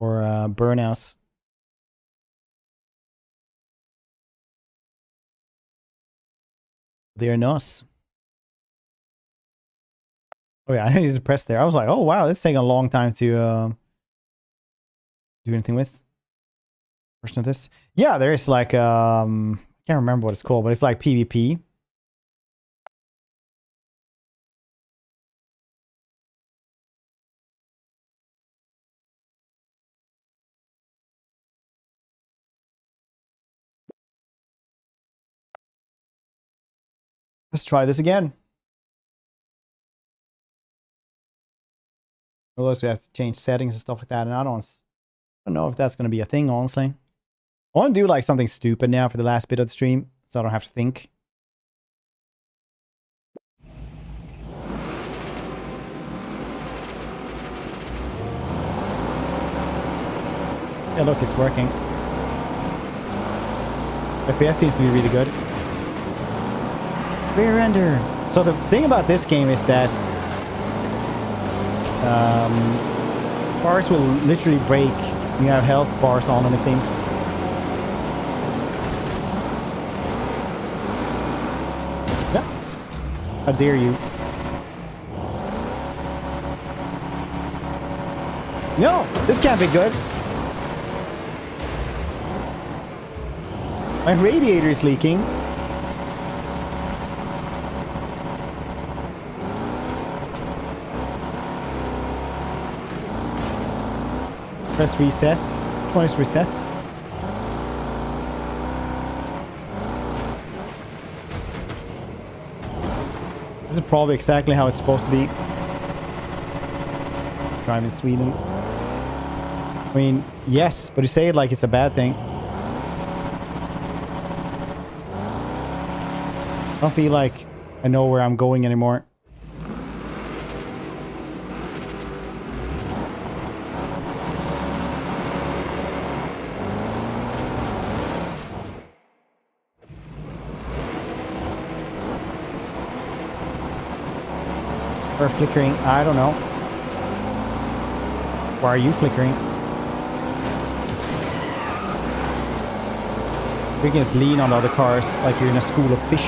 or burn house. They're nice. Oh yeah, I just pressed there. I was like, oh wow, this is taking a long time to do anything with. Version of this. Yeah, there is like I can't remember what it's called, but it's like PvP. Let's try this again. Otherwise, we have to change settings and stuff like that, and I don't know if that's going to be a thing, honestly. I want to do like something stupid now for the last bit of the stream, so I don't have to think. Yeah, look, it's working. FPS seems to be really good. Rear ender. So the thing about this game is that bars will literally break. You have health bars on them, it seems. Yeah. How dare you? No, this can't be good. My radiator is leaking. Press recess. Which one is recess? This is probably exactly how it's supposed to be. Drive in Sweden. I mean, yes, but you say it like it's a bad thing. I don't feel like I know where I'm going anymore. Or flickering, I don't know. Why are you flickering? You can just lean on the other cars like you're in a school of fish.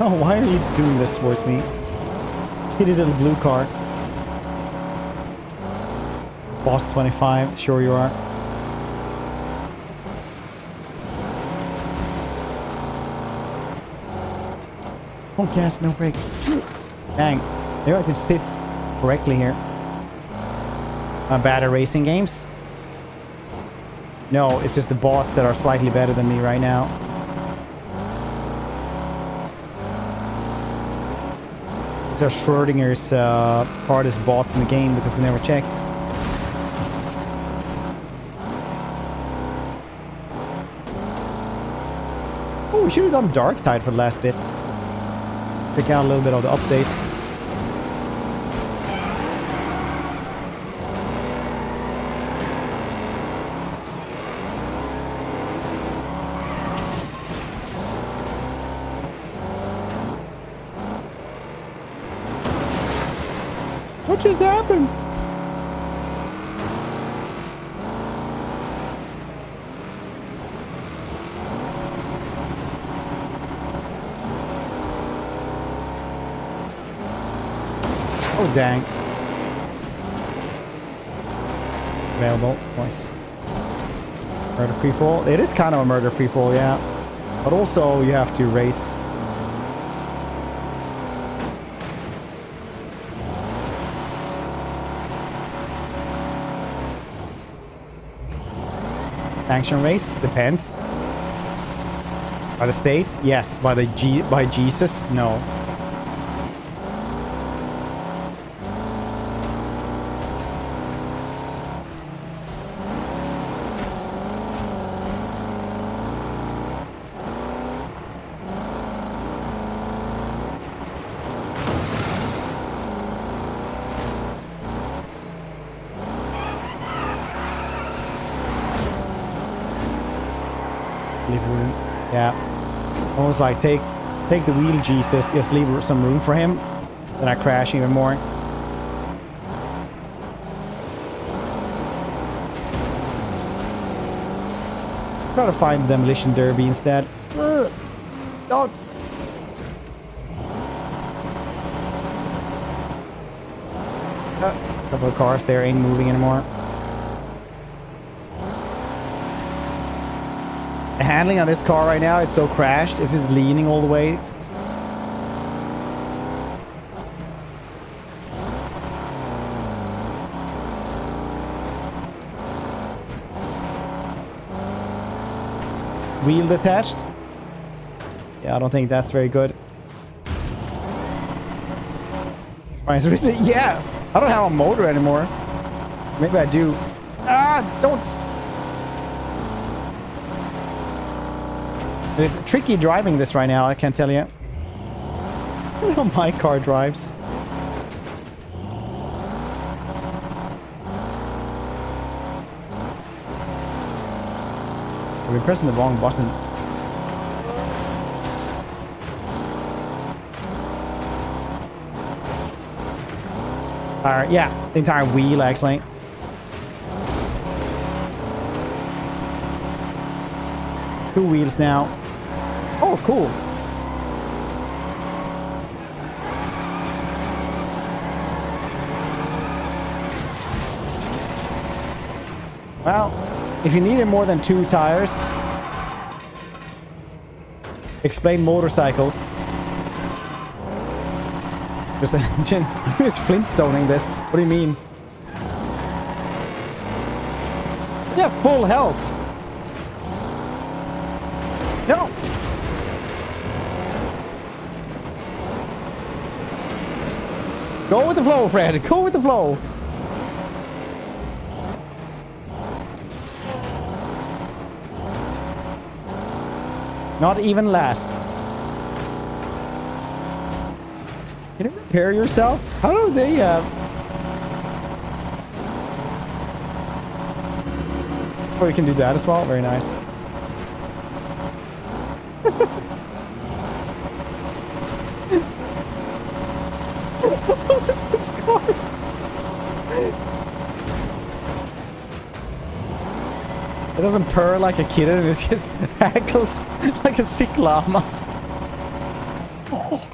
No, why are you doing this towards me? Kitty little blue car. Boss 25, sure you are. Oh gas, no brakes. Dang. Maybe I could sit correctly here. I'm bad at racing games. No, it's just the bots that are slightly better than me right now. These are Schrodinger's hardest bots in the game because we never checked. Oh, we should have done Dark Tide for the last bits. Check out a little bit of the updates. What just happened? Oh, dang. Available. Nice. Murder pre-roll. It is kind of a murder pre-roll, yeah. But also, you have to race. Sanction race? Depends. By the states? Yes. By Jesus? No. Yeah. Almost like take the wheel, Jesus. Just leave some room for him. Then I crash even more. Try to find the demolition derby instead. Ugh. Don't. A couple of cars there ain't moving anymore. The handling on this car right now, it's so crashed. It's just leaning all the way. Wheel detached. Yeah, I don't think that's very good. Yeah, I don't have a motor anymore. Maybe I do. Ah, don't. It's tricky driving this right now, I can't tell you. Look how my car drives. I've been pressing the wrong button. Yeah, the entire wheel actually. Two wheels now. Oh, cool. Well, if you needed more than 2 tires, explain motorcycles. Just an engine. Who's Flintstoning this? What do you mean? You have full health. No. Go with the flow, Fred. Go with the flow. Not even last. Can you repair yourself? How do they, Oh, you can do that as well? Very nice. What is this car? It doesn't purr like a kitten, it just hackles like a sick llama. Oh.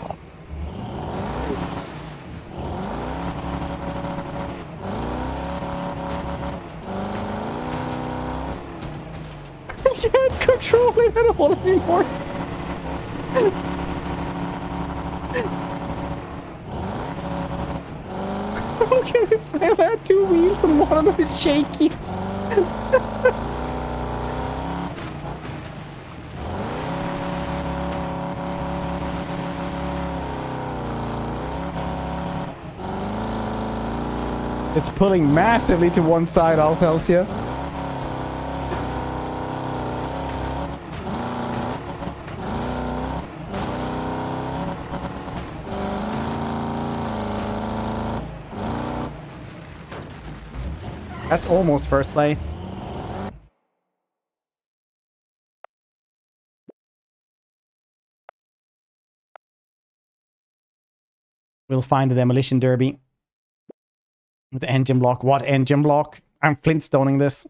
control it at all anymore. Okay, I had 2 wheels and one of them is shaky. It's pulling massively to one side, I'll tell you. That's almost first place. We'll find the demolition derby. With the engine block. What engine block? I'm Flintstoning this.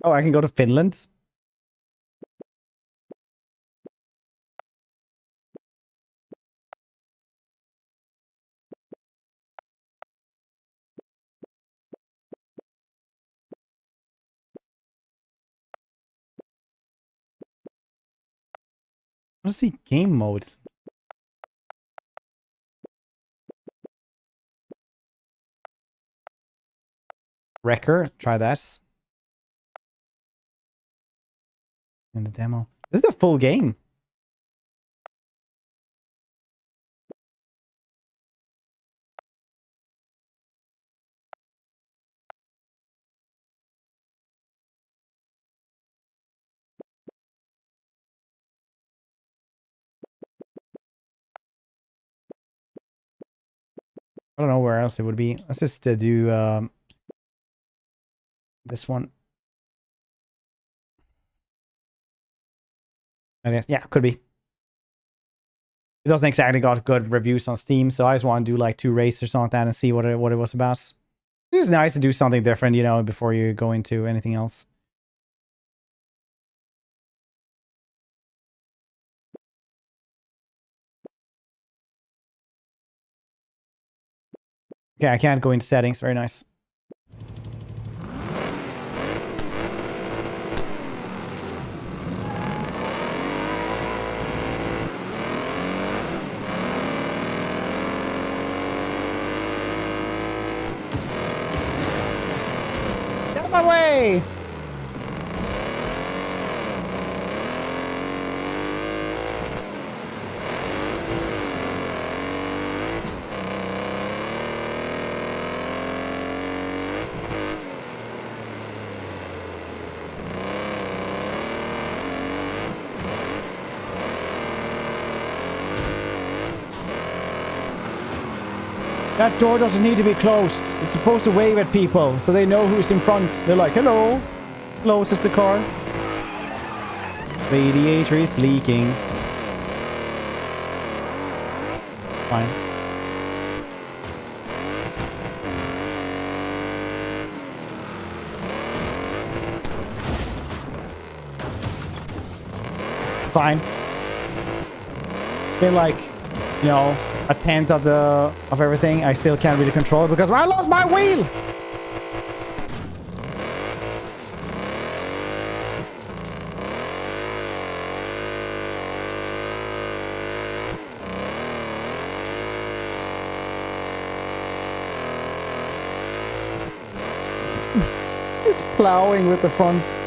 Oh, I can go to Finland. Let's see game modes. Wrecker, try that. In the demo. This is the full game. I don't know where else it would be. Let's just do this one. I guess, yeah, could be. It doesn't exactly got good reviews on Steam, so I just want to do like 2 races or something like that and see what it was about. It's just nice to do something different, you know, before you go into anything else. Okay, I can't go into settings. Very nice. Get out of my way! That door doesn't need to be closed. It's supposed to wave at people so they know who's in front. They're like, hello. Hello, says the car. Radiator is leaking. Fine. Fine. They're like, you know, a tenth of everything. I still can't really control it because I lost my wheel. Just plowing with the fronts.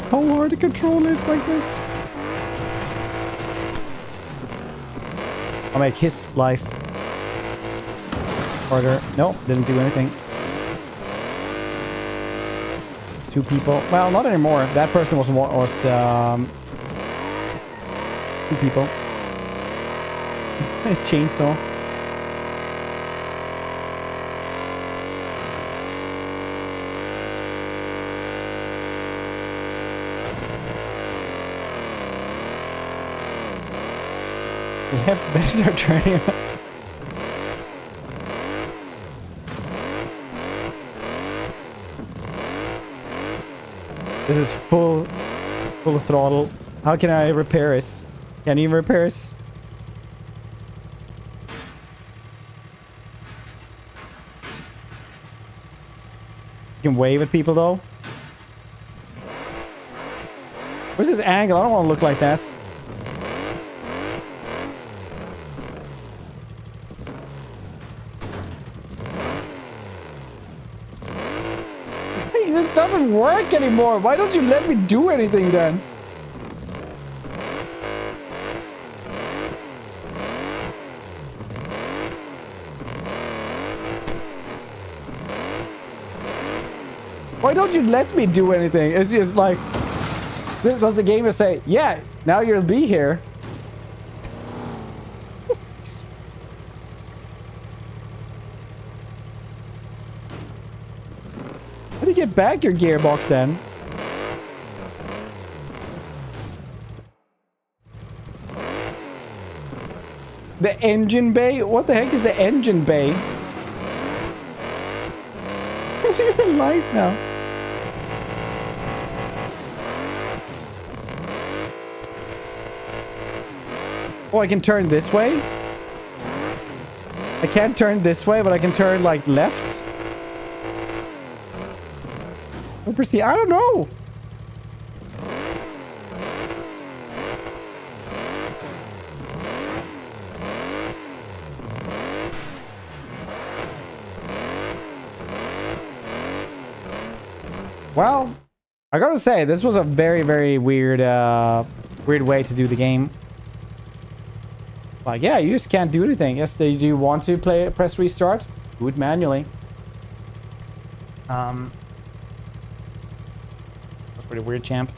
How hard to control is like this. I'll make his life harder. Nope, didn't do anything. 2 people. Well, not anymore. That person was 2 people. Nice chainsaw. Perhaps better start turning. This is full throttle. How can I repair this? Can you repair this? You can wave at people though. Where's this angle? I don't want to look like this. Hey, it doesn't work anymore. Why don't you let me do anything then? Why don't you let me do anything? It's just like... Does the game just say, yeah, now you'll be here? How do you get back your gearbox then? The engine bay? What the heck is the engine bay? It's even light now. Oh, I can turn this way? I can't turn this way, but I can turn, like, left? I don't know. Well, I gotta say, this was a very, very weird, weird way to do the game. Like, yeah, you just can't do anything. Yes, do you want to press restart? Do it manually. That's pretty weird, champ.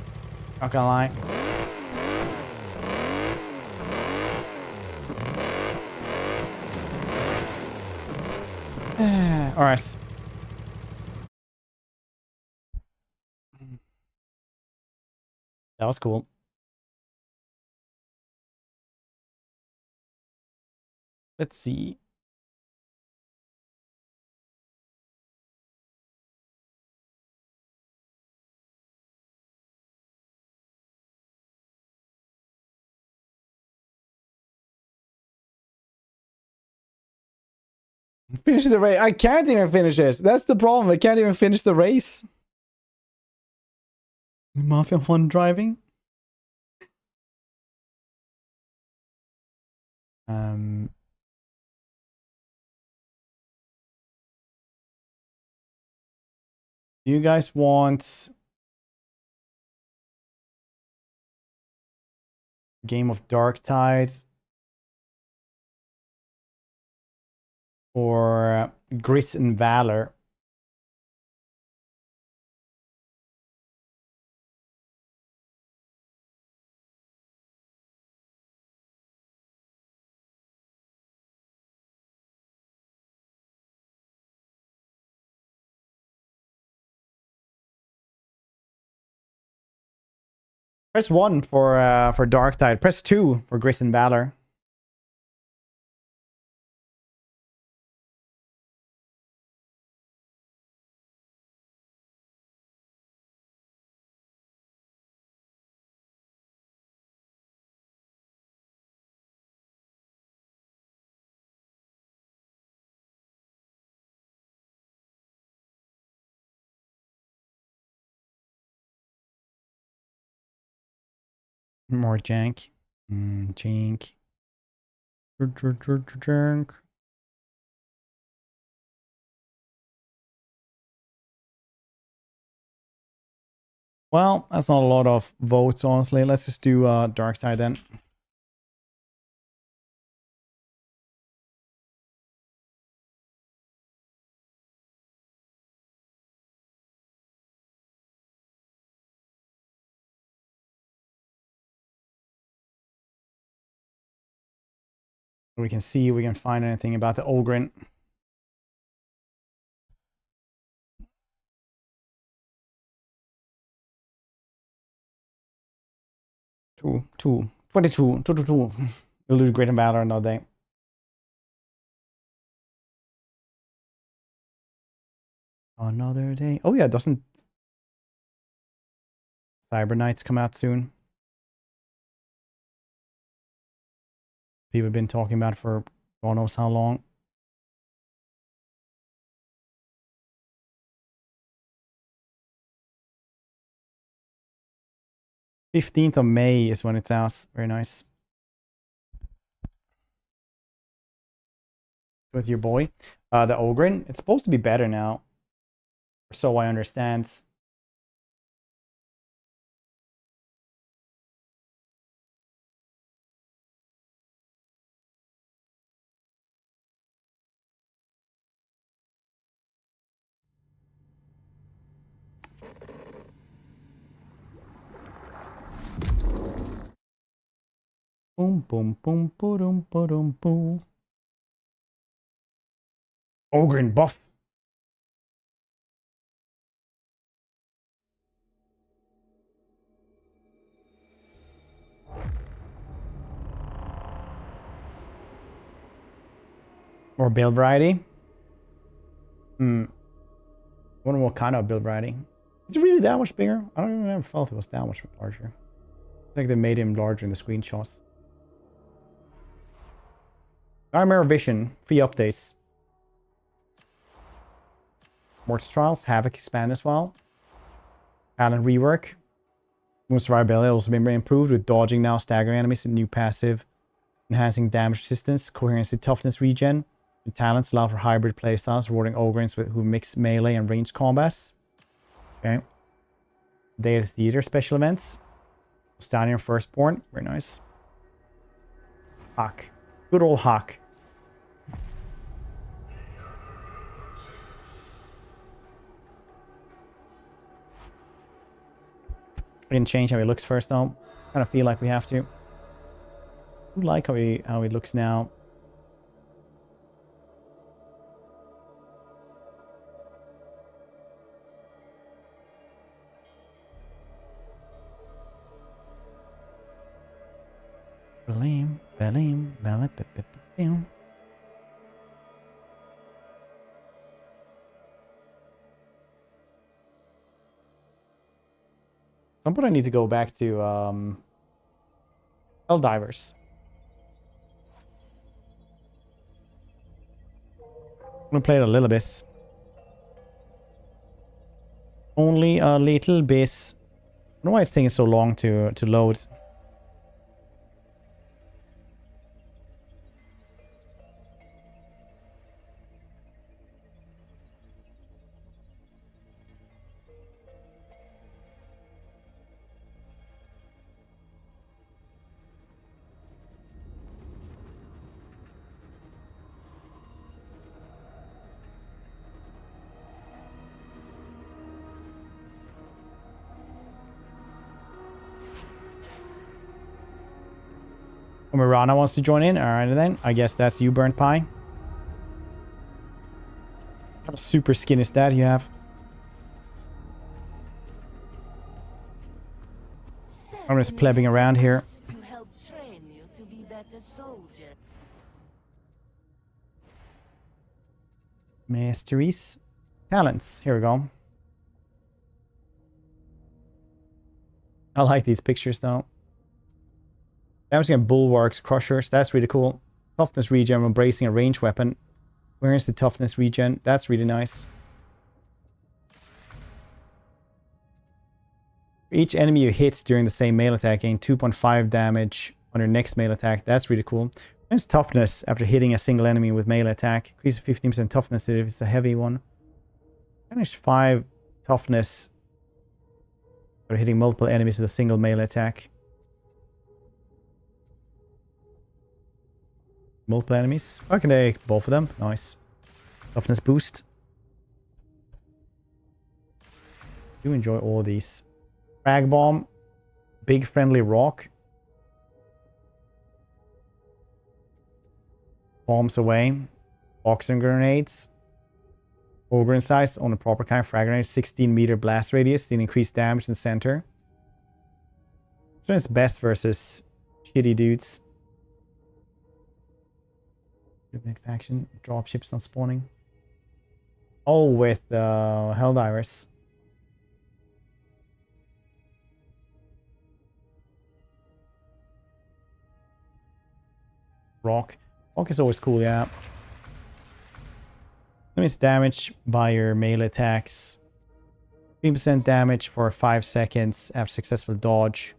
Not gonna lie. Alright. That was cool. Let's see. Finish the race. I can't even finish this. That's the problem. I can't even finish the race. Mafia 1 driving. Do you guys want game of Dark Tides or Grit and Valor? Press 1 for Dark Tide. Press 2 for Grit and Valor. More jank. Jank. Jank. Well, that's not a lot of votes, honestly. Let's just do Dark Tide then. We can see if we can find anything about the Ogryn. Two. 22. 2. We'll do Great and Valor another day. Another day. Oh yeah, doesn't Cyber Knights come out soon? people have been talking about for God knows how long. May 15th is when it's out. Very nice. With your boy. The Ogryn. It's supposed to be better now. So I understand. Boom, boom, boom, boom, boom, boom. Ogryn buff. Or build variety. I wonder what kind of build variety. Is it really that much bigger? I don't even ever felt it was that much larger. I think they made him larger in the screenshots. Armor Vision, free updates. Mortis Trials, Havoc expand as well. Talent rework. Moon survivability also been improved with dodging now, staggering enemies, and new passive. Enhancing damage resistance, coherency, toughness regen. And talents allow for hybrid playstyles, rewarding Ogryns who mix melee and ranged combats. Okay. Day of the Theater special events. Stallion Firstborn, very nice. Hawk. Good old Hawk. We can change how he looks first though. Kind of feel like we have to. I like how he looks now. Some point I need to go back to Helldivers. I'm gonna play it a little bit. Only a little bit. I don't know why it's taking so long to load. Mirana wants to join in. Alright then. I guess that's you, Burnt Pie. What kind of super skin is that you have? I'm just plebbing around here. Masteries. Talents. Here we go. I like these pictures though. Damage against bulwarks, crushers, that's really cool. Toughness regen when bracing a ranged weapon. Where's the toughness regen? That's really nice. For each enemy you hit during the same melee attack, gain 2.5 damage on your next melee attack. That's really cool. Where's toughness after hitting a single enemy with melee attack? Increase 15% toughness if it's a heavy one. Damage 5 toughness after hitting multiple enemies with a single melee attack. Multiple enemies. I can take both of them. Nice. Toughness boost. Do enjoy all these. Frag bomb. Big friendly rock. Bombs away. Oxygen grenades. Ogryn size on a proper kind. Frag grenade. 16-meter blast radius. Then increased damage in the center. So it's best versus shitty dudes. Faction. Dropships not spawning. Oh, with Helldivers. Rock. Rock is always cool, yeah. Enemies damage by your melee attacks. 15% damage for 5 seconds after successful dodge.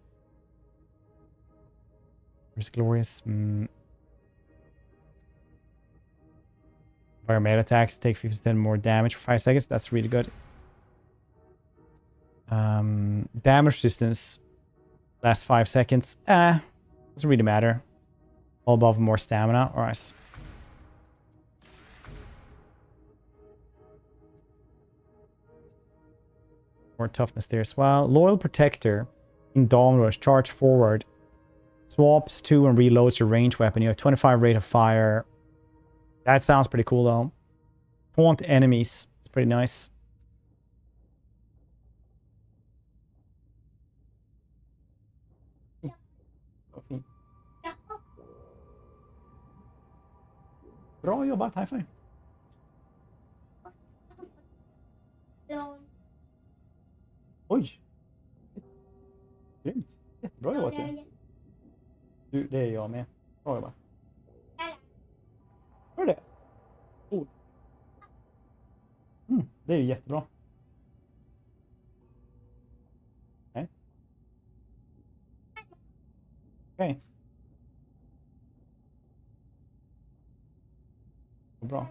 Where's Glorious? By your melee attacks, take 50% more damage for 5 seconds. That's really good. Damage resistance lasts 5 seconds. Doesn't really matter. All above more stamina. Alright. More toughness there as well. Loyal Protector in Dawn Rush. Charge forward. Swaps 2 and reloads your ranged weapon. You have 25 rate of fire. That sounds pretty cool though. Taunt enemies. It's pretty nice. Bra jobbat, high five. Oj! Grymt. Jättebra jobbat ju. Du, det är jag med. Bra jobbat. Hör det? Oh. Det är ju jättebra. Nej. Okej. Bra.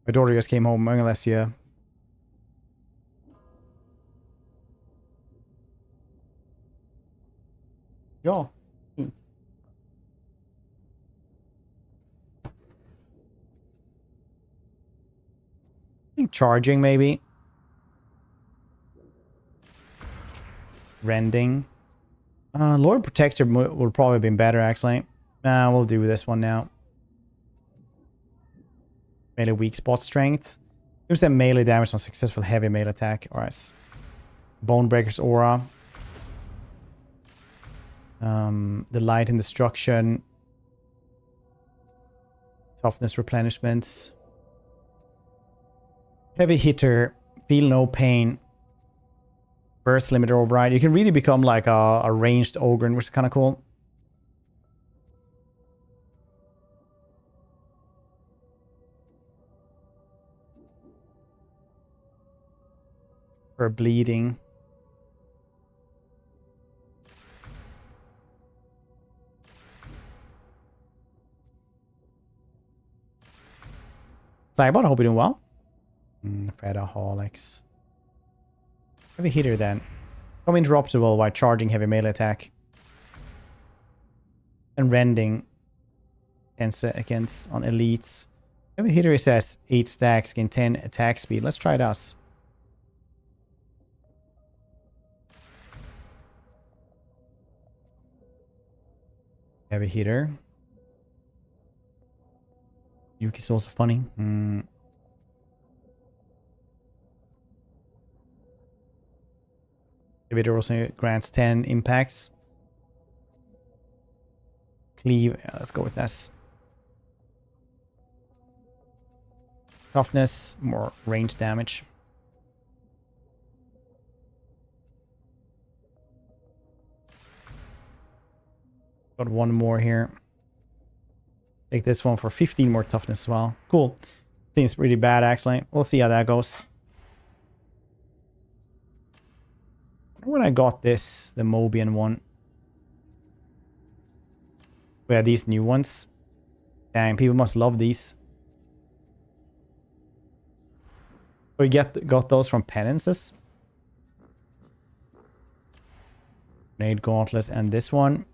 My daughter just came home, unless you... Ja. I think charging, maybe. Rending. Lord Protector would probably have been better, actually. We'll do this one now. Melee weak spot strength. Gives them melee damage on successful heavy melee attack. Alright. Bonebreaker's aura. The light and destruction. Toughness replenishments. Heavy hitter. Feel no pain. Burst limiter override. You can really become like a ranged ogre, which is kind of cool. For bleeding. Cybot, I hope you're doing well. Fredaholics. Heavy hitter then. Become interruptible while charging heavy melee attack. And rending 10 seconds on elites. Heavy hitter says 8 stacks, gain 10 attack speed. Let's try this. Heavy hitter. Yuki's also funny. Heavy hitter also grants 10 impacts. Cleave. Yeah, let's go with this. Toughness, more range damage. Got one more here. Take this one for 15 more toughness as well. Cool. Seems pretty bad, actually. We'll see how that goes. When I got this, the Mobian one. We had these new ones. Dang, people must love these. We got those from penances. Grenade gauntlet and this one.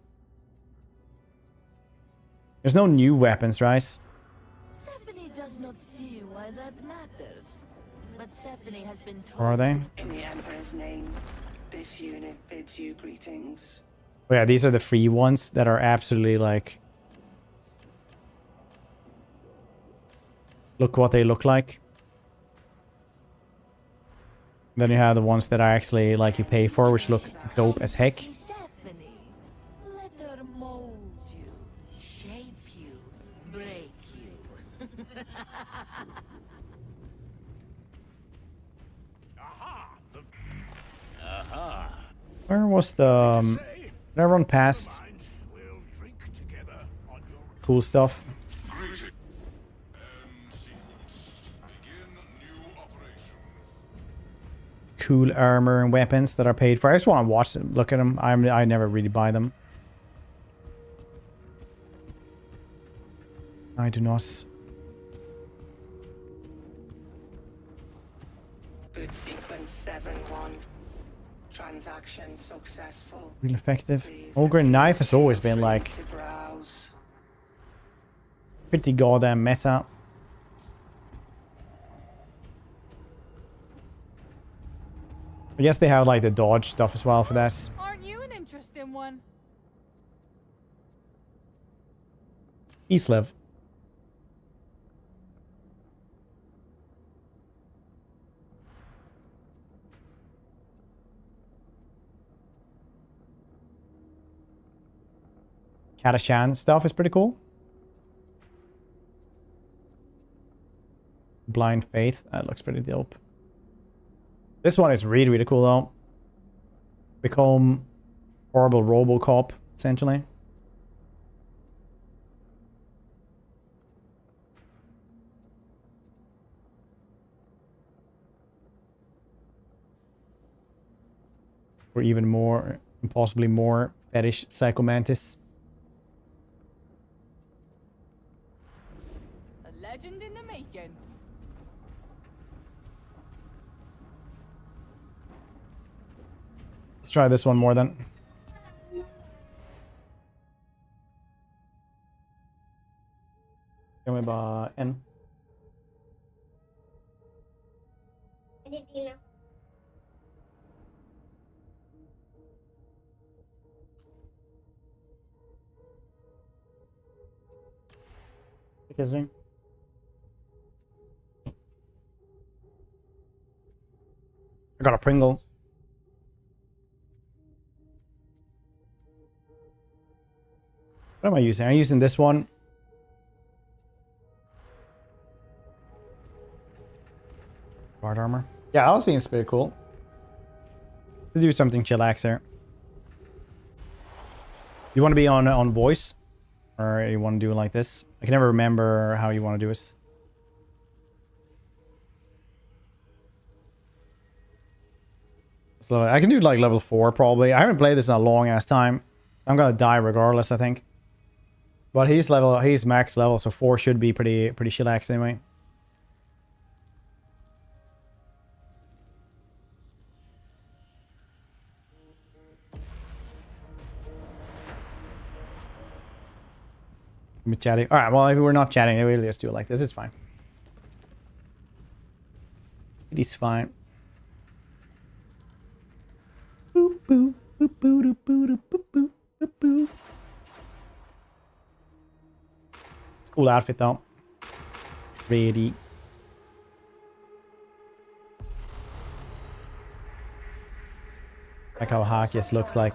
There's no new weapons, right? Stephanie does not see why that matters. But Stephanie has been told. Are they? In the Emperor's name, this unit bids you greetings. Oh yeah, these are the free ones that are absolutely like... Look what they look like. Then you have the ones that are actually like you pay for, which look dope as heck. Let her mold you, shape you, break you. Where was the... did I run past? cool stuff. Cool armor and weapons that are paid for. I just want to watch them, look at them. I never really buy them. I do not. Boot sequence 7-1. Transaction successful. Real effective. Ogre Knife has always been like pretty goddamn meta. I guess they have like the dodge stuff as well for this. Aren't you an interesting one? Kislev. Katashan stuff is pretty cool. Blind Faith, that looks pretty dope. This one is really, really cool though. Become horrible Robocop, essentially. Or even more, possibly more fetish Psycho Mantis. A legend in the making. Let's try this one more then. Kan vi bara en? Vilken I got a Pringle. What am I using? I'm using this one. Guard armor. Yeah, I was thinking it's pretty cool. Let's do something chillax here. You want to be on voice? Or you want to do it like this? I can never remember how you want to do it. So I can do like level 4 probably. I haven't played this in a long ass time. I'm gonna die regardless, I think. But he's max level, so 4 should be pretty chillax anyway. Be chatting. All right. Well, if we're not chatting, we'll just do it like this. It's fine. It is fine. Boop boop boop boop boop boop boop boop boop. It's a cool outfit though. Ready. Like how Harkius looks like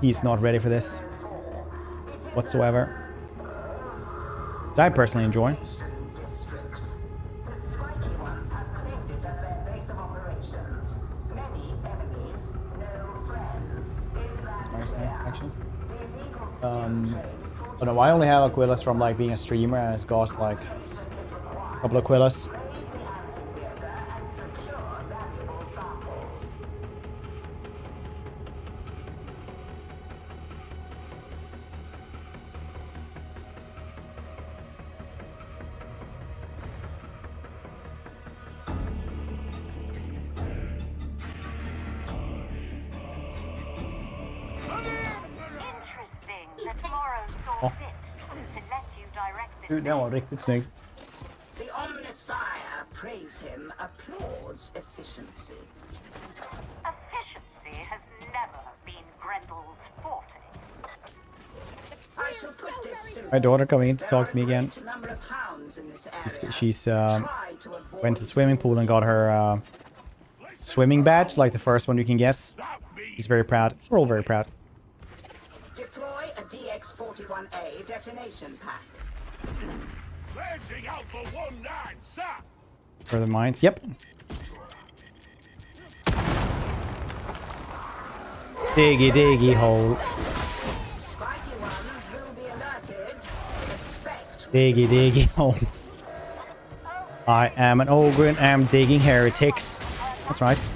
he's not ready for this whatsoever. Which I personally enjoy. Oh no, I only have Aquilus from like being a streamer, and it's got like a couple of Aquilus. Dude, det var riktigt snyggt. The Omnissiah praise him, applauds efficiency. Efficiency has never been Grendel's forte. I shall put this My daughter coming in to talk to me again. She's went to the swimming pool and got her swimming badge, like the first one you can guess. She's very proud. We're all very proud. Deploy a DX-41A detonation pack. For the mines, yep. Diggy diggy hole. Spiky ones will be alerted. Diggy, diggy. Oh. I am an ogre and am digging heretics. That's right.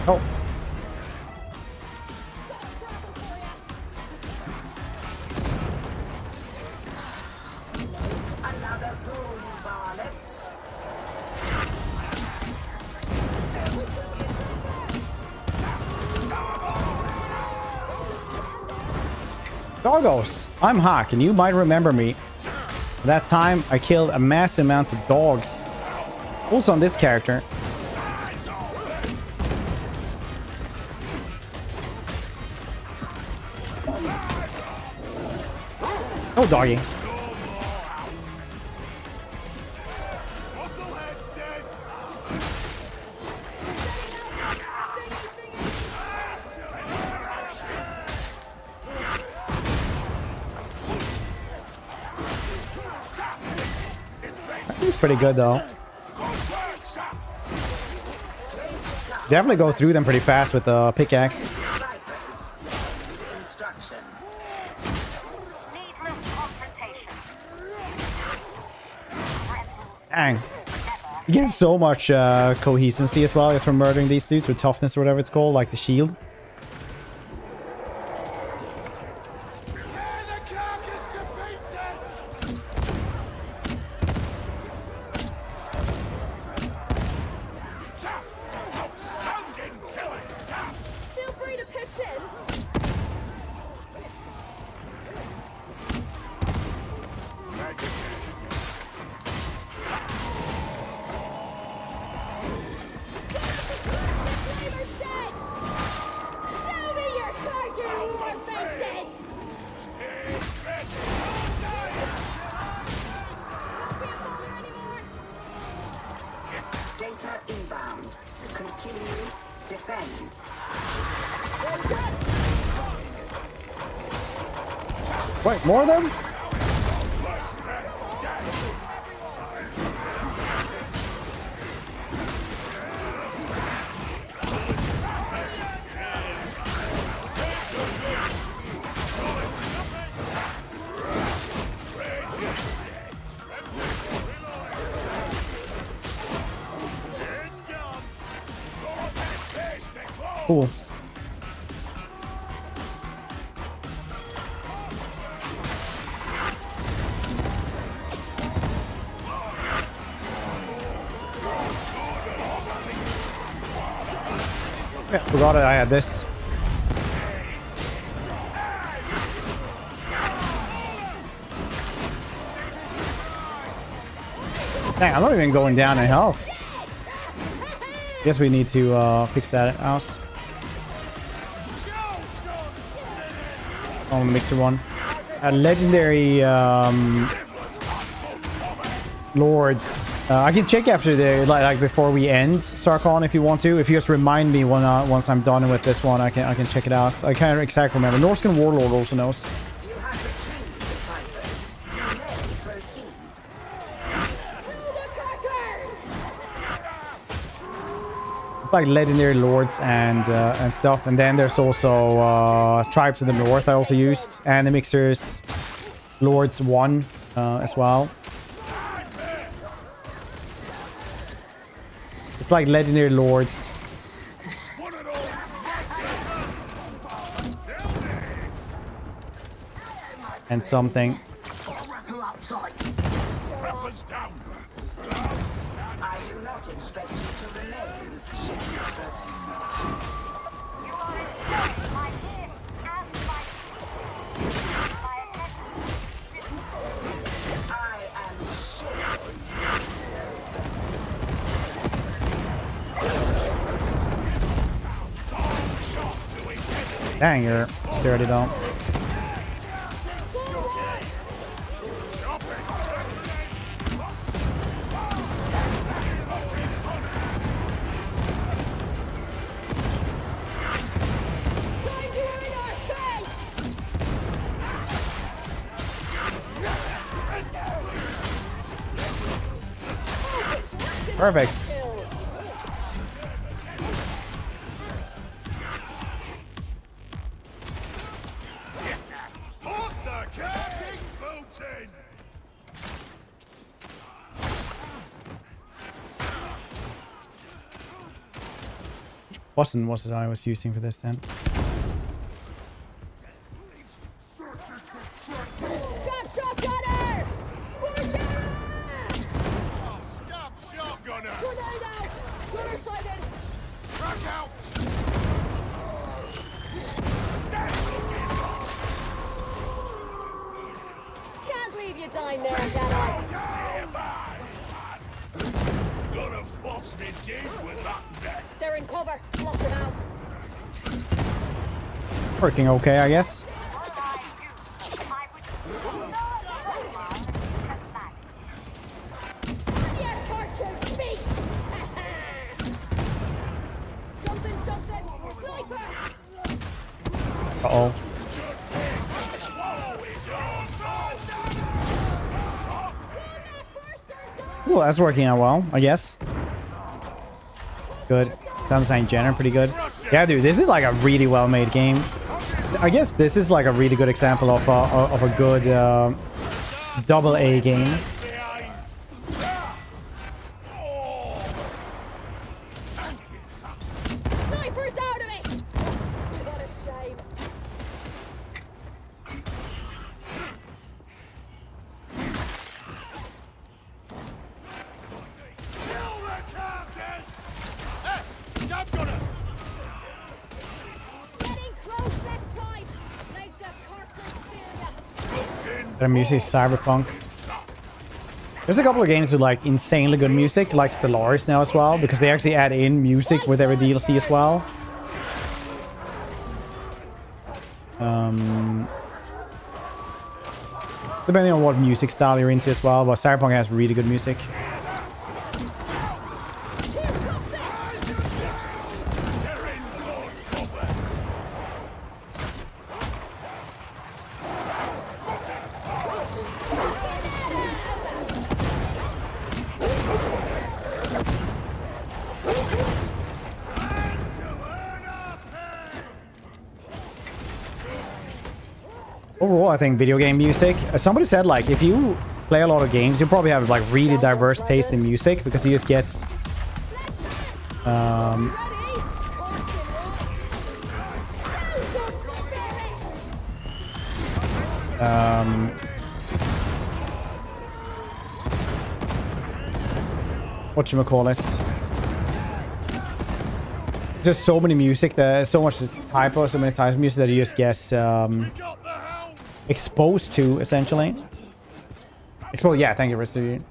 Oh. Doggos, I'm Hawk, and you might remember me. That time I killed a massive amount of dogs. Also on this character. Oh, doggy. He's pretty good though. Definitely go through them pretty fast with the pickaxe. Dang. You get so much coherency as well as from murdering these dudes with toughness or whatever it's called, like the shield. Wait, more of them? Cool. Yeah, forgot I had this. Dang, I'm not even going down in health. Guess we need to fix that house. Oh, mixer one. Legendary lords. I can check after the like before we end Sarkon if you want to. If you just remind me when once I'm done with this one, I can check it out. I can't exactly remember. Norscan Warlord also knows. It's like legendary lords and stuff, and then there's also tribes of the north I also used, and the mixers lords 1 as well. It's like legendary lords. And something. I do not expect you to remain, shipmistress. You are enslaved by him and by I am sure. Dang, you're scared it out. Perfect. Wasn't what I was using for this then. Working okay, I guess. Uh-oh. Well, that's working out well, I guess. Good. Sounds Tzeentch and Slaanesh, pretty good. Yeah, dude, this is like a really well-made game. I guess this is like a really good example of a good double-A game. Their music is cyberpunk. There's a couple of games with like insanely good music, like Stellaris now as well, because they actually add in music with every DLC as well. Depending on what music style you're into as well, but cyberpunk has really good music. Overall, I think video game music, somebody said like if you play a lot of games, you probably have like really diverse taste in music because you just get whatchamacallit, just so many music, there's so much typo, so many types of music that you just get exposed to, essentially. Exposed, yeah, thank you, Ristu.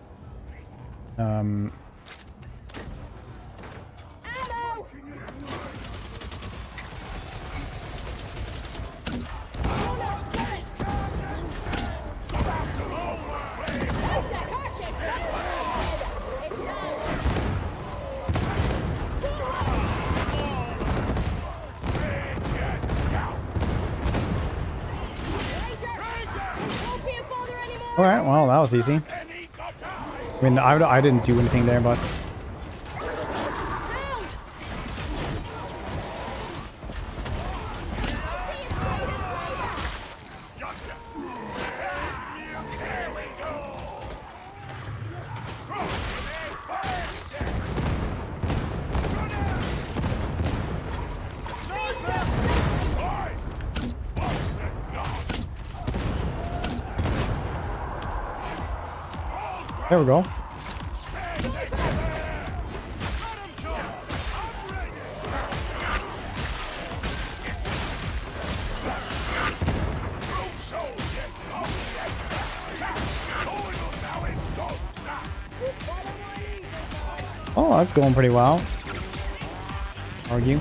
Alright, well, that was easy. I mean, I didn't do anything there, boss. There we go. Oh, that's going pretty well. Argue.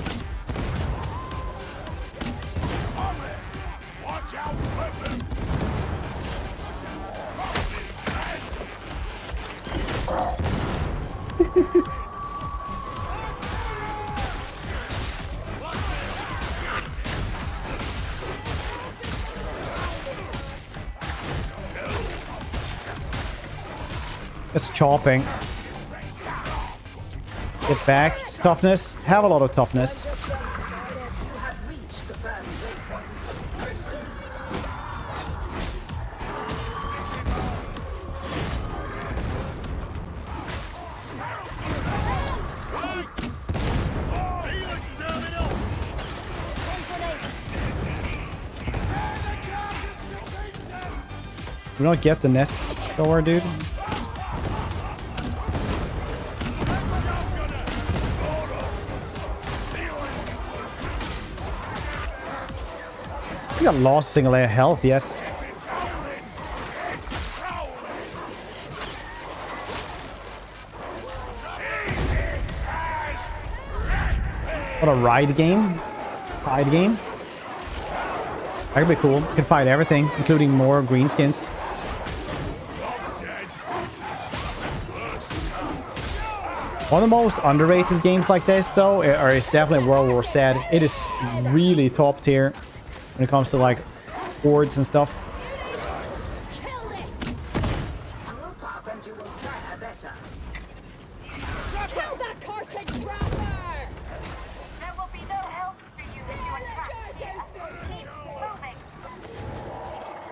Just chopping. Get back. Toughness. Have a lot of toughness. We don't get the nest door, dude. We got lost single layer health, yes. What a ride game. Ride game. That could be cool. You can fight everything, including more greenskins. One of the most underrated games like this, though, is definitely World War Z. It is really top tier when it comes to like boards and stuff.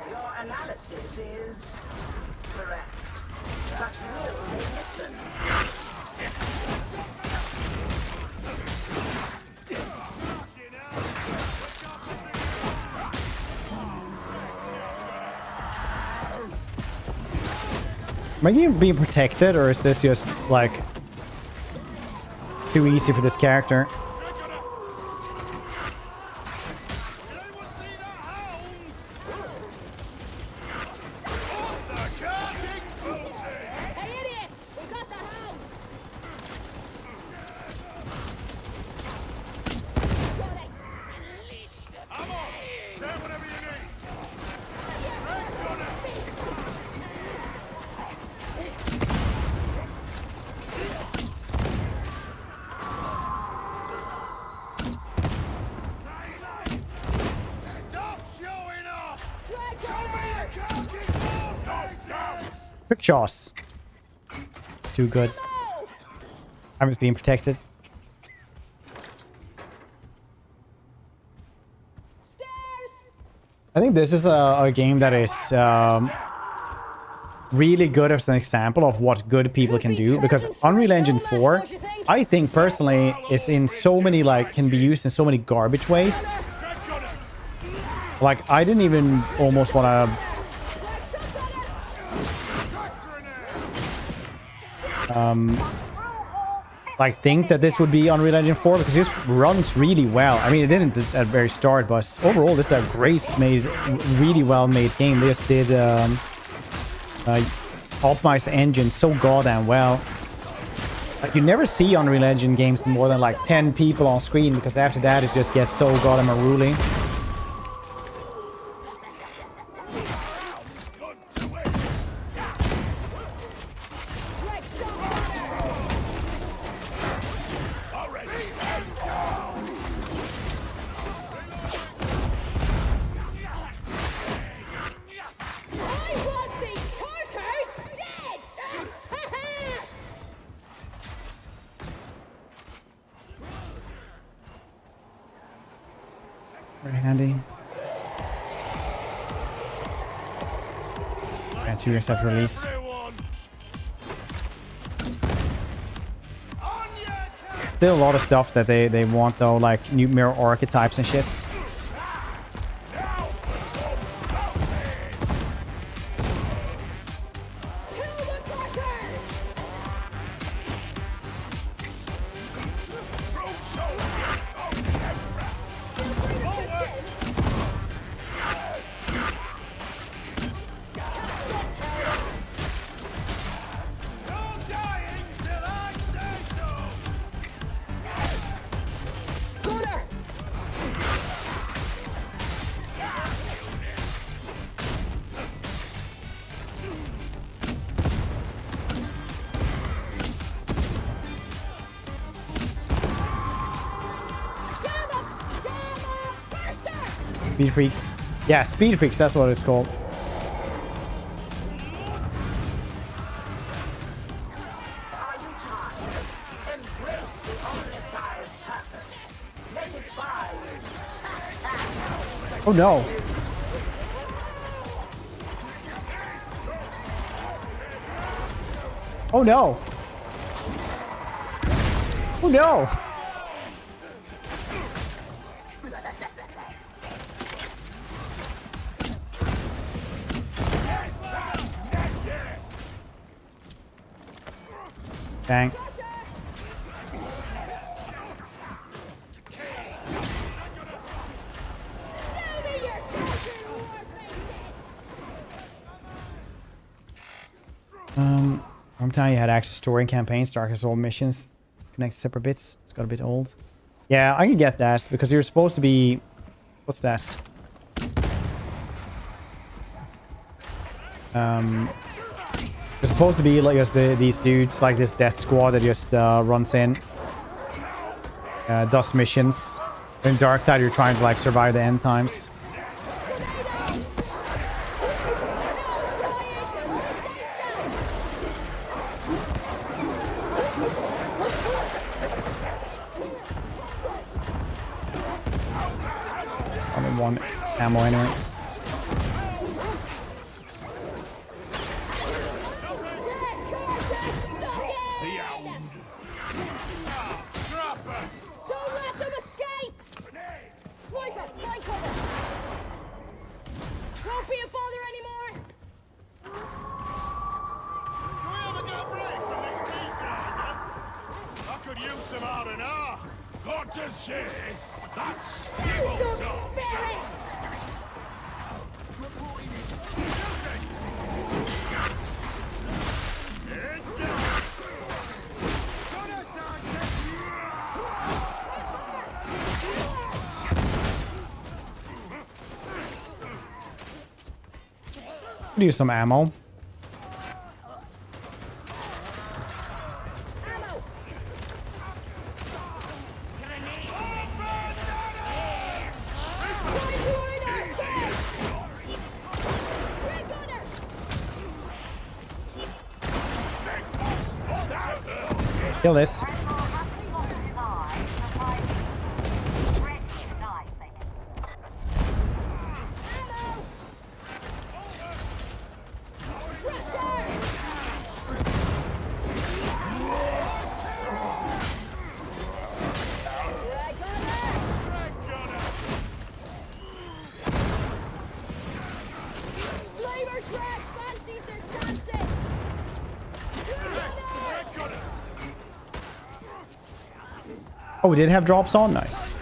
Your analysis is correct, but will they listen? Am I being protected, or is this just like too easy for this character? Quick shots. Too good. I'm just being protected. I think this is a game that is really good as an example of what good people can do, because Unreal Engine 4, I think personally, is in so many, like, can be used in so many garbage ways. Like, I didn't even almost want to like think that this would be Unreal Engine 4, because this runs really well. I mean, it didn't at the very start, but overall this is a great, really well made game. They just did optimize the engine so goddamn well. Like, you never see Unreal Engine games more than like 10 people on screen, because after that it just gets so goddamn unruly. Very handy. And 2 years after release. Still a lot of stuff that they want though, like new mirror archetypes and shit. Speed Freaks. Yeah, Speed Freaks, that's what it's called. Are you tired? Embrace Oh no. Oh no. Oh no. Dang. I'm telling you, had access to story campaigns, Darkest Soul missions. It's connected to separate bits. It's got a bit old. Yeah, I can get that because you're supposed to be. What's that? You're supposed to be like just these dudes, like this death squad that just runs in, does missions. In Dark Tide, you're trying to like survive the end times. One ammo anyway. Don't let them escape! Sniper, fly cover! Won't be a bother anymore! Do we ever get a break from this beatdown? I could use some R&R. Got to say, that's evil dogs. Could use some ammo. Kill this. Oh, we did have drops on? Nice.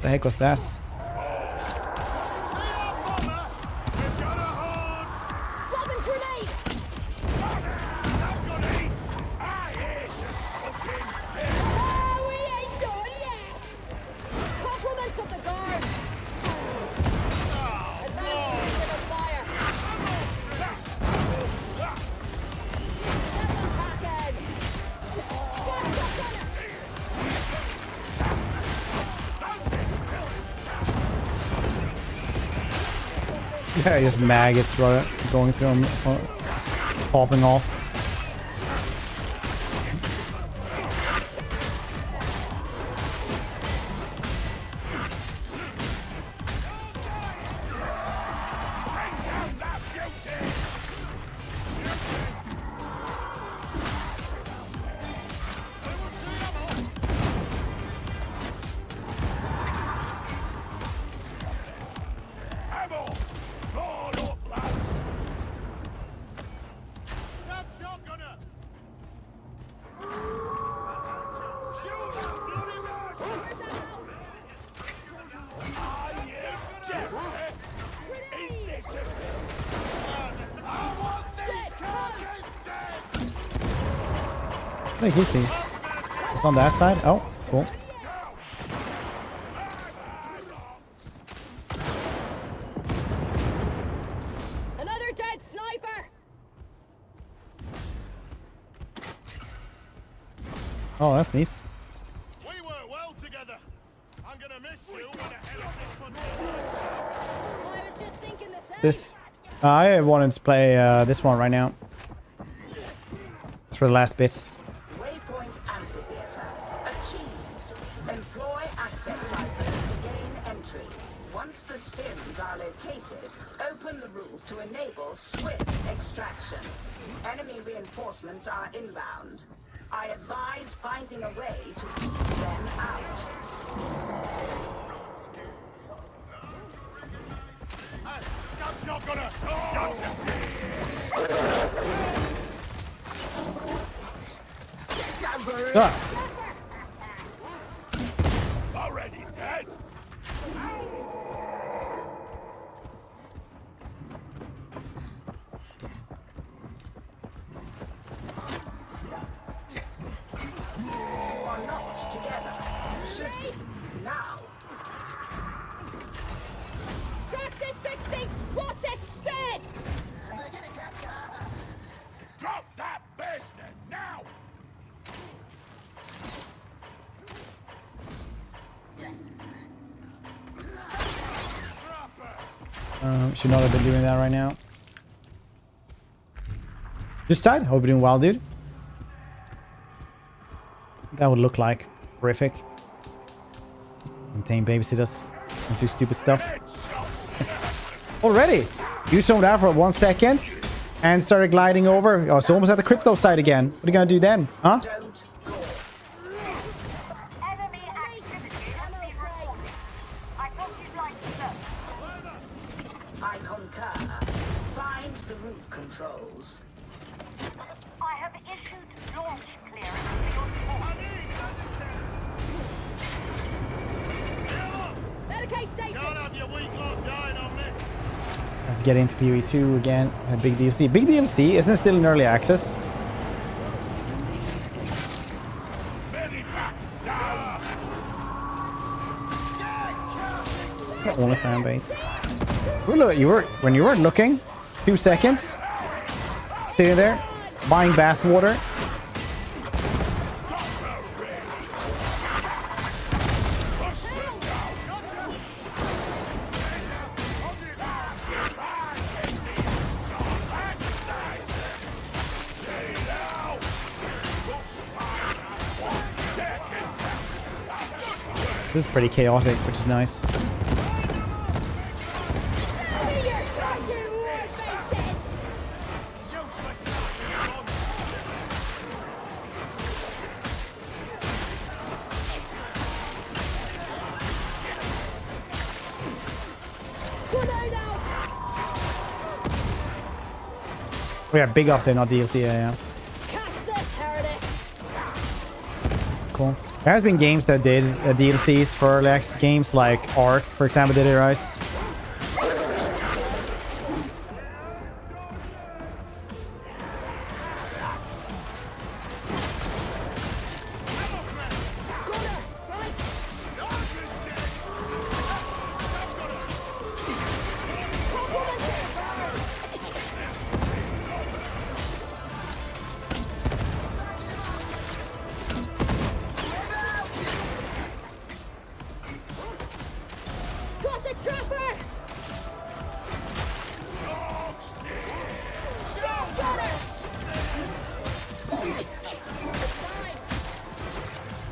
The heck was that? Yeah, just maggots going through them, just popping off. I think he's seen. It's on that side. Oh, cool. Another dead sniper. Oh, that's nice. We work well together. I'm gonna miss you when the hell is this country? I was just thinking the same. This. I wanted to play this one right now. It's for the last bits. Waypoint Amphitheater. Achieved. Employ access ciphers to gain entry. Once the stims are located, open the roof to enable swift extraction. Enemy reinforcements are inbound. I advise finding a way to keep them out. Scab's not gonna. Already dead. You are not together. Should be now. Texas 60! What's it dead? Drop that bastard now. Should not have been doing that right now. Just died. Hope you're doing well, dude. That would look like horrific. Maintain babysitters and do stupid stuff. Already! You zoomed out for 1 second and started gliding over. Oh, it's almost at the crypto side again. What are you gonna do then? Huh? Don't go. Enemy activity has been reported. I thought you'd like to know. I concur. Find the roof controls. I have issued launch clearance for your support. Barricade station! Can't have your weak lot dying on me. Let's get into PoE2 again. A big DLC. Big DLC? Isn't it still in early access? Only fan base. When you weren't looking, 2 seconds. Sitting there, buying bathwater. This is pretty chaotic, which is nice. We are big up there, not DLC. Yeah. Cool. There has been games that did DLCs for early access games, like Ark, for example, did it, right?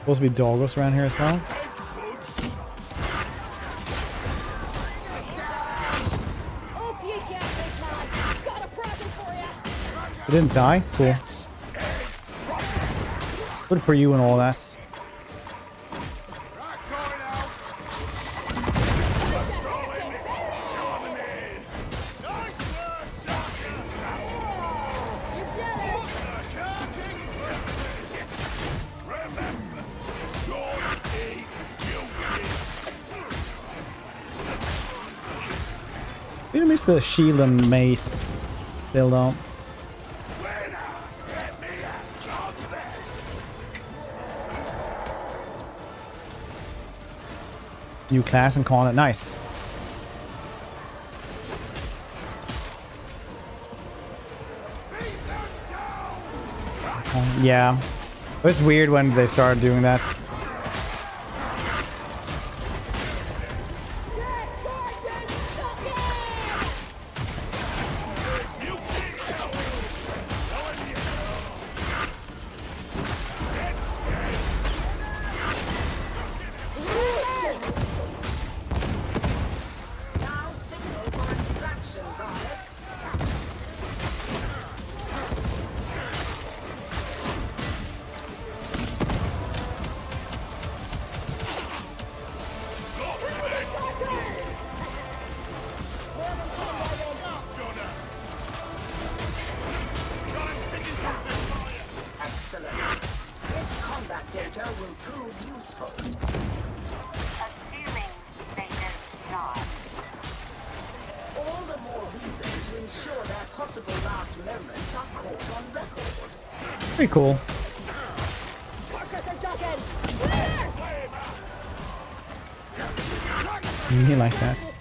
Supposed to be doggos around here as well. It didn't die? Cool. Good for you and all that. You missed the shield and mace. Still though. New class and calling it nice. Yeah. It's weird when they start doing that. Pretty cool. Me like this.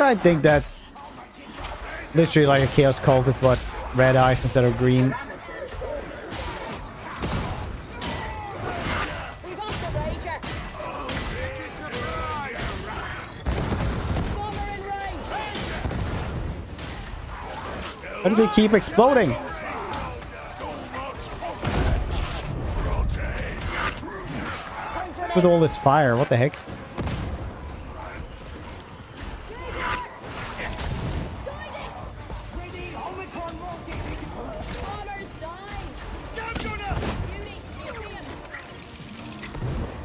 I think that's literally like a Chaos Cultist, but red eyes instead of green. Why do they keep exploding? With all this fire, what the heck?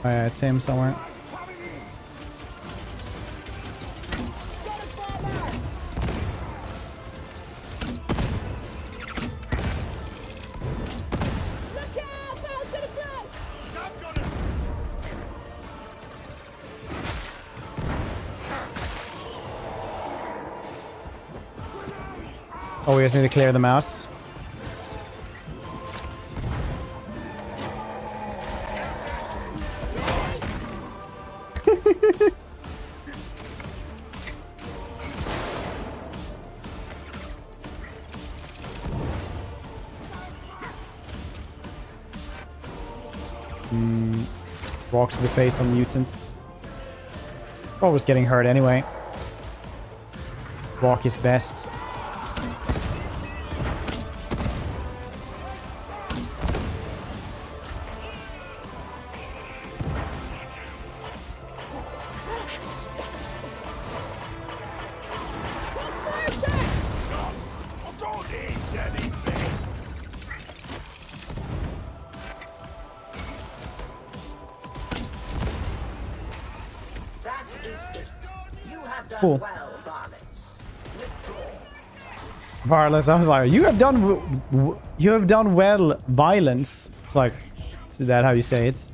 Oh yeah, it's him somewhere. Oh, we just need to clear the mouse. Rocks to the face on mutants. Always getting hurt anyway. Rock is best. Cool. Violence. I was like, you have done well, violence. It's like, is that how you say it? Is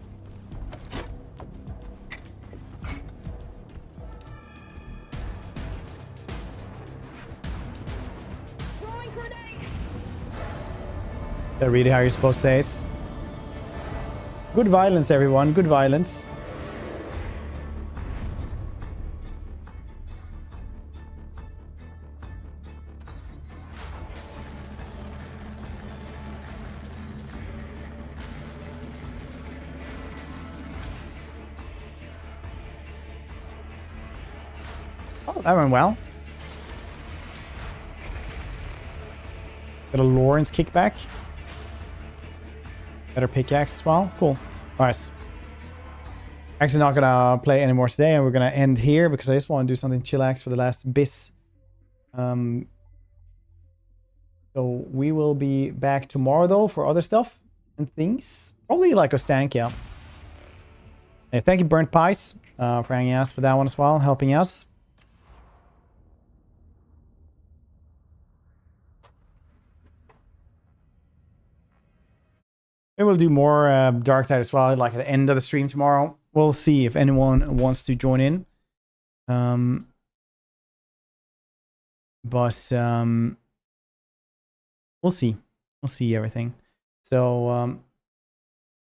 that really how you're supposed to say it? Good violence, everyone. Good violence. That went well. Got a Lawrence kickback. Better pickaxe as well. Cool. Nice. Actually not gonna play anymore today, and we're gonna end here because I just want to do something chillax for the last bit. So we will be back tomorrow though for other stuff and things. Probably like Ostankia. Hey, thank you, Burnt Pies, for hanging out for that one as well, helping us. Maybe we'll do more Dark Tide as well, like at the end of the stream tomorrow. We'll see if anyone wants to join in. But we'll see. We'll see everything. So,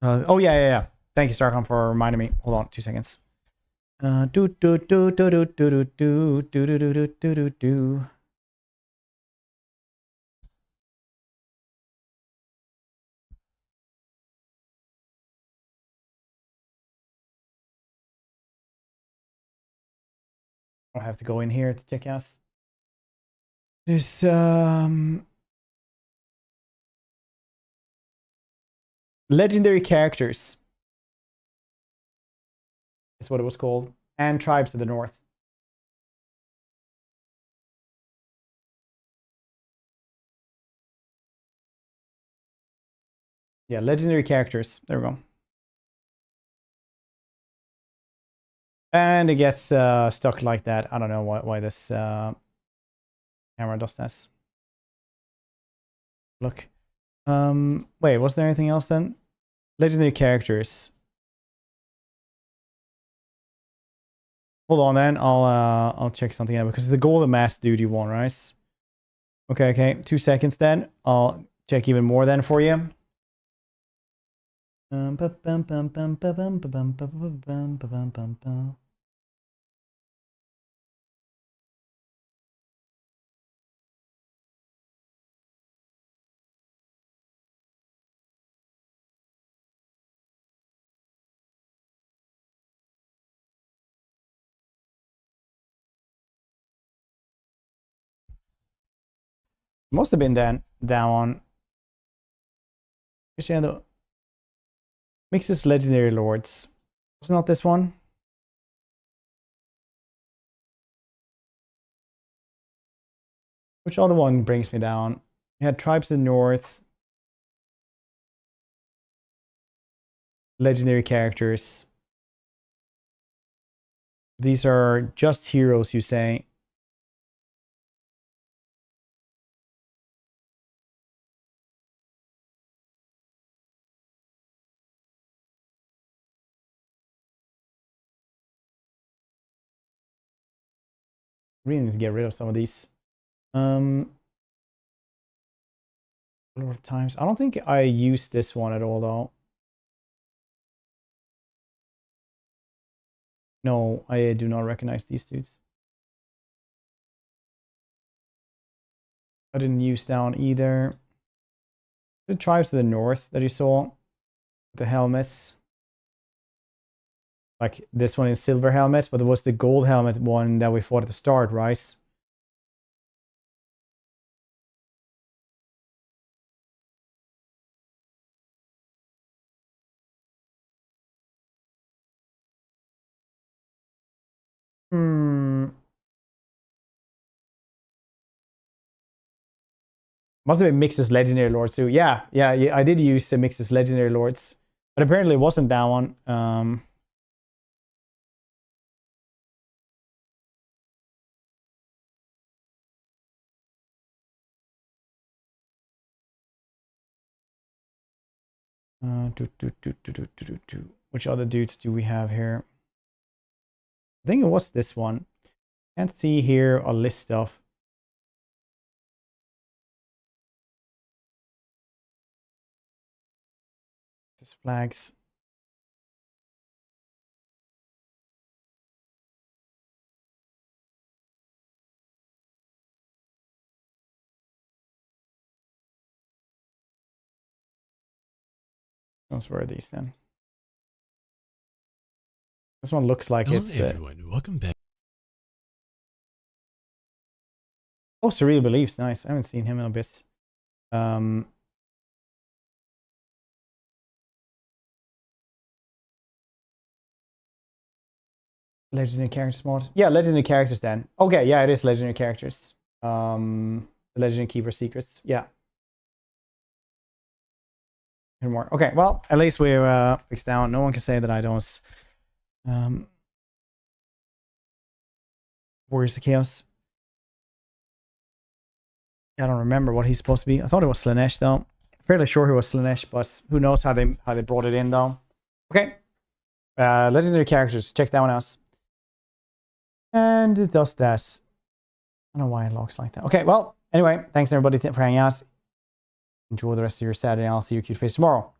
oh yeah. Thank you, Starcom, for reminding me. Hold on, 2 seconds. Do. I'll have to go in here to check out. There's legendary characters. That's what it was called. And tribes to the north. Yeah, legendary characters. There we go. And it gets stuck like that. I don't know why this camera does this. Look. Wait, was there anything else then? Legendary characters. Hold on then. I'll check something out because the golden mask dude you want, right? Okay. 2 seconds then. I'll check even more then for you. Must have been down. Mixes legendary lords. It's not this one. Which other one brings me down? We had tribes in the north. Legendary characters. These are just heroes, you say? Really need to get rid of some of these. A lot of times. I don't think I used this one at all though. No, I do not recognize these dudes. I didn't use down either. The tribes to the north that you saw. The helmets. Like this one is silver helmet, but it was the gold helmet one that we fought at the start, right? Must have been Mix's Legendary Lords too. Yeah, I did use Mix's Legendary Lords. But apparently it wasn't that one. Which other dudes do we have here? I think it was this one. Can't see here a list of. Just flags. Those were these then. This one looks like Hello it's. Everyone, welcome back. Oh, Surreal Beliefs, nice. I haven't seen him in a bit. Legendary characters mod. Yeah, legendary characters then. Okay, yeah, it is legendary characters. The Legendary Keeper Secrets. Yeah. Here more. Okay, well, at least we're fixed down. No one can say that I don't. Warriors of Chaos. I don't remember what he's supposed to be. I thought it was Slaanesh though. Fairly sure he was Slaanesh, but who knows how they brought it in though. Okay. Legendary characters. Check that one out. And it does that. I don't know why it looks like that. Okay, well, anyway, thanks everybody for hanging out. Enjoy the rest of your Saturday. I'll see you cute face tomorrow.